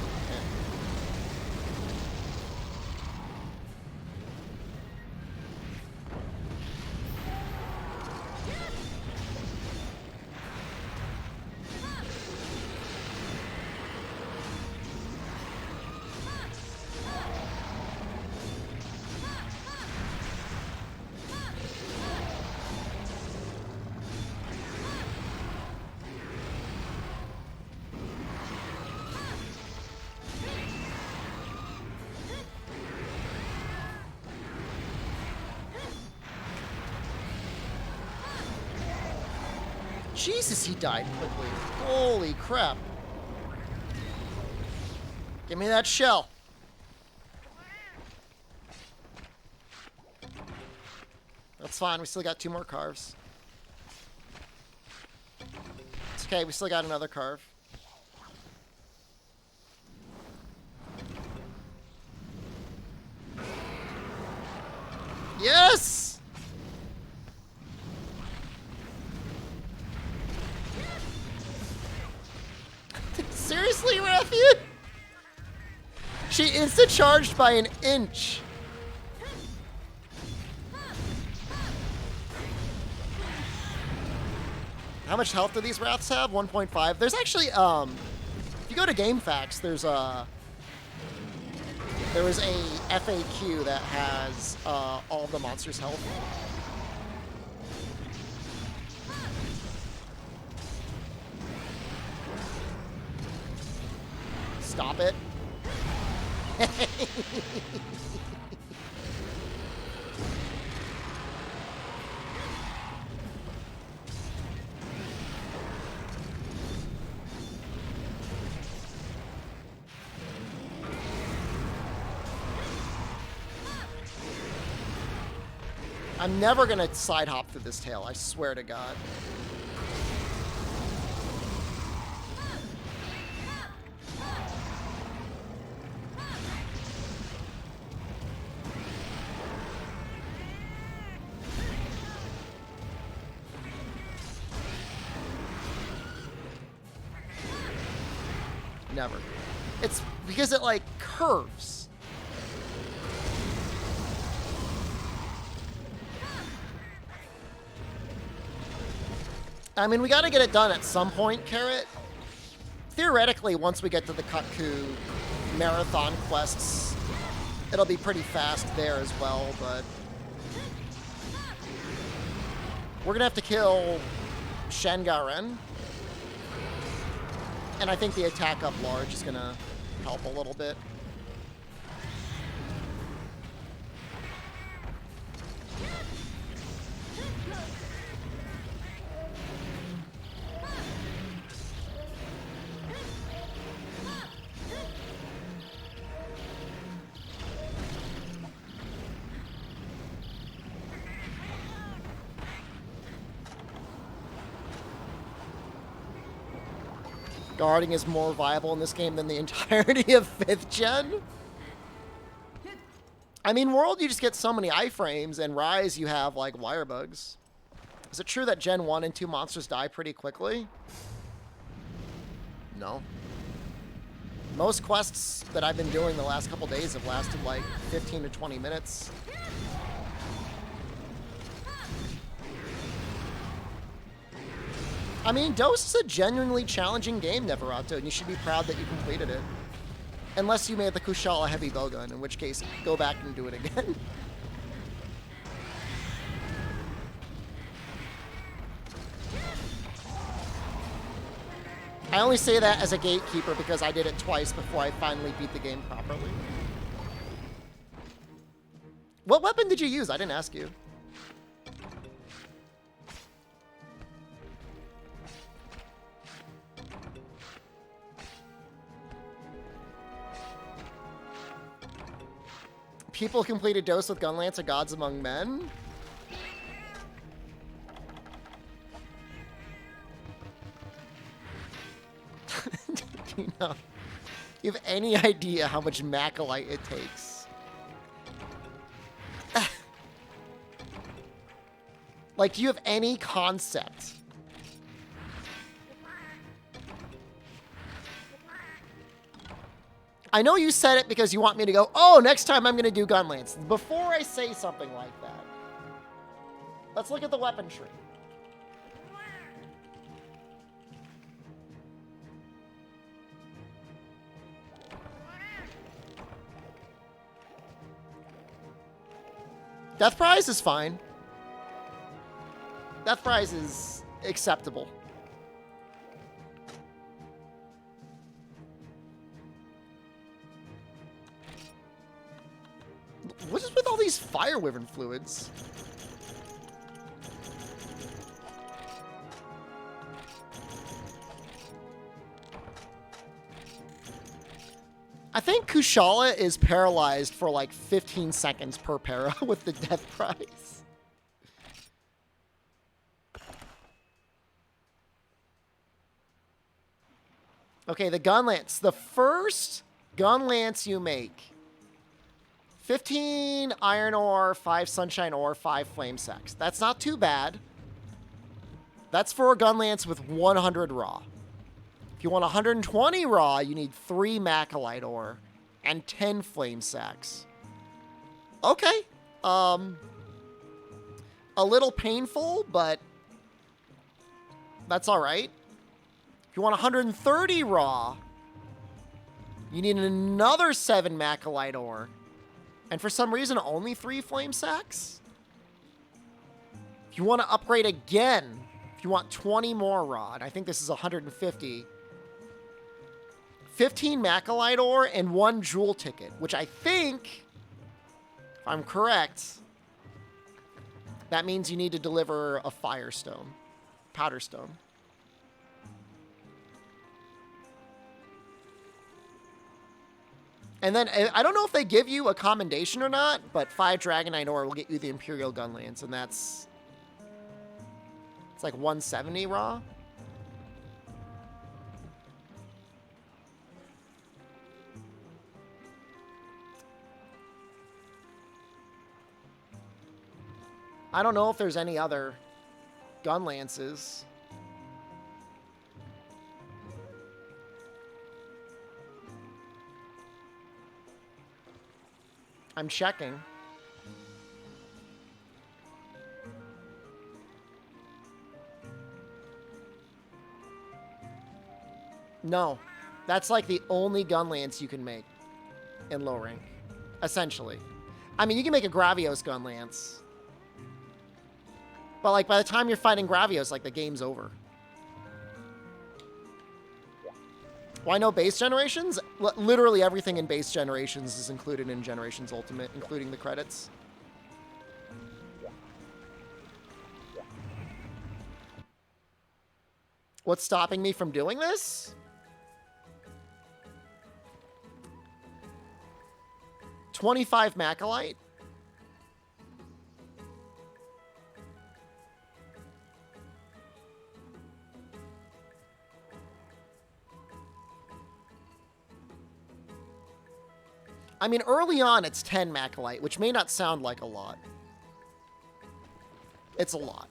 Jesus, he died quickly. Holy crap. Give me that shell. That's fine, we still got 2 more carves. It's okay, we still got another carve. Yes! Seriously, Rathian? She insta-charged by an inch. How much health do these Wraths have? 1.5. There's actually, if you go to GameFAQs, there was a FAQ that has all of the monsters' health. Stop it. I'm never gonna side hop through this tail, I swear to God. Never. It's because it, like, curves. I mean, we gotta get it done at some point, Carrot. Theoretically, once we get to the Kutku marathon quests, it'll be pretty fast there as well, but... we're gonna have to kill Shangaren. And I think the attack up large is gonna help a little bit. Guarding is more viable in this game than the entirety of 5th gen. I mean, World, you just get so many iframes, and Rise, you have, like, wire bugs. Is it true that Gen 1 and 2 monsters die pretty quickly? No. Most quests that I've been doing the last couple days have lasted like 15 to 20 minutes. I mean, Dose is a genuinely challenging game, Neverato, and you should be proud that you completed it. Unless you made the Kushala heavy bowgun, in which case, go back and do it again. I only say that as a gatekeeper because I did it twice before I finally beat the game properly. What weapon did you use? I didn't ask you. People completed Dose with Gunlance of Gods Among Men? Do you have any idea how much Macalite it takes? Like, do you have any concept? I know you said it because you want me to go, oh, next time I'm going to do Gunlance. Before I say something like that, let's look at the weapon tree. Death Prize is fine. Death Prize is acceptable. What is with all these fire wyvern fluids? I think Kushala is paralyzed for like 15 seconds per para with the death prize. Okay, the Gunlance. The first Gunlance you make. 15 iron ore, 5 sunshine ore, 5 flame sacks. That's not too bad. That's for a Gunlance with 100 raw. If you want 120 raw, you need 3 Macalite ore and 10 flame sacks. Okay. A little painful, but that's all right. If you want 130 raw, you need another 7 Macalite ore. And for some reason, only 3 flame sacks? If you want to upgrade again, if you want 20 more raw, and I think this is 150, 15 Macalite ore and 1 jewel ticket, which I think, if I'm correct, that means you need to deliver a firestone, powder stone. And then, I don't know if they give you a commendation or not, but 5 Dragonite ore will get you the Imperial Gunlance, and that's... it's like 170 raw. I don't know if there's any other Gunlances. I'm checking. No. That's like the only Gunlance you can make in low rank, essentially. I mean, you can make a Gravios Gunlance. But, like, by the time you're fighting Gravios, like, the game's over. Why no base generations? Literally everything in base generations is included in Generations Ultimate, including the credits. What's stopping me from doing this? $25 Macalite. I mean, early on, it's 10 Macalite, which may not sound like a lot. It's a lot.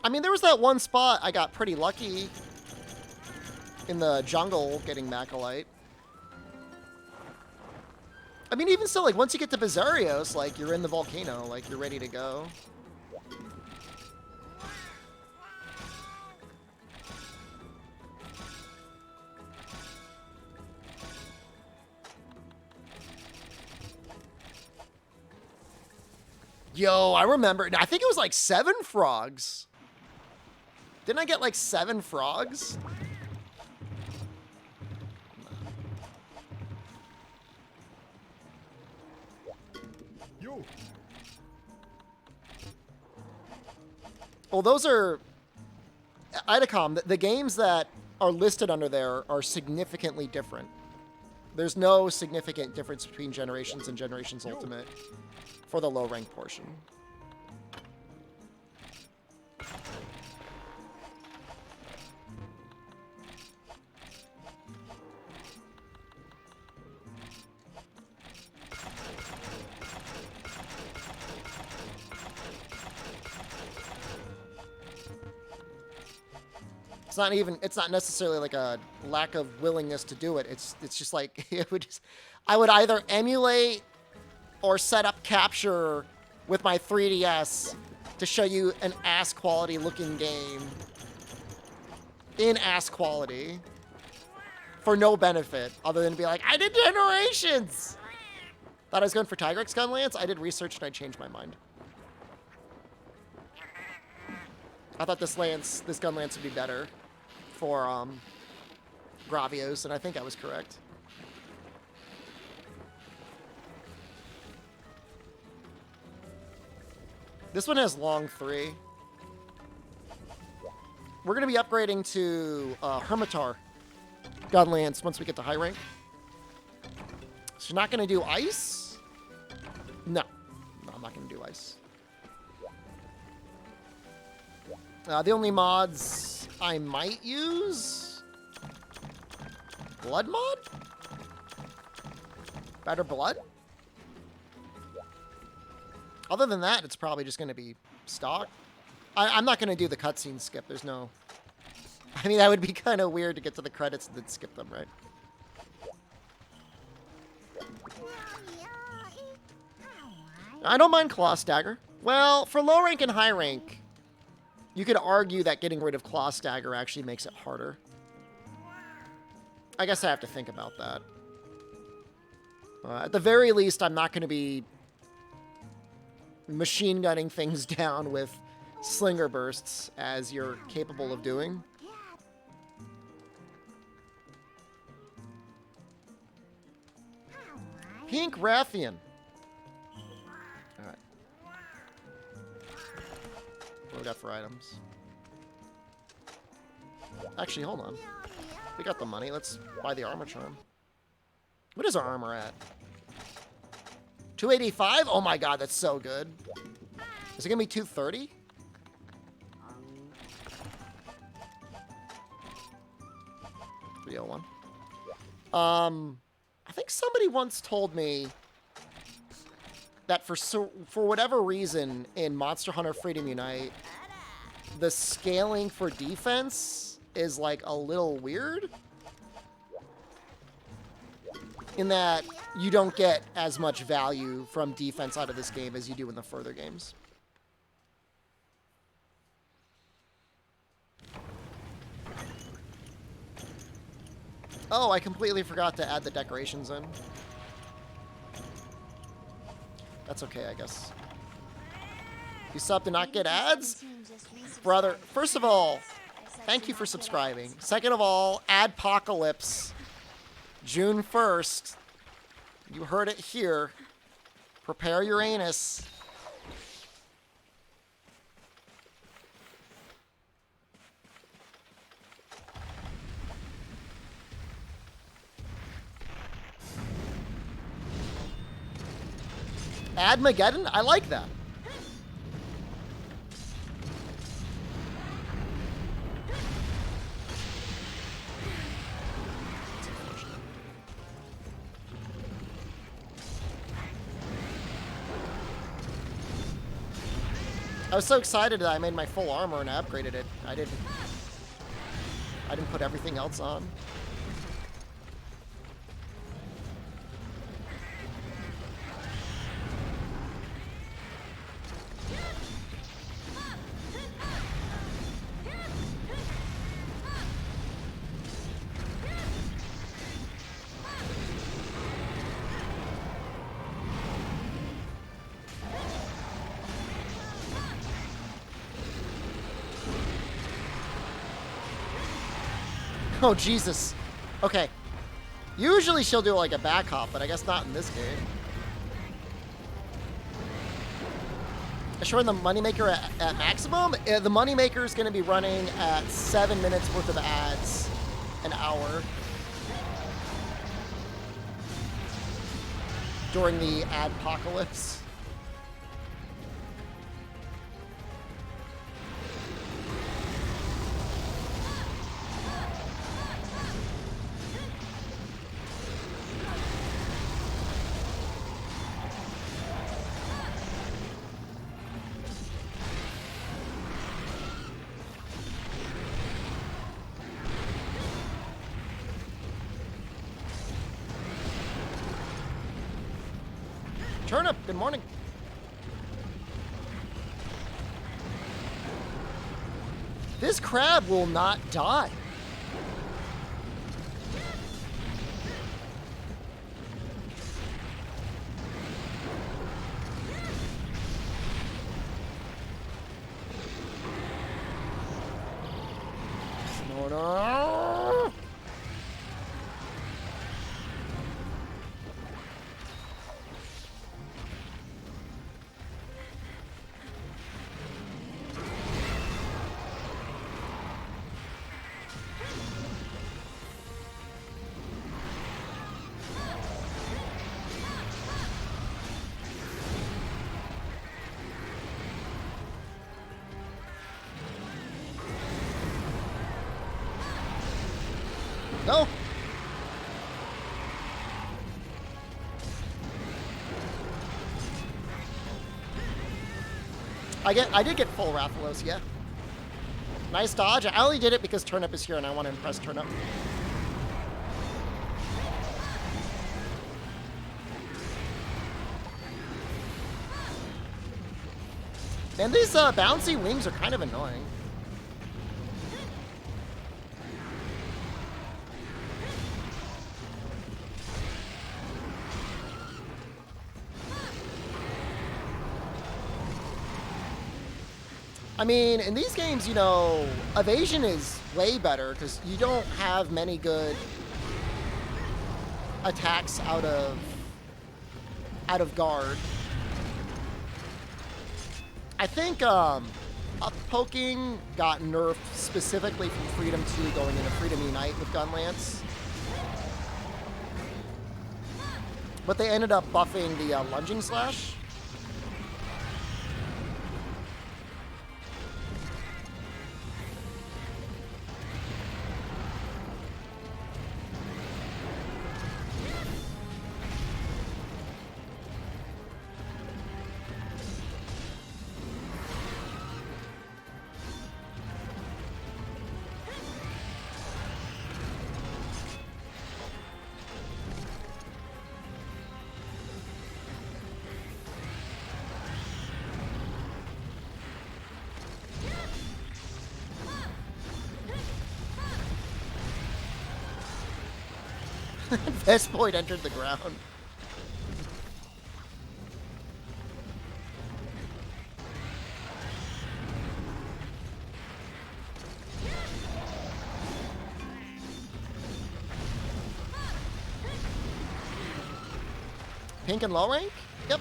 I mean, there was that one spot I got pretty lucky in the jungle getting Macalite. I mean, even still, like, once you get to Bizarrios, like, you're in the volcano, like, you're ready to go. Yo, I remember. I think it was like 7 frogs. Didn't I get like 7 frogs? Yo. Well, those are Idacom. The games that are listed under there are significantly different. There's no significant difference between Generations and Generations Ultimate for the low rank portion. It's not necessarily like a lack of willingness to do it. It's just like I would either emulate or set up capture with my 3DS to show you an ass quality looking game in ass quality for no benefit other than to be like, I did Generations. Thought I was going for Tigrex Gunlance. I did research and I changed my mind. I thought this Gunlance would be better for Gravios, and I think I was correct. This one has long 3. We're going to be upgrading to Hermitar Gunlance once we get to high rank. So you're not going to do ice? No. No, I'm not going to do ice. The only mods I might use... Blood mod? Better blood? Other than that, it's probably just going to be stock. I'm not going to do the cutscene skip. There's no... I mean, that would be kind of weird to get to the credits and then skip them, right? I don't mind Claw Stagger. Well, for low rank and high rank, you could argue that getting rid of Claw Stagger actually makes it harder. I guess I have to think about that. At the very least, I'm not going to be machine gunning things down with Slinger Bursts, as you're capable of doing. Pink Rathian. Alright. What do we got for items? Actually, hold on. We got the money. Let's buy the armor charm. What is our armor at? 285? Oh my god, that's so good. Is it gonna be 230? $301. I think somebody once told me that for whatever reason in Monster Hunter Freedom Unite, the scaling for defense is like a little weird. In that you don't get as much value from defense out of this game as you do in the further games. Oh, I completely forgot to add the decorations in. That's okay, I guess. You sub to not get ads? Brother, first of all, thank you for subscribing. Second of all, Adpocalypse, June 1st. You heard it here. Prepare your anus. Admageddon? I like that. I was so excited that I made my full armor and I upgraded it. I didn't put everything else on. Oh, Jesus. Okay. Usually she'll do like a back hop, but I guess not in this game. Sure, the moneymaker at maximum? The moneymaker is going to be running at 7 minutes worth of ads an hour during the adpocalypse. Turnip, good morning. This crab will not die. No, no. No. I did get full Rathalos, yeah. Nice dodge. I only did it because Turnip is here and I want to impress Turnip. Man, these bouncy wings are kind of annoying. I mean, in these games, you know, evasion is way better because you don't have many good attacks out of guard. I think up poking got nerfed specifically from Freedom 2 going into Freedom Unite with Gun Lance. But they ended up buffing the lunging slash. Vespoid entered the ground. Pink and low rank? Yep.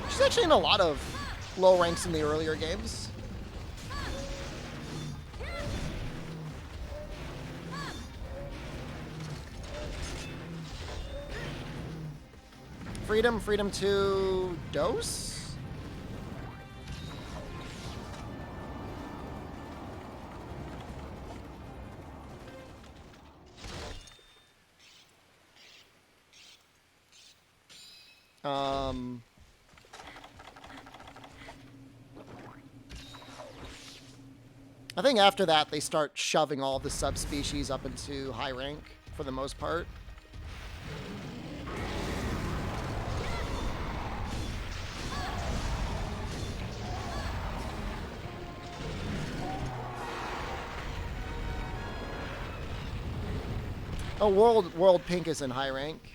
She's actually in a lot of low ranks in the earlier games. Freedom 2, dose? I think after that, they start shoving all the subspecies up into high rank, for the most part. Oh, World Pink is in high rank.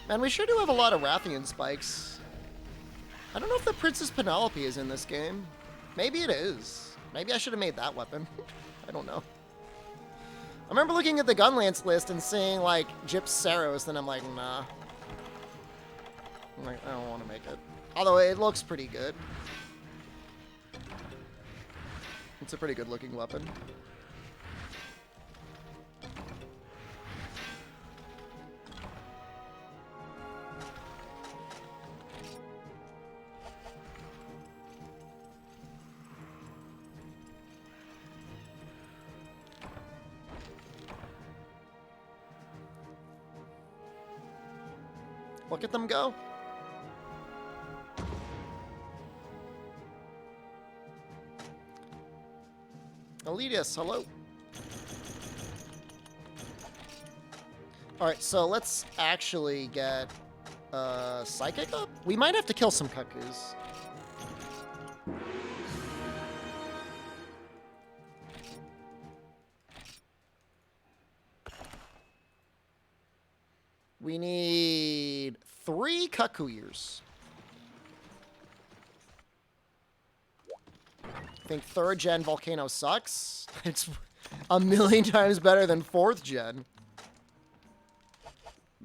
Man, we sure do have a lot of Rathian spikes. I don't know if the Princess Penelope is in this game. Maybe it is. Maybe I should have made that weapon. I don't know. I remember looking at the Gunlance list and seeing, like, Gyps Saros, and I'm like, nah. I'm like, I don't want to make it. Although it looks pretty good. It's a pretty good looking weapon. Look at them go. Elitius, hello. Alright, so let's actually get Psychic up. We might have to kill some Cuckoos. We need 3 Cuckoo Ears. I think 3rd gen Volcano sucks. It's a million times better than 4th gen.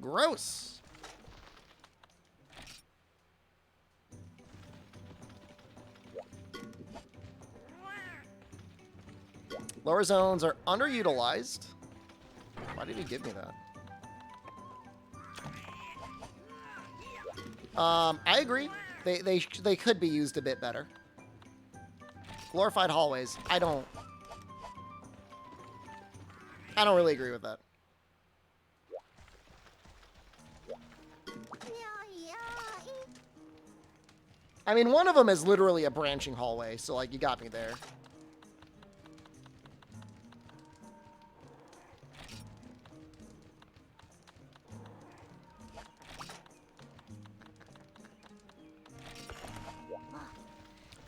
Gross. Lower zones are underutilized. Why did he give me that? I agree. They could be used a bit better. Glorified hallways. I don't really agree with that. I mean, one of them is literally a branching hallway, so like you got me there.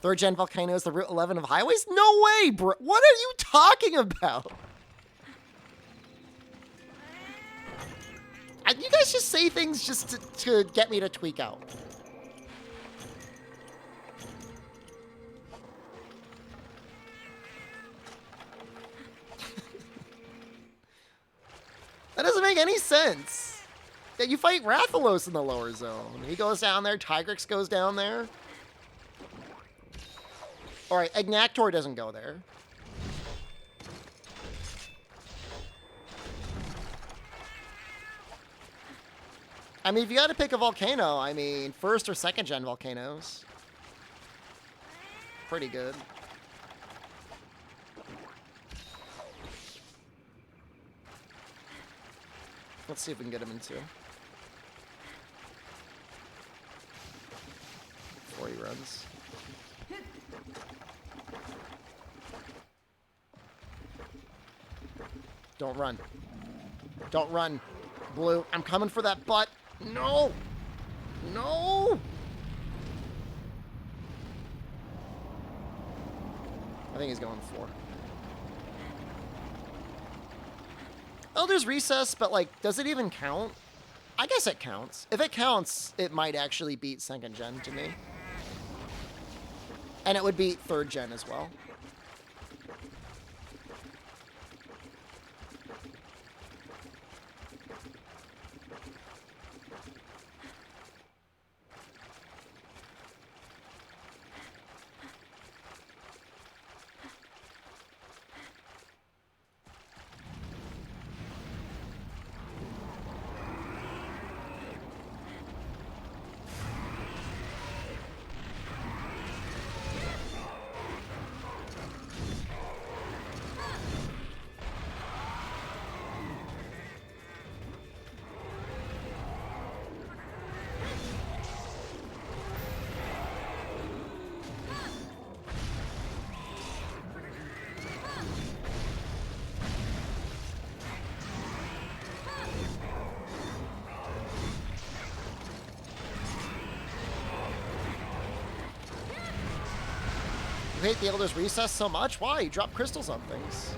Third gen Volcano is the Route 11 of highways? No way, bro. What are you talking about? You guys just say things just to get me to tweak out. That doesn't make any sense. Yeah, you fight Rathalos in the lower zone. He goes down there, Tigrex goes down there. Alright, Ignactor doesn't go there. I mean, if you gotta pick a volcano, I mean, 1st or 2nd gen volcanoes. Pretty good. Let's see if we can get him in 2. Before he runs. Don't run. Don't run. Blue, I'm coming for that butt. No! No! I think he's going 4. Elder's Recess, but like, does it even count? I guess it counts. If it counts, it might actually beat 2nd gen to me. And it would beat 3rd gen as well. hate the Elder's Recess so much? Why? You drop crystals on things.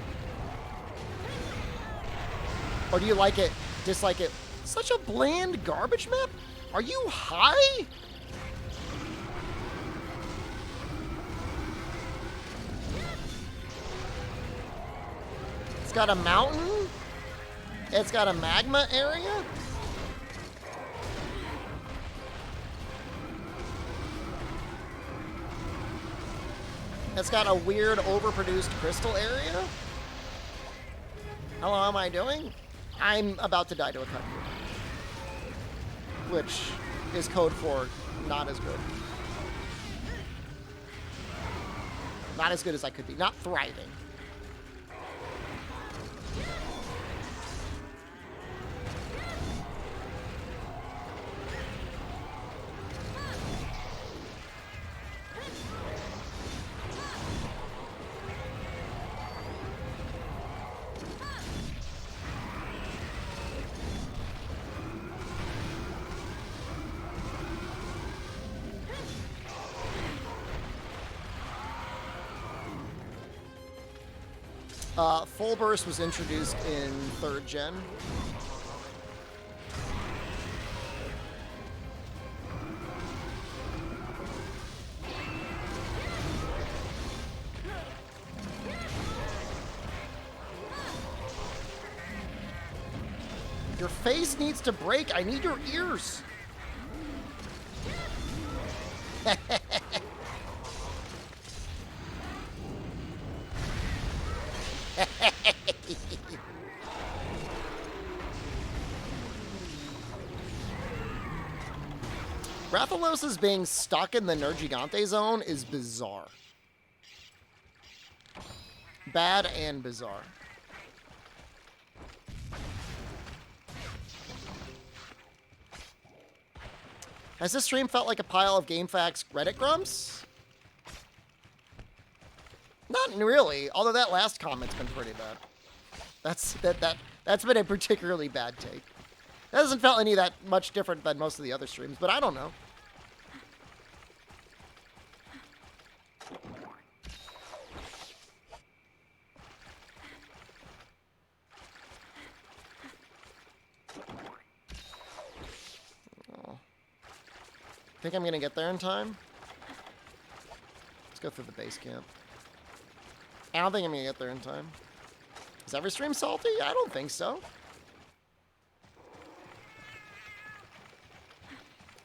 Or do you like it, dislike it? Such a bland garbage map? Are you high? It's got a mountain. It's got a magma area. It's got a weird overproduced crystal area. How am I doing? I'm about to die to a cut, which is code for not as good. Not as good as I could be. Not thriving. Full Burst was introduced in 3rd gen. Your face needs to break. I need your ears. Rathalos's being stuck in the Nergigante zone is bizarre. Bad and bizarre. Has this stream felt like a pile of GameFAQs Reddit grumps? Not really, although that last comment's been pretty bad. That's been a particularly bad take. That doesn't felt any that much different than most of the other streams, but I don't know. Oh. Think I'm gonna get there in time? Let's go through the base camp. I don't think I'm gonna get there in time. Is every stream salty? I don't think so.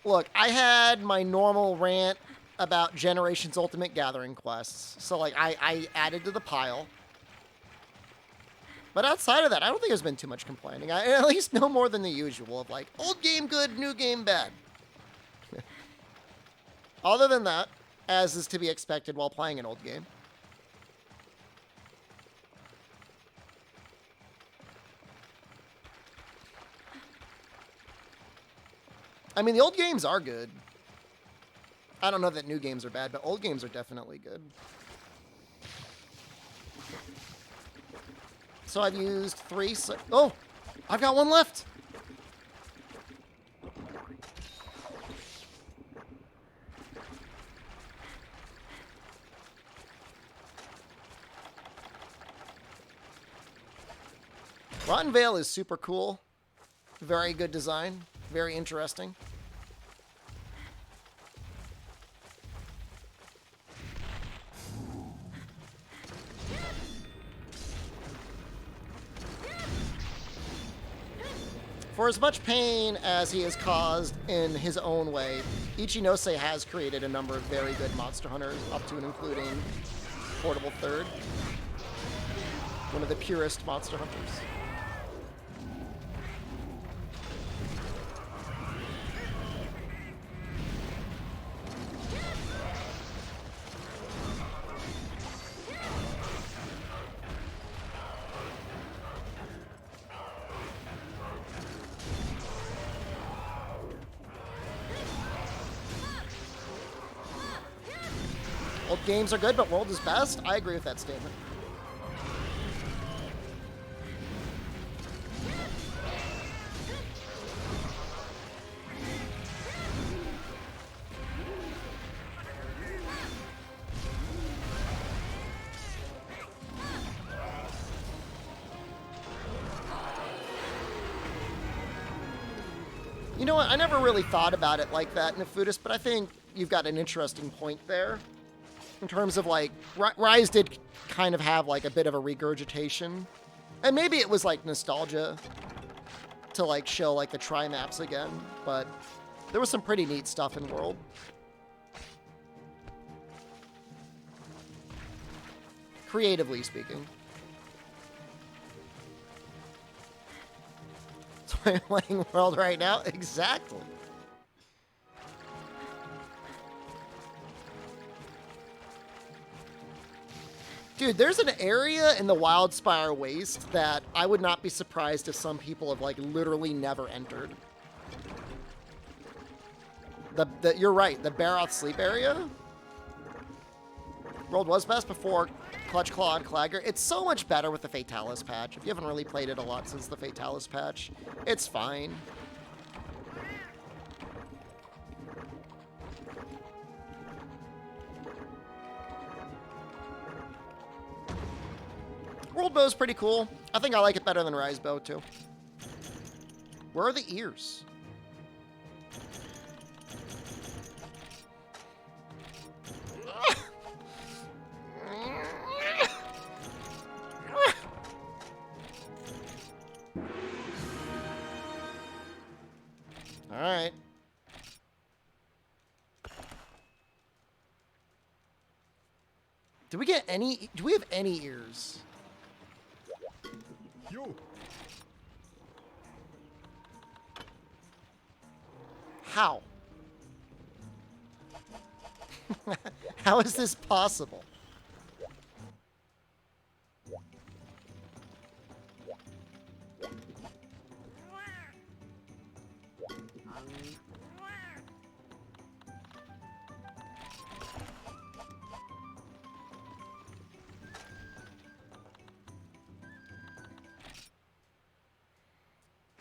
Look, I had my normal rant about Generations Ultimate Gathering quests. So, like, I added to the pile. But outside of that, I don't think there's been too much complaining. I at least no more than the usual of, like, old game good, new game bad. Other than that, as is to be expected while playing an old game. I mean, the old games are good. I don't know that new games are bad, but old games are definitely good. So I've used 3... Oh! I've got one left! Rotten Vale is super cool. Very good design. Very interesting. For as much pain as he has caused in his own way, Ichinose has created a number of very good monster hunters, up to and including Portable Third, one of the purest monster hunters. Old games are good, but world is best? I agree with that statement. You know what? I never really thought about it like that, Nefudis, but I think you've got an interesting point there. In terms of, like, Rise did kind of have, like, a bit of a regurgitation. And maybe it was, like, nostalgia to, like, show, like, the tri-maps again. But there was some pretty neat stuff in World. Creatively speaking. That's why I'm playing World right now? Exactly. Dude, there's an area in the Wildspire Waste that I would not be surprised if some people have, like, literally never entered. You're right, the Baroth Sleep area? World was best before Clutch Claw and Clagger. It's so much better with the Fatalis patch. If you haven't really played it a lot since the Fatalis patch, it's fine. World Bow's pretty cool. I think I like it better than Rise Bow, too. Where are the ears? All right. Do we have any ears? Yo. How? How is this possible?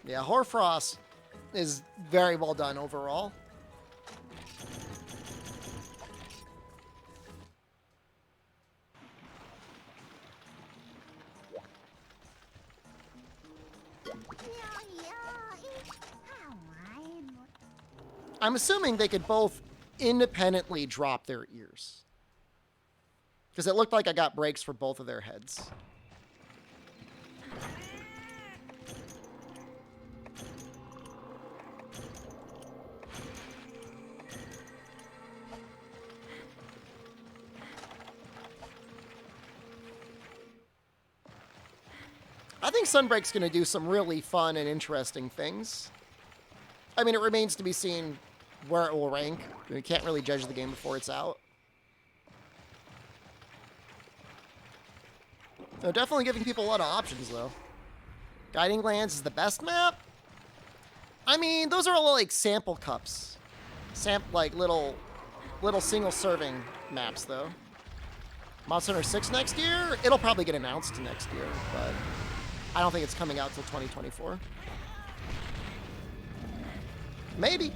Yeah, Hoarfrost is very well done overall. I'm assuming they could both independently drop their ears. Because it looked like I got breaks for both of their heads. I think Sunbreak's going to do some really fun and interesting things. I mean, it remains to be seen where it will rank. We can't really judge the game before it's out. They're definitely giving people a lot of options, though. Guiding Lands is the best map? I mean, those are all like sample cups. Like little single-serving maps, though. Monster Hunter 6 next year? It'll probably get announced next year, but I don't think it's coming out till 2024. Maybe.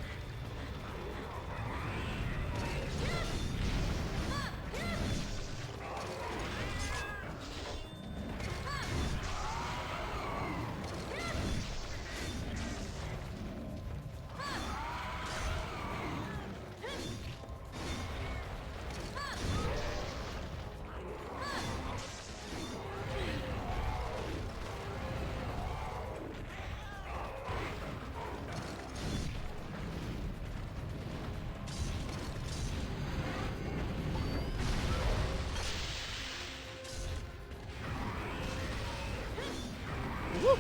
Woo.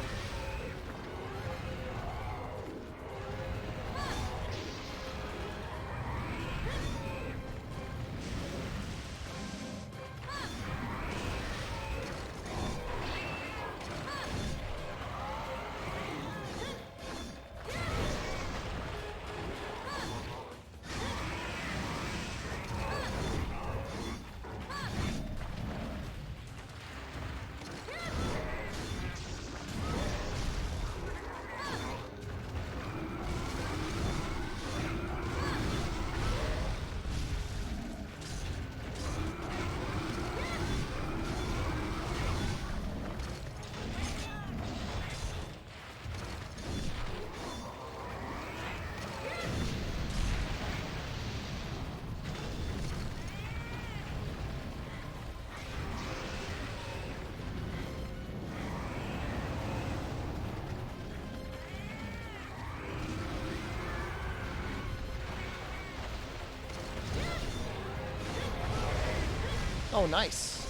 Oh, nice.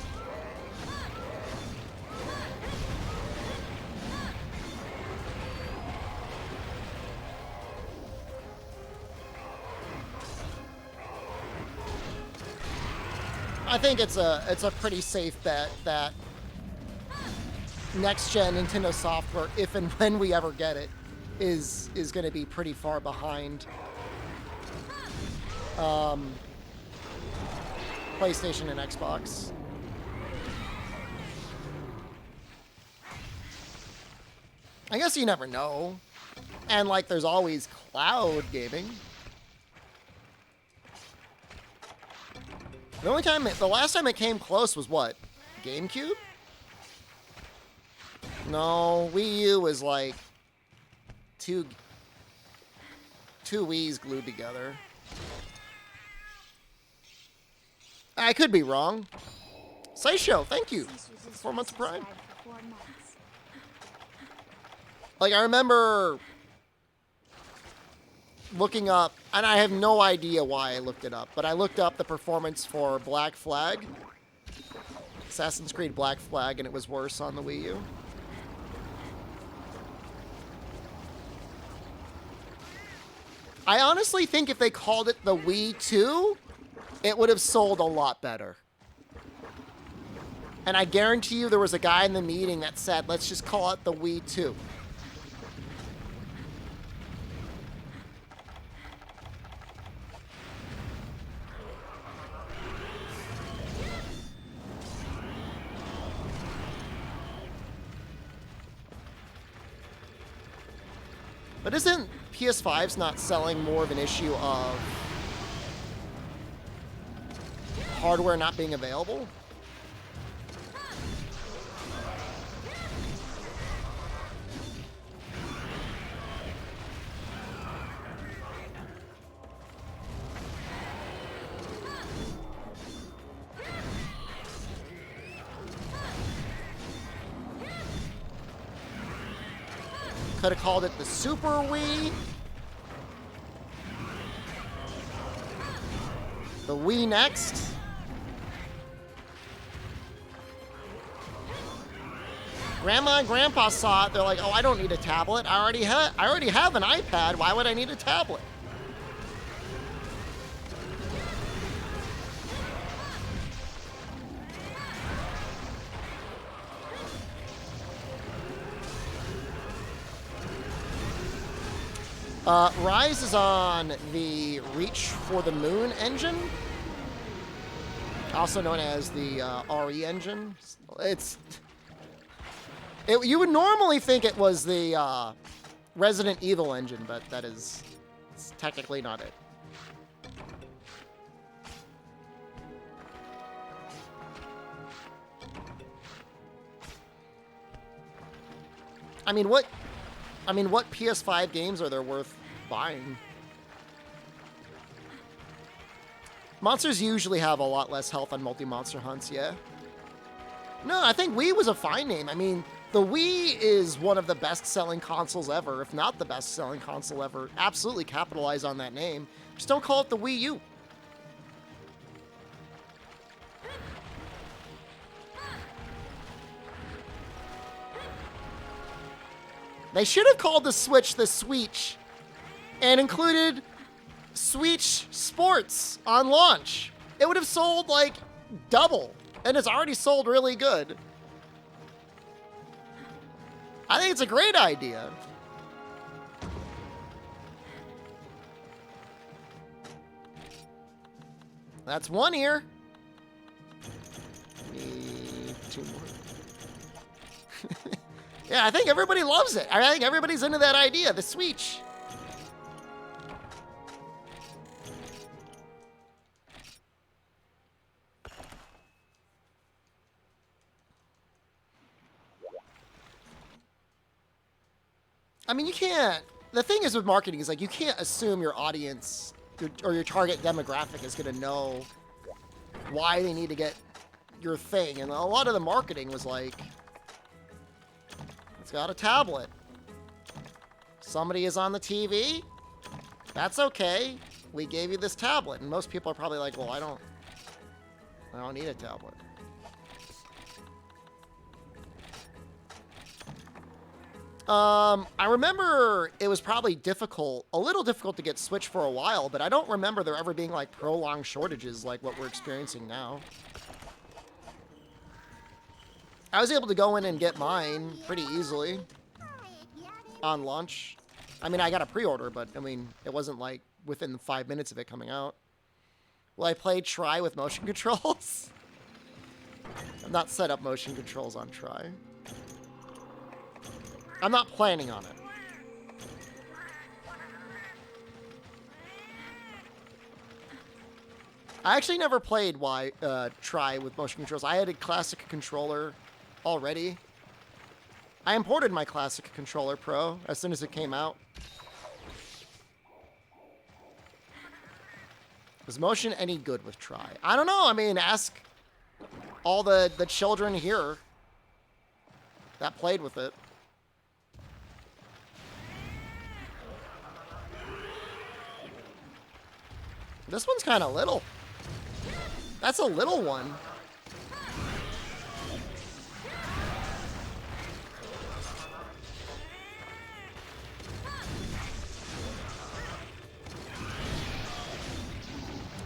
I think it's a pretty safe bet that next gen Nintendo software, if and when we ever get it, is going to be pretty far behind PlayStation and Xbox. I guess you never know. And like there's always cloud gaming. The last time it came close was what? GameCube? No, Wii U was like two Wii's glued together. I could be wrong. Seisho, thank you. 4 months of Prime. Like, I remember looking up, and I have no idea why I looked it up, but I looked up the performance for Black Flag, Assassin's Creed Black Flag, and it was worse on the Wii U. I honestly think if they called it the Wii 2, it would have sold a lot better. And I guarantee you there was a guy in the meeting that said, let's just call it the Wii 2. But isn't PS5's not selling more of an issue of hardware not being available? Could have called it the Super Wii. The Wii Next. Grandma and Grandpa saw it. They're like, "Oh, I don't need a tablet. I already have an iPad. Why would I need a tablet?" Rise is on the Reach for the Moon engine, also known as the RE engine. You would normally think it was the Resident Evil engine, but it's technically not it. I mean, what PS5 games are there worth buying? Monsters usually have a lot less health on multi-monster hunts, yeah? No, I think Wii was a fine name. I mean, the Wii is one of the best-selling consoles ever, if not the best-selling console ever. Absolutely capitalize on that name. Just don't call it the Wii U. They should have called the Switch the Switch and included Switch Sports on launch. It would have sold like double, and it's already sold really good. I think it's a great idea. That's one ear. Need two more. Yeah, I think everybody loves it. I think everybody's into that idea, the Switch. I mean, you can't. The thing is with marketing is like you can't assume your audience or your target demographic is going to know why they need to get your thing. And a lot of the marketing was like, it's got a tablet. Somebody is on the TV. That's okay. We gave you this tablet. And most people are probably like, well, I I don't need a tablet. I remember it was probably difficult, a little difficult to get Switch for a while, but I don't remember there ever being like prolonged shortages like what we're experiencing now. I was able to go in and get mine pretty easily on launch. I mean, I got a pre-order, but I mean, it wasn't like within 5 minutes of it coming out. Will I play Try with motion controls? I've not set up motion controls on Try. I'm not planning on it. I actually never played Try with motion controls. I had a classic controller already. I imported my classic controller Pro as soon as it came out. Is motion any good with Try? I don't know. I mean, ask all the children here that played with it. This one's kind of little. That's a little one.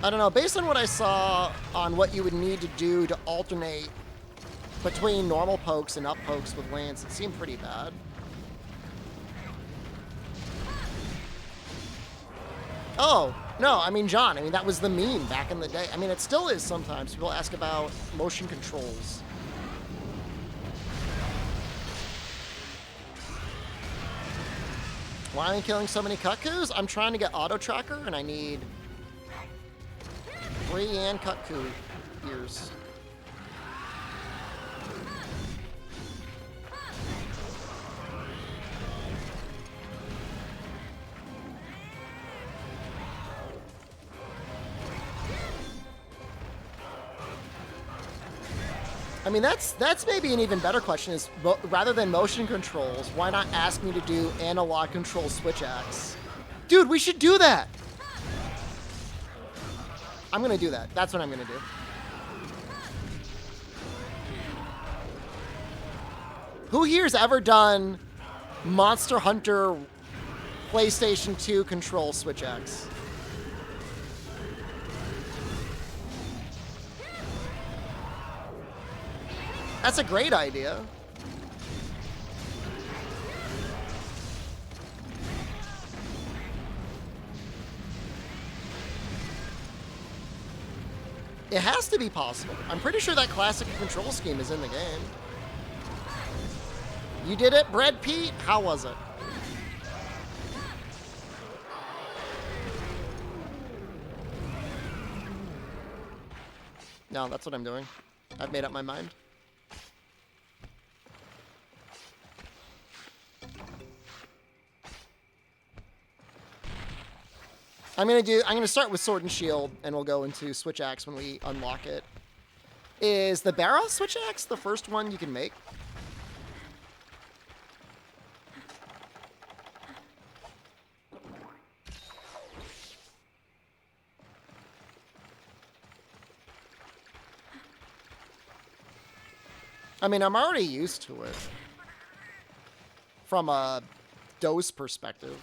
I don't know, based on what I saw on what you would need to do to alternate between normal pokes and up pokes with Lance, it seemed pretty bad. Oh, no, I mean, John, I mean, that was the meme back in the day. I mean, it still is sometimes. People ask about motion controls. Why am I killing so many Cuckoos? I'm trying to get Auto Tracker, and I need 3 and Cuckoo ears. I mean, that's maybe an even better question is, rather than motion controls, why not ask me to do analog control switch axe? Dude, we should do that! I'm gonna do that. That's what I'm gonna do. Who here's ever done Monster Hunter PlayStation 2 control switch axe? That's a great idea. It has to be possible. I'm pretty sure that classic control scheme is in the game. You did it, Bread Pete? How was it? No, that's what I'm doing. I've made up my mind. I'm gonna start with Sword and Shield, and we'll go into Switch Axe when we unlock it. Is the Barra Switch Axe the first one you can make? I mean, I'm already used to it from a dose perspective.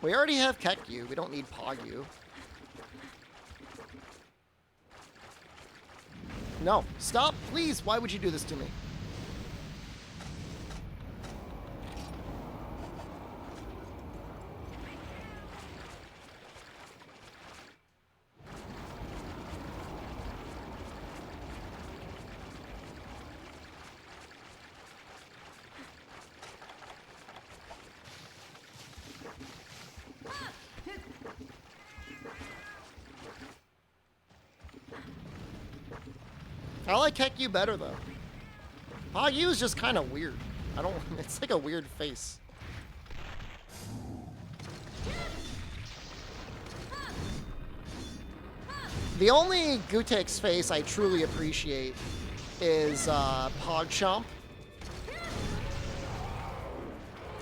We already have Kekyu. We don't need Pogyu. No. Stop, please. Why would you do this to me? I like Kekyu better, though. Pogyu is just kind of weird. It's like a weird face. The only Gutek's face I truly appreciate is PogChamp.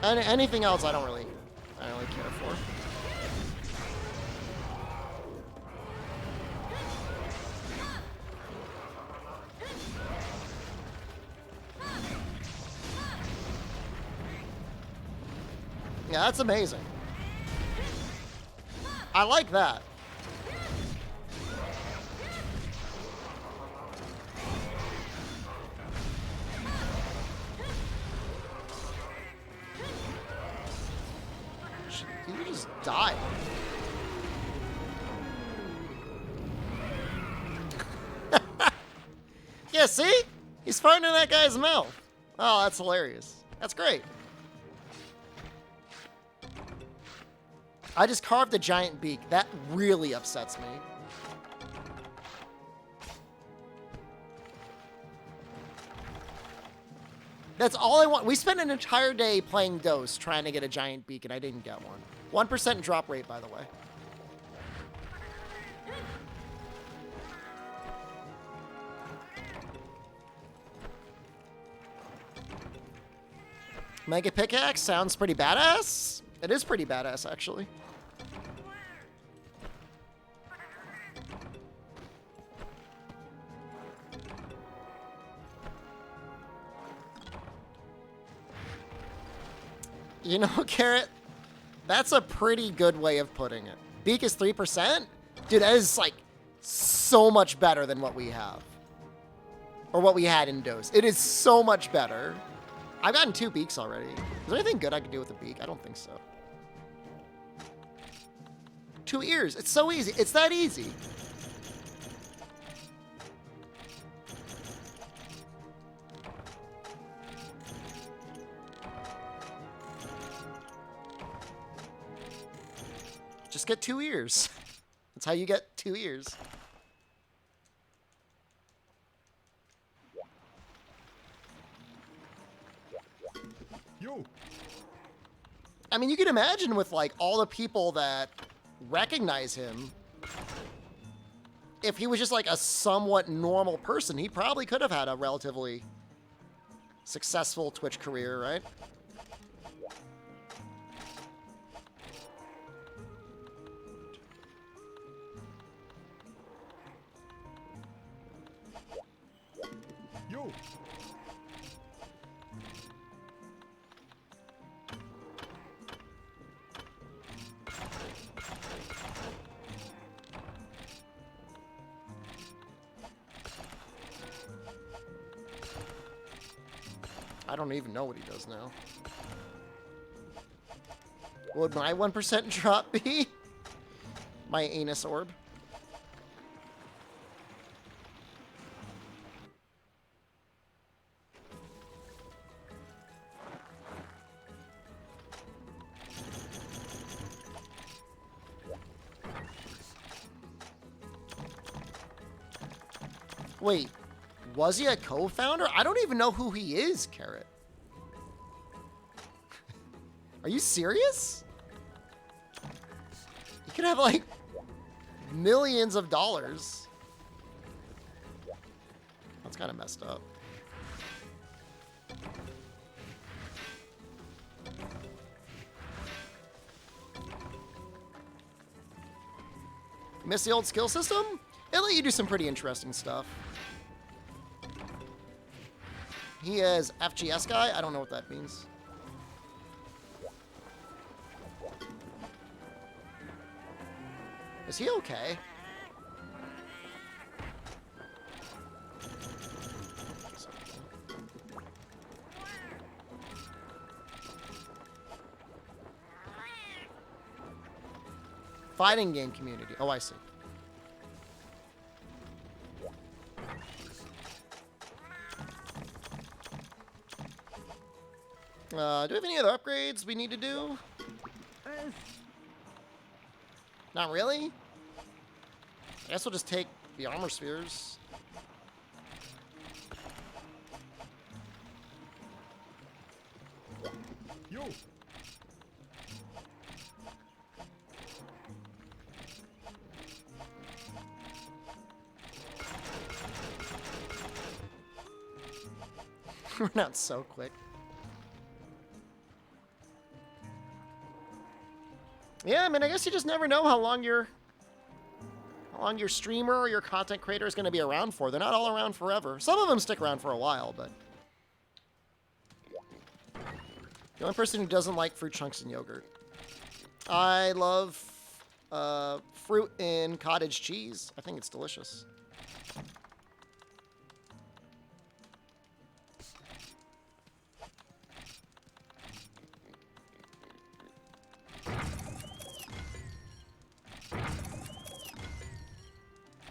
Anything else, I don't really care for. Yeah, that's amazing. I like that. You just died. Yeah, see? He's farting in that guy's mouth. Oh, that's hilarious. That's great. I just carved a giant beak. That really upsets me. That's all I want. We spent an entire day playing Dose trying to get a giant beak, and I didn't get one. 1% drop rate, by the way. Mega Pickaxe sounds pretty badass. It is pretty badass, actually. You know, Carrot, that's a pretty good way of putting it. Beak is 3%? Dude, that is, like, so much better than what we have. Or what we had in Dose. It is so much better. I've gotten 2 beaks already. Is there anything good I could do with a beak? I don't think so. 2 ears. It's so easy. It's that easy. Just get 2 ears. That's how you get 2 ears. Yo. I mean, you can imagine with, like, all the people that recognize him, if he was just, like, a somewhat normal person, he probably could have had a relatively successful Twitch career, right? Yo. I don't even know what he does now. What would my 1% drop be? My anus orb. Wait, was he a co-founder? I don't even know who he is, Carrot. Are you serious? You could have, like, millions of dollars. That's kind of messed up. Miss the old skill system? It let you do some pretty interesting stuff. He is FGS guy? I don't know what that means. Is he okay? Fighting game community. Oh, I see. Do we have any other upgrades we need to do? Not really? I guess we'll just take the armor spheres. Yo. We're not so quick. Yeah, I mean, I guess you just never know how long your streamer or your content creator is going to be around for. They're not all around forever. Some of them stick around for a while, but the only person who doesn't like fruit chunks and yogurt. I love fruit in cottage cheese. I think it's delicious.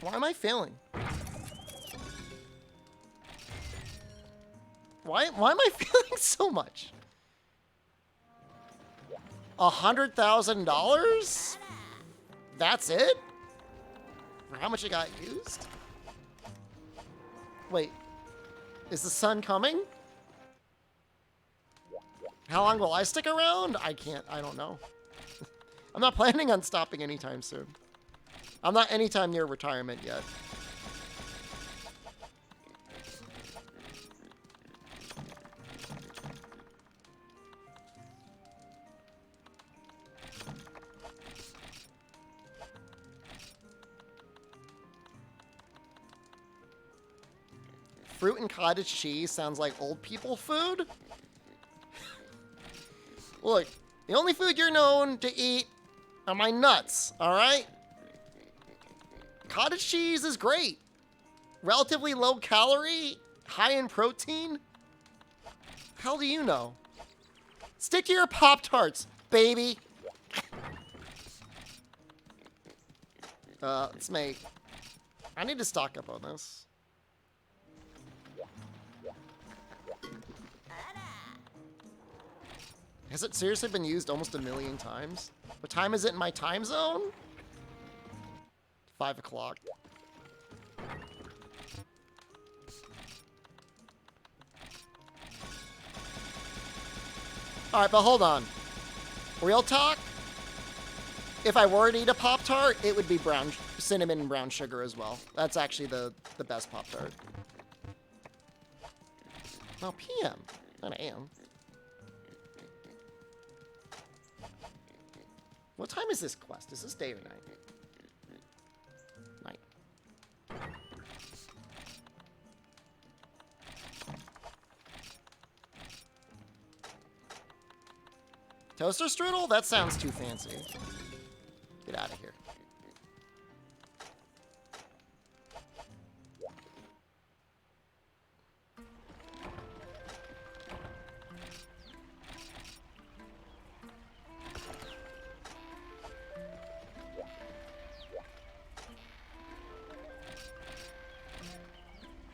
Why am I failing? Why am I failing so much? $100,000? That's it? For how much it got used? Wait, is the sun coming? How long will I stick around? I don't know. I'm not planning on stopping anytime soon. I'm not anytime near retirement yet. Fruit and cottage cheese sounds like old people food? Look, the only food you're known to eat are my nuts, alright? Cottage cheese is great. Relatively low calorie, high in protein. How do you know? Stick to your Pop-Tarts, baby. Let's make... I need to stock up on this. Has it seriously been used almost 1 million times? What time is it in my time zone? 5 o'clock. Alright, but hold on. Real talk? If I were to eat a Pop-Tart, it would be cinnamon and brown sugar as well. That's actually the best Pop-Tart. Oh, PM, not AM. What time is this quest? Is this day or night? Night. Toaster strudel? That sounds too fancy. Get out of here.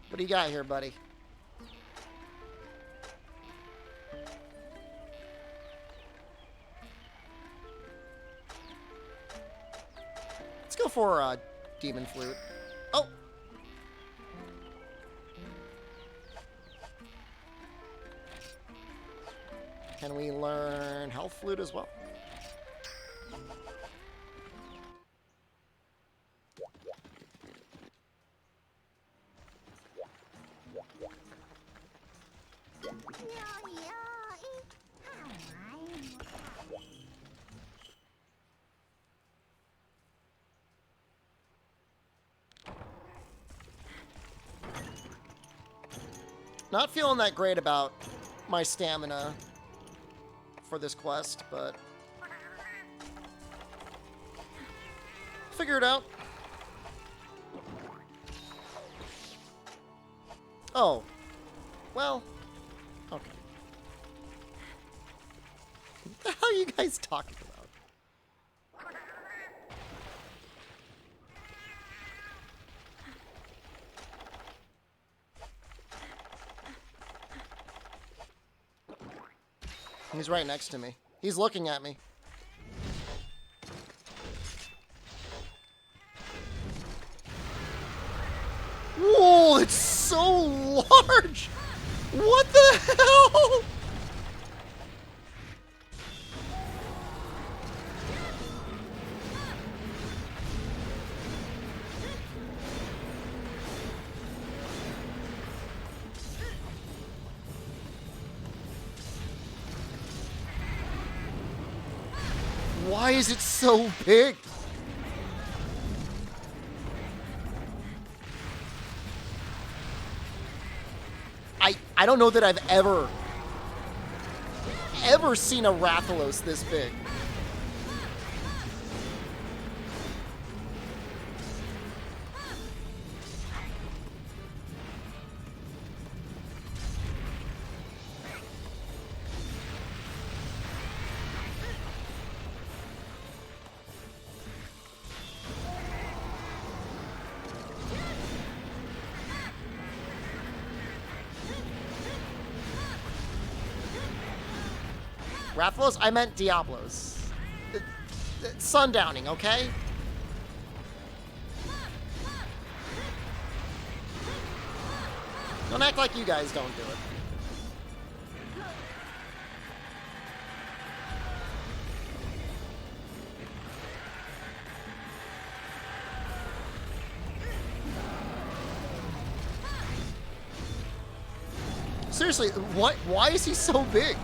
What do you got here, buddy? Let's go for a demon flute. Oh! Can we learn health flute as well? Not feeling that great about my stamina for this quest, but figure it out. Oh, well, okay. What the hell are you guys talking about? He's right next to me. He's looking at me. Whoa, it's so large! What the hell? Why is it so big? I don't know that I've ever seen a Rathalos this big. Rathalos? I meant Diablos. Sundowning, okay? Don't act like you guys don't do it. Seriously, why is he so big?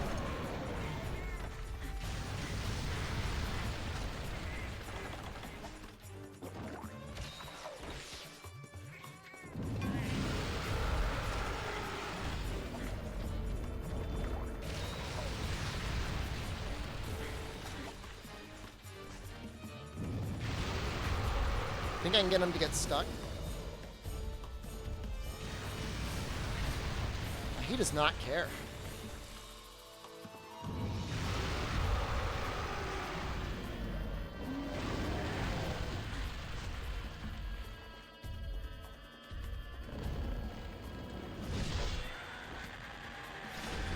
Think I can get him to get stuck? He does not care.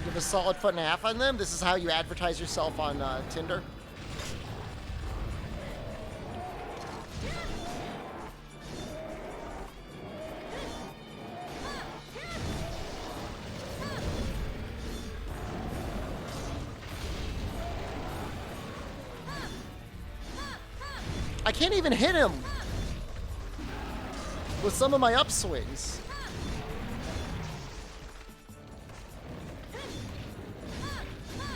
Give a solid 1.5 feet on them. This is how you advertise yourself on Tinder. I can't even hit him with some of my upswings.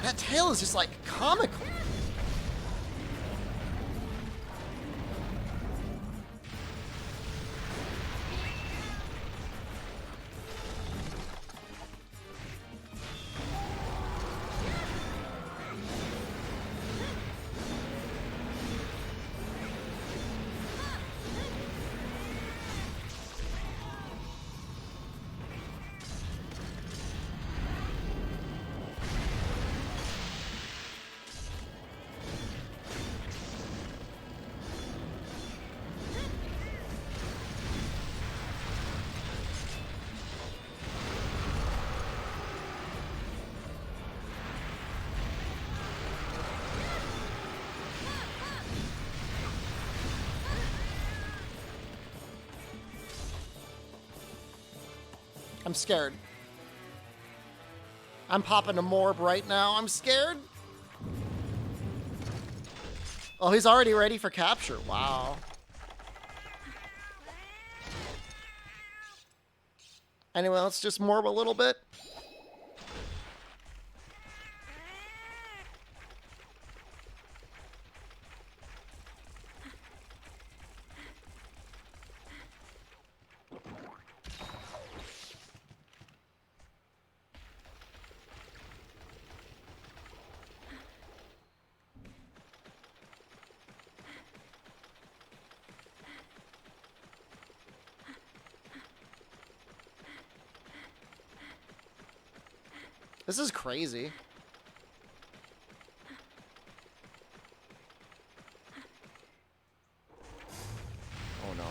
That tail is just like comical. I'm scared. I'm popping a morb right now. I'm scared. Oh, he's already ready for capture. Wow. Anyway, let's just morb a little bit. This is crazy. Oh no.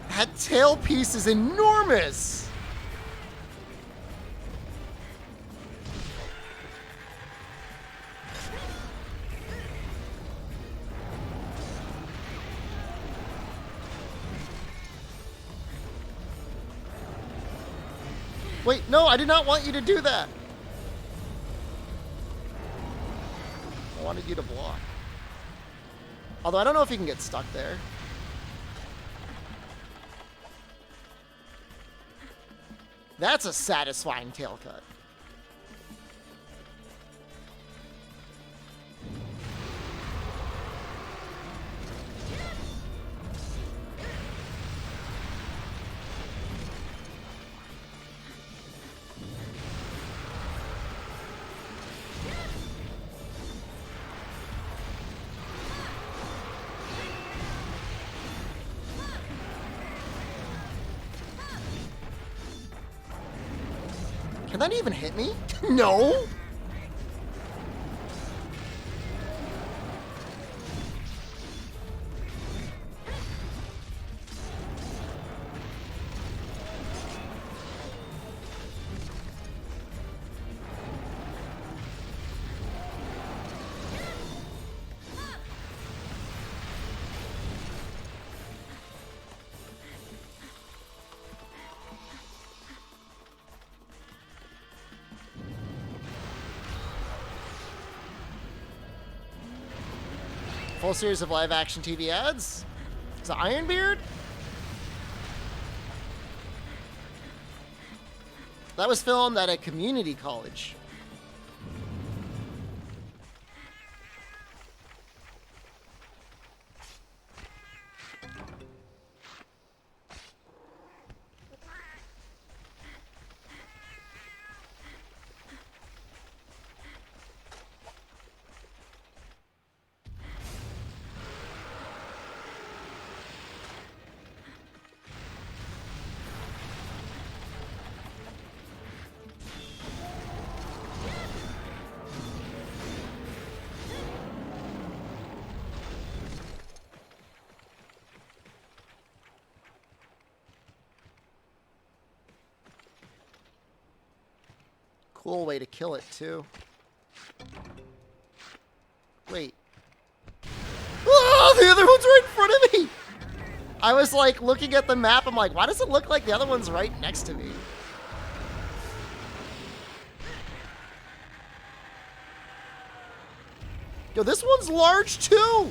That tail piece is enormous. Wait, no, I did not want you to do that. I wanted you to block. Although I don't know if you can get stuck there. That's a satisfying tail cut. Can that even hit me? No! Full series of live-action TV ads. Is it Ironbeard? That was filmed at a community college. Cool way to kill it, too. Wait. Oh, the other one's right in front of me! I was, like, looking at the map. I'm like, why does it look like the other one's right next to me? Yo, this one's large, too!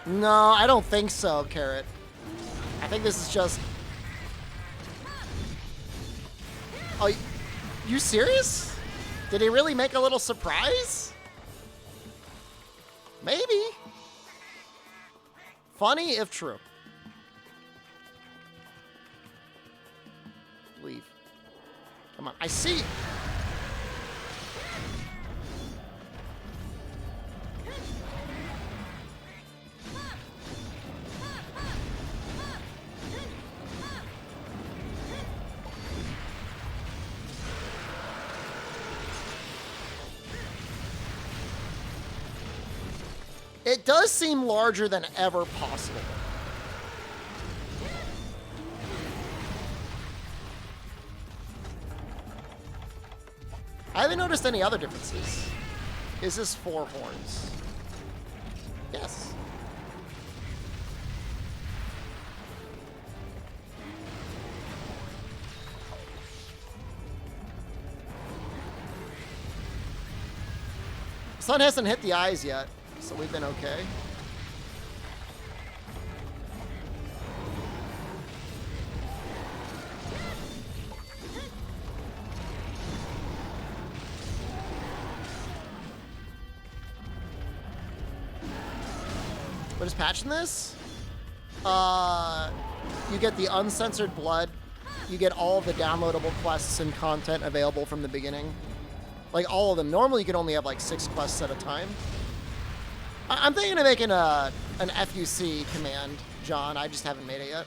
No, I don't think so, Carrot. I think this is just... Oh, you serious? Did he really make a little surprise? Maybe. Funny if true. Leave. Come on, I see. It does seem larger than ever possible. I haven't noticed any other differences. Is this 4 horns? Yes. Sun hasn't hit the eyes yet, so we've been okay. What is patching this? You get the uncensored blood. You get all of the downloadable quests and content available from the beginning. Like all of them. Normally you can only have like 6 quests at a time. I'm thinking of making an FUC command, John. I just haven't made it yet.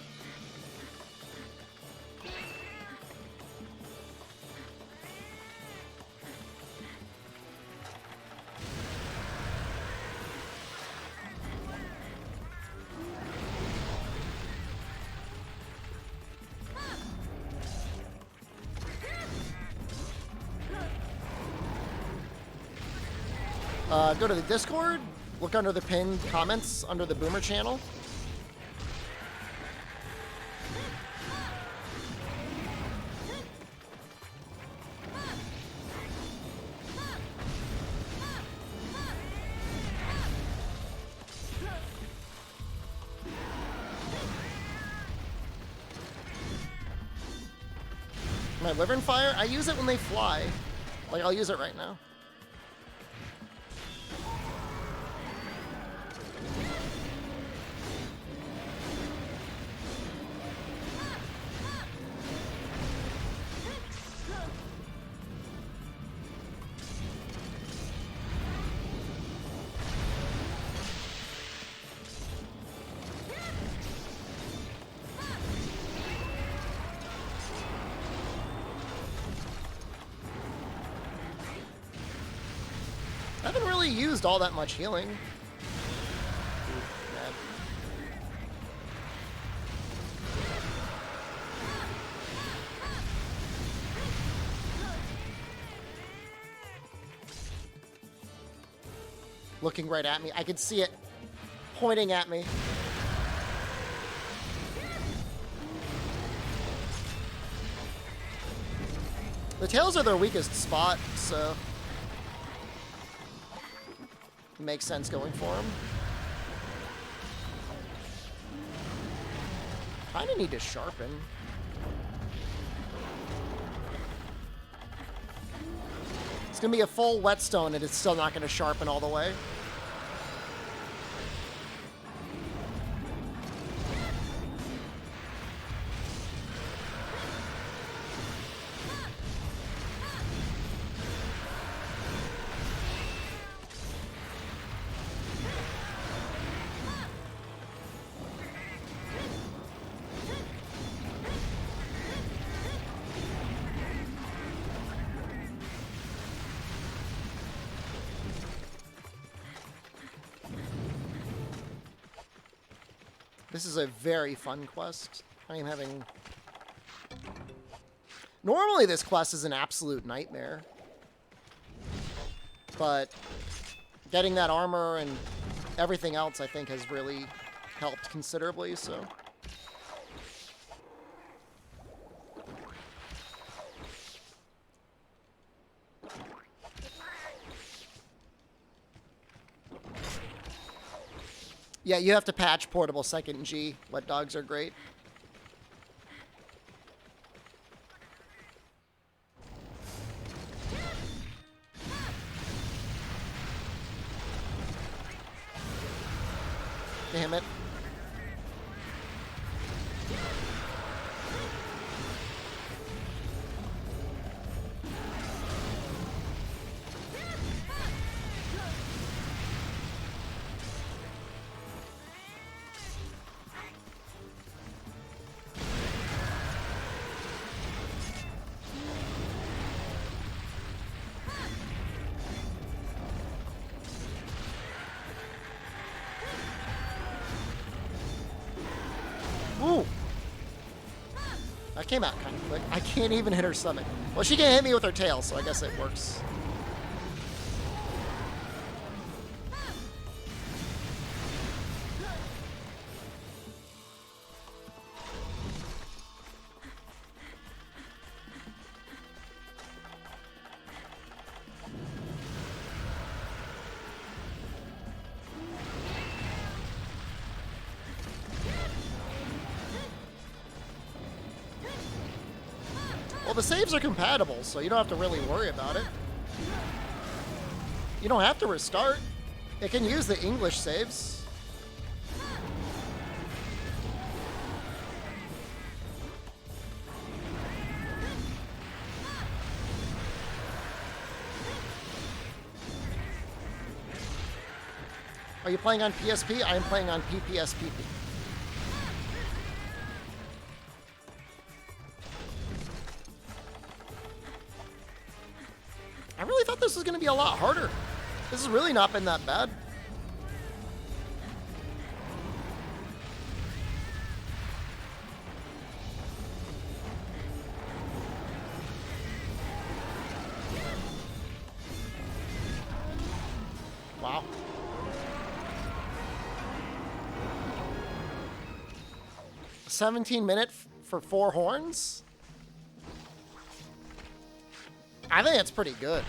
Go to the Discord, look under the pinned comments under the Boomer channel. My Wyvern Fire? I use it when they fly. Like, I'll use it right now. I haven't really used all that much healing. Bad. Looking right at me. I can see it pointing at me. The tails are their weakest spot, so it makes sense going for them. Kind of need to sharpen. It's going to be a full whetstone and it's still not going to sharpen all the way. This is a very fun quest. I am having... Normally this quest is an absolute nightmare. But getting that armor and everything else, I think, has really helped considerably, so... Yeah, you have to patch portable second G. Wet dogs are great. Damn it. Ooh! That came out kind of quick. I can't even hit her stomach. Well, she can hit me with her tail, so I guess it works. Well, the saves are compatible, so you don't have to really worry about it. You don't have to restart. It can use the English saves. Are you playing on PSP? I am playing on PPSPP. I really thought this was going to be a lot harder. This has really not been that bad. 17 minute for 4 horns? I think that's pretty good.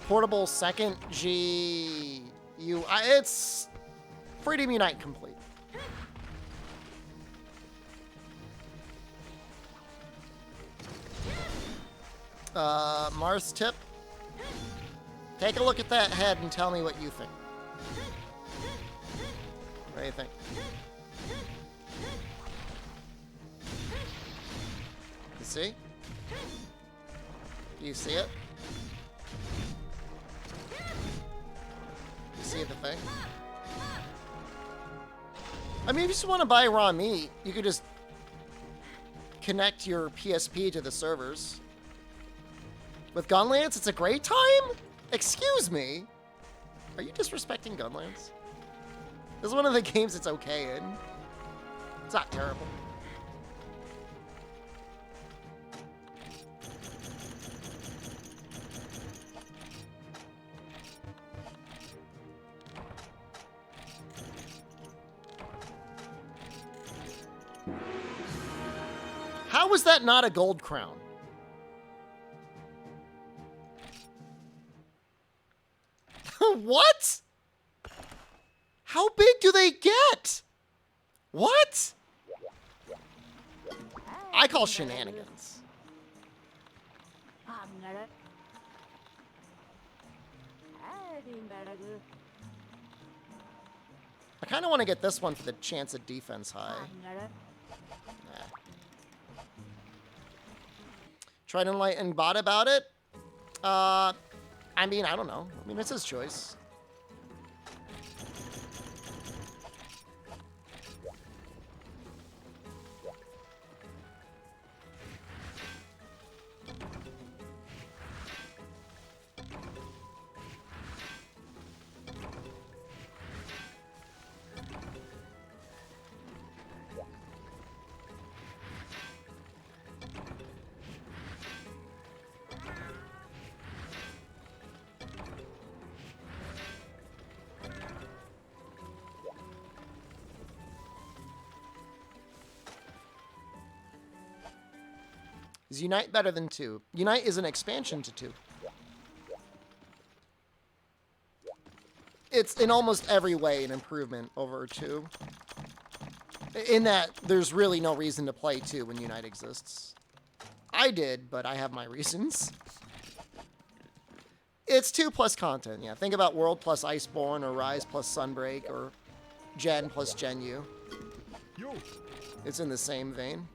Portable second it's Freedom Unite complete. Mars tip. Take a look at that head and tell me what you think. What do you think? You see? Do you see it? You see the thing? I mean, if you just want to buy raw meat, you could just connect your PSP to the servers. With Gunlance, it's a great time? Excuse me? Are you disrespecting Gunlance? This is one of the games it's okay in. It's not terrible. How was that not a gold crown? What? How big do they get? What? I call shenanigans. I kind of want to get this one for the chance of defense high. Nah. Try to enlighten Bot about it? I mean, I don't know. I mean, it's his choice. Is Unite better than 2? Unite is an expansion to 2. It's in almost every way an improvement over 2. In that there's really no reason to play 2 when Unite exists. I did, but I have my reasons. It's 2 plus content, yeah. Think about World plus Iceborne, or Rise plus Sunbreak, or Gen plus Gen U. Yo. It's in the same vein.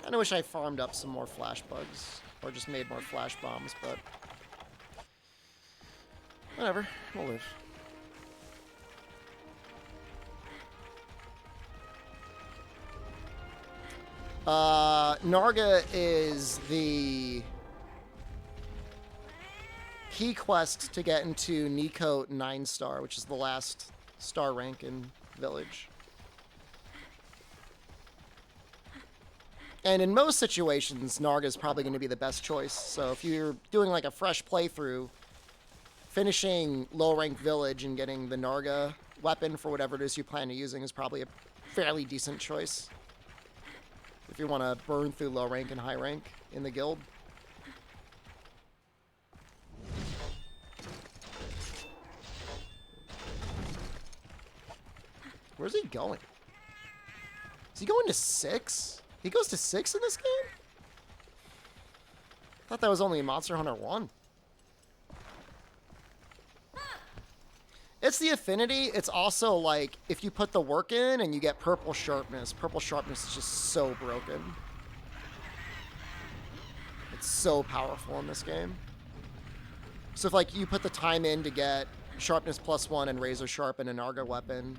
I wish I farmed up some more flash bugs, or just made more flash bombs, but whatever, we'll live. Narga is the key quest to get into Nico 9-star, which is the last star rank in Village. And in most situations, Narga is probably going to be the best choice. So if you're doing like a fresh playthrough, finishing low-ranked Village and getting the Narga weapon for whatever it is you plan on using is probably a fairly decent choice. If you want to burn through low rank and high rank in the guild. Where's he going? Is he going to 6? He goes to 6 in this game? I thought that was only in Monster Hunter 1. It's the affinity. It's also like if you put the work in and you get purple sharpness. Purple sharpness is just so broken. It's so powerful in this game. So if like you put the time in to get sharpness +1 and razor sharp and an Narga weapon,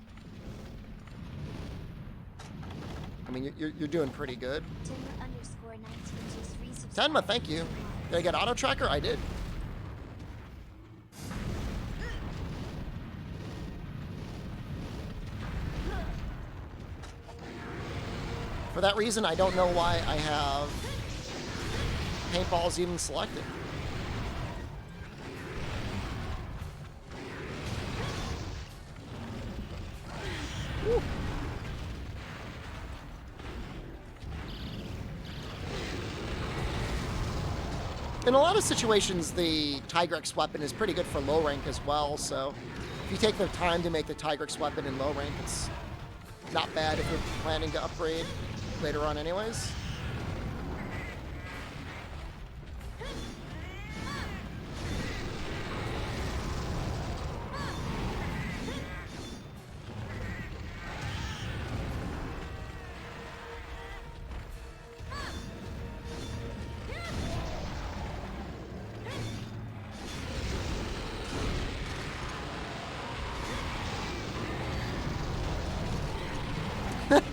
I mean, you're doing pretty good. Timber_19 just resubscribed. Tenma, thank you. Did I get auto tracker? I did. For that reason, I don't know why I have paintballs even selected. Woo. In a lot of situations, the Tigrex weapon is pretty good for low rank as well, so if you take the time to make the Tigrex weapon in low rank, it's not bad if you're planning to upgrade later on anyways.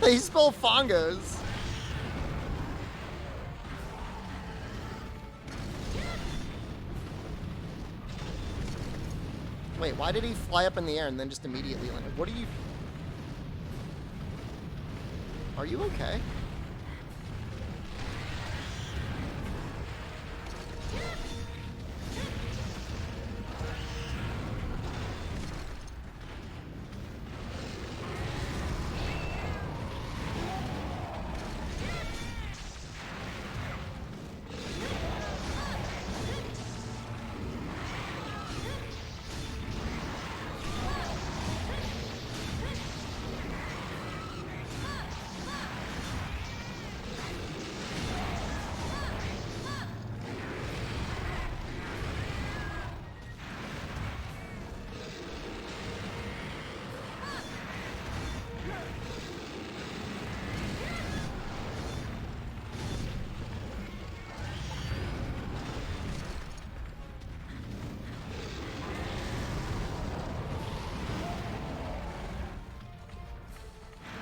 They spell fongos. Wait, why did he fly up in the air and then just immediately land? What are you... Are you okay?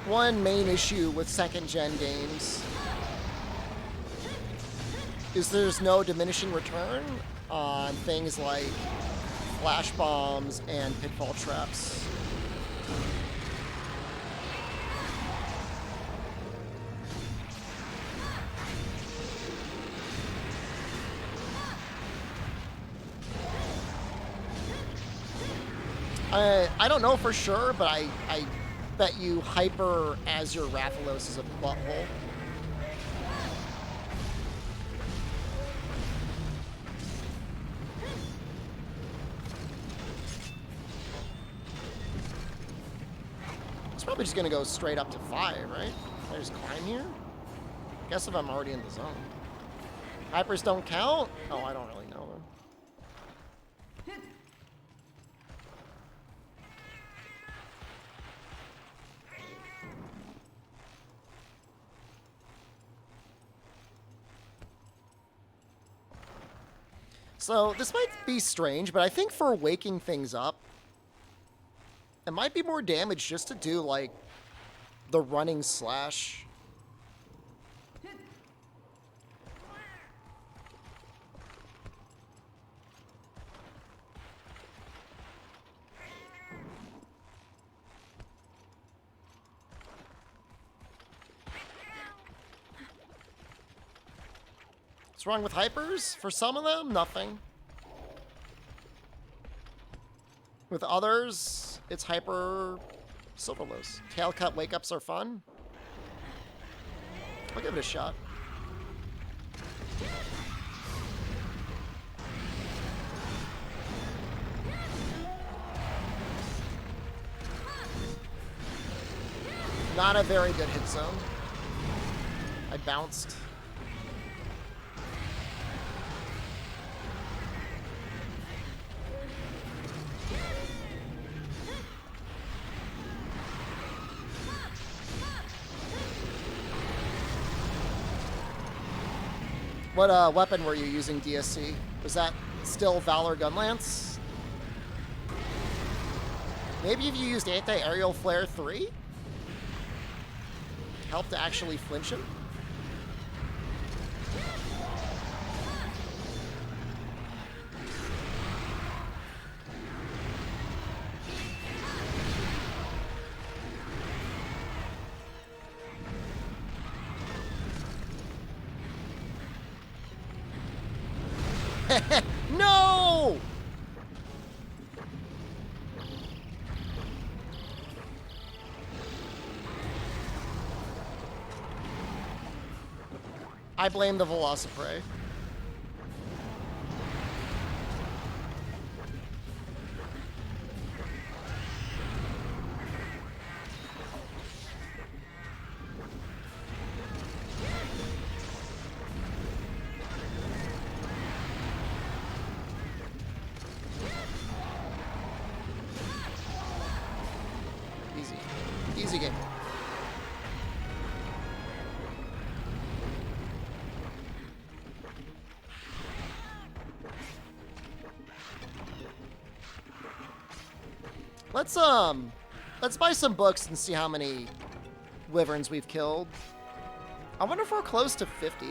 One main issue with second-gen games is there's no diminishing return on things like flash bombs and pitfall traps. I don't know for sure, but I bet you Hyper as your Rathalos is a butthole. It's probably just gonna go straight up to 5, right? Can I just climb here? Guess if I'm already in the zone. Hypers don't count? Oh, I don't really know then. So, this might be strange, but I think for waking things up, it might be more damage just to do, like, the running slash. What's wrong with hypers? For some of them, nothing. With others, it's hyper silverless. Tail cut wake ups are fun. I'll give it a shot. Not a very good hit zone. I bounced. What weapon were you using, DSC? Was that still Valor Gunlance? Maybe if you used Anti-Aerial Flare 3? help to actually flinch him. No! I blame the Velociprey. Easy. Easy game. Let's buy some books and see how many wyverns we've killed. I wonder if we're close to 50.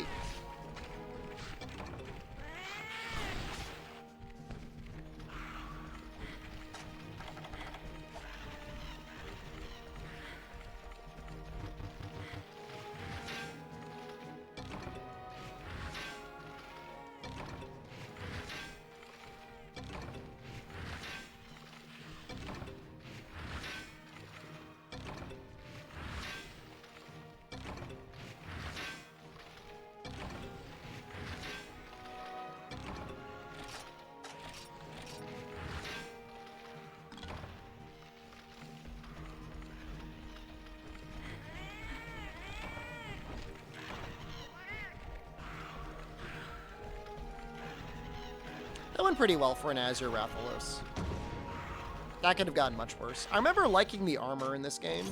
That went pretty well for an Azure Rathalos. That could have gotten much worse. I remember liking the armor in this game.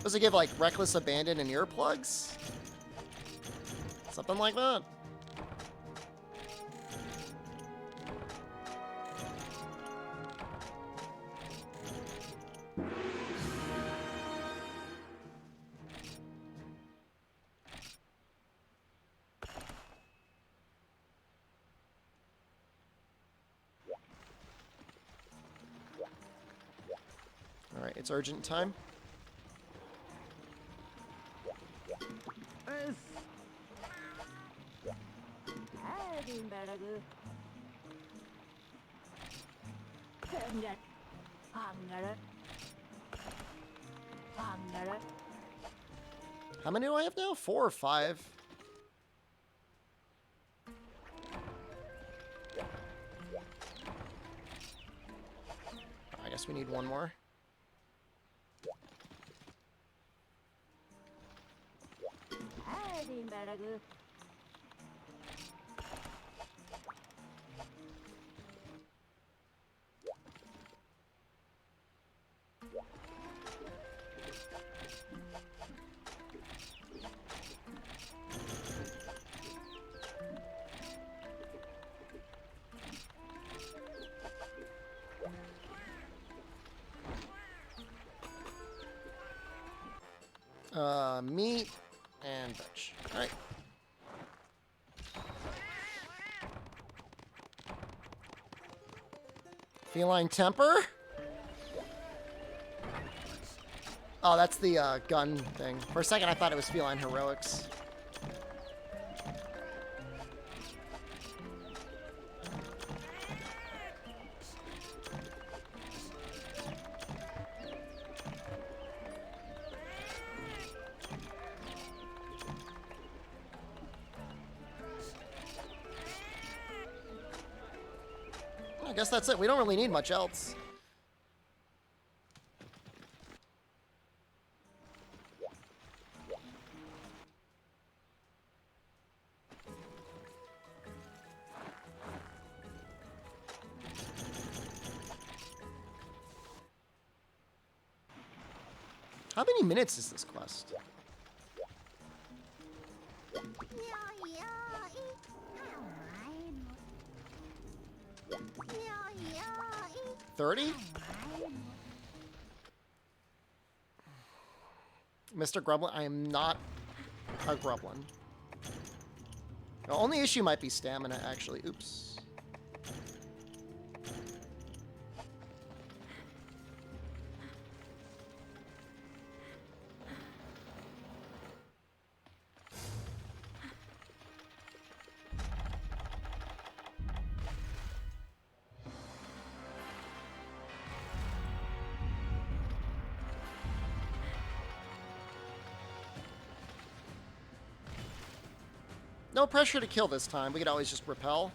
Does it give, like, Reckless Abandon and earplugs? Something like that. Alright, it's urgent time. How many do I have now? 4 or 5? I guess we need one more. Meat and veg. All right. Feline temper? Oh, that's the gun thing. For a second, I thought it was feline heroics. I guess that's it. We don't really need much else. How many minutes is this quest? 30? Mr. Grublin, I am not a Grublin. The only issue might be stamina, actually. Oops. No pressure to kill this time. We could always just repel.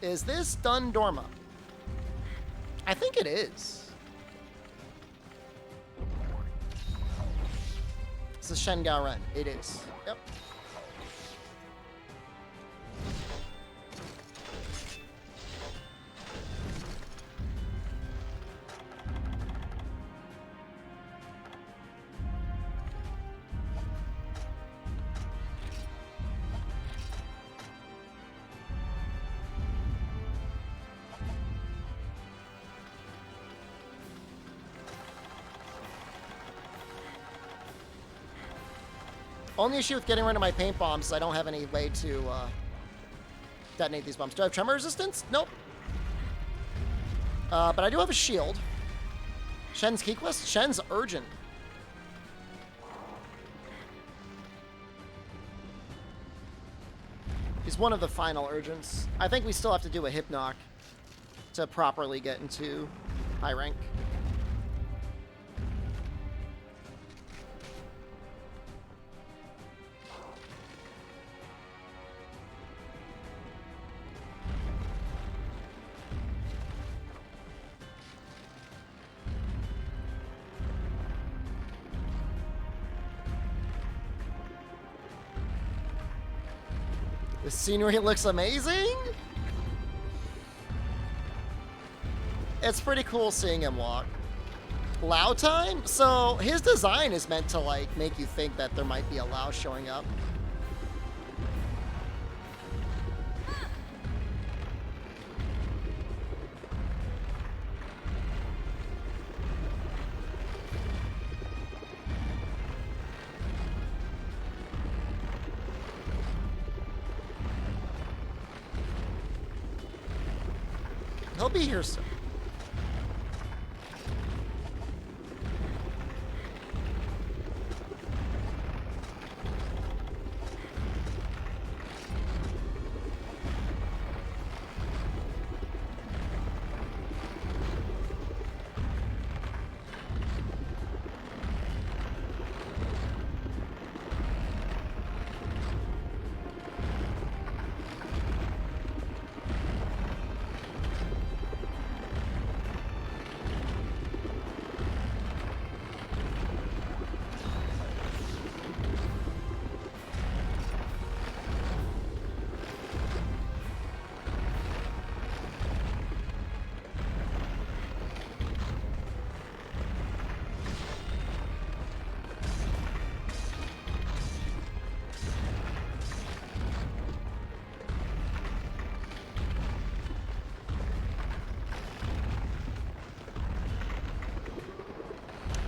Is this done Dorma? I think it is. This is Shengao-ren. It is. Yep. Only issue with getting rid of my paint bombs is I don't have any way to detonate these bombs. Do I have tremor resistance? Nope. But I do have a shield. Shen's key quest? Shen's urgent. He's one of the final urgents. I think we still have to do a hip knock to properly get into high rank. The scenery looks amazing. It's pretty cool seeing him walk. Lao time? So his design is meant to like make you think that there might be a Lao showing up. He'll be here soon.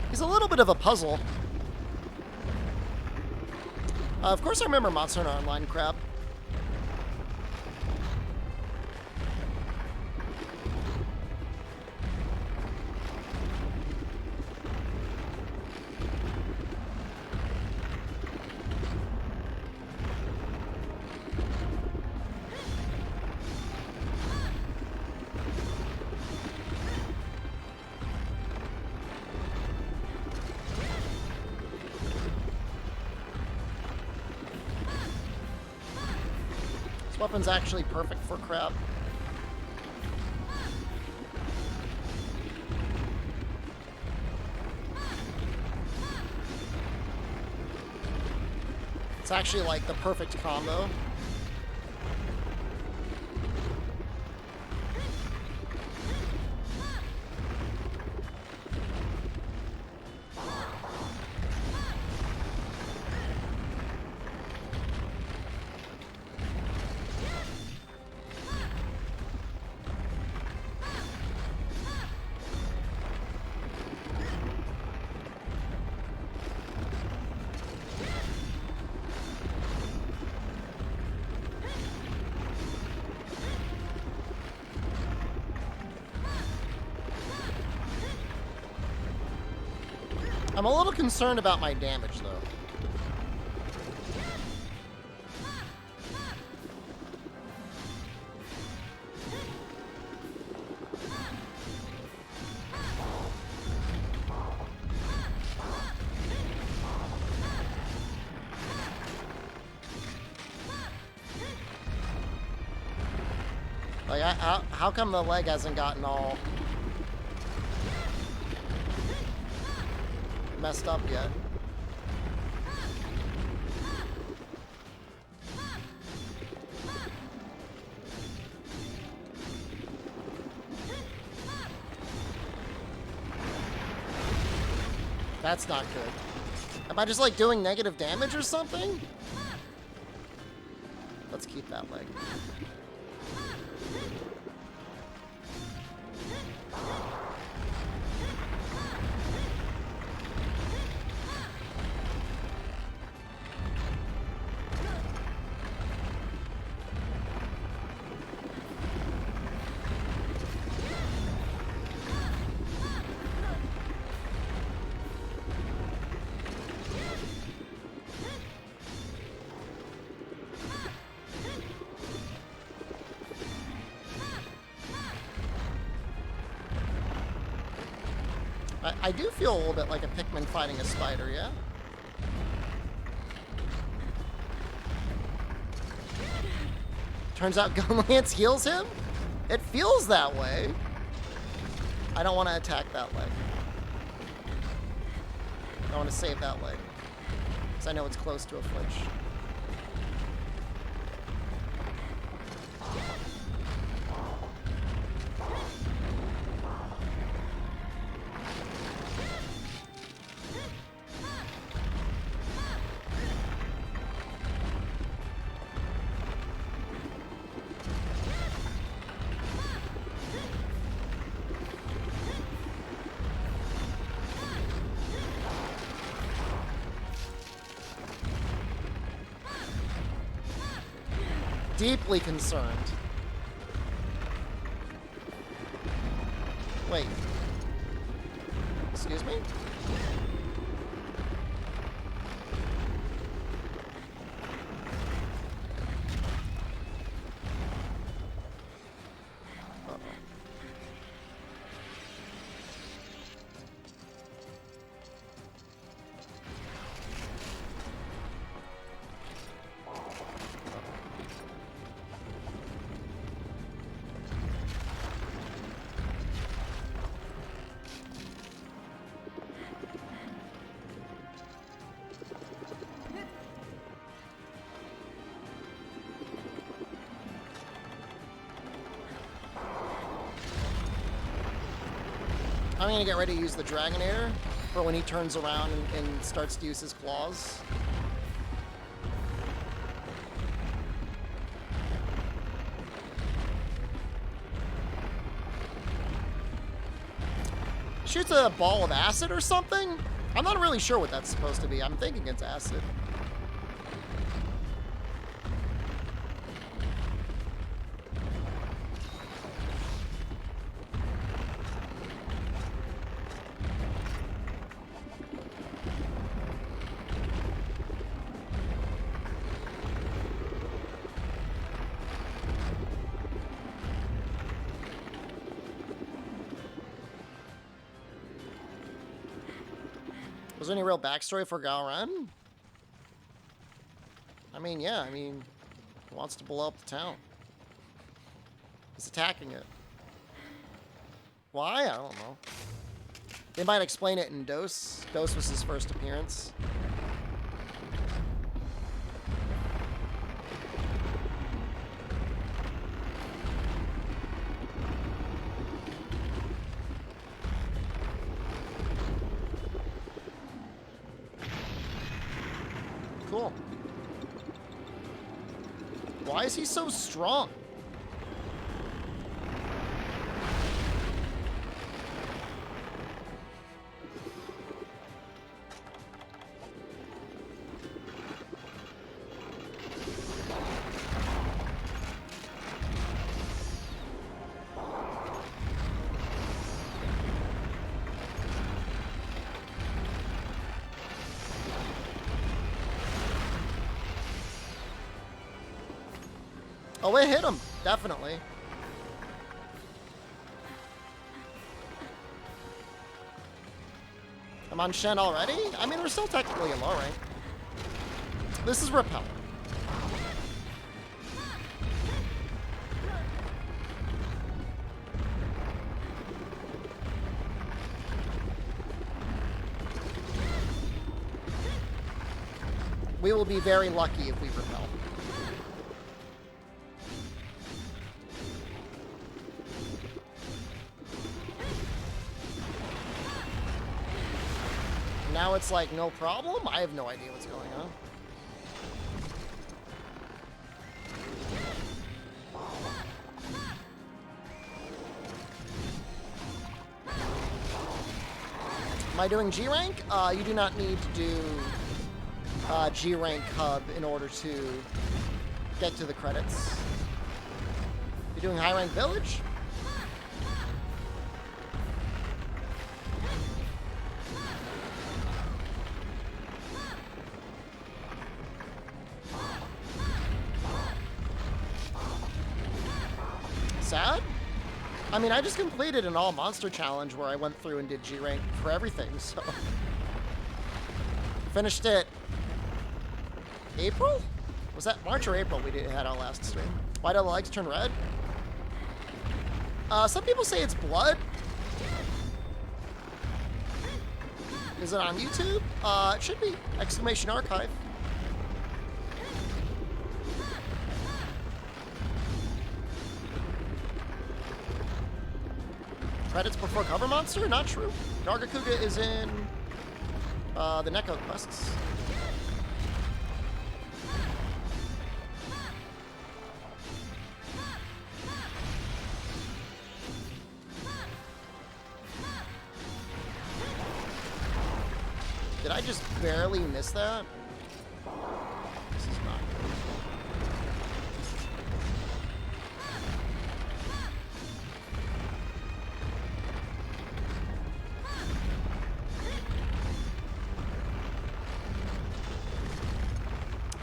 He's a little bit of a puzzle. Of course I remember Monster Hunter Online crap. Weapon's actually perfect for crab. It's actually like the perfect combo. I'm a little concerned about my damage, though. Like, how come the leg hasn't gotten all messed up yet? That's not good. Am I just like doing negative damage or something? Let's keep that leg. I do feel a little bit like a Pikmin fighting a spider, yeah? Turns out Gunlance heals him? It feels that way. I don't want to attack that leg. I want to save that leg. Because I know it's close to a flinch. Deeply concerned. Wait. Excuse me? I'm gonna get ready to use the Dragonator for when he turns around and starts to use his claws. Shoots a ball of acid or something? I'm not really sure what that's supposed to be. I'm thinking it's acid. Was there any real backstory for Galran? I mean, yeah, he wants to blow up the town. He's attacking it. Why? I don't know. They might explain it in Dose. Dose was his first appearance. Cool. Why is he so strong? Oh, it hit him. Definitely. I'm on Shen already? I mean, we're still technically in low rank. This is Repel. We will be very lucky if we repel. Now it's like, no problem? I have no idea what's going on. Am I doing G rank? You do not need to do G rank hub in order to get to the credits. You're doing high rank village? Sad? I mean, I just completed an all monster challenge where I went through and did G rank for everything, so. Finished it April? Was that March or April we had our last stream? Why do the legs turn red? Some people say it's blood. Is it on YouTube? It should be. Exclamation archive. Credits before cover monster? Not true. Nargacuga is in the Neko quests. Did I just barely miss that? This is not good.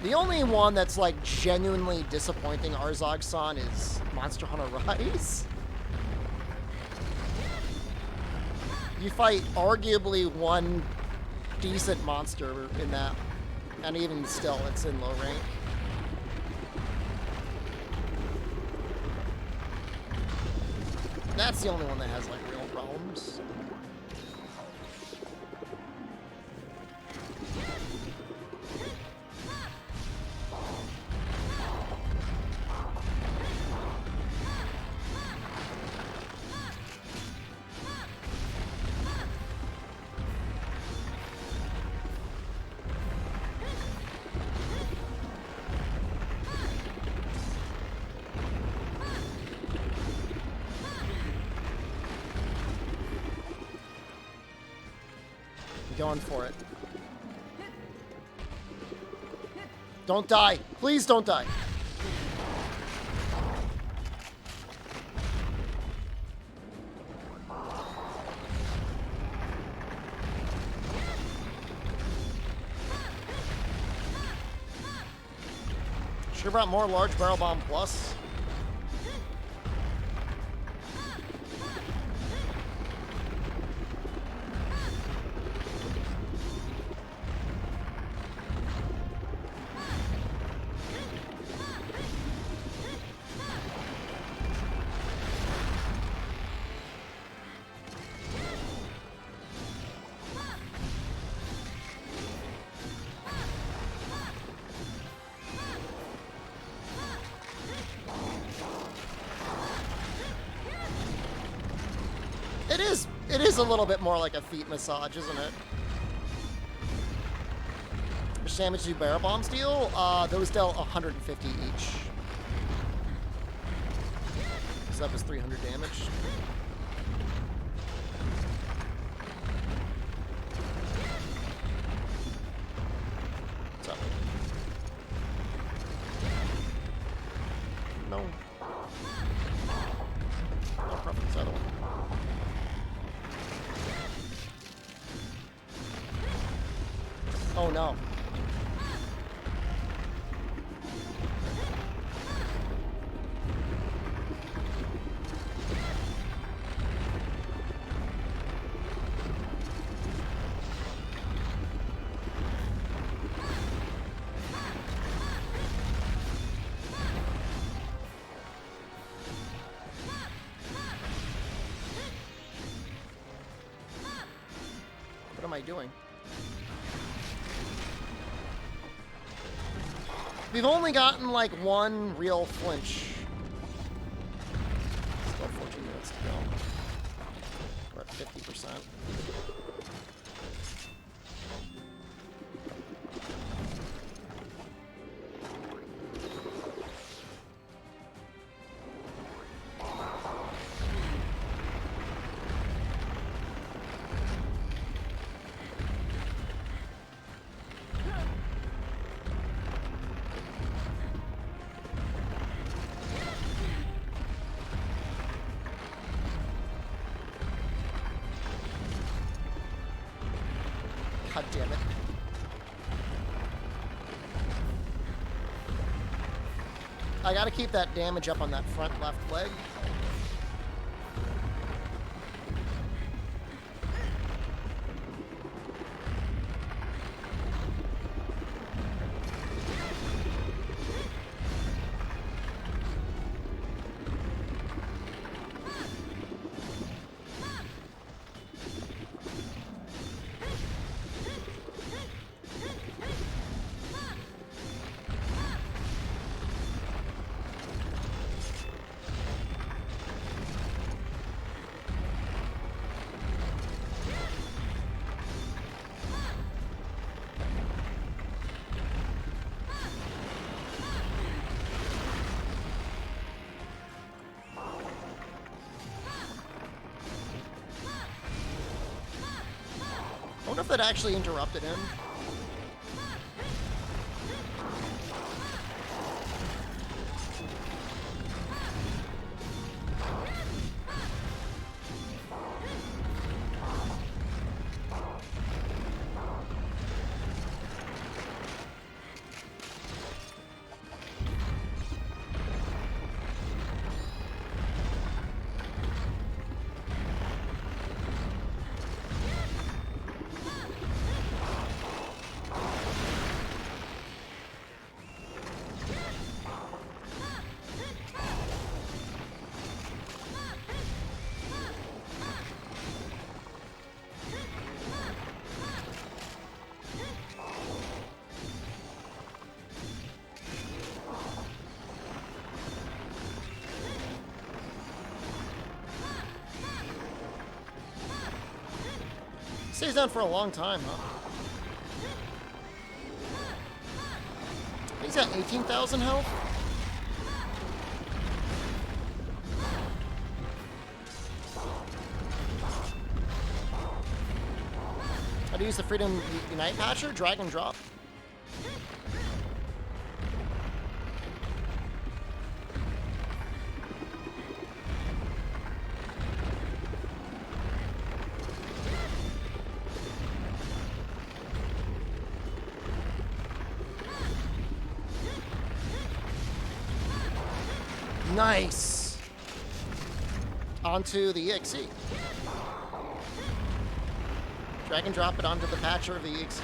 The only one that's like genuinely disappointing Arzog-san is Monster Hunter Rise. You fight arguably one decent monster in that, and even still it's in low rank. That's the only one that has like real problems. Going for it. Don't die. Please don't die. Should have brought more large barrel bomb plus. It is a little bit more like a feet massage, isn't it? Which damage do barrel bombs deal? Those dealt 150 each. So that was 300 damage. What's up? No. No preference, either one. Oh no. am I doing? We've only gotten like one real flinch. Still 14 minutes to go. We're at 50%. God damn it. I gotta keep that damage up on that front left leg. I wonder if that actually interrupted him. Stays down for a long time, huh? He's got 18,000 health. How to use the Freedom Unite patcher? Drag and drop. Nice! Onto the EXE. Drag and drop it onto the patcher of the EXE.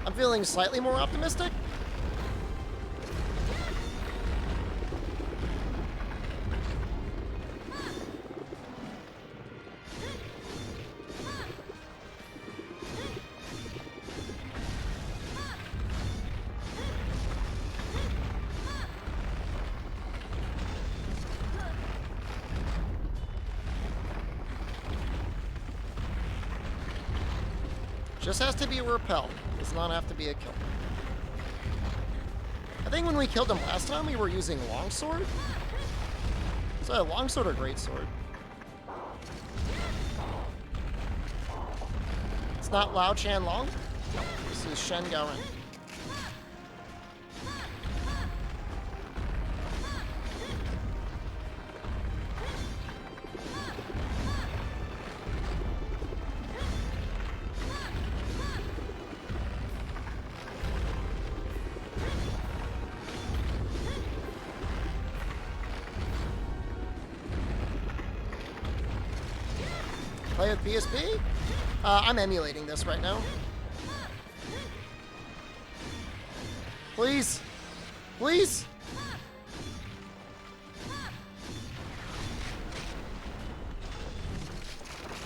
I'm feeling slightly more optimistic. Just has to be a repel. Does not have to be a kill. I think when we killed him last time, we were using longsword. So longsword or greatsword. It's not Lao Chan Long. This is Shen Gaoren. Play with PSP? I'm emulating this right now. Please. Please.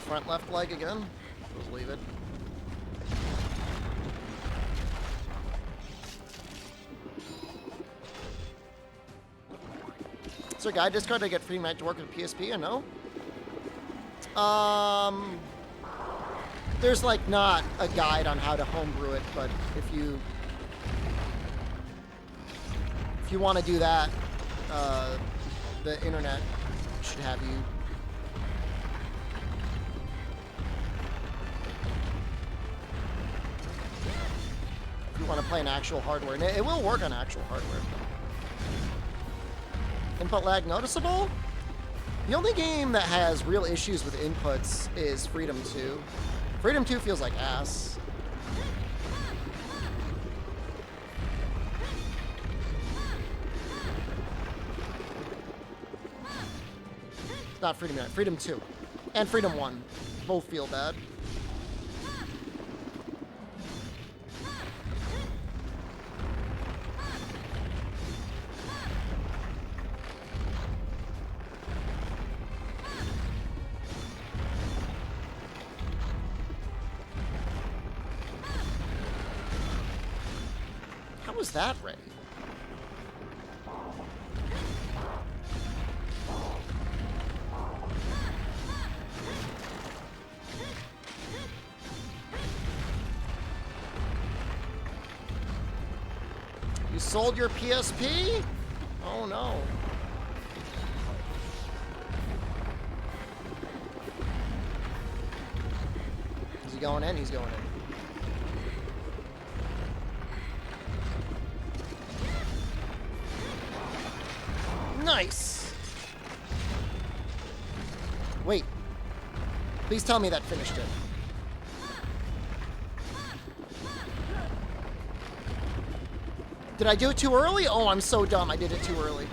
Front left leg again. Just leave it. Is there a guide discard to get free Magic to work with PSP? I know. There's like not a guide on how to homebrew it, but if you want to do that, the internet should have you. If you want to play an actual hardware, and it will work on actual hardware. Input lag noticeable? The only game that has real issues with inputs is Freedom 2. Freedom 2 feels like ass. It's not Freedom 9, Freedom 2. And Freedom 1. Both feel bad. How was that ready? You sold your PSP? Oh no. Is he going in? He's going in. Nice! Wait. Please tell me that finished it. Did I do it too early? Oh, I'm so dumb. I did it too early.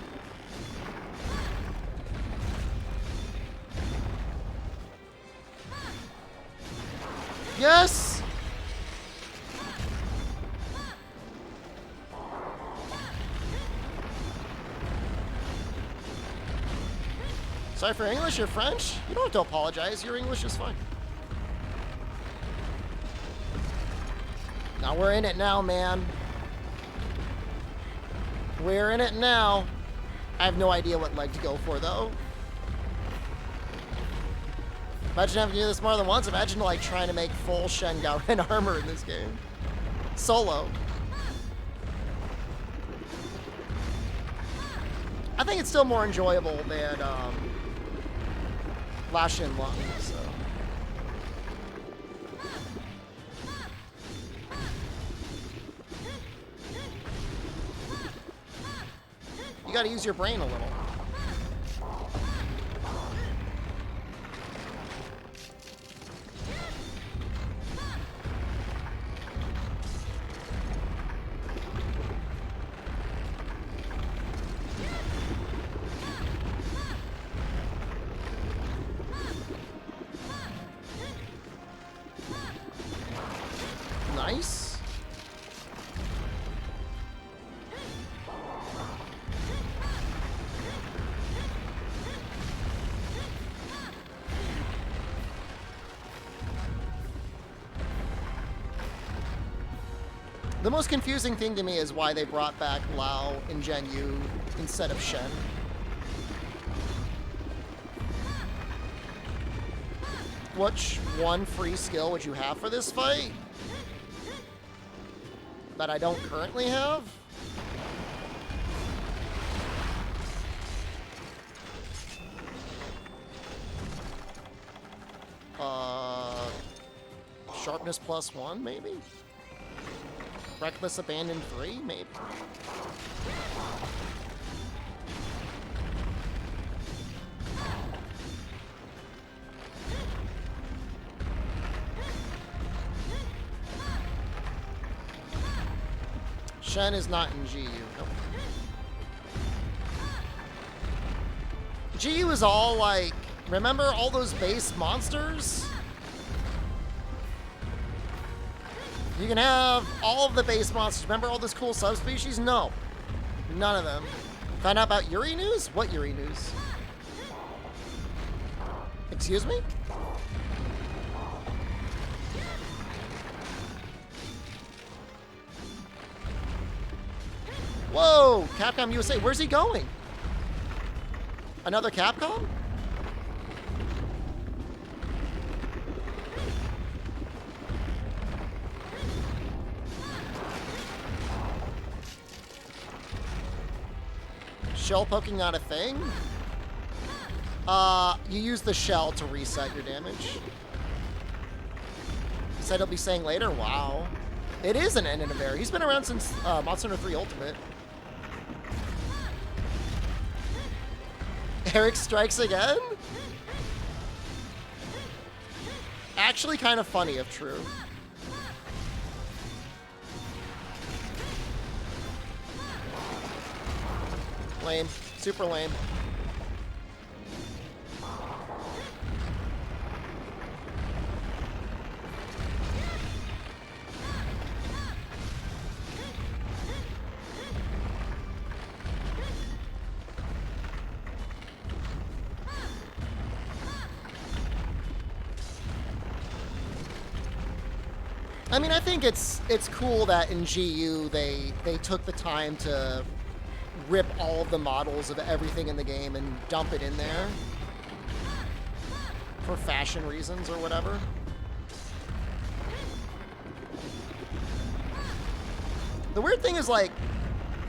Yes! Sorry for English or French? You don't have to apologize. Your English is fine. Now we're in it now, man. We're in it now. I have no idea what leg to go for, though. Imagine having to do this more than once. Imagine, like, trying to make full Shen Garen armor in this game. Solo. I think it's still more enjoyable than, Lash in Lung, so. You gotta use your brain a little. Nice. The most confusing thing to me is why they brought back Lao and Gen Yu instead of Shen. Which one free skill would you have for this fight? That I don't currently have? Sharpness +1, maybe? Reckless Abandon 3, maybe? Shen is not in GU. Nope. GU is all like Remember all those base monsters? You can have all of the base monsters. Remember all this cool subspecies? No. None of them. Find out about Yuri news? What Yuri news? Excuse me? Whoa! Capcom USA. Where's he going? Another Capcom? Shell poking not a thing? You use the shell to reset your damage. He said he'll be saying later? Wow. It is an end in a bear. He's been around since Monster Hunter 3 Ultimate. Eric strikes again? Actually kind of funny if true. Lame. Super lame. I mean, I think it's cool that in GU they took the time to rip all of the models of everything in the game and dump it in there for fashion reasons or whatever. The weird thing is, like,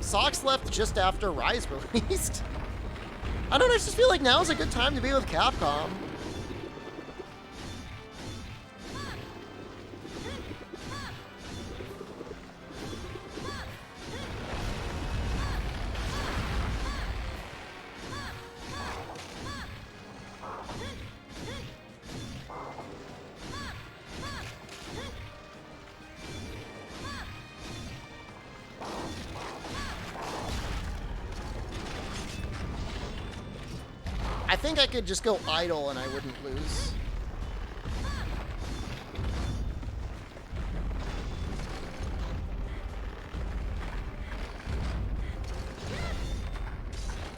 Socks left just after Rise released. I don't know, I just feel like now is a good time to be with Capcom. I think I could just go idle and I wouldn't lose.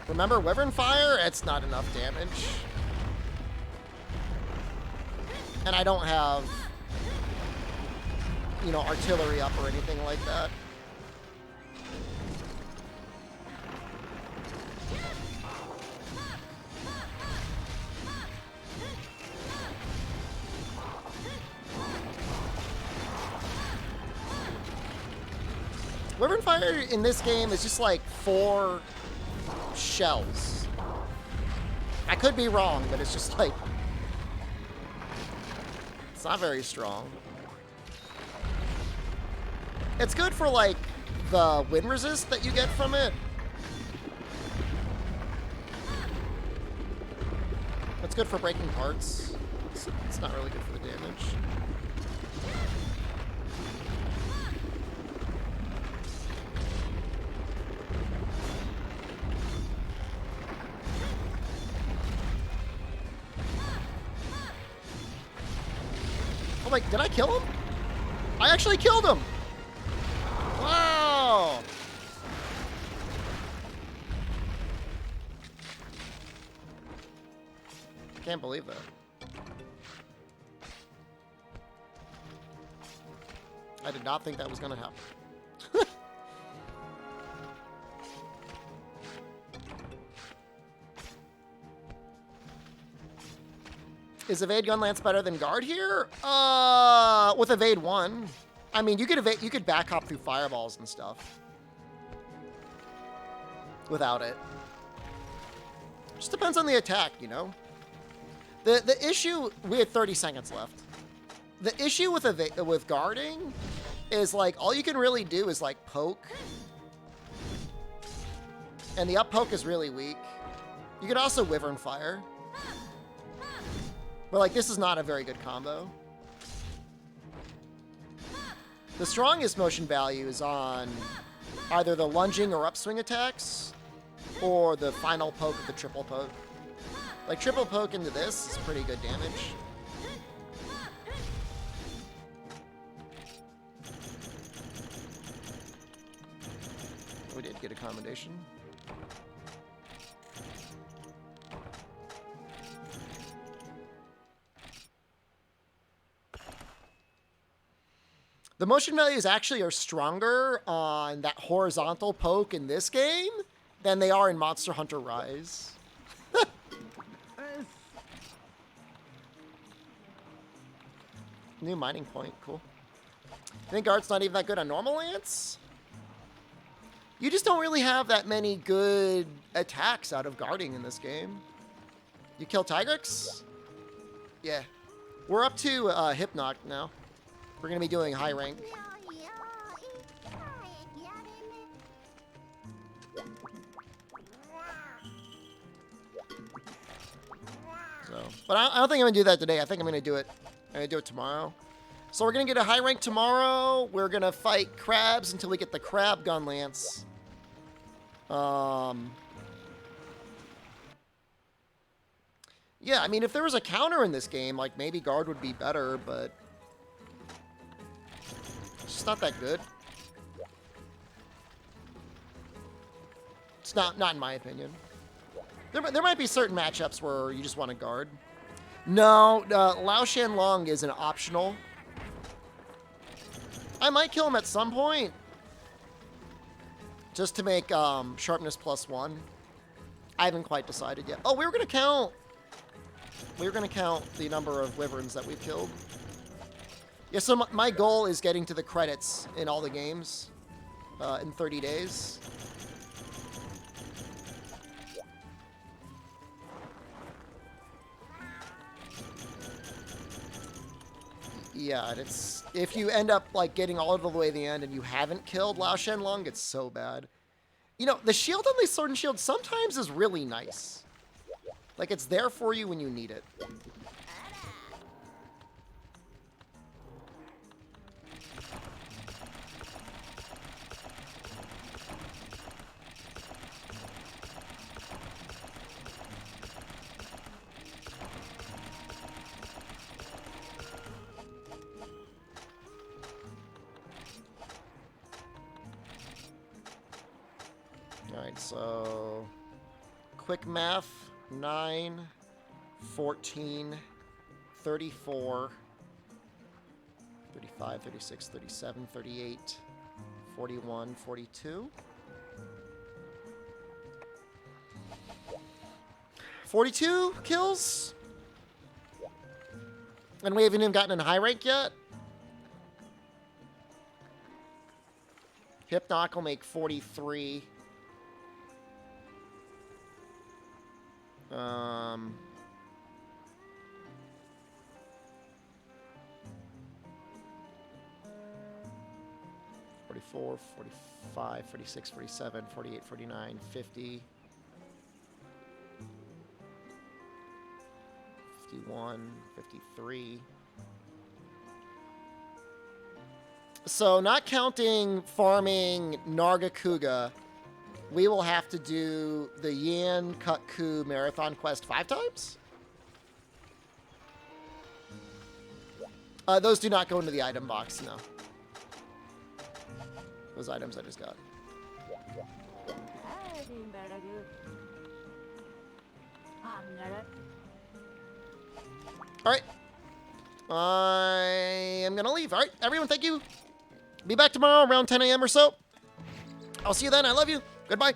Remember Wyvern Fire? It's not enough damage. And I don't have, you know, artillery up or anything like that. Wyvern Fire in this game is just like 4 shells. I could be wrong, but it's just like, it's not very strong. It's good for like the wind resist that you get from it. It's good for breaking parts. It's not really good for the damage. Like, did I kill him? I actually killed him! Wow! Can't believe that. I did not think that was gonna happen. Is Evade Gun Lance better than Guard here? With Evade 1. I mean, you could back hop through fireballs and stuff. Without it. Just depends on the attack, you know? The issue, we had 30 seconds left. The issue with guarding is, like, all you can really do is, like, poke. And the up poke is really weak. You could also Wyvern Fire. But, like, this is not a very good combo. The strongest motion value is on either the lunging or upswing attacks, or the final poke of the triple poke. Like, triple poke into this is pretty good damage. We did get a commendation. The motion values actually are stronger on that horizontal poke in this game than they are in Monster Hunter Rise. New mining point, cool. I think Art's not even that good on normal ants. You just don't really have that many good attacks out of guarding in this game. You kill Tigrex? Yeah. We're up to Hypnoc now. We're going to be doing high rank. So, but I don't think I'm going to do that today. I think I'm going to do it. I'm going to do it tomorrow. So we're going to get a high rank tomorrow. We're going to fight crabs until we get the crab gun lance. Yeah, I mean, if there was a counter in this game, like, maybe guard would be better, but it's just not that good. It's not in my opinion. There might be certain matchups where you just want to guard. No, Lao Shanlong is an optional. I might kill him at some point. Just to make sharpness +1. I haven't quite decided yet. Oh, we were going to count the number of wyverns that we've killed. Yeah, so my goal is getting to the credits in all the games in 30 days. Yeah, and it's if you end up like getting all the way to the end and you haven't killed Lao Shanlong, it's so bad. You know, the shield on the Sword and Shield sometimes is really nice. Like, it's there for you when you need it. Alright, so quick math, 9, 14, 34, 35, 36, 37, 38, 41, 42. 42 kills? And we haven't even gotten in high rank yet? Hypnoc will make 43. 44, 45, 46, 47, 48, 49, 50, 51, 53. So not counting farming Nargacuga, we will have to do the Yan Kutku Marathon Quest 5 times? Those do not go into the item box, no. Those items I just got. Alright. I am going to leave. Alright, everyone, thank you. Be back tomorrow around 10 a.m. or so. I'll see you then. I love you. Goodbye.